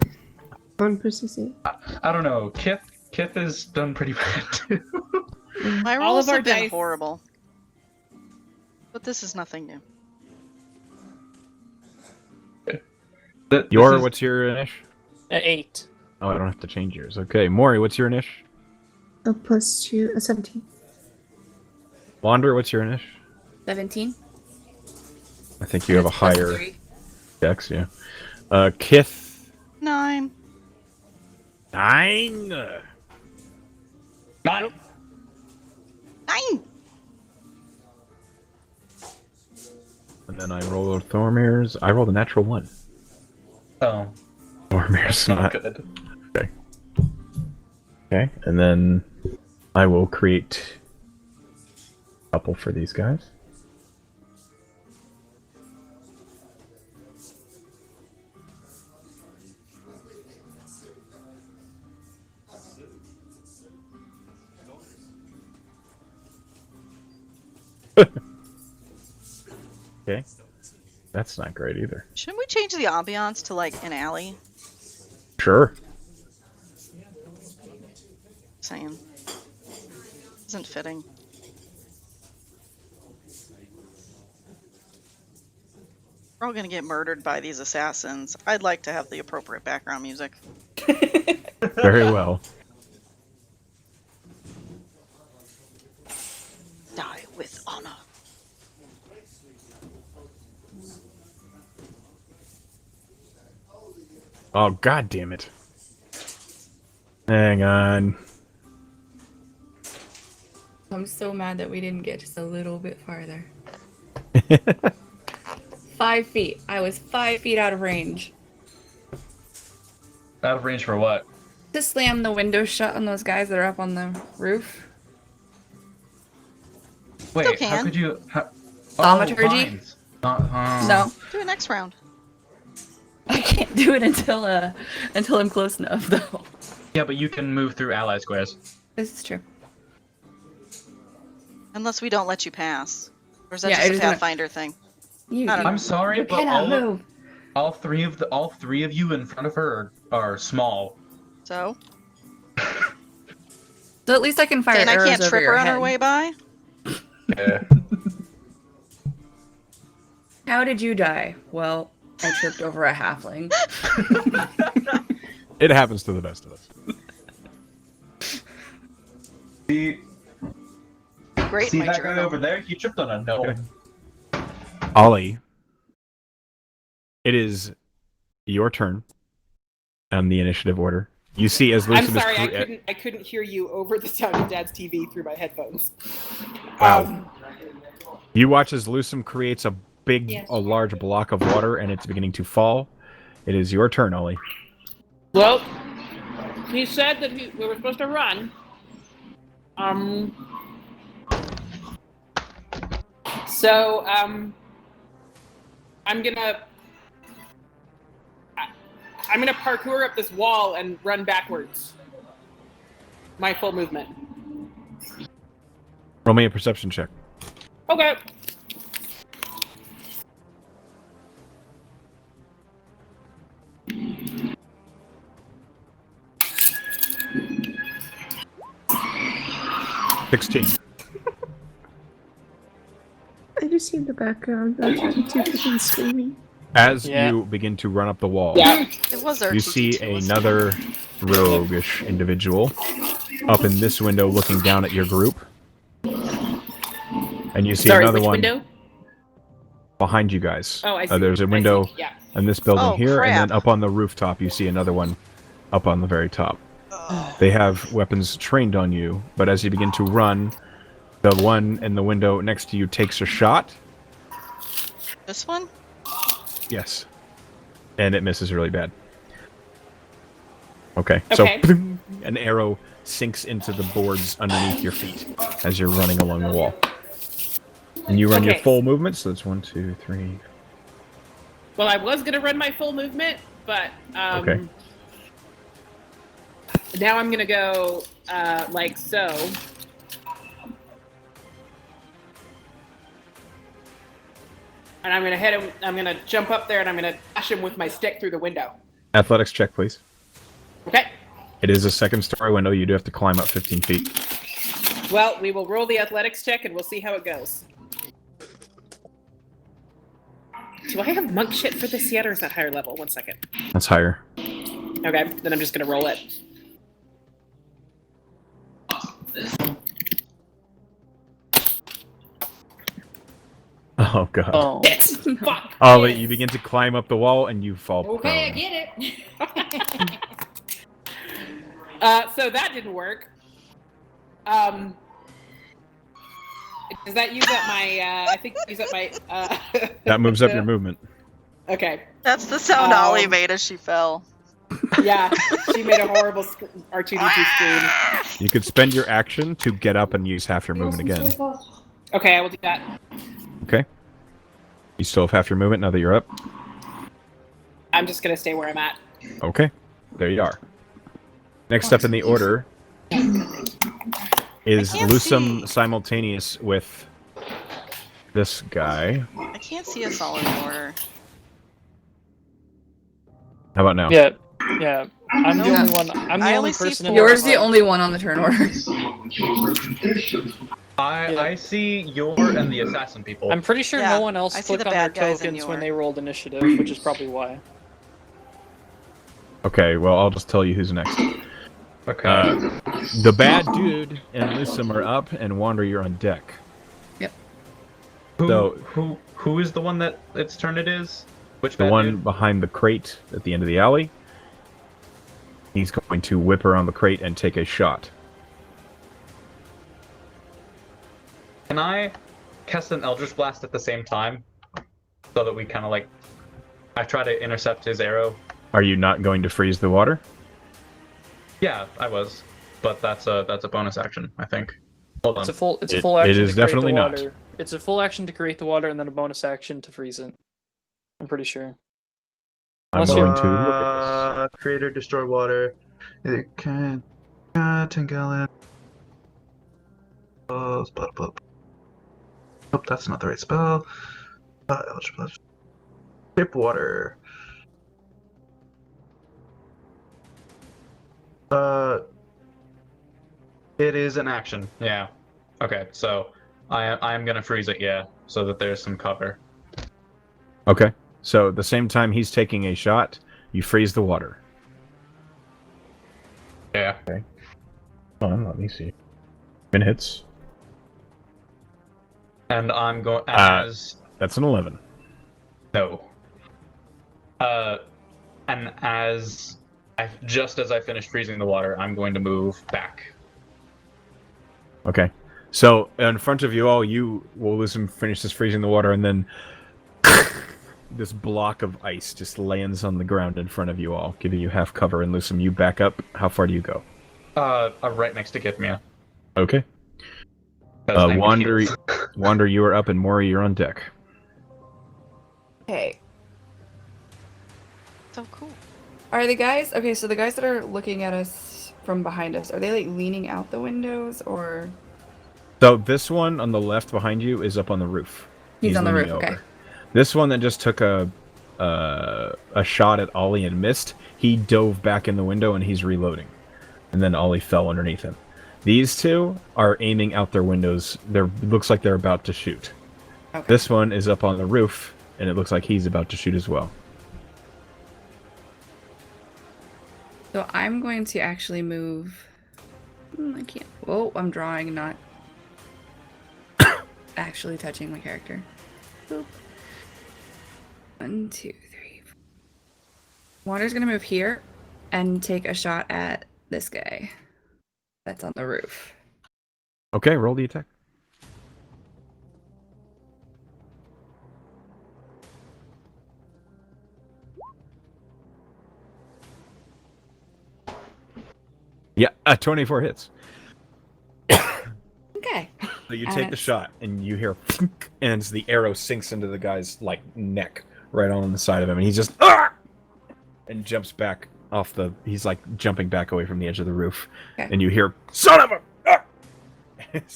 Speaker 7: one persistent.
Speaker 5: I don't know. Kith has done pretty bad too.
Speaker 3: My
Speaker 2: All
Speaker 3: rolls
Speaker 2: of our
Speaker 3: have been
Speaker 2: dice-
Speaker 3: horrible. But this is nothing new.
Speaker 1: What's your inish?
Speaker 6: At 8.
Speaker 1: Oh, I don't have to change yours. Okay, Maury, what's your inish?
Speaker 7: A +2, a 17.
Speaker 1: Wander, what's your inish?
Speaker 4: 17.
Speaker 1: I think you have a
Speaker 4: Plus
Speaker 1: higher
Speaker 4: 3.
Speaker 1: dex, yeah. Kith,
Speaker 3: 9.
Speaker 1: 9.
Speaker 5: 9.
Speaker 3: 9!
Speaker 1: And then I roll Thormir's. I rolled a natural 1.
Speaker 5: Oh,
Speaker 1: Thormir's
Speaker 5: not
Speaker 1: not.
Speaker 5: good.
Speaker 1: Okay, and then I will create a couple for these guys. Okay. That's not great either.
Speaker 3: Shouldn't we change the ambiance to like an alley?
Speaker 1: Sure.
Speaker 3: Saying. Isn't fitting. We're all gonna get murdered by these assassins. I'd like to have the appropriate background music.
Speaker 1: Very well.
Speaker 3: Die with honor.
Speaker 1: Oh, god damn it. Hang on.
Speaker 4: I'm so mad that we didn't get just a little bit farther. 5 feet. I was 5 feet out of range.
Speaker 5: Out of range for what?
Speaker 4: To slam the window shut on those guys that are up on the roof.
Speaker 5: Wait, how
Speaker 3: can.
Speaker 5: could you?
Speaker 4: Thaumaturgy?
Speaker 5: vines.
Speaker 4: No,
Speaker 3: Do it next round.
Speaker 4: I can't do it until I'm close enough though.
Speaker 5: Yeah, but you can move through ally squares.
Speaker 4: This is true.
Speaker 3: Unless we don't let you pass. Or is that
Speaker 4: Yeah,
Speaker 3: just
Speaker 4: it
Speaker 3: a
Speaker 4: is gonna-
Speaker 3: Pathfinder thing?
Speaker 4: You,
Speaker 3: I don't know.
Speaker 5: I'm sorry,
Speaker 4: you
Speaker 5: but
Speaker 4: cannot move.
Speaker 5: all three of you in front of her are small.
Speaker 3: So?
Speaker 4: So at least I can fire
Speaker 3: And I
Speaker 4: arrows
Speaker 3: can't
Speaker 4: over
Speaker 3: trip
Speaker 4: your
Speaker 3: her on
Speaker 4: head.
Speaker 3: her way by?
Speaker 5: Yeah.
Speaker 4: How did you die? Well, I tripped over a halfling.
Speaker 1: It happens to the best of us.
Speaker 5: See
Speaker 3: Great, my
Speaker 5: that guy
Speaker 3: journal.
Speaker 5: over there? He tripped on a gnome.
Speaker 1: Ollie, it is your turn on the initiative order. You see as
Speaker 2: I'm
Speaker 1: Lucius
Speaker 2: sorry, I couldn't hear you over the sound of Dad's TV through my headphones.
Speaker 1: Wow. You watch as Lucum creates a
Speaker 2: Yes.
Speaker 1: large block of water, and it's beginning to fall. It is your turn, Ollie.
Speaker 2: Well, he said that we were supposed to run. So, I'm gonna. I'm gonna parkour up this wall and run backwards. My full movement.
Speaker 1: Roll me a perception check.
Speaker 2: Okay.
Speaker 7: I
Speaker 1: 16.
Speaker 7: just see in the background R2D2 freaking screaming.
Speaker 1: As
Speaker 6: Yeah.
Speaker 1: you begin to run up the wall,
Speaker 2: Yeah.
Speaker 3: It was
Speaker 1: you see
Speaker 3: R2D2, wasn't it?
Speaker 1: another roguish individual up in this window looking down at your group. And you see
Speaker 2: Sorry,
Speaker 1: another
Speaker 2: which
Speaker 1: one
Speaker 2: window?
Speaker 1: behind you guys.
Speaker 2: Oh, I see.
Speaker 1: There's a
Speaker 2: I see.
Speaker 1: window
Speaker 2: Yeah.
Speaker 1: in this building
Speaker 3: Oh,
Speaker 1: here, and
Speaker 3: crap.
Speaker 1: then up on the rooftop you see another one up on the very top. They have weapons trained on you, but as you begin to run, the one in the window next to you takes a shot.
Speaker 3: This one?
Speaker 1: Yes. And it misses really bad. Okay.
Speaker 2: Okay.
Speaker 1: So an arrow sinks into the boards underneath your feet as you're running along the wall. And you run your
Speaker 2: Okay.
Speaker 1: full movement, so that's 1, 2, 3.
Speaker 2: Well, I was gonna run my full movement, but
Speaker 1: Okay.
Speaker 2: now I'm gonna go like so. And I'm gonna hit him. I'm gonna jump up there and I'm gonna dash him with my stick through the window.
Speaker 1: Athletics check, please.
Speaker 2: Okay.
Speaker 1: It is a second story window. You do have to climb up 15 feet.
Speaker 2: Well, we will roll the athletics check and we'll see how it goes. Do I have monk shit for this yet, or is that higher level? 1 second.
Speaker 1: That's higher.
Speaker 2: Okay, then I'm just gonna roll it.
Speaker 1: Oh, God.
Speaker 6: Oh.
Speaker 2: Fuck.
Speaker 1: Oh, wait, you begin to climb up the wall and you fall
Speaker 8: Okay, I
Speaker 1: prone.
Speaker 8: get it.
Speaker 2: So that didn't work. Does that use up my? I think use up my.
Speaker 1: That moves up your movement.
Speaker 2: Okay.
Speaker 3: That's the sound
Speaker 2: Um,
Speaker 3: Ollie made as she fell.
Speaker 2: Yeah, she made a horrible R2D2 scream.
Speaker 1: You could spend your action to get up and use half your movement again.
Speaker 2: Okay, I will do that.
Speaker 1: Okay. You still have half your movement now that you're up?
Speaker 2: I'm just gonna stay where I'm at.
Speaker 1: Okay. There you are. Next up in the order is
Speaker 3: I can't
Speaker 1: Lusum
Speaker 3: see.
Speaker 1: simultaneous with this guy.
Speaker 3: I can't see us all in order.
Speaker 1: How about now?
Speaker 6: Yeah, yeah. I'm the
Speaker 3: No.
Speaker 6: only one. I'm the
Speaker 3: I
Speaker 6: only
Speaker 3: only see
Speaker 6: person. in
Speaker 3: four.
Speaker 4: Yours the
Speaker 6: the
Speaker 4: only one on the turn order.
Speaker 5: I see your and the assassin people.
Speaker 6: I'm pretty sure
Speaker 3: Yeah,
Speaker 6: no one else
Speaker 3: I see
Speaker 6: clicked
Speaker 3: the
Speaker 6: on their
Speaker 3: bad guys in
Speaker 6: tokens when
Speaker 3: your-
Speaker 6: they rolled initiative, which is probably why.
Speaker 1: Okay, well, I'll just tell you who's next.
Speaker 5: Okay.
Speaker 1: The bad dude and Lusum are up, and Wander, you're on deck. so-
Speaker 5: who is the one that its turn it is? Which
Speaker 1: The
Speaker 5: bad
Speaker 1: one
Speaker 5: dude?
Speaker 1: behind the crate at the end of the alley. He's going to whip around the crate and take a shot.
Speaker 5: Can I cast an Eldritch Blast at the same time? So that we kind of like... I try to intercept his arrow.
Speaker 1: Are you not going to freeze the water?
Speaker 5: Yeah, I was. But that's a bonus action, I think. Hold on.
Speaker 6: It's a full. It's a
Speaker 1: It-
Speaker 6: full
Speaker 1: it
Speaker 6: action.
Speaker 1: is
Speaker 6: to create
Speaker 1: definitely
Speaker 6: the
Speaker 1: not.
Speaker 6: water. It's a full action to create the water, and then a bonus action to freeze it. I'm pretty sure.
Speaker 1: I'm
Speaker 6: Unless
Speaker 1: going
Speaker 6: you're-
Speaker 1: to look at this.
Speaker 5: Create or destroy water. It can... 10 gallon. Nope, that's not the right spell. Eldritch Blast. Tip water. It is an action. Yeah. Okay, so I'm gonna freeze it. Yeah, so that there's some cover.
Speaker 1: Okay. So at the same time he's taking a shot, you freeze the water.
Speaker 5: Yeah.
Speaker 1: Hold on, let me see. Hits.
Speaker 5: And I'm going as
Speaker 1: That's an 11.
Speaker 5: no. And just as I finish freezing the water, I'm going to move back.
Speaker 1: Okay. So in front of you all, you will listen, finish this freezing the water, and then this block of ice just lands on the ground in front of you all, giving you half cover. And Lusum, you back up. How far do you go?
Speaker 5: Right next to Githmia.
Speaker 1: Okay.
Speaker 5: 'Cause I need
Speaker 1: Wander,
Speaker 5: heals.
Speaker 1: Wander, you are up, and Mori, you're on deck.
Speaker 4: Okay.
Speaker 3: So cool.
Speaker 4: Are the guys okay? So the guys that are looking at us from behind us, are they like leaning out the windows or?
Speaker 1: So this one on the left behind you is up on the roof.
Speaker 4: He's on the
Speaker 1: leaning
Speaker 4: roof. Okay.
Speaker 1: This one that just took a shot at Ollie and missed, he dove back in the window and he's reloading. And then Ollie fell underneath him. These two are aiming out their windows. Looks like they're about to shoot.
Speaker 4: Okay.
Speaker 1: This one is up on the roof, and it looks like he's about to shoot as well.
Speaker 4: So I'm going to actually move. I can't. Whoa, I'm drawing, not actually touching my character. Boop. 1, 2, 3, 4. Water's gonna move here and take a shot at this guy that's on the roof.
Speaker 1: Okay, roll the attack. Yeah, 24 hits.
Speaker 4: Okay.
Speaker 1: So you take the shot, and you hear, and the arrow sinks into the guy's like neck, right on the side of him, and he's just and jumps back off the. He's like jumping back away from the edge of the roof,
Speaker 4: Okay.
Speaker 1: and you hear, "Son of a!"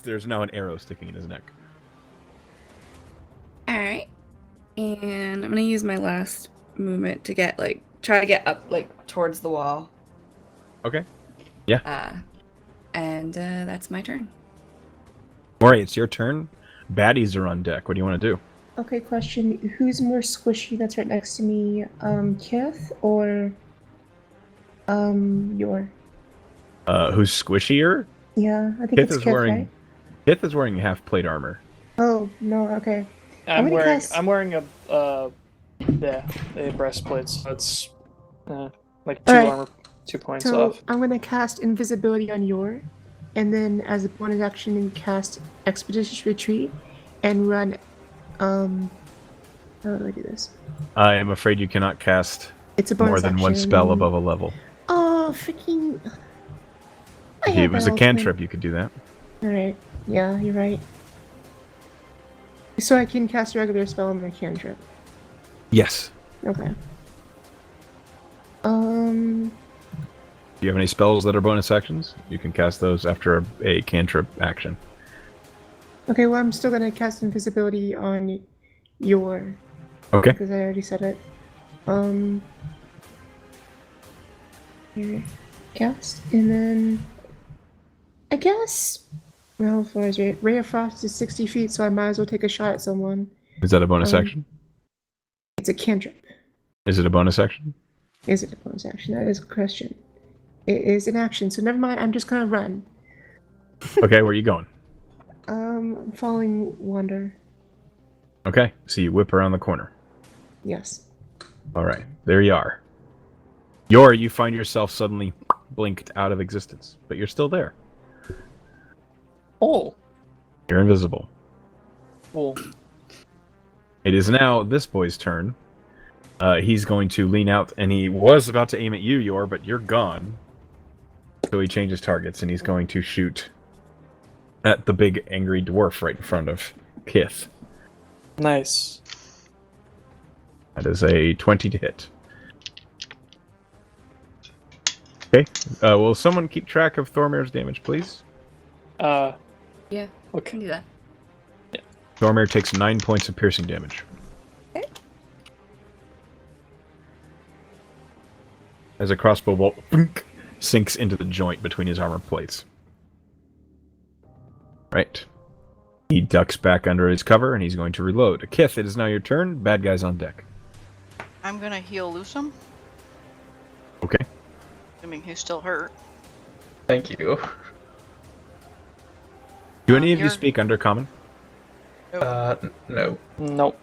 Speaker 1: There's now an arrow sticking in his neck.
Speaker 4: All right. And I'm gonna use my last movement to try to get up towards the wall.
Speaker 1: Okay. Yeah.
Speaker 4: And that's my turn.
Speaker 1: Maury, it's your turn. Baddies are on deck. What do you want to do?
Speaker 7: Okay, question. Who's more squishy that's right next to me? Kith or Yor?
Speaker 1: Who's squishier?
Speaker 7: Yeah, I think
Speaker 1: Kith
Speaker 7: it's
Speaker 1: is
Speaker 7: Kith,
Speaker 1: wearing.
Speaker 7: right?
Speaker 1: Kith is wearing half plate armor.
Speaker 7: Oh, no, okay.
Speaker 6: I'm
Speaker 7: gonna
Speaker 6: wearing
Speaker 7: cast-
Speaker 6: I'm wearing a breastplate, so it's like 2
Speaker 7: Alright.
Speaker 6: armor, 2 points
Speaker 7: So
Speaker 6: off.
Speaker 7: I'm gonna cast invisibility on Yor, and then as a bonus action cast expeditious retreat and run how do I do this?
Speaker 1: I am afraid you cannot cast
Speaker 7: It's a bonus
Speaker 1: more than one
Speaker 7: action.
Speaker 1: spell above a level.
Speaker 7: Oh, freaking.
Speaker 1: If it was a cantrip, you could do that.
Speaker 7: Alright, yeah, you're right. So I can cast a regular spell on my cantrip.
Speaker 1: Yes.
Speaker 7: Okay.
Speaker 1: Do you have any spells that are bonus actions? You can cast those after a cantrip action.
Speaker 7: Okay, well, I'm still gonna cast invisibility on Yor.
Speaker 1: Okay.
Speaker 7: Because I already said it. Here, cast, and then I guess. Well, as far as Ray of Frost is 60 feet, so I might as well take a shot at someone.
Speaker 1: Is that a bonus action?
Speaker 7: It's a cantrip.
Speaker 1: Is it a bonus action?
Speaker 7: Is it a bonus action? That is a question. It is an action, so never mind. I'm just gonna run.
Speaker 1: Okay, where are you going?
Speaker 7: I'm following Wander.
Speaker 1: Okay, so you whip around the corner.
Speaker 7: Yes.
Speaker 1: All right, there you are. You find yourself suddenly blinked out of existence, but you're still there.
Speaker 6: Oh,
Speaker 1: You're invisible.
Speaker 6: cool.
Speaker 1: It is now this boy's turn. He's going to lean out, and he was about to aim at you, Yor, but you're gone. So he changes targets, and he's going to shoot at the big angry dwarf right in front of Kith.
Speaker 6: Nice.
Speaker 1: That is a 20 to hit. Okay. Will someone keep track of Thormir's damage, please?
Speaker 4: Yeah,
Speaker 6: Okay.
Speaker 4: can do that.
Speaker 1: Thormir takes 9 points of piercing damage.
Speaker 4: Okay.
Speaker 1: As a crossbow bolt sinks into the joint between his armor plates. Right. He ducks back under his cover, and he's going to reload. Kith, it is now your turn. Bad guys on deck.
Speaker 3: I'm gonna heal Lusum,
Speaker 1: Okay.
Speaker 3: assuming he's still hurt.
Speaker 5: Thank you.
Speaker 1: Do any of you
Speaker 3: You're-
Speaker 1: speak Undercommon?
Speaker 5: No.
Speaker 6: Nope.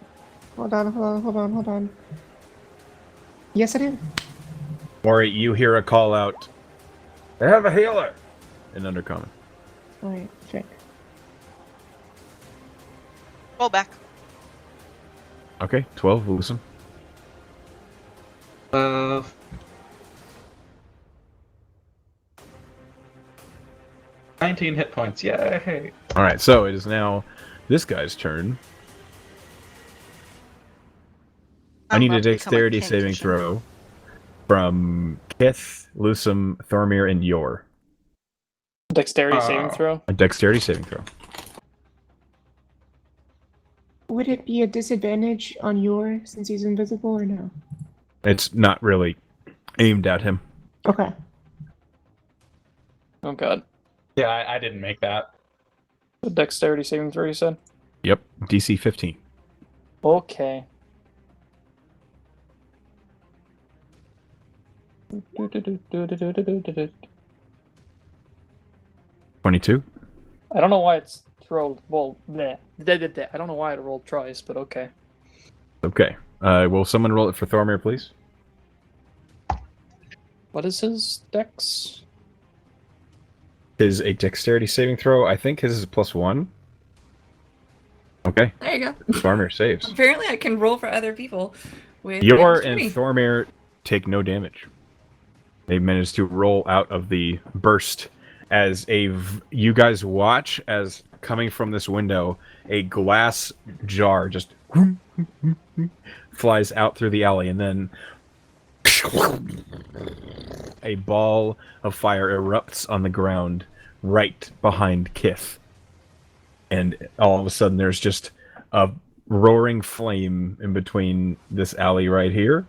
Speaker 7: Hold on. Yes, I do.
Speaker 1: Or you hear a call out, I have a healer! In Undercommon.
Speaker 7: Alright, check.
Speaker 3: Roll back.
Speaker 1: Okay, 12, lose him.
Speaker 5: 19 hit points. Yay!
Speaker 1: Alright, so it is now this guy's turn. I
Speaker 3: I'm
Speaker 1: need a
Speaker 3: about to become a
Speaker 1: dexterity saving
Speaker 3: Kingfisher.
Speaker 1: throw. from Kith, Lusum, Thormir, and Yor.
Speaker 6: Dexterity saving throw.
Speaker 1: A dexterity saving throw.
Speaker 7: Would it be a disadvantage on yours since he's invisible or no?
Speaker 1: It's not really aimed at him.
Speaker 7: Okay.
Speaker 6: Oh god.
Speaker 5: Yeah, I didn't make that.
Speaker 6: The dexterity saving throw, you said?
Speaker 1: Yep, DC 15.
Speaker 6: Okay. I
Speaker 1: 22.
Speaker 6: don't know why it's rolled. Well, bleh. I don't know why it rolled twice, but okay.
Speaker 1: Okay. Will someone roll it for Thormir, please?
Speaker 6: What is his dex?
Speaker 1: His a dexterity saving throw. I think his is +1. Okay.
Speaker 4: There you go.
Speaker 1: Thormir saves.
Speaker 4: Apparently, I can roll for other people. With
Speaker 1: Yor and
Speaker 4: -20.
Speaker 1: Thormir take no damage. They managed to roll out of the burst as you guys watch as coming from this window, a glass jar just flies out through the alley, and then a ball of fire erupts on the ground right behind Kith. And all of a sudden there's just a roaring flame in between this alley right here.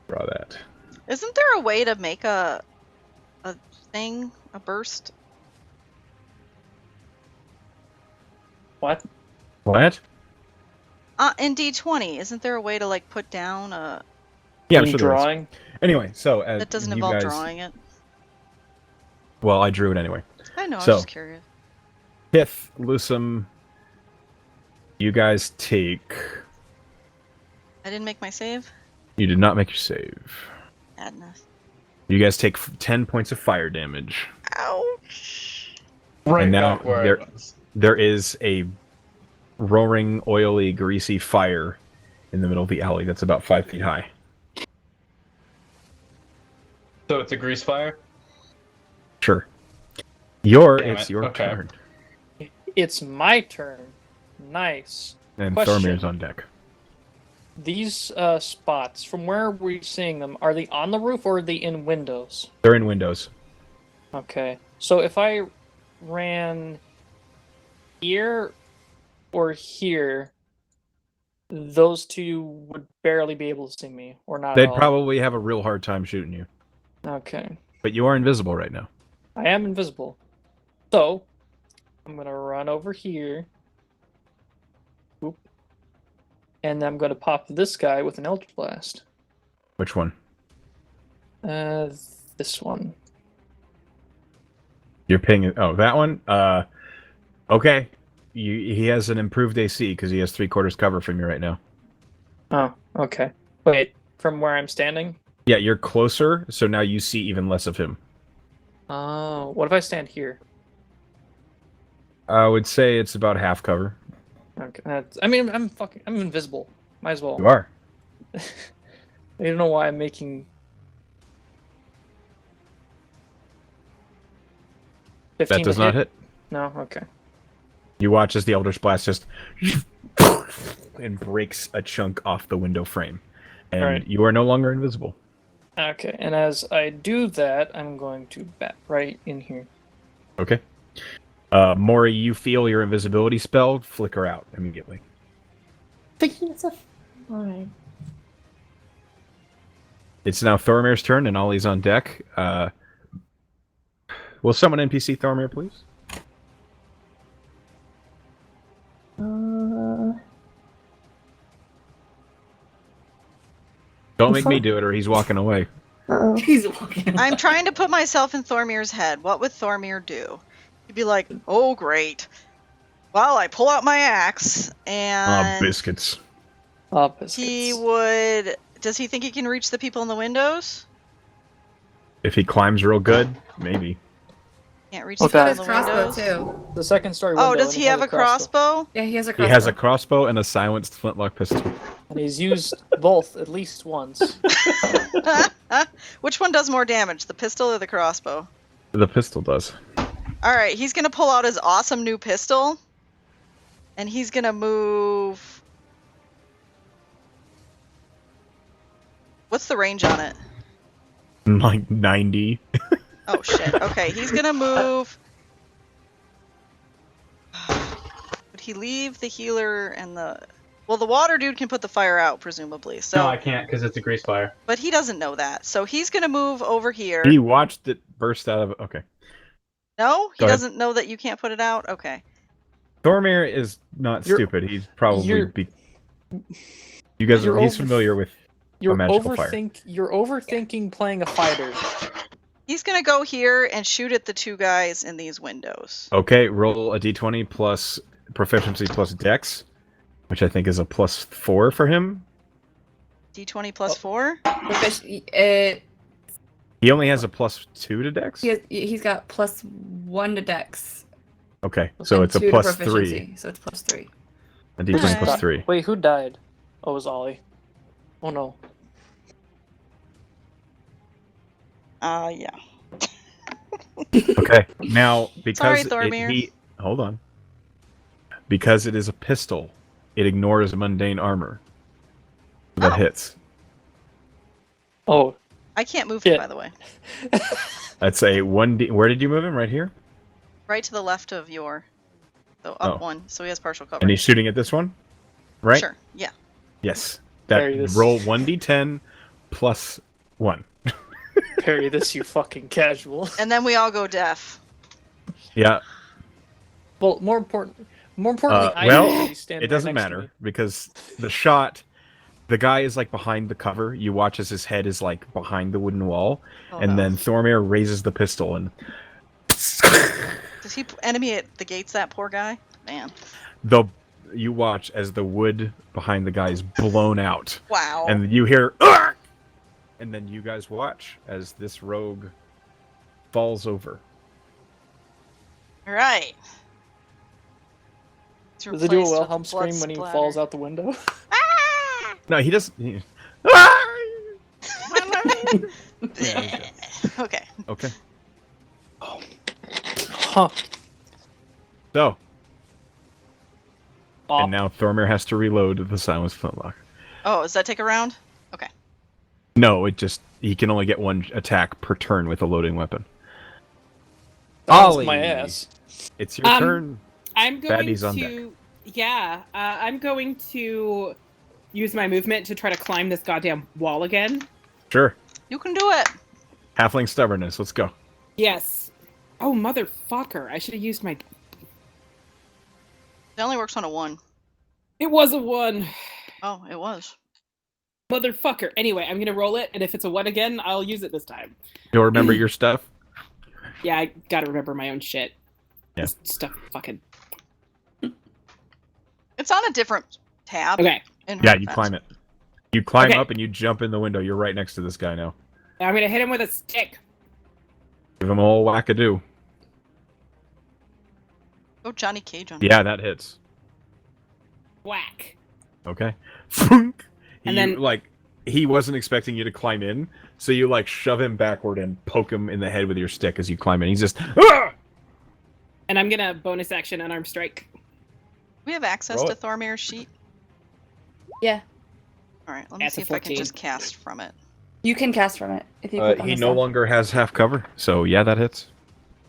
Speaker 1: Draw that.
Speaker 3: Isn't there a way to make a burst?
Speaker 6: What?
Speaker 1: What?
Speaker 3: In D20, isn't there a way to like put down a
Speaker 1: Yeah, I'm sure there is.
Speaker 6: Drawing?
Speaker 1: Anyway, so
Speaker 3: that doesn't
Speaker 1: you
Speaker 3: involve
Speaker 1: guys,
Speaker 3: drawing it?
Speaker 1: Well, I drew it anyway.
Speaker 3: I know, I was
Speaker 1: So-
Speaker 3: just curious.
Speaker 1: Kith, Lusum, you guys take.
Speaker 3: I didn't make my save?
Speaker 1: You did not make your save.
Speaker 3: Madness.
Speaker 1: You guys take 10 points of fire damage.
Speaker 3: Ouch.
Speaker 5: Right
Speaker 1: And now
Speaker 5: back where
Speaker 1: there-
Speaker 5: I was.
Speaker 1: There is a roaring, oily, greasy fire in the middle of the alley that's about 5 feet high.
Speaker 5: So it's a grease fire?
Speaker 1: Sure.
Speaker 5: Damn
Speaker 1: It's
Speaker 5: it.
Speaker 1: your
Speaker 5: Okay.
Speaker 1: turn.
Speaker 6: It's my turn. Nice.
Speaker 1: And
Speaker 6: Question.
Speaker 1: Thormir's on deck.
Speaker 6: These spots, from where are we seeing them? Are they on the roof or are they in windows?
Speaker 1: They're in windows.
Speaker 6: Okay. So if I ran here or here, those two would barely be able to see me, or not
Speaker 1: They'd
Speaker 6: at all.
Speaker 1: probably have a real hard time shooting you.
Speaker 6: Okay.
Speaker 1: But you are invisible right now.
Speaker 6: I am invisible. So, I'm going to run over here. Oop. And I'm going to pop this guy with an Eldritch Blast.
Speaker 1: Which one?
Speaker 6: This one.
Speaker 1: You're paying. Oh, that one? Okay. He has an improved AC because he has 3/4 cover from you right now.
Speaker 6: Oh, okay. Wait, from where I'm standing?
Speaker 1: Yeah, you're closer, so now you see even less of him.
Speaker 6: Oh, what if I stand here?
Speaker 1: I would say it's about half cover.
Speaker 6: Okay. I'm invisible. Might as well.
Speaker 1: You are.
Speaker 6: I don't know why I'm making 15
Speaker 1: That does
Speaker 6: to
Speaker 1: not hit.
Speaker 6: No, okay.
Speaker 1: You watch as the Eldritch Blast just and breaks a chunk off the window frame. And
Speaker 6: Alright.
Speaker 1: you are no longer invisible.
Speaker 6: Okay, and as I do that, I'm going to bat right in here.
Speaker 1: Okay. Maury, you feel your invisibility spell flicker out immediately.
Speaker 7: Thinking it's a fine.
Speaker 1: It's now Thormir's turn, and Ollie's on deck. Will someone NPC Thormir, please? Don't make me do it, or he's walking away.
Speaker 7: Uh-oh.
Speaker 4: He's walking.
Speaker 3: I'm trying to put myself in Thormir's head. What would Thormir do? He'd be like, oh, great. Well, I pull out my axe, and
Speaker 1: Biscuits.
Speaker 6: Opposites.
Speaker 3: he would... Does he think he can reach the people in the windows?
Speaker 1: If he climbs real good, maybe.
Speaker 3: Can't reach
Speaker 6: Oh,
Speaker 3: the people
Speaker 6: that-
Speaker 3: in
Speaker 4: His
Speaker 3: the
Speaker 4: crossbow
Speaker 3: windows?
Speaker 4: too.
Speaker 6: The second story window.
Speaker 3: Oh, does
Speaker 6: and
Speaker 3: he have
Speaker 6: has
Speaker 3: a crossbow?
Speaker 4: Yeah, he has a
Speaker 1: He
Speaker 4: crossbow.
Speaker 1: has a crossbow and a silenced flintlock pistol.
Speaker 6: And he's used both at least once.
Speaker 3: Which one does more damage, the pistol or the crossbow?
Speaker 1: The pistol does.
Speaker 3: Alright, he's gonna pull out his awesome new pistol. And he's gonna move... What's the range on it?
Speaker 1: Like 90.
Speaker 3: Oh shit. Okay, he's gonna move. Would he leave the healer and the? Well, the water dude can put the fire out, presumably. So.
Speaker 5: No, I can't because it's a grease fire.
Speaker 3: But he doesn't know that, so he's gonna move over here.
Speaker 1: He watched it burst out of. Okay.
Speaker 3: No, he
Speaker 1: Go ahead.
Speaker 3: doesn't know that you can't put it out. Okay.
Speaker 1: Thormir is not stupid. He's probably You guys are. He's familiar with a magical fire.
Speaker 6: You're overthinking playing a fighter.
Speaker 3: He's gonna go here and shoot at the two guys in these windows.
Speaker 1: Okay, roll a d20 plus proficiency plus dex, which I think is a +4 for him.
Speaker 3: D20 plus 4?
Speaker 1: He only has a +2 to dex?
Speaker 4: He's got +1 to dex.
Speaker 1: Okay, so
Speaker 4: and
Speaker 1: it's a
Speaker 4: 2 to
Speaker 1: +3.
Speaker 4: proficiency, so it's +3.
Speaker 1: A d20 plus 3.
Speaker 6: Wait, who died? Oh, it was Ollie. Oh no.
Speaker 3: Yeah.
Speaker 1: Okay, now because
Speaker 3: Sorry, Thormir.
Speaker 1: hold on. Because it is a pistol, it ignores mundane armor. That hits.
Speaker 6: Oh.
Speaker 3: I can't move him, by the way.
Speaker 1: That's a 1d. Where did you move him? Right here?
Speaker 3: Right to the left of your. So up one, so he has partial cover.
Speaker 1: And he's shooting at this one? Right?
Speaker 3: Sure, yeah.
Speaker 1: Yes. That
Speaker 6: Parry this.
Speaker 1: roll 1d10 plus 1.
Speaker 6: Parry this, you fucking casual.
Speaker 3: And then we all go deaf.
Speaker 1: Yeah.
Speaker 6: Well, more importantly,
Speaker 1: well,
Speaker 6: stand
Speaker 1: it
Speaker 6: right
Speaker 1: doesn't
Speaker 6: next to
Speaker 1: matter
Speaker 6: me.
Speaker 1: because the shot, the guy is like behind the cover. You watch as his head is like behind the wooden wall, and then Thormir raises the pistol and.
Speaker 3: Does he enemy at the gates? That poor guy, man.
Speaker 1: You watch as the wood behind the guy is blown out.
Speaker 3: Wow.
Speaker 1: And you hear, "Argh!" And then you guys watch as this rogue falls over.
Speaker 3: All right.
Speaker 6: Does he do a Wilhelm scream when he falls out the window?
Speaker 1: No, he doesn't.
Speaker 3: Okay.
Speaker 1: Okay.
Speaker 6: Huh.
Speaker 1: So. And now Thormir has to reload the silenced flintlock.
Speaker 3: Oh, does that take a round? Okay.
Speaker 1: No, he can only get one attack per turn with a loading weapon.
Speaker 6: Ollie, my ass.
Speaker 1: It's your turn.
Speaker 2: I'm going
Speaker 1: Baddies on deck.
Speaker 2: I'm going to use my movement to try to climb this goddamn wall again.
Speaker 1: Sure.
Speaker 3: You can do it.
Speaker 1: Halfling stubbornness. Let's go.
Speaker 2: Yes. Oh, motherfucker. I should have used my...
Speaker 3: It only works on a 1.
Speaker 2: It was a 1.
Speaker 3: Oh, it was.
Speaker 2: Motherfucker. Anyway, I'm going to roll it, and if it's a 1 again, I'll use it this time.
Speaker 1: You'll remember your stuff?
Speaker 2: Yeah, I gotta remember my own shit.
Speaker 1: Yeah.
Speaker 2: This stuff fucking...
Speaker 3: It's on a different tab.
Speaker 2: Okay.
Speaker 1: Yeah, you climb it. You climb
Speaker 2: Okay.
Speaker 1: up and you jump in the window. You're right next to this guy now.
Speaker 2: I'm going to hit him with a stick.
Speaker 1: Give him all wackadoo.
Speaker 3: Oh, Johnny Cage on
Speaker 1: Yeah, that hits.
Speaker 2: Whack.
Speaker 1: Okay.
Speaker 2: And then-
Speaker 1: he wasn't expecting you to climb in, so you like shove him backward and poke him in the head with your stick as you climb in. He's just
Speaker 2: And I'm going to bonus action unarmed strike.
Speaker 3: We have access
Speaker 1: Roll
Speaker 3: to
Speaker 1: it.
Speaker 3: Thormir's sheet.
Speaker 4: Yeah.
Speaker 3: All right, let me
Speaker 2: That's
Speaker 3: see
Speaker 2: a
Speaker 3: if I can
Speaker 2: 14.
Speaker 3: just cast from it.
Speaker 4: You can cast from it if you click on
Speaker 1: he
Speaker 4: the
Speaker 1: no
Speaker 4: stuff.
Speaker 1: longer has half cover, so yeah, that hits.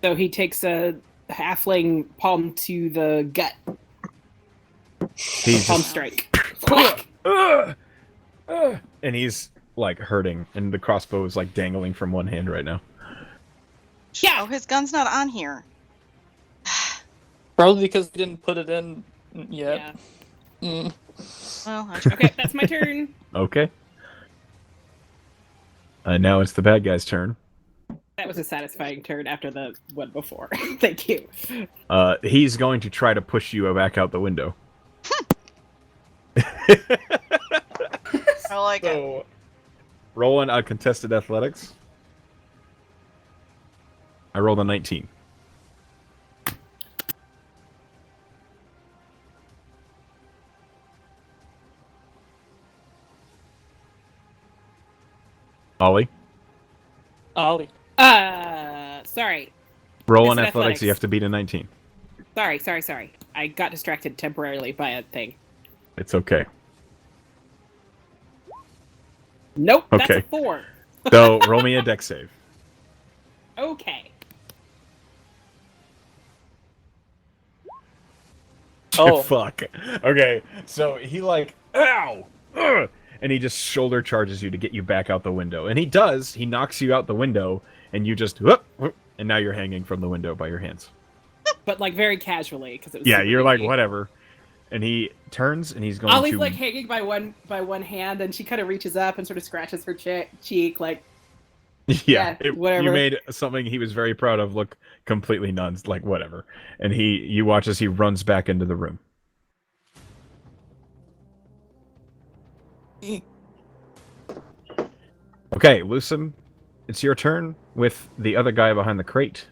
Speaker 2: So he takes a halfling palm to the gut.
Speaker 1: He's
Speaker 2: Palm
Speaker 1: just,
Speaker 2: strike. Whack.
Speaker 1: and he's like hurting, and the crossbow is like dangling from one hand right now.
Speaker 2: Yeah.
Speaker 3: Oh, his gun's not on here.
Speaker 6: Probably because he didn't put it in yet.
Speaker 2: Yeah.
Speaker 3: Well,
Speaker 2: Okay, that's my turn.
Speaker 1: Okay. Now it's the bad guy's turn.
Speaker 2: That was a satisfying turn after the one before. Thank you.
Speaker 1: He's going to try to push you back out the window.
Speaker 3: I like it.
Speaker 1: Rolling contested athletics. I rolled a 19. Ollie,
Speaker 6: Ollie.
Speaker 2: Sorry.
Speaker 1: roll on
Speaker 2: Contested
Speaker 1: athletics. You have to beat a 19.
Speaker 2: Sorry. I got distracted temporarily by a thing.
Speaker 1: It's okay.
Speaker 2: Nope, that's
Speaker 1: Okay.
Speaker 2: a 4.
Speaker 1: So roll me a dex save.
Speaker 2: Okay.
Speaker 6: Oh.
Speaker 1: Fuck. Okay, so he like, ow! Ugh! And he just shoulder charges you to get you back out the window. And he does. He knocks you out the window, and you just, whoop, whoop, and now you're hanging from the window by your hands.
Speaker 2: But like very casually because it was.
Speaker 1: Yeah,
Speaker 2: super
Speaker 1: you're like,
Speaker 2: icky.
Speaker 1: whatever. And he turns and he's going
Speaker 2: Ollie's
Speaker 1: to.
Speaker 2: like hanging by one hand, and she kind of reaches up and sort of scratches her cheek, like.
Speaker 1: Yeah,
Speaker 2: whatever.
Speaker 1: You made something he was very proud of look completely nuns, like whatever. And you watch as he runs back into the room. Okay, Lucim, it's your turn with the other guy behind the crate.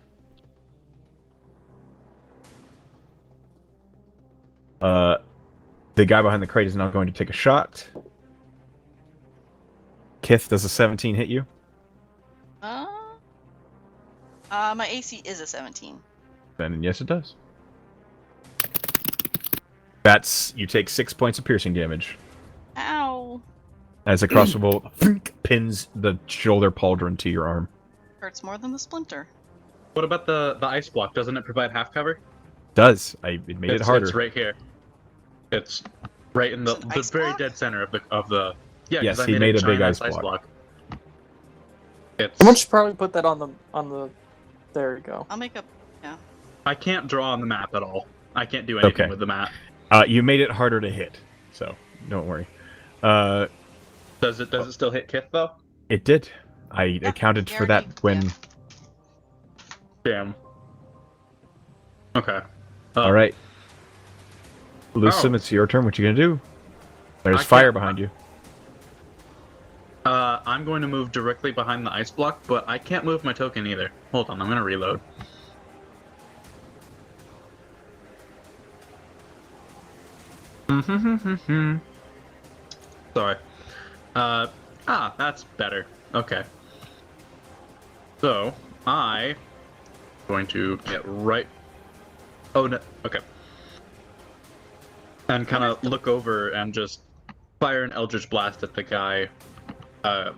Speaker 1: The guy behind the crate is now going to take a shot. Kith, does a 17 hit you?
Speaker 3: My AC is a 17.
Speaker 1: Then yes, it does. You take 6 points of piercing damage.
Speaker 3: Ow.
Speaker 1: As a crossbow pins the shoulder pauldron to your arm.
Speaker 3: Hurts more than the splinter.
Speaker 5: What about the ice block? Doesn't it provide half cover?
Speaker 1: It made it harder.
Speaker 5: It's right here. It's right in the very
Speaker 3: block?
Speaker 5: dead center of the. Yeah.
Speaker 1: Yes,
Speaker 5: 'cause I
Speaker 1: he made a big
Speaker 5: giant
Speaker 1: ice block.
Speaker 5: It's.
Speaker 6: Someone should probably put that on the. There you go.
Speaker 3: I'll make up. Yeah.
Speaker 5: I can't draw on the map at all. I can't do anything
Speaker 1: Okay.
Speaker 5: with the map.
Speaker 1: You made it harder to hit, so don't worry.
Speaker 5: Does it still hit Kith though?
Speaker 1: It did. I accounted
Speaker 3: he
Speaker 1: for that
Speaker 3: already-
Speaker 1: when.
Speaker 3: yeah.
Speaker 5: Damn. Okay.
Speaker 1: All right, Lucim,
Speaker 5: Oh.
Speaker 1: it's your turn. What you gonna do? There's
Speaker 5: I
Speaker 1: fire
Speaker 5: can't-
Speaker 1: behind you.
Speaker 5: I'm going to move directly behind the ice block, but I can't move my token either. Hold on, I'm gonna reload. Sorry. That's better. Okay. So, I going to get right. Oh no. Okay. And kind of look over and just fire an Eldritch Blast at the guy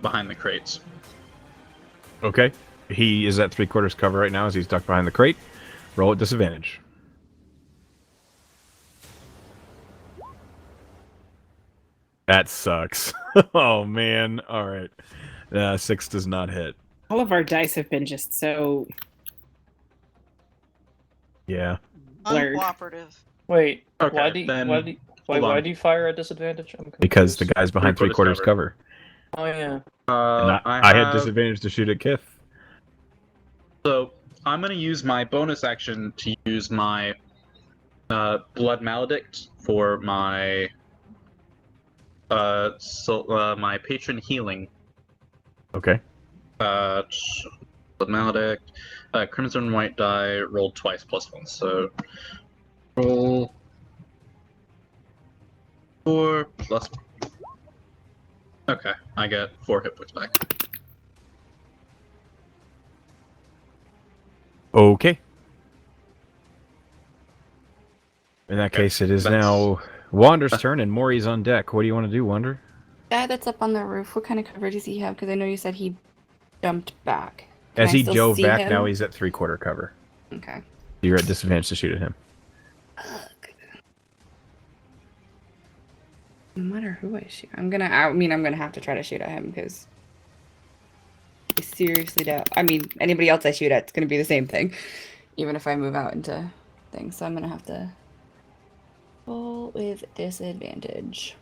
Speaker 5: behind the crates.
Speaker 1: Okay. He is at 3/4 cover right now as he's ducked behind the crate. Roll at disadvantage. That sucks. Oh man. All right. 6 does not hit.
Speaker 2: All of our dice have been just so.
Speaker 1: Yeah.
Speaker 2: Blurred.
Speaker 3: Uncooperative.
Speaker 6: Wait.
Speaker 5: Okay,
Speaker 6: why do you,
Speaker 5: then
Speaker 6: why do you,
Speaker 5: hold
Speaker 6: why
Speaker 5: on.
Speaker 6: do you fire at disadvantage? I'm
Speaker 1: Because the
Speaker 6: confused.
Speaker 1: guy's behind
Speaker 5: 3/4
Speaker 1: 3/4 cover.
Speaker 6: Oh yeah.
Speaker 1: And I had disadvantage to shoot at Kith.
Speaker 5: So I'm gonna use my bonus action to use my blood maledict for my my patron healing.
Speaker 1: Okay.
Speaker 5: Blood maledict, crimson white die rolled twice +1. So roll 4 plus. Okay, I get 4 hit points back.
Speaker 1: Okay. In that
Speaker 5: Okay,
Speaker 1: case, it is
Speaker 5: that's-
Speaker 1: now Wander's turn, and Maury's on deck. What do you want to do, Wander?
Speaker 4: Guy that's up on the roof, what kind of cover does he have? Because I know you said he jumped back. Can
Speaker 1: As
Speaker 4: I
Speaker 1: he
Speaker 4: still
Speaker 1: dove
Speaker 4: see
Speaker 1: back,
Speaker 4: him?
Speaker 1: now he's at 3/4 cover.
Speaker 4: Okay.
Speaker 1: You're at disadvantage to shoot at him.
Speaker 4: Ugh. No matter who I shoot, I'm gonna have to try to shoot at him because I seriously doubt. I mean, anybody else I shoot at, it's gonna be the same thing, even if I move out into things. So I'm gonna have to roll with disadvantage.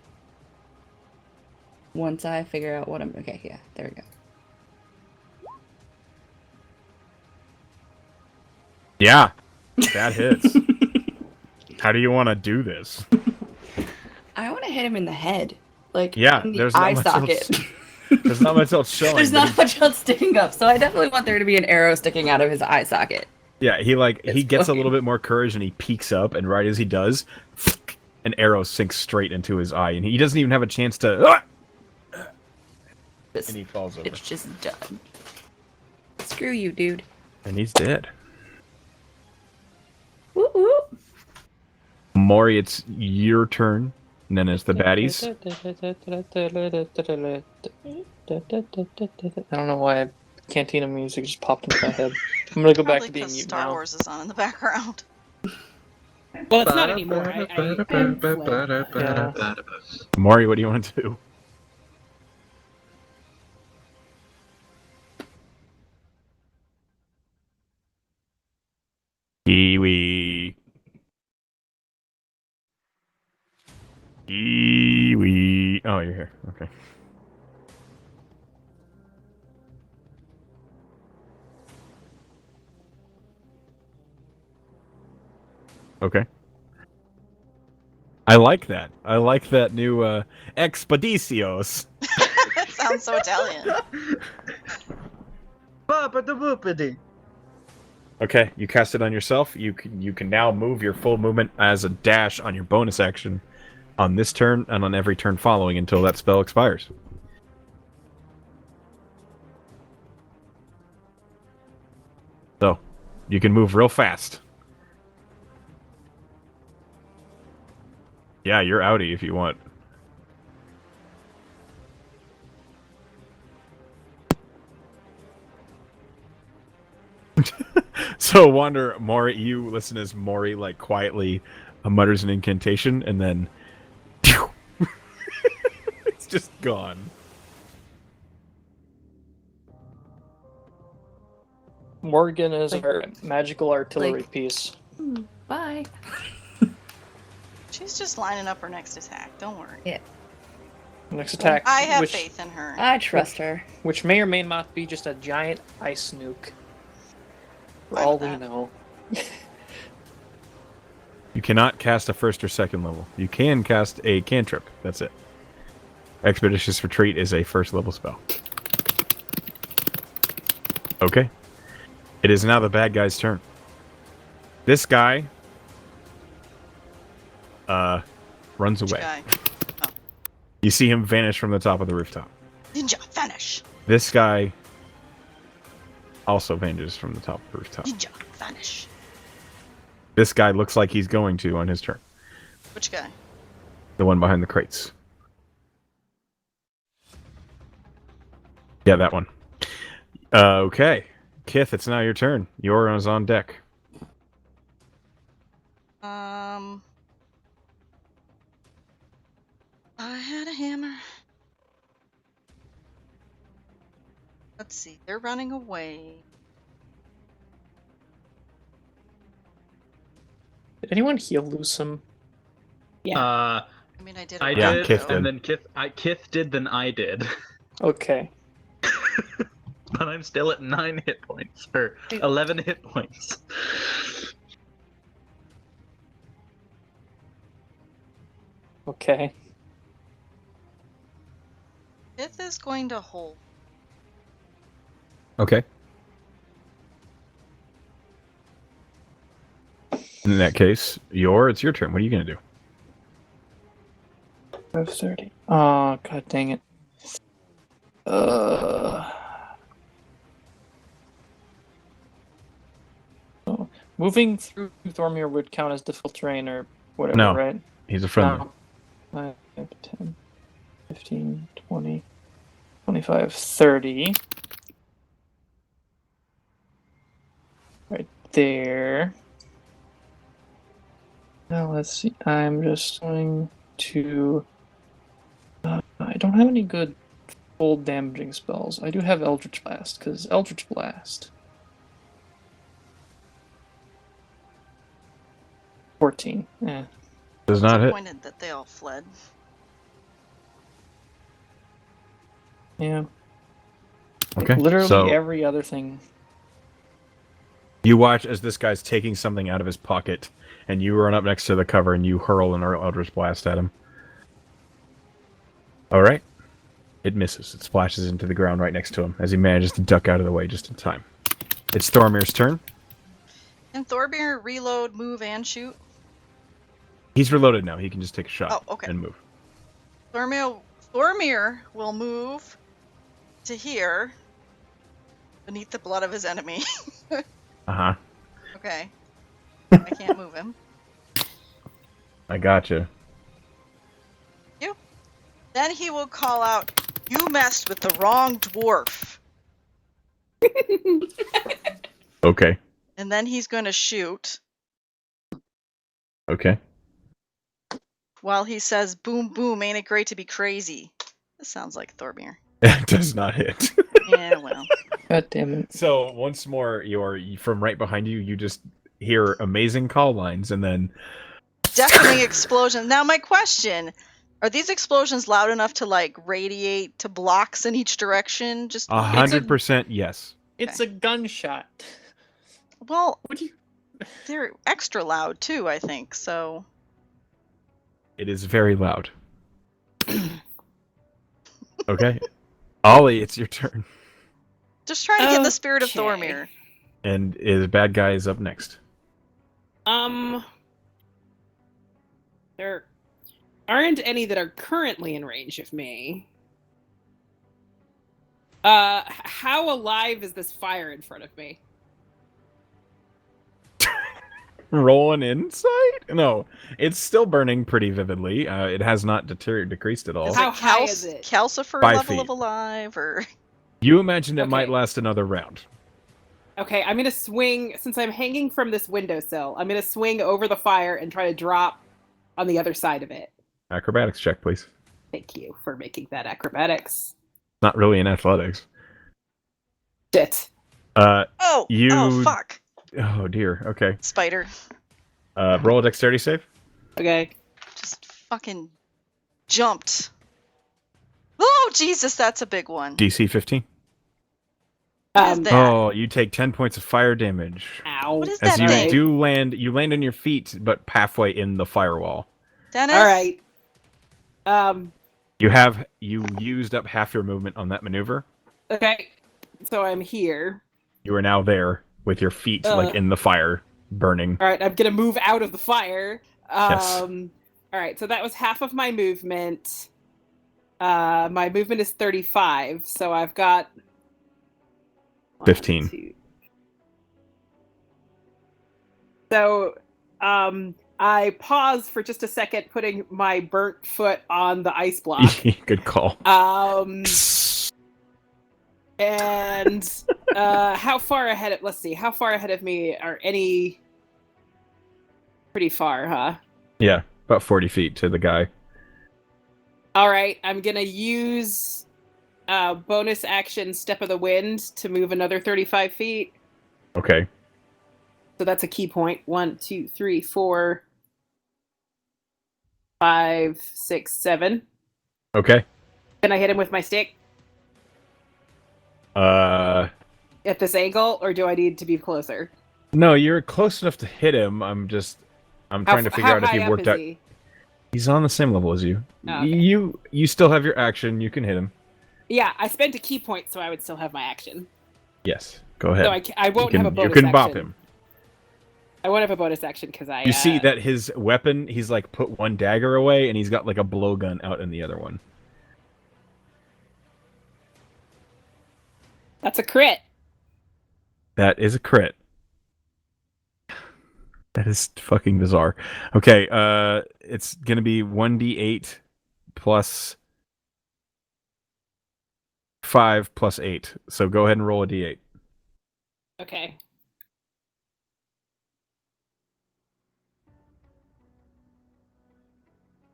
Speaker 4: Once I figure out what I'm okay, yeah, there we go.
Speaker 1: Yeah, that hits. How do you want to do this?
Speaker 4: I want to hit him in the head, like
Speaker 1: Yeah,
Speaker 4: in the
Speaker 1: there's not
Speaker 4: eye
Speaker 1: much
Speaker 4: socket.
Speaker 1: There's not much else showing.
Speaker 4: There's
Speaker 1: but
Speaker 4: not much else sticking up, so I definitely want there to be an arrow sticking out of his eye socket.
Speaker 1: Yeah, he
Speaker 4: It's
Speaker 1: gets a
Speaker 4: fine.
Speaker 1: little bit more courage and he peeks up, and right as he does, an arrow sinks straight into his eye, and he doesn't even have a chance to.
Speaker 4: Just-
Speaker 1: And he falls over,
Speaker 4: It's just done. Screw you, dude.
Speaker 1: and he's dead.
Speaker 4: Woo woo.
Speaker 1: Maury, it's your turn. And then there's the baddies.
Speaker 6: I don't know why Cantina music just popped into my head. I'm gonna go back
Speaker 3: Probably
Speaker 6: to being
Speaker 3: because
Speaker 6: mute
Speaker 3: Star
Speaker 6: now.
Speaker 3: Wars is on in the background.
Speaker 2: Well, it's not anymore. I
Speaker 6: Yeah.
Speaker 1: Maury, what do you want to do? Kiwi. Kiwi. Oh, you're here. Okay. Okay. I like that. I like that new Expedicios.
Speaker 3: That sounds so Italian.
Speaker 1: Okay, you cast it on yourself. You can now move your full movement as a dash on your bonus action on this turn and on every turn following until that spell expires. So, you can move real fast. Yeah, you're outie if you want. So, Wander, Maury, you listen as Maury, like, quietly mutters an incantation, and then... it's just gone.
Speaker 6: Morgan is our magical artillery piece.
Speaker 4: Bye.
Speaker 3: She's just lining up her next attack. Don't worry.
Speaker 4: Yeah.
Speaker 6: Next attack.
Speaker 3: I have faith in her.
Speaker 4: I trust her.
Speaker 6: Which may or may not be just a giant ice nuke. For
Speaker 3: Fine
Speaker 6: all
Speaker 3: with
Speaker 6: we
Speaker 3: that.
Speaker 6: know.
Speaker 1: You cannot cast a first or second level. You can cast a cantrip. That's it. Expeditious Retreat is a first level spell. Okay. It is now the bad guy's turn. This guy runs
Speaker 3: Which
Speaker 1: away.
Speaker 3: guy? Oh.
Speaker 1: You see him vanish from the top of the rooftop.
Speaker 3: Ninja, vanish.
Speaker 1: This guy also vanishes from the top of the rooftop.
Speaker 3: Ninja, vanish.
Speaker 1: This guy looks like he's going to on his turn.
Speaker 3: Which guy?
Speaker 1: The one behind the crates. Yeah, that one. Okay. Kith, it's now your turn. Yora's on deck.
Speaker 3: I had a hammer. Let's see. They're running away.
Speaker 6: Did anyone heal Lucem?
Speaker 2: Yeah.
Speaker 3: I mean, I did.
Speaker 5: I
Speaker 3: a
Speaker 1: Yeah,
Speaker 3: while
Speaker 5: did,
Speaker 1: Kith
Speaker 3: ago.
Speaker 5: and then Kith did, then I did.
Speaker 6: Okay.
Speaker 5: But I'm still at 9 hit points, or 11 hit points.
Speaker 6: Okay.
Speaker 3: Fifth is going to hold.
Speaker 1: Okay. In that case, it's your turn. What are you going to do?
Speaker 6: 5:30. Oh, god dang it. So, moving through Thormir would count as difficult terrain or whatever,
Speaker 1: No.
Speaker 6: right?
Speaker 1: He's a friendly.
Speaker 6: 5, 10, 15, 20, 25, 30. Right there. Now let's see. I'm just going to... I don't have any good full damaging spells. I do have Eldritch Blast, because Eldritch Blast... 14.
Speaker 1: Does not hit.
Speaker 3: Disappointed that they all fled.
Speaker 6: Yeah.
Speaker 1: Okay.
Speaker 6: Literally
Speaker 1: so
Speaker 6: every other thing.
Speaker 1: you watch as this guy's taking something out of his pocket, and you run up next to the cover and you hurl an Eldritch Blast at him. All right. It misses. It splashes into the ground right next to him as he manages to duck out of the way just in time. It's Thormir's turn.
Speaker 3: Can Thorbeer reload, move, and shoot?
Speaker 1: He's reloaded now. He can just take a shot
Speaker 3: Oh, okay.
Speaker 1: and move.
Speaker 3: Thormir will move to here, beneath the blood of his enemy.
Speaker 1: Uh-huh.
Speaker 3: Okay. I can't move him.
Speaker 1: I gotcha.
Speaker 3: Then he will call out, "You messed with the wrong dwarf."
Speaker 1: Okay.
Speaker 3: And then he's going to shoot
Speaker 1: Okay.
Speaker 3: while he says, "Boom, boom, ain't it great to be crazy?" This sounds like Thormir.
Speaker 1: It does not hit.
Speaker 3: Yeah, well.
Speaker 4: God damn it.
Speaker 1: So once more, from right behind you, you just hear amazing call lines, and then
Speaker 3: Deafening explosion. Now, my question: are these explosions loud enough to like radiate to blocks in each direction? Just
Speaker 1: 100% yes.
Speaker 6: It's a gunshot.
Speaker 3: well,
Speaker 6: What do you?
Speaker 3: they're extra loud too, I think. So
Speaker 1: It is very loud. Okay. Ollie, it's your turn.
Speaker 3: just trying to get in the spirit of
Speaker 2: Okay.
Speaker 3: Thormir.
Speaker 1: And the bad guy is up next.
Speaker 2: There aren't any that are currently in range of me. How alive is this fire in front of me?
Speaker 1: Rolling insight? No, it's still burning pretty vividly. It has not decreased at all.
Speaker 3: Is
Speaker 2: How
Speaker 3: it
Speaker 2: high is it?
Speaker 3: Calcifer
Speaker 1: 5
Speaker 3: level
Speaker 1: feet.
Speaker 3: of alive, or
Speaker 1: You imagine it
Speaker 2: Okay.
Speaker 1: might last another round.
Speaker 2: Okay, I'm gonna swing, since I'm hanging from this windowsill, I'm gonna swing over the fire and try to drop on the other side of it.
Speaker 1: Acrobatics check, please.
Speaker 2: Thank you for making that acrobatics.
Speaker 1: Not really in athletics.
Speaker 2: Shit.
Speaker 3: oh
Speaker 1: You-
Speaker 3: fuck,
Speaker 1: Oh dear. Okay.
Speaker 3: spider,
Speaker 1: Roll a dexterity save.
Speaker 2: Okay.
Speaker 3: just fucking jumped. Oh Jesus, that's a big one.
Speaker 1: DC 15.
Speaker 3: What is that?
Speaker 1: Oh, you take 10 points of fire damage.
Speaker 2: Ow.
Speaker 3: What is
Speaker 1: As
Speaker 3: that
Speaker 1: you
Speaker 3: thing?
Speaker 1: do land, you land on your feet, but halfway in the firewall.
Speaker 3: Dennis?
Speaker 2: All right.
Speaker 1: You used up half your movement on that maneuver.
Speaker 2: Okay. So I'm here.
Speaker 1: You are now there with your feet like in the fire, burning.
Speaker 2: All right, I'm gonna move out of the fire.
Speaker 1: Yes.
Speaker 2: All right, so that was half of my movement. My movement is 35, so I've got
Speaker 1: 15.
Speaker 2: 2. So, I pause for just a second, putting my burnt foot on the ice block.
Speaker 1: Good call.
Speaker 2: And how far ahead of, let's see, how far ahead of me are any? Pretty far, huh?
Speaker 1: Yeah, about 40 feet to the guy.
Speaker 2: All right, I'm gonna use bonus action Step of the Wind to move another 35 feet.
Speaker 1: Okay.
Speaker 2: So that's a key point. 1, 2, 3, 4, 5, 6, 7.
Speaker 1: Okay.
Speaker 2: Can I hit him with my stick at this angle, or do I need to be closer?
Speaker 1: No, you're close enough to hit him. I'm trying to figure out if
Speaker 2: high
Speaker 1: he
Speaker 2: up
Speaker 1: worked
Speaker 2: is
Speaker 1: out.
Speaker 2: he?
Speaker 1: He's on the same level as you.
Speaker 2: Oh, okay.
Speaker 1: You still have your action. You can hit him.
Speaker 2: Yeah, I spent a key point, so I would still have my action.
Speaker 1: Yes. Go ahead.
Speaker 2: So I won't have a bonus
Speaker 1: You can
Speaker 2: action.
Speaker 1: bop him.
Speaker 2: I won't have a bonus action because I.
Speaker 1: You see that his weapon, he's like put one dagger away, and he's got like a blowgun out in the other one.
Speaker 2: That's a crit.
Speaker 1: That is a crit. That is fucking bizarre. Okay, it's gonna be 1d8 plus 5 plus 8. So go ahead and roll a d8.
Speaker 2: Okay.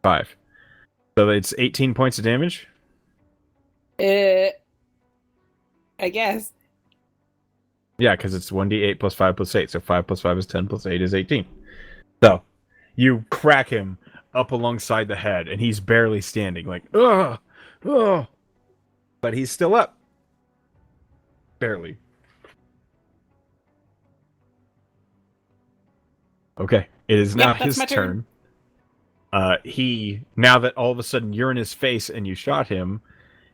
Speaker 1: Five. So it's 18 points of damage.
Speaker 2: I guess.
Speaker 1: Yeah, because it's 1d8 plus 5 plus 8. So 5 plus 5 is 10 plus 8 is 18. So you crack him up alongside the head, and he's barely standing, like, ugh, ugh. But he's still up. Barely. Okay, it is now
Speaker 2: that's
Speaker 1: his
Speaker 2: my turn.
Speaker 1: Now that all of a sudden you're in his face and you shot him,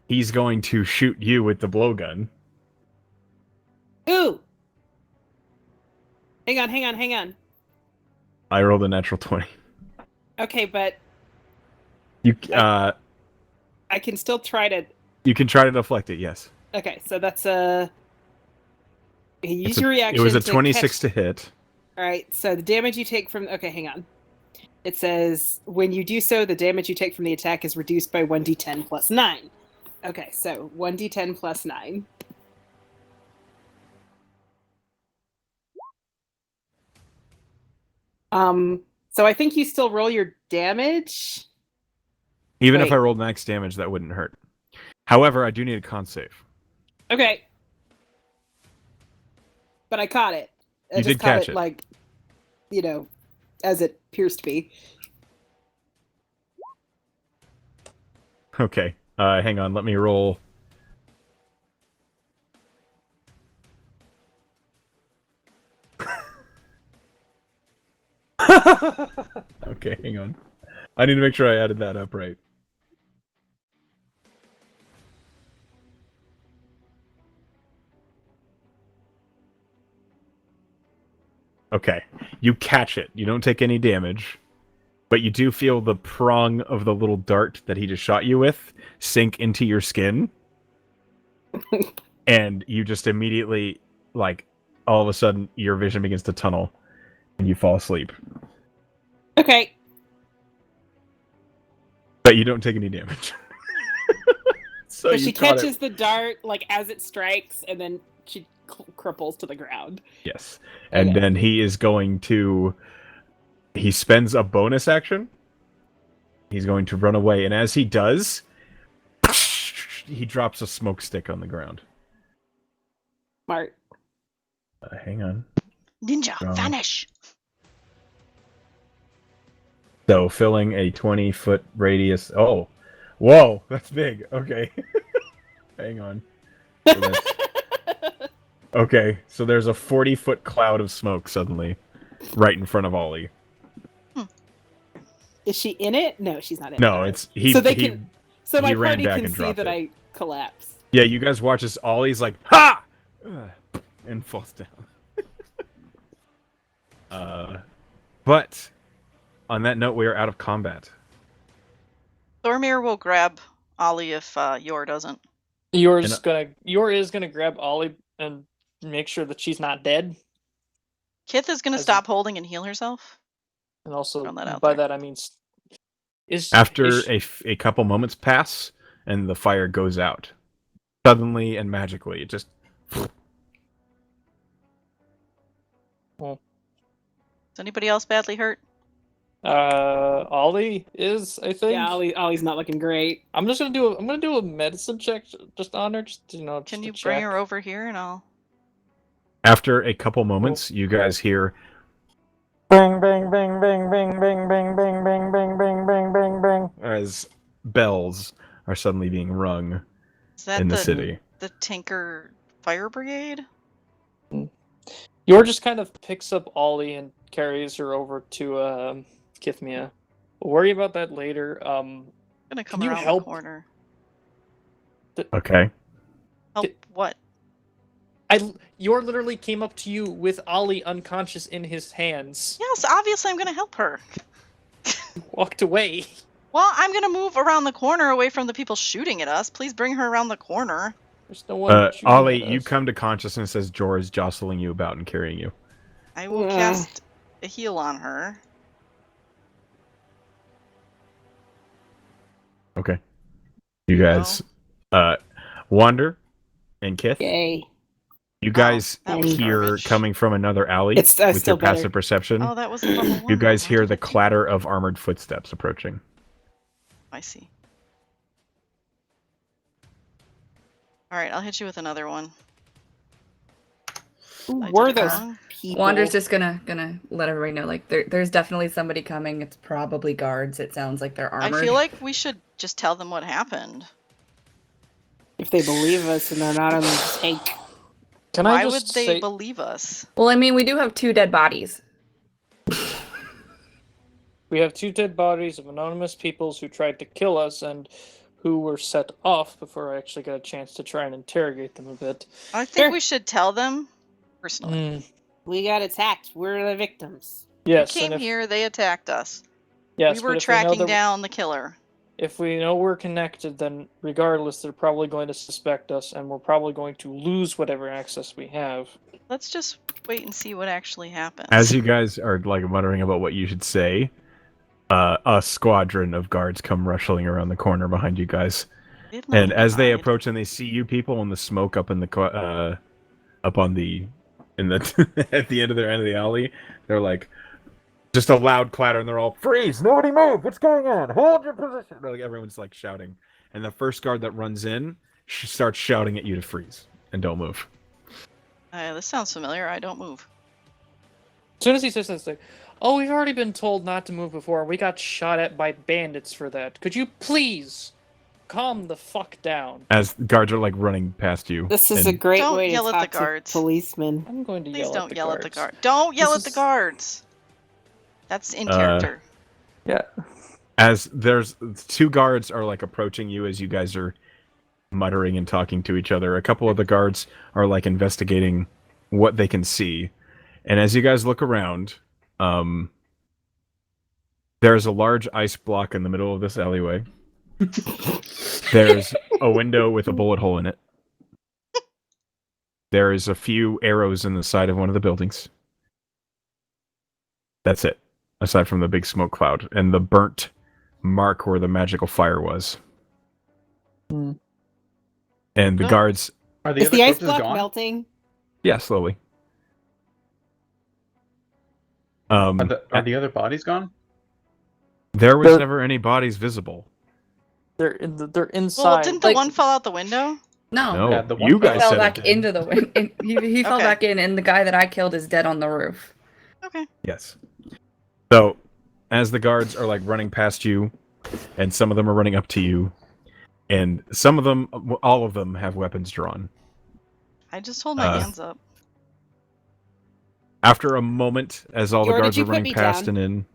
Speaker 1: he's going to shoot you with the blowgun.
Speaker 2: Ooh. Hang on.
Speaker 1: I rolled a natural 20.
Speaker 2: Okay, but
Speaker 1: You
Speaker 2: I can still try to.
Speaker 1: you can try to deflect it, yes.
Speaker 2: Okay, so that's a. Use
Speaker 1: It's a-
Speaker 2: your reaction.
Speaker 1: It was a
Speaker 2: to
Speaker 1: 26
Speaker 2: catch-
Speaker 1: to hit.
Speaker 2: All right, so the damage you take from. Okay, hang on. It says, when you do so, the damage you take from the attack is reduced by 1d10 plus 9. Okay, so 1d10 plus 9. So I think you still roll your damage.
Speaker 1: Even if
Speaker 2: Wait.
Speaker 1: I rolled max damage, that wouldn't hurt. However, I do need a con save.
Speaker 2: Okay. But I caught it. I
Speaker 1: You
Speaker 2: just
Speaker 1: did
Speaker 2: caught
Speaker 1: catch
Speaker 2: it,
Speaker 1: it.
Speaker 2: like, you know, as it appears to be.
Speaker 1: Okay. Hang on. Let me roll. Okay, hang on. I need to make sure I added that up right. Okay. You catch it. You don't take any damage. But you do feel the prong of the little dart that he just shot you with sink into your skin. And you just immediately, like, all of a sudden, your vision begins to tunnel. And you fall asleep.
Speaker 2: Okay.
Speaker 1: But you don't take any damage.
Speaker 2: So
Speaker 1: you
Speaker 2: she
Speaker 1: caught it.
Speaker 2: catches the dart, like, as it strikes, and then she cripples to the ground.
Speaker 1: Yes. And
Speaker 2: Okay.
Speaker 1: then he is going to... He spends a bonus action. He's going to run away. And as he does, he drops a smoke stick on the ground.
Speaker 2: Smart.
Speaker 1: Hang on.
Speaker 3: Ninja, vanish!
Speaker 1: So, filling a 20-foot radius... Oh! Whoa! That's big. Okay. Hang on. So okay, so there's a 40-foot cloud of smoke suddenly right in front of Ollie.
Speaker 2: Is she in it? No, she's not in it.
Speaker 1: No, it's...
Speaker 2: So they can... So my
Speaker 1: ran
Speaker 2: party
Speaker 1: back
Speaker 2: can
Speaker 1: and
Speaker 2: see
Speaker 1: dropped
Speaker 2: that
Speaker 1: it.
Speaker 2: I collapse.
Speaker 1: Yeah, you guys watch as Ollie's like, ha! And falls down. But on that note, we are out of combat.
Speaker 3: Thormir will grab Ollie if Yor doesn't.
Speaker 6: Yor is gonna grab Ollie and make sure that she's not dead.
Speaker 3: Kith is gonna stop holding and heal herself.
Speaker 6: And also,
Speaker 3: that
Speaker 6: by
Speaker 3: there.
Speaker 6: that I mean,
Speaker 1: After a couple moments pass, and the fire goes out. Suddenly and magically, it just...
Speaker 6: Well,
Speaker 3: is anybody else badly hurt?
Speaker 6: Ollie is, I think.
Speaker 2: Yeah, Ollie's not looking great.
Speaker 6: I'm gonna do a medicine check just on her, just
Speaker 3: Can you
Speaker 6: to
Speaker 3: bring
Speaker 6: check.
Speaker 3: her over here and I'll...
Speaker 1: After a couple moments, you guys hear... Bang, bang, bang, bang, bang, bang, bang, bang, bang, bang, bang, bang, bang, bang, as bells are suddenly being rung in the city.
Speaker 3: The Tinker Fire Brigade?
Speaker 6: Yor just kind of picks up Ollie and carries her over to Kithmia. We'll worry about that later.
Speaker 3: I'm gonna come
Speaker 6: can you
Speaker 3: around
Speaker 6: help?
Speaker 3: the corner.
Speaker 1: Okay.
Speaker 3: Help what?
Speaker 6: Yor literally came up to you with Ollie unconscious in his hands.
Speaker 3: Yes, obviously I'm gonna help her.
Speaker 6: Walked away.
Speaker 3: Well, I'm gonna move around the corner away from the people shooting at us. Please bring her around the corner.
Speaker 6: There's no one shooting
Speaker 1: Ollie,
Speaker 6: at
Speaker 1: you
Speaker 6: us.
Speaker 1: come to consciousness as Jor is jostling you about and carrying you.
Speaker 3: I will cast a heal on her.
Speaker 1: Okay. You guys wander and Kith.
Speaker 2: Yay.
Speaker 1: You guys
Speaker 3: that was
Speaker 1: hear
Speaker 3: garbage.
Speaker 1: coming from another alley
Speaker 2: It's
Speaker 1: with
Speaker 2: still
Speaker 1: your
Speaker 2: better.
Speaker 1: passive perception.
Speaker 3: Oh, that was a level 1.
Speaker 1: You guys
Speaker 3: How
Speaker 1: hear
Speaker 3: did
Speaker 1: the
Speaker 3: I do-
Speaker 1: clatter of armored footsteps approaching.
Speaker 3: I see. Alright, I'll hit you with another one.
Speaker 2: Who
Speaker 3: I
Speaker 2: were
Speaker 3: did it
Speaker 2: those
Speaker 3: wrong.
Speaker 2: people?
Speaker 4: Wander's just gonna let everybody know, like, there's definitely somebody coming. It's probably guards. It sounds like they're armored.
Speaker 3: I feel like we should just tell them what happened.
Speaker 2: If they believe us and they're not a mistake.
Speaker 6: Can
Speaker 3: Why
Speaker 6: I
Speaker 3: would
Speaker 6: just
Speaker 3: they
Speaker 6: say,
Speaker 3: believe us?
Speaker 4: Well, I mean, we do have 2 dead bodies.
Speaker 6: we have 2 dead bodies of anonymous peoples who tried to kill us and who were set off before I actually got a chance to try and interrogate them a bit.
Speaker 3: I think
Speaker 2: Sure.
Speaker 3: we should tell them personally.
Speaker 2: We got attacked. We're the victims.
Speaker 6: Yes,
Speaker 3: We came
Speaker 6: and if,
Speaker 3: here, they attacked us.
Speaker 6: yes,
Speaker 3: We
Speaker 6: but
Speaker 3: were
Speaker 6: if
Speaker 3: tracking down the killer.
Speaker 6: If we know we're connected, then regardless, they're probably going to suspect us, and we're probably going to lose whatever access we have.
Speaker 3: Let's just wait and see what actually happens.
Speaker 1: As you guys are like muttering about what you should say, a squadron of guards come rushing around the corner behind you guys.
Speaker 3: Didn't
Speaker 1: And
Speaker 3: let me
Speaker 1: as they
Speaker 3: hide.
Speaker 1: approach and they see you people in the smoke up in the up on the in the at the end of the alley, they're like just a loud clatter, and they're all freeze! Nobody move! What's going on? Hold your position! Like everyone's like shouting, and the first guard that runs in starts shouting at you to freeze and don't move.
Speaker 3: This sounds familiar. I don't move.
Speaker 6: As soon as he says this, like, oh, we've already been told not to move before. We got shot at by bandits for that. Could you please calm the fuck down?
Speaker 1: As guards are like running past you.
Speaker 2: This is a
Speaker 1: and
Speaker 2: great
Speaker 3: Don't
Speaker 2: way to
Speaker 3: yell at
Speaker 2: talk
Speaker 3: the guards.
Speaker 2: to policemen.
Speaker 6: I'm going to
Speaker 3: Please
Speaker 6: yell
Speaker 3: don't
Speaker 6: at the
Speaker 3: yell
Speaker 6: guards.
Speaker 3: at the guard. Don't yell
Speaker 6: This
Speaker 3: at the
Speaker 6: is-
Speaker 3: guards. That's in character.
Speaker 6: Yeah.
Speaker 1: As there's two guards are like approaching you as you guys are muttering and talking to each other. A couple of the guards are like investigating what they can see. And as you guys look around, there's a large ice block in the middle of this alleyway. There's a window with a bullet hole in it. There is a few arrows in the side of one of the buildings. That's it, aside from the big smoke cloud and the burnt mark where the magical fire was.
Speaker 6: Hmm.
Speaker 1: And the
Speaker 3: Oh.
Speaker 1: guards...
Speaker 12: Are the
Speaker 2: Is
Speaker 12: other
Speaker 2: the ice
Speaker 12: corpses
Speaker 2: block
Speaker 12: gone?
Speaker 2: melting?
Speaker 1: Yeah, slowly.
Speaker 12: Are the other bodies gone?
Speaker 1: There was
Speaker 6: They're-
Speaker 1: never any bodies visible.
Speaker 6: They're
Speaker 3: Well,
Speaker 6: inside.
Speaker 3: didn't the one fall out the window?
Speaker 4: No.
Speaker 1: No,
Speaker 12: Yeah, the one
Speaker 1: you
Speaker 12: guy
Speaker 1: guys
Speaker 4: Fell
Speaker 1: said
Speaker 4: back
Speaker 1: it did.
Speaker 4: into the wind. He fell
Speaker 3: Okay.
Speaker 4: back in, and the guy that I killed is dead on the roof.
Speaker 3: Okay.
Speaker 1: Yes. So, as the guards are like running past you, and some of them are running up to you, and some of them, all of them, have weapons drawn.
Speaker 3: I just hold my hands up.
Speaker 1: After a moment, as all the
Speaker 2: Yor, did
Speaker 1: guards
Speaker 2: you
Speaker 1: are
Speaker 2: put
Speaker 1: running
Speaker 2: me
Speaker 1: past
Speaker 2: down?
Speaker 1: and in,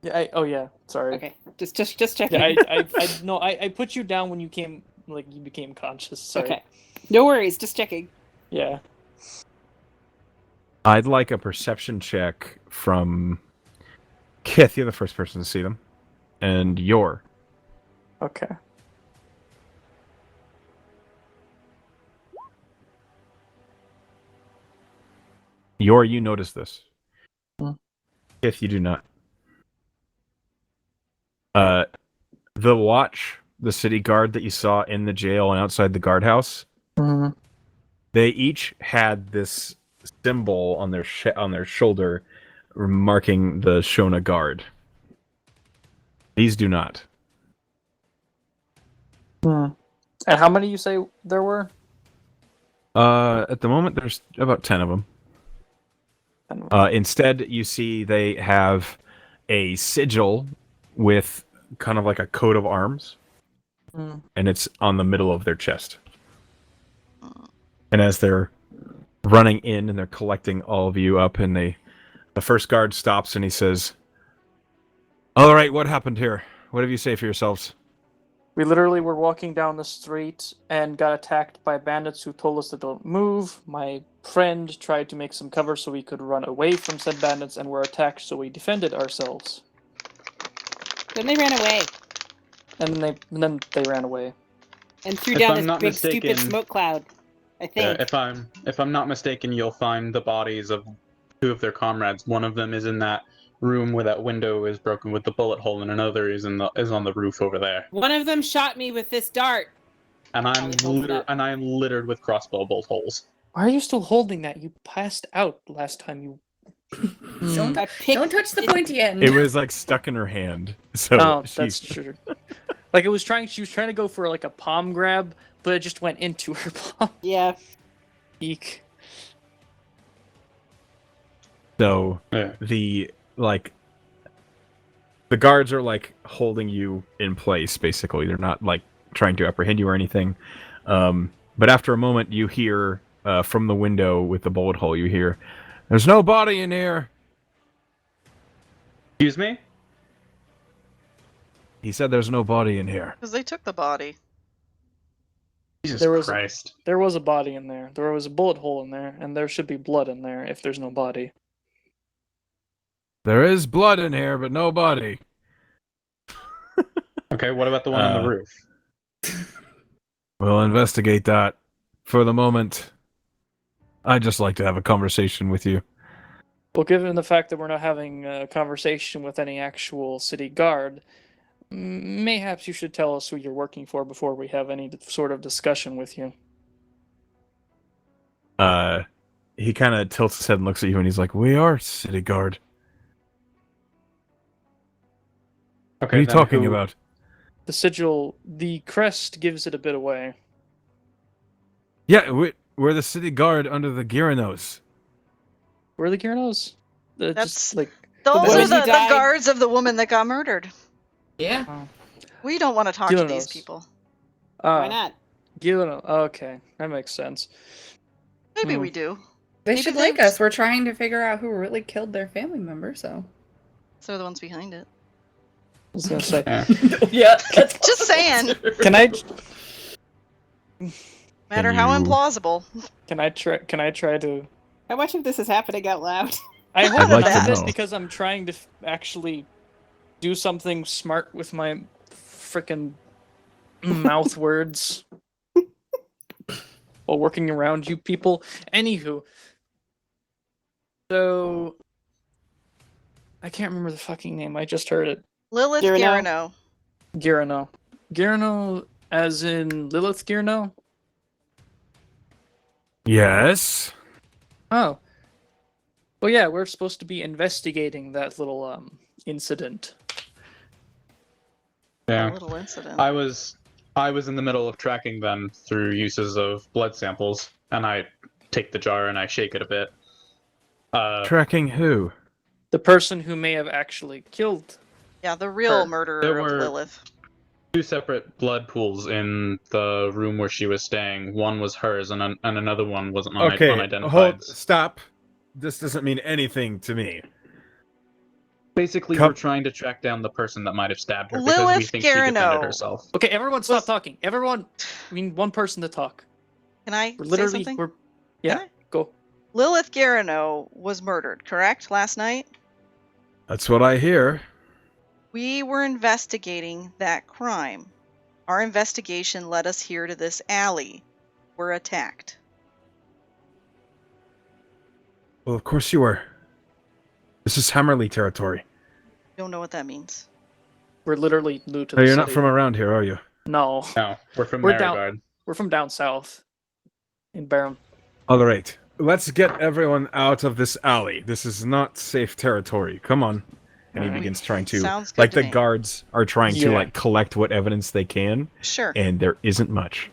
Speaker 6: Yeah. Oh yeah. Sorry.
Speaker 2: Okay, just checking.
Speaker 6: Yeah. I put you down when you came. Like you became conscious. Sorry.
Speaker 2: Okay, no worries, just checking.
Speaker 6: Yeah.
Speaker 1: I'd like a perception check from Kith. You're the first person to see them, and Yor.
Speaker 6: Okay.
Speaker 1: Yor, you notice this.
Speaker 6: Hmm.
Speaker 1: Kith, you do not. The watch, the city guard that you saw in the jail and outside the guardhouse,
Speaker 6: Mm-hmm.
Speaker 1: they each had this symbol on their shoulder marking the Shona guard. These do not.
Speaker 6: Hmm. And how many you say there were?
Speaker 1: At the moment, there's about 10 of them. Instead, you see they have a sigil with kind of like a coat of arms,
Speaker 6: Hmm.
Speaker 1: and it's on the middle of their chest. And as they're running in and they're collecting all of you up, and the first guard stops and he says, "All right, what happened here? What have you say for yourselves?"
Speaker 6: We literally were walking down the street and got attacked by bandits who told us to don't move. My friend tried to make some cover so we could run away from said bandits and were attacked, so we defended ourselves.
Speaker 2: Then they ran away
Speaker 6: And then they ran away.
Speaker 2: and threw
Speaker 12: If
Speaker 2: down
Speaker 12: I'm
Speaker 2: this
Speaker 12: not
Speaker 2: big stupid
Speaker 12: mistaken-
Speaker 2: smoke cloud. I think.
Speaker 12: If I'm not mistaken, you'll find the bodies of two of their comrades. One of them is in that room where that window is broken with the bullet hole, and another is on the roof over there.
Speaker 2: One of them shot me with this dart.
Speaker 12: And I'm
Speaker 2: Probably holds it up.
Speaker 12: littered with crossbow bolt holes.
Speaker 6: Why are you still holding that? You passed out last time you.
Speaker 4: Don't,
Speaker 2: I picked
Speaker 4: don't touch the pointy end.
Speaker 1: It was like stuck in her hand. So
Speaker 6: Oh,
Speaker 1: she-
Speaker 6: that's true. Like she was trying to go for like a palm grab, but it just went into her palm.
Speaker 2: Yeah.
Speaker 6: Eek.
Speaker 1: So
Speaker 12: Yeah.
Speaker 1: the guards are like holding you in place. Basically, they're not like trying to apprehend you or anything. But after a moment, you hear from the window with the bullet hole. You hear, "There's no body in here."
Speaker 12: Excuse me?
Speaker 1: He said, "There's no body in here."
Speaker 3: Because they took the body.
Speaker 12: Jesus
Speaker 6: There was-
Speaker 12: Christ.
Speaker 6: There was a body in there. There was a bullet hole in there, and there should be blood in there if there's no body.
Speaker 1: There is blood in here, but no body.
Speaker 12: Okay, what about the one on the roof?
Speaker 1: We'll investigate that. For the moment, I'd just like to have a conversation with you.
Speaker 6: Well, given the fact that we're not having a conversation with any actual city guard, mayhaps you should tell us who you're working for before we have any sort of discussion with you.
Speaker 1: He kind of tilts his head and looks at you, and he's like, "We are city guard.
Speaker 12: Okay,
Speaker 1: What are you
Speaker 12: then
Speaker 1: talking
Speaker 12: who-
Speaker 1: about?"
Speaker 6: The sigil, the crest gives it a bit away.
Speaker 1: Yeah, we're the city guard under the Gyaranos.
Speaker 6: Where are the Gyaranos?
Speaker 3: That's
Speaker 6: Just like
Speaker 3: those
Speaker 2: woman
Speaker 3: are
Speaker 2: who
Speaker 3: the
Speaker 2: died.
Speaker 3: guards of the woman that got murdered.
Speaker 13: Yeah.
Speaker 3: We don't want to talk to these
Speaker 6: Gyaranos.
Speaker 3: people.
Speaker 2: Why not?
Speaker 6: Gyaranos. Okay, that makes sense.
Speaker 3: Maybe we do.
Speaker 13: They
Speaker 3: Maybe
Speaker 13: should
Speaker 3: they-
Speaker 13: like us. We're trying to figure out who really killed their family member, so.
Speaker 3: So they're the ones behind it.
Speaker 6: I was gonna say,
Speaker 13: Yeah.
Speaker 3: Just saying.
Speaker 6: can I
Speaker 3: Matter how
Speaker 1: you-
Speaker 3: implausible.
Speaker 6: Can I try to?
Speaker 2: How much of this is happening out loud?
Speaker 6: I hope
Speaker 1: I'd like
Speaker 6: none
Speaker 1: to
Speaker 6: of it
Speaker 1: know.
Speaker 6: because I'm trying to actually do something smart with my frickin' mouth words while working around you people. Anywho, so I can't remember the fucking name. I just heard it.
Speaker 3: Lilith
Speaker 2: Gyarano.
Speaker 3: Gyarano.
Speaker 6: Gyarano, as in Lilith Gyarano.
Speaker 1: Yes.
Speaker 6: Oh. Well, yeah, we're supposed to be investigating that little incident.
Speaker 3: A
Speaker 12: Yeah.
Speaker 3: little incident.
Speaker 12: I was in the middle of tracking them through uses of blood samples, and I take the jar and I shake it a bit.
Speaker 1: Tracking who?
Speaker 6: The person who may have actually killed.
Speaker 3: Yeah, the real
Speaker 12: There
Speaker 3: murderer of
Speaker 12: were-
Speaker 3: Lilith.
Speaker 12: Two separate blood pools in the room where she was staying. One was hers, and another one was
Speaker 1: Okay,
Speaker 12: unidentified.
Speaker 1: stop. This doesn't mean anything to me.
Speaker 12: Basically,
Speaker 1: Come-
Speaker 12: we're trying to track down the person that might have stabbed her because we
Speaker 3: Lilith
Speaker 12: think she defended
Speaker 3: Gyarano.
Speaker 12: herself.
Speaker 6: Okay, everyone stop talking. Everyone, we need one person to talk.
Speaker 3: Can I
Speaker 6: We're
Speaker 3: say
Speaker 6: literally,
Speaker 3: something?
Speaker 6: we're, yeah,
Speaker 3: Can I?
Speaker 6: go.
Speaker 3: Lilith Gyarano was murdered, correct? Last night?
Speaker 1: That's what I hear.
Speaker 3: We were investigating that crime. Our investigation led us here to this alley. We're attacked.
Speaker 1: Well, of course you were. This is Hammerley territory.
Speaker 3: Don't know what that means.
Speaker 6: We're literally new to
Speaker 1: Oh,
Speaker 6: the
Speaker 1: you're not
Speaker 6: city.
Speaker 1: from around here, are you?
Speaker 6: No,
Speaker 12: No, we're from
Speaker 6: We're down-
Speaker 12: Marigard.
Speaker 6: we're from down south, in Barham.
Speaker 1: All right. Let's get everyone out of this alley. This is not safe territory. Come on. And he
Speaker 6: Alright.
Speaker 1: begins trying to,
Speaker 3: Sounds good
Speaker 1: like
Speaker 3: to
Speaker 1: the
Speaker 3: me.
Speaker 1: guards are trying to
Speaker 6: Yeah.
Speaker 1: like collect what evidence they can,
Speaker 3: Sure.
Speaker 1: and there isn't much.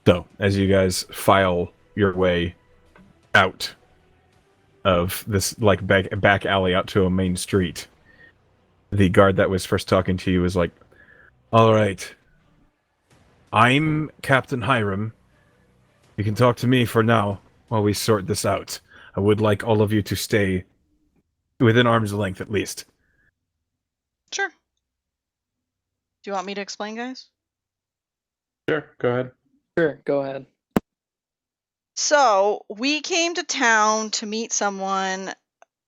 Speaker 1: So, as you guys file your way out of this like back alley out to a main street, the guard that was first talking to you is like, "All right, I'm Captain Hiram. You can talk to me for now while we sort this out. I would like all of you to stay within arm's length at least."
Speaker 3: Sure. Do you want me to explain, guys?
Speaker 12: Sure, go ahead.
Speaker 6: Sure, go ahead.
Speaker 3: So, we came to town to meet someone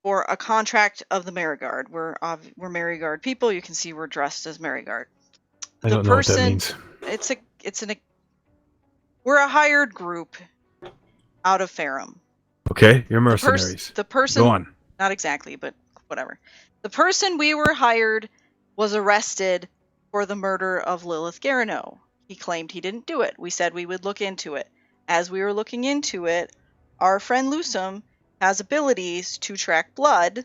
Speaker 3: for a contract of the Marigard. We're Marigard people. You can see we're dressed as Marigard.
Speaker 1: I
Speaker 3: The
Speaker 1: don't know what that
Speaker 3: person-
Speaker 1: means.
Speaker 3: We're a hired group out of Ferrum.
Speaker 1: Okay, you're
Speaker 3: The pers-
Speaker 1: mercenaries.
Speaker 3: The person,
Speaker 1: Go on.
Speaker 3: not exactly, but whatever. The person we were hired was arrested for the murder of Lilith Gyarano. He claimed he didn't do it. We said we would look into it. As we were looking into it, our friend Lusum has abilities to track blood.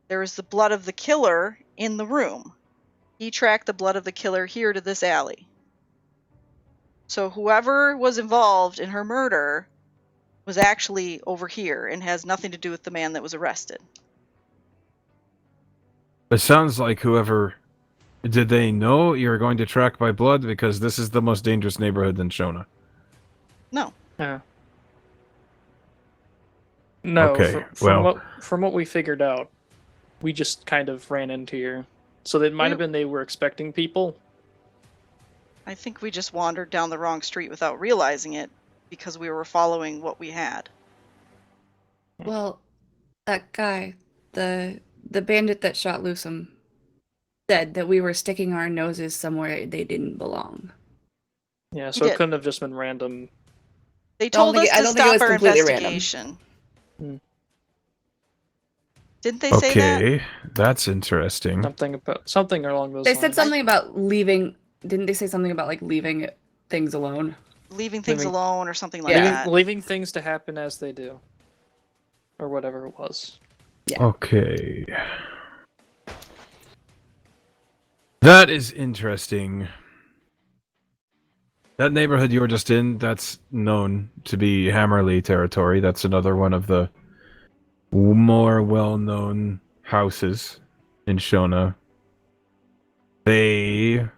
Speaker 3: There was the blood of the killer in the room. He tracked the blood of the killer here to this alley. So whoever was involved in her murder was actually over here and has nothing to do with the man that was arrested.
Speaker 1: It sounds like whoever... Did they know you were going to track by blood? Because this is the most dangerous neighborhood in Shona.
Speaker 3: No.
Speaker 6: Yeah. No.
Speaker 1: Okay, well-
Speaker 6: From what we figured out, we just kind of ran into here. So it might have been they were expecting people.
Speaker 3: I think we just wandered down the wrong street without realizing it because we were following what we had.
Speaker 13: Well, that guy, the bandit that shot Lusum, said that we were sticking our noses somewhere they didn't belong.
Speaker 6: Yeah,
Speaker 3: He
Speaker 6: so it
Speaker 3: did.
Speaker 6: couldn't have just been random.
Speaker 3: They told us
Speaker 4: I
Speaker 3: to
Speaker 4: don't think it
Speaker 3: stop
Speaker 4: was
Speaker 3: our
Speaker 4: completely random.
Speaker 3: investigation. Didn't they say that?
Speaker 1: Okay, that's interesting.
Speaker 6: Something along those
Speaker 4: They
Speaker 6: lines.
Speaker 4: said something about leaving. Didn't they say something about like leaving things alone?
Speaker 3: Leaving things
Speaker 6: Leaving-
Speaker 3: alone or something like that.
Speaker 6: Leaving things to happen as they do, or whatever it was.
Speaker 4: Yeah.
Speaker 1: Okay. That is interesting. That neighborhood you were just in, that's known to be Hammerley territory. That's another one of the more well-known houses in Shona. They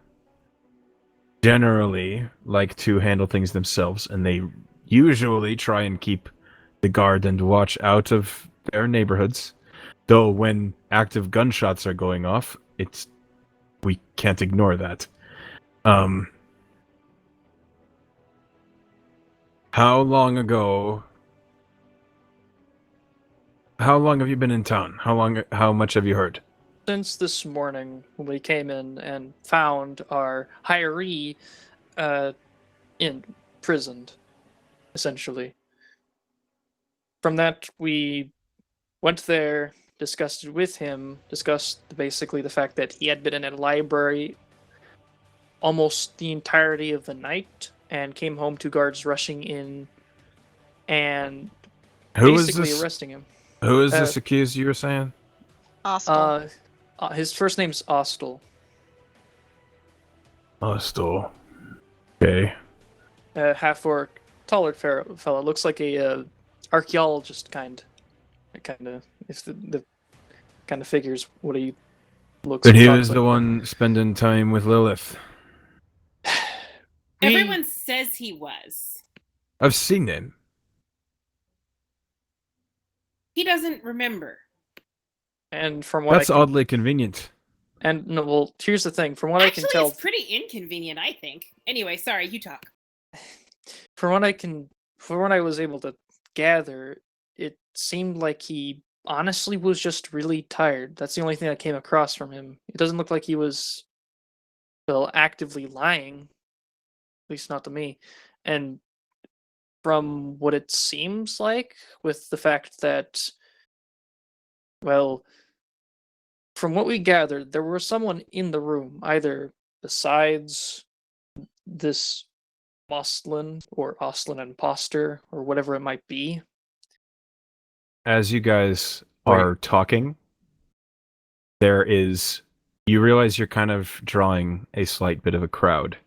Speaker 1: generally like to handle things themselves, and they usually try and keep the guard and watch out of their neighborhoods. Though when active gunshots are going off, we can't ignore that. How long have you been in town? How much have you heard?
Speaker 6: Since this morning, when we came in and found our hiree imprisoned, essentially. From that, we went there, discussed it with him, discussed basically the fact that he had been in a library almost the entirety of the night and came home to guards rushing in and basically arresting him.
Speaker 1: Who is this accused you were saying?
Speaker 3: Ostol.
Speaker 6: His first name's Ostol.
Speaker 1: Ostol. Okay.
Speaker 6: Half orc, taller fella. Looks like a archaeologist kind of. If the kind of figures what he looks.
Speaker 1: But
Speaker 6: and
Speaker 1: he
Speaker 6: talks
Speaker 1: was
Speaker 6: like.
Speaker 1: the one spending time with Lilith.
Speaker 2: Everyone says he was.
Speaker 1: I've seen him.
Speaker 2: He doesn't remember.
Speaker 6: And from what
Speaker 1: That's oddly convenient.
Speaker 6: And no, well, here's the thing. From what I can tell,
Speaker 2: it's pretty inconvenient, I think. Anyway, sorry, you talk.
Speaker 6: From what I was able to gather, it seemed like he honestly was just really tired. That's the only thing that came across from him. It doesn't look like he was, well, actively lying. At least not to me. And from what it seems like, with the fact that, well, from what we gathered, there was someone in the room, either besides this Ostlin or Ostlin imposter or whatever it might be.
Speaker 1: As you guys are talking, you realize you're kind of drawing a slight bit of a crowd.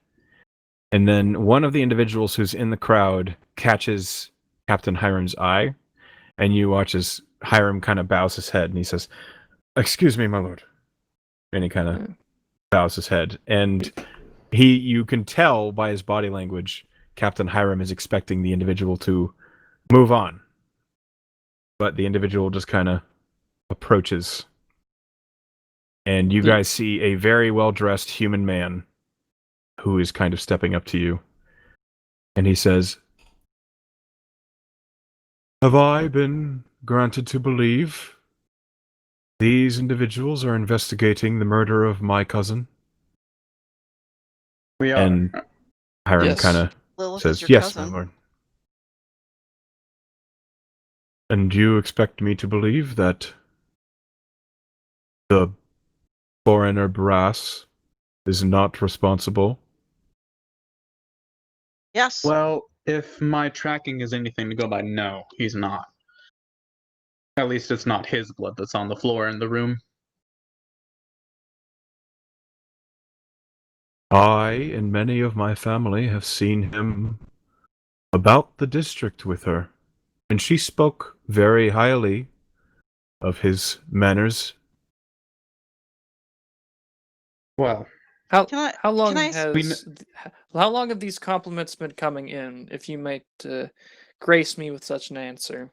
Speaker 1: And then one of the individuals who's in the crowd catches Captain Hiram's eye, and you watch as Hiram kind of bows his head and he says, "Excuse me, my lord." And he kind of bows his head. And you can tell by his body language, Captain Hiram is expecting the individual to move on. But the individual just kind of approaches. And you guys see a very well-dressed human man who is kind of stepping up to you. And he says, "Have I been granted to believe these individuals are investigating the murder of my cousin?"
Speaker 12: We are.
Speaker 1: And Hiram kind of says, "Yes, my lord." "And you expect me to believe that the foreigner Brass is not responsible?"
Speaker 3: Yes.
Speaker 12: Well, if my tracking is anything to go by, no, he's not. At least it's not his blood that's on the floor in the room.
Speaker 1: I and many of my family have seen him about the district with her, and she spoke very highly of his manners.
Speaker 12: Well,
Speaker 6: how long have these compliments been coming in? If you might grace me with such an answer.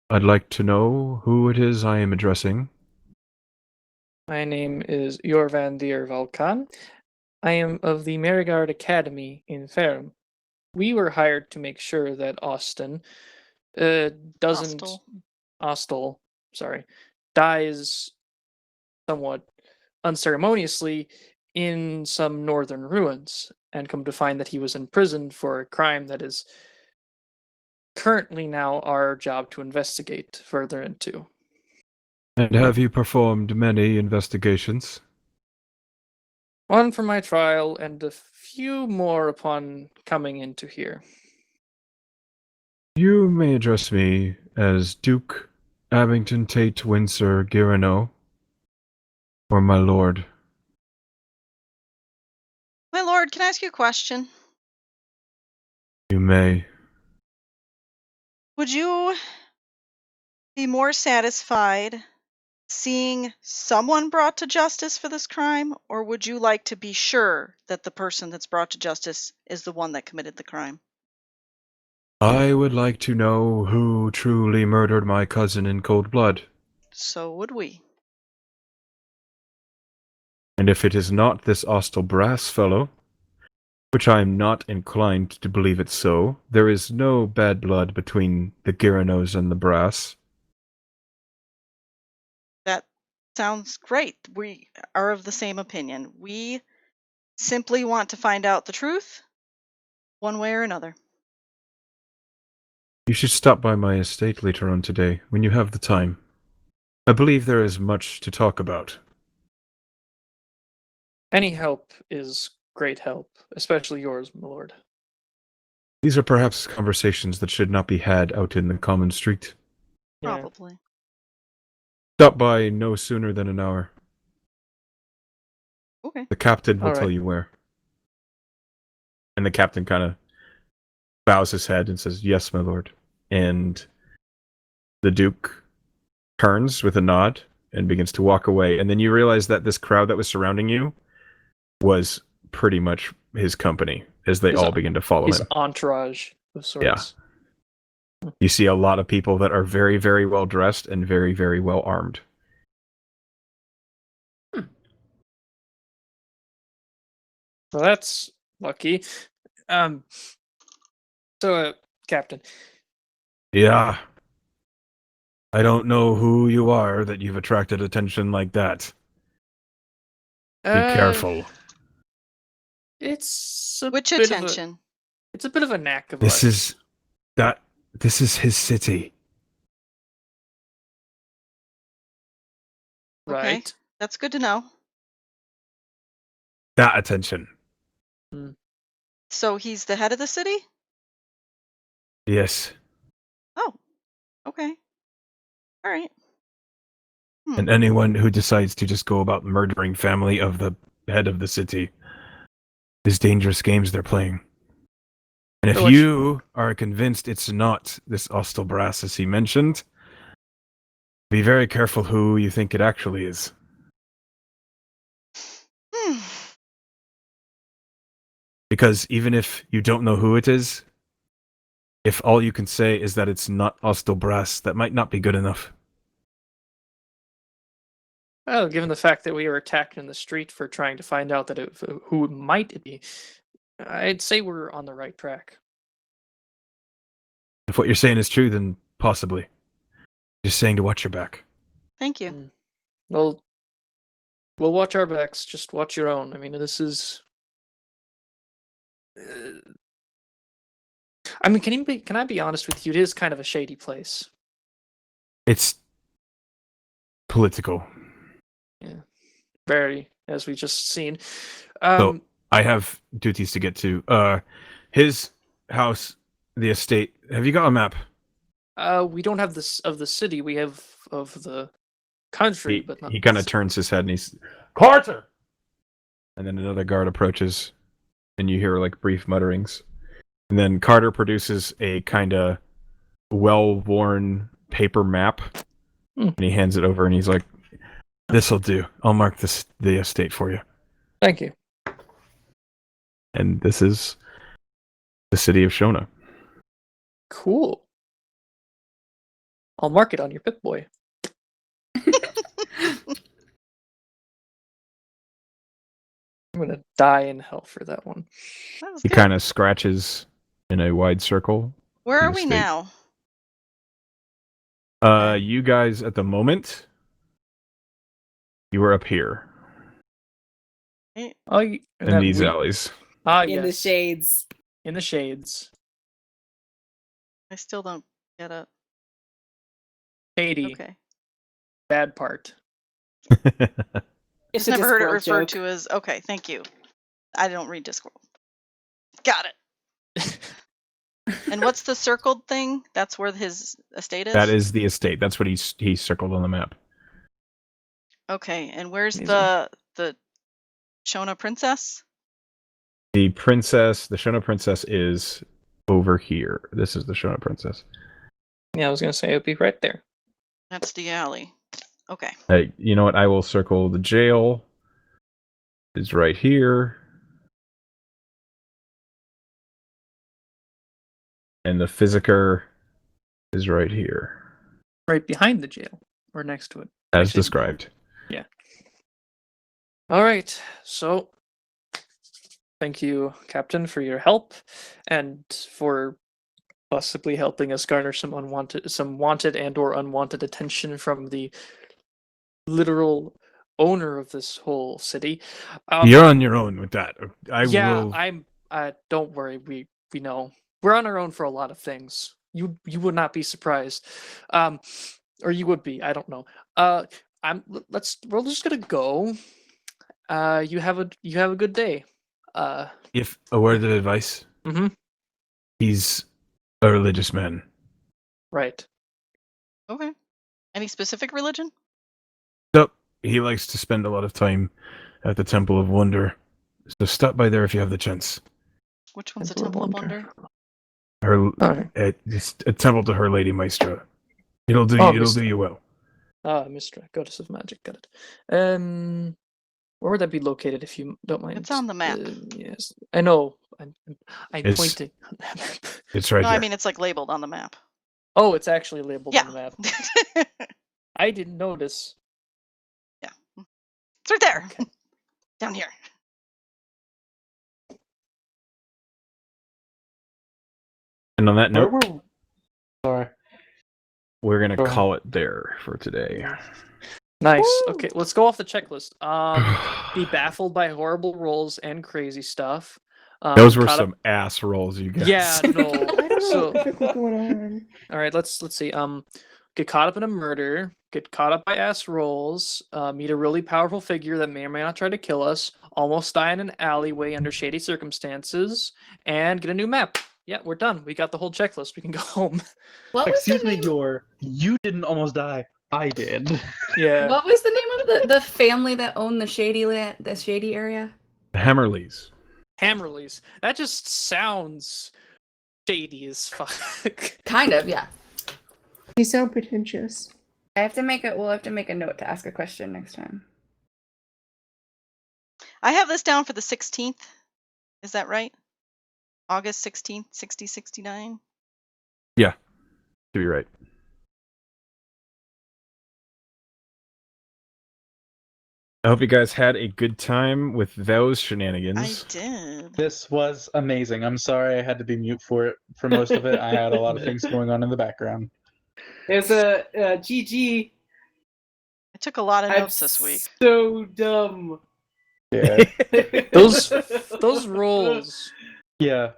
Speaker 1: I'd like to know who it is I am addressing.
Speaker 6: My name is Jorvan Dier Valkan. I am of the Merigard Academy in Ferrum. We were hired to make sure that Austin Ostol, dies somewhat unceremoniously in some northern ruins, and come to find that he was imprisoned for a crime that is currently now our job to investigate further into.
Speaker 1: And have you performed many investigations?
Speaker 6: One for my trial, and a few more upon coming into here.
Speaker 1: You may address me as Duke Abington Tate Windsor Girano, or my lord.
Speaker 3: My lord, can I ask you a question?
Speaker 1: You may.
Speaker 3: Would you be more satisfied seeing someone brought to justice for this crime, or would you like to be sure that the person that's brought to justice is the one that committed the crime?
Speaker 1: I would like to know who truly murdered my cousin in cold blood.
Speaker 3: So would we.
Speaker 1: And if it is not this Ostol Brass fellow, which I am not inclined to believe it so, there is no bad blood between the Giranos and the Brass.
Speaker 3: That sounds great. We are of the same opinion. We simply want to find out the truth, one way or another.
Speaker 1: You should stop by my estate later on today, when you have the time. I believe there is much to talk about.
Speaker 6: Any help is great help, especially yours, my lord.
Speaker 1: These are perhaps conversations that should not be had out in the common street.
Speaker 6: Yeah.
Speaker 3: Probably.
Speaker 1: Stop by no sooner than an hour.
Speaker 3: Okay.
Speaker 1: The captain will
Speaker 6: All
Speaker 1: tell
Speaker 6: right.
Speaker 1: you where. And the captain kind of bows his head and says, "Yes, my lord." And the Duke turns with a nod and begins to walk away. And then you realize that this crowd that was surrounding you was pretty much his company as they all begin to follow
Speaker 6: His
Speaker 1: him.
Speaker 6: entourage of sorts.
Speaker 1: Yeah. You see a lot of people that are very, very well dressed and very, very well armed.
Speaker 6: So that's lucky. Captain.
Speaker 1: Yeah. I don't know who you are that you've attracted attention like that. Be careful.
Speaker 6: It's a
Speaker 3: Which
Speaker 6: bit
Speaker 3: attention?
Speaker 6: It's a bit of a knack of
Speaker 1: This
Speaker 6: ours.
Speaker 1: this is his city.
Speaker 3: Okay.
Speaker 6: Right.
Speaker 3: That's good to know.
Speaker 1: That attention.
Speaker 3: So he's the head of the city?
Speaker 1: Yes.
Speaker 3: Oh. Okay. All right.
Speaker 1: And anyone who decides to just go about murdering family of the head of the city is dangerous games they're playing. And if
Speaker 6: So
Speaker 1: you are convinced it's not this Ostol Brass as he mentioned, be very careful who you think it actually is. Because even if you don't know who it is, if all you can say is that it's not Ostol Brass, that might not be good enough.
Speaker 6: Well, given the fact that we were attacked in the street for trying to find out who it might be, I'd say we're on the right track.
Speaker 1: If what you're saying is true, then possibly. Just saying to watch your back.
Speaker 3: Thank you.
Speaker 6: Well, we'll watch our backs. Just watch your own. I mean, this is. I mean, can I be honest with you? It is kind of a shady place.
Speaker 1: It's political.
Speaker 6: Yeah, very, as we just seen.
Speaker 1: So I have duties to get to. His house, the estate. Have you got a map?
Speaker 6: We don't have this of the city. We have of the country, but not.
Speaker 1: He kind of turns his head and he's Carter. And then another guard approaches, and you hear like brief mutterings. And then Carter produces a kind of well-worn paper map, and he hands it over, and he's like, "This'll do. I'll mark the estate for you."
Speaker 6: Thank you.
Speaker 1: And this is the city of Shona.
Speaker 6: Cool. I'll mark it on your Pip-Boy. I'm gonna die in hell for that one.
Speaker 1: He kind of scratches in a wide circle.
Speaker 3: Where
Speaker 1: in
Speaker 3: are
Speaker 1: the
Speaker 3: we
Speaker 1: state.
Speaker 3: now?
Speaker 1: You guys at the moment, you were up here
Speaker 6: Oh,
Speaker 1: in these alleys.
Speaker 6: Ah,
Speaker 2: In the
Speaker 6: yes.
Speaker 2: shades.
Speaker 6: In the shades.
Speaker 3: I still don't get it.
Speaker 6: Katie,
Speaker 3: Okay.
Speaker 6: bad part.
Speaker 2: It's
Speaker 3: Just
Speaker 2: a
Speaker 3: never heard it
Speaker 2: Discworld
Speaker 3: referred
Speaker 2: joke.
Speaker 3: to as. Okay, thank you. I don't read Discworld. Got it. And what's the circled thing? That's where his estate is?
Speaker 1: That is the estate. That's what he circled on the map.
Speaker 3: Okay, and where's
Speaker 6: Amazing.
Speaker 3: the Shona princess?
Speaker 1: The Shona princess is over here. This is the Shona princess.
Speaker 6: Yeah, I was gonna say it'd be right there.
Speaker 3: That's the alley. Okay.
Speaker 1: Hey, you know what? I will circle the jail. Is right here. And the Physiker is right here.
Speaker 6: Right behind the jail, or next to it.
Speaker 1: As
Speaker 6: Actually,
Speaker 1: described.
Speaker 6: Yeah. All right. So, thank you, Captain, for your help, and for possibly helping us garner some wanted and/or unwanted attention from the literal owner of this whole city.
Speaker 1: You're on your own with that.
Speaker 6: Yeah,
Speaker 1: will.
Speaker 6: I'm. Don't worry. We know we're on our own for a lot of things. You would not be surprised, or you would be. I don't know. We're just gonna go. You have a good day.
Speaker 1: If a word of advice, he's a religious man.
Speaker 6: Right.
Speaker 3: Okay. Any specific religion?
Speaker 1: Nope. He likes to spend a lot of time at the Temple of Wonder. So stop by there if you have the chance.
Speaker 3: Which one's the Temple of Wonder?
Speaker 1: It's a temple to Her Lady Maestra. It'll do you well.
Speaker 6: Mistra, Goddess of Magic, got it. Where would that be located, if you don't mind?
Speaker 3: It's on the map.
Speaker 6: Yes, I know. I'm
Speaker 1: It's-
Speaker 6: pointing.
Speaker 1: It's right
Speaker 3: No,
Speaker 1: here.
Speaker 3: I mean it's like labeled on the map.
Speaker 6: Oh, it's actually labeled
Speaker 3: Yeah.
Speaker 6: on the map. I didn't notice.
Speaker 3: Yeah. It's right there.
Speaker 6: Okay.
Speaker 3: Down here.
Speaker 1: And on that note,
Speaker 12: Sorry.
Speaker 1: we're gonna
Speaker 12: Go ahead.
Speaker 1: call it there for today.
Speaker 6: Nice. Okay, let's go off the checklist. Be baffled by horrible rolls and crazy stuff.
Speaker 1: Those were
Speaker 6: caught
Speaker 1: some ass rolls, you guys.
Speaker 6: Yeah, no.
Speaker 7: I don't know
Speaker 6: So,
Speaker 7: what the heck was going on.
Speaker 6: all right, let's see. Get caught up in a murder. Get caught up by ass rolls. Meet a really powerful figure that may or may not try to kill us. Almost die in an alleyway under shady circumstances, and get a new map. Yeah, we're done. We got the whole checklist. We can go home.
Speaker 13: What was
Speaker 12: Excuse
Speaker 13: the
Speaker 12: me,
Speaker 13: name?
Speaker 12: you didn't almost die. I did.
Speaker 6: Yeah.
Speaker 13: What was the name of the family that owned the shady area?
Speaker 1: The Hammerleys.
Speaker 6: Hammerleys. That just sounds shady as fuck.
Speaker 13: Kind of, yeah.
Speaker 7: You sound pretentious.
Speaker 13: We'll have to make a note to ask a question next time.
Speaker 3: I have this down for the 16th. Is that right? August 16th, 6069?
Speaker 1: Yeah. To be right. I hope you guys had a good time with those
Speaker 3: I
Speaker 1: shenanigans.
Speaker 3: did.
Speaker 12: This was amazing. I'm sorry I had to be mute for most of it. I had a lot of things going on in the background.
Speaker 2: There's a GG.
Speaker 3: I took a lot of
Speaker 2: I'm
Speaker 3: notes this week.
Speaker 2: so dumb.
Speaker 12: Yeah.
Speaker 6: Those rolls.
Speaker 12: Yeah.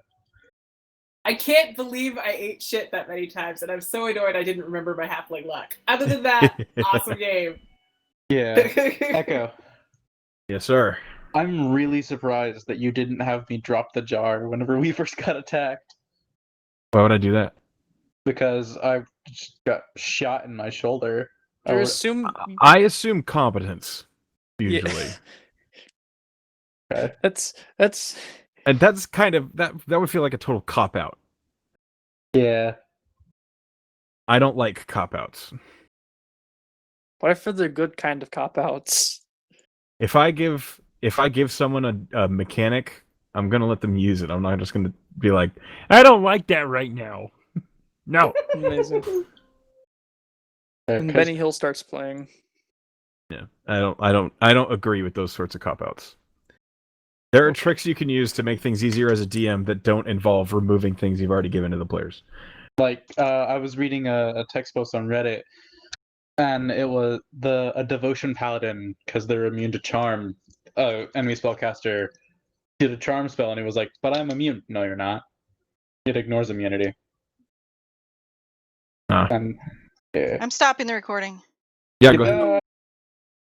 Speaker 2: I can't believe I ate shit that many times, and I'm so annoyed I didn't remember my halfling luck. Other than that, awesome game.
Speaker 12: Yeah. Echo.
Speaker 1: Yes, sir.
Speaker 12: I'm really surprised that you didn't have me drop the jar whenever we first got attacked.
Speaker 1: Why would I do that?
Speaker 12: Because I just got shot in my shoulder.
Speaker 6: I assume
Speaker 1: I assume competence, usually.
Speaker 12: Okay.
Speaker 6: That's
Speaker 1: And that's kind of that would feel like a total cop out.
Speaker 12: Yeah.
Speaker 1: I don't like cop outs.
Speaker 6: what if they're good kind of cop outs?
Speaker 1: If I give someone a mechanic, I'm gonna let them use it. I'm not just gonna be like, I don't like that right now. No.
Speaker 6: Amazing. And Benny Hill starts playing.
Speaker 1: Yeah. I don't agree with those sorts of cop outs. There are tricks you can use to make things easier as a DM that don't involve removing things you've already given to the players.
Speaker 12: Like, I was reading a text post on Reddit, and it was a devotion paladin, because they're immune to charm. Enemy spellcaster did a charm spell, and he was like, "But I'm immune." No, you're not. It ignores immunity.
Speaker 1: Ah.
Speaker 12: And yeah.
Speaker 3: I'm stopping the recording.
Speaker 1: Yeah, go ahead.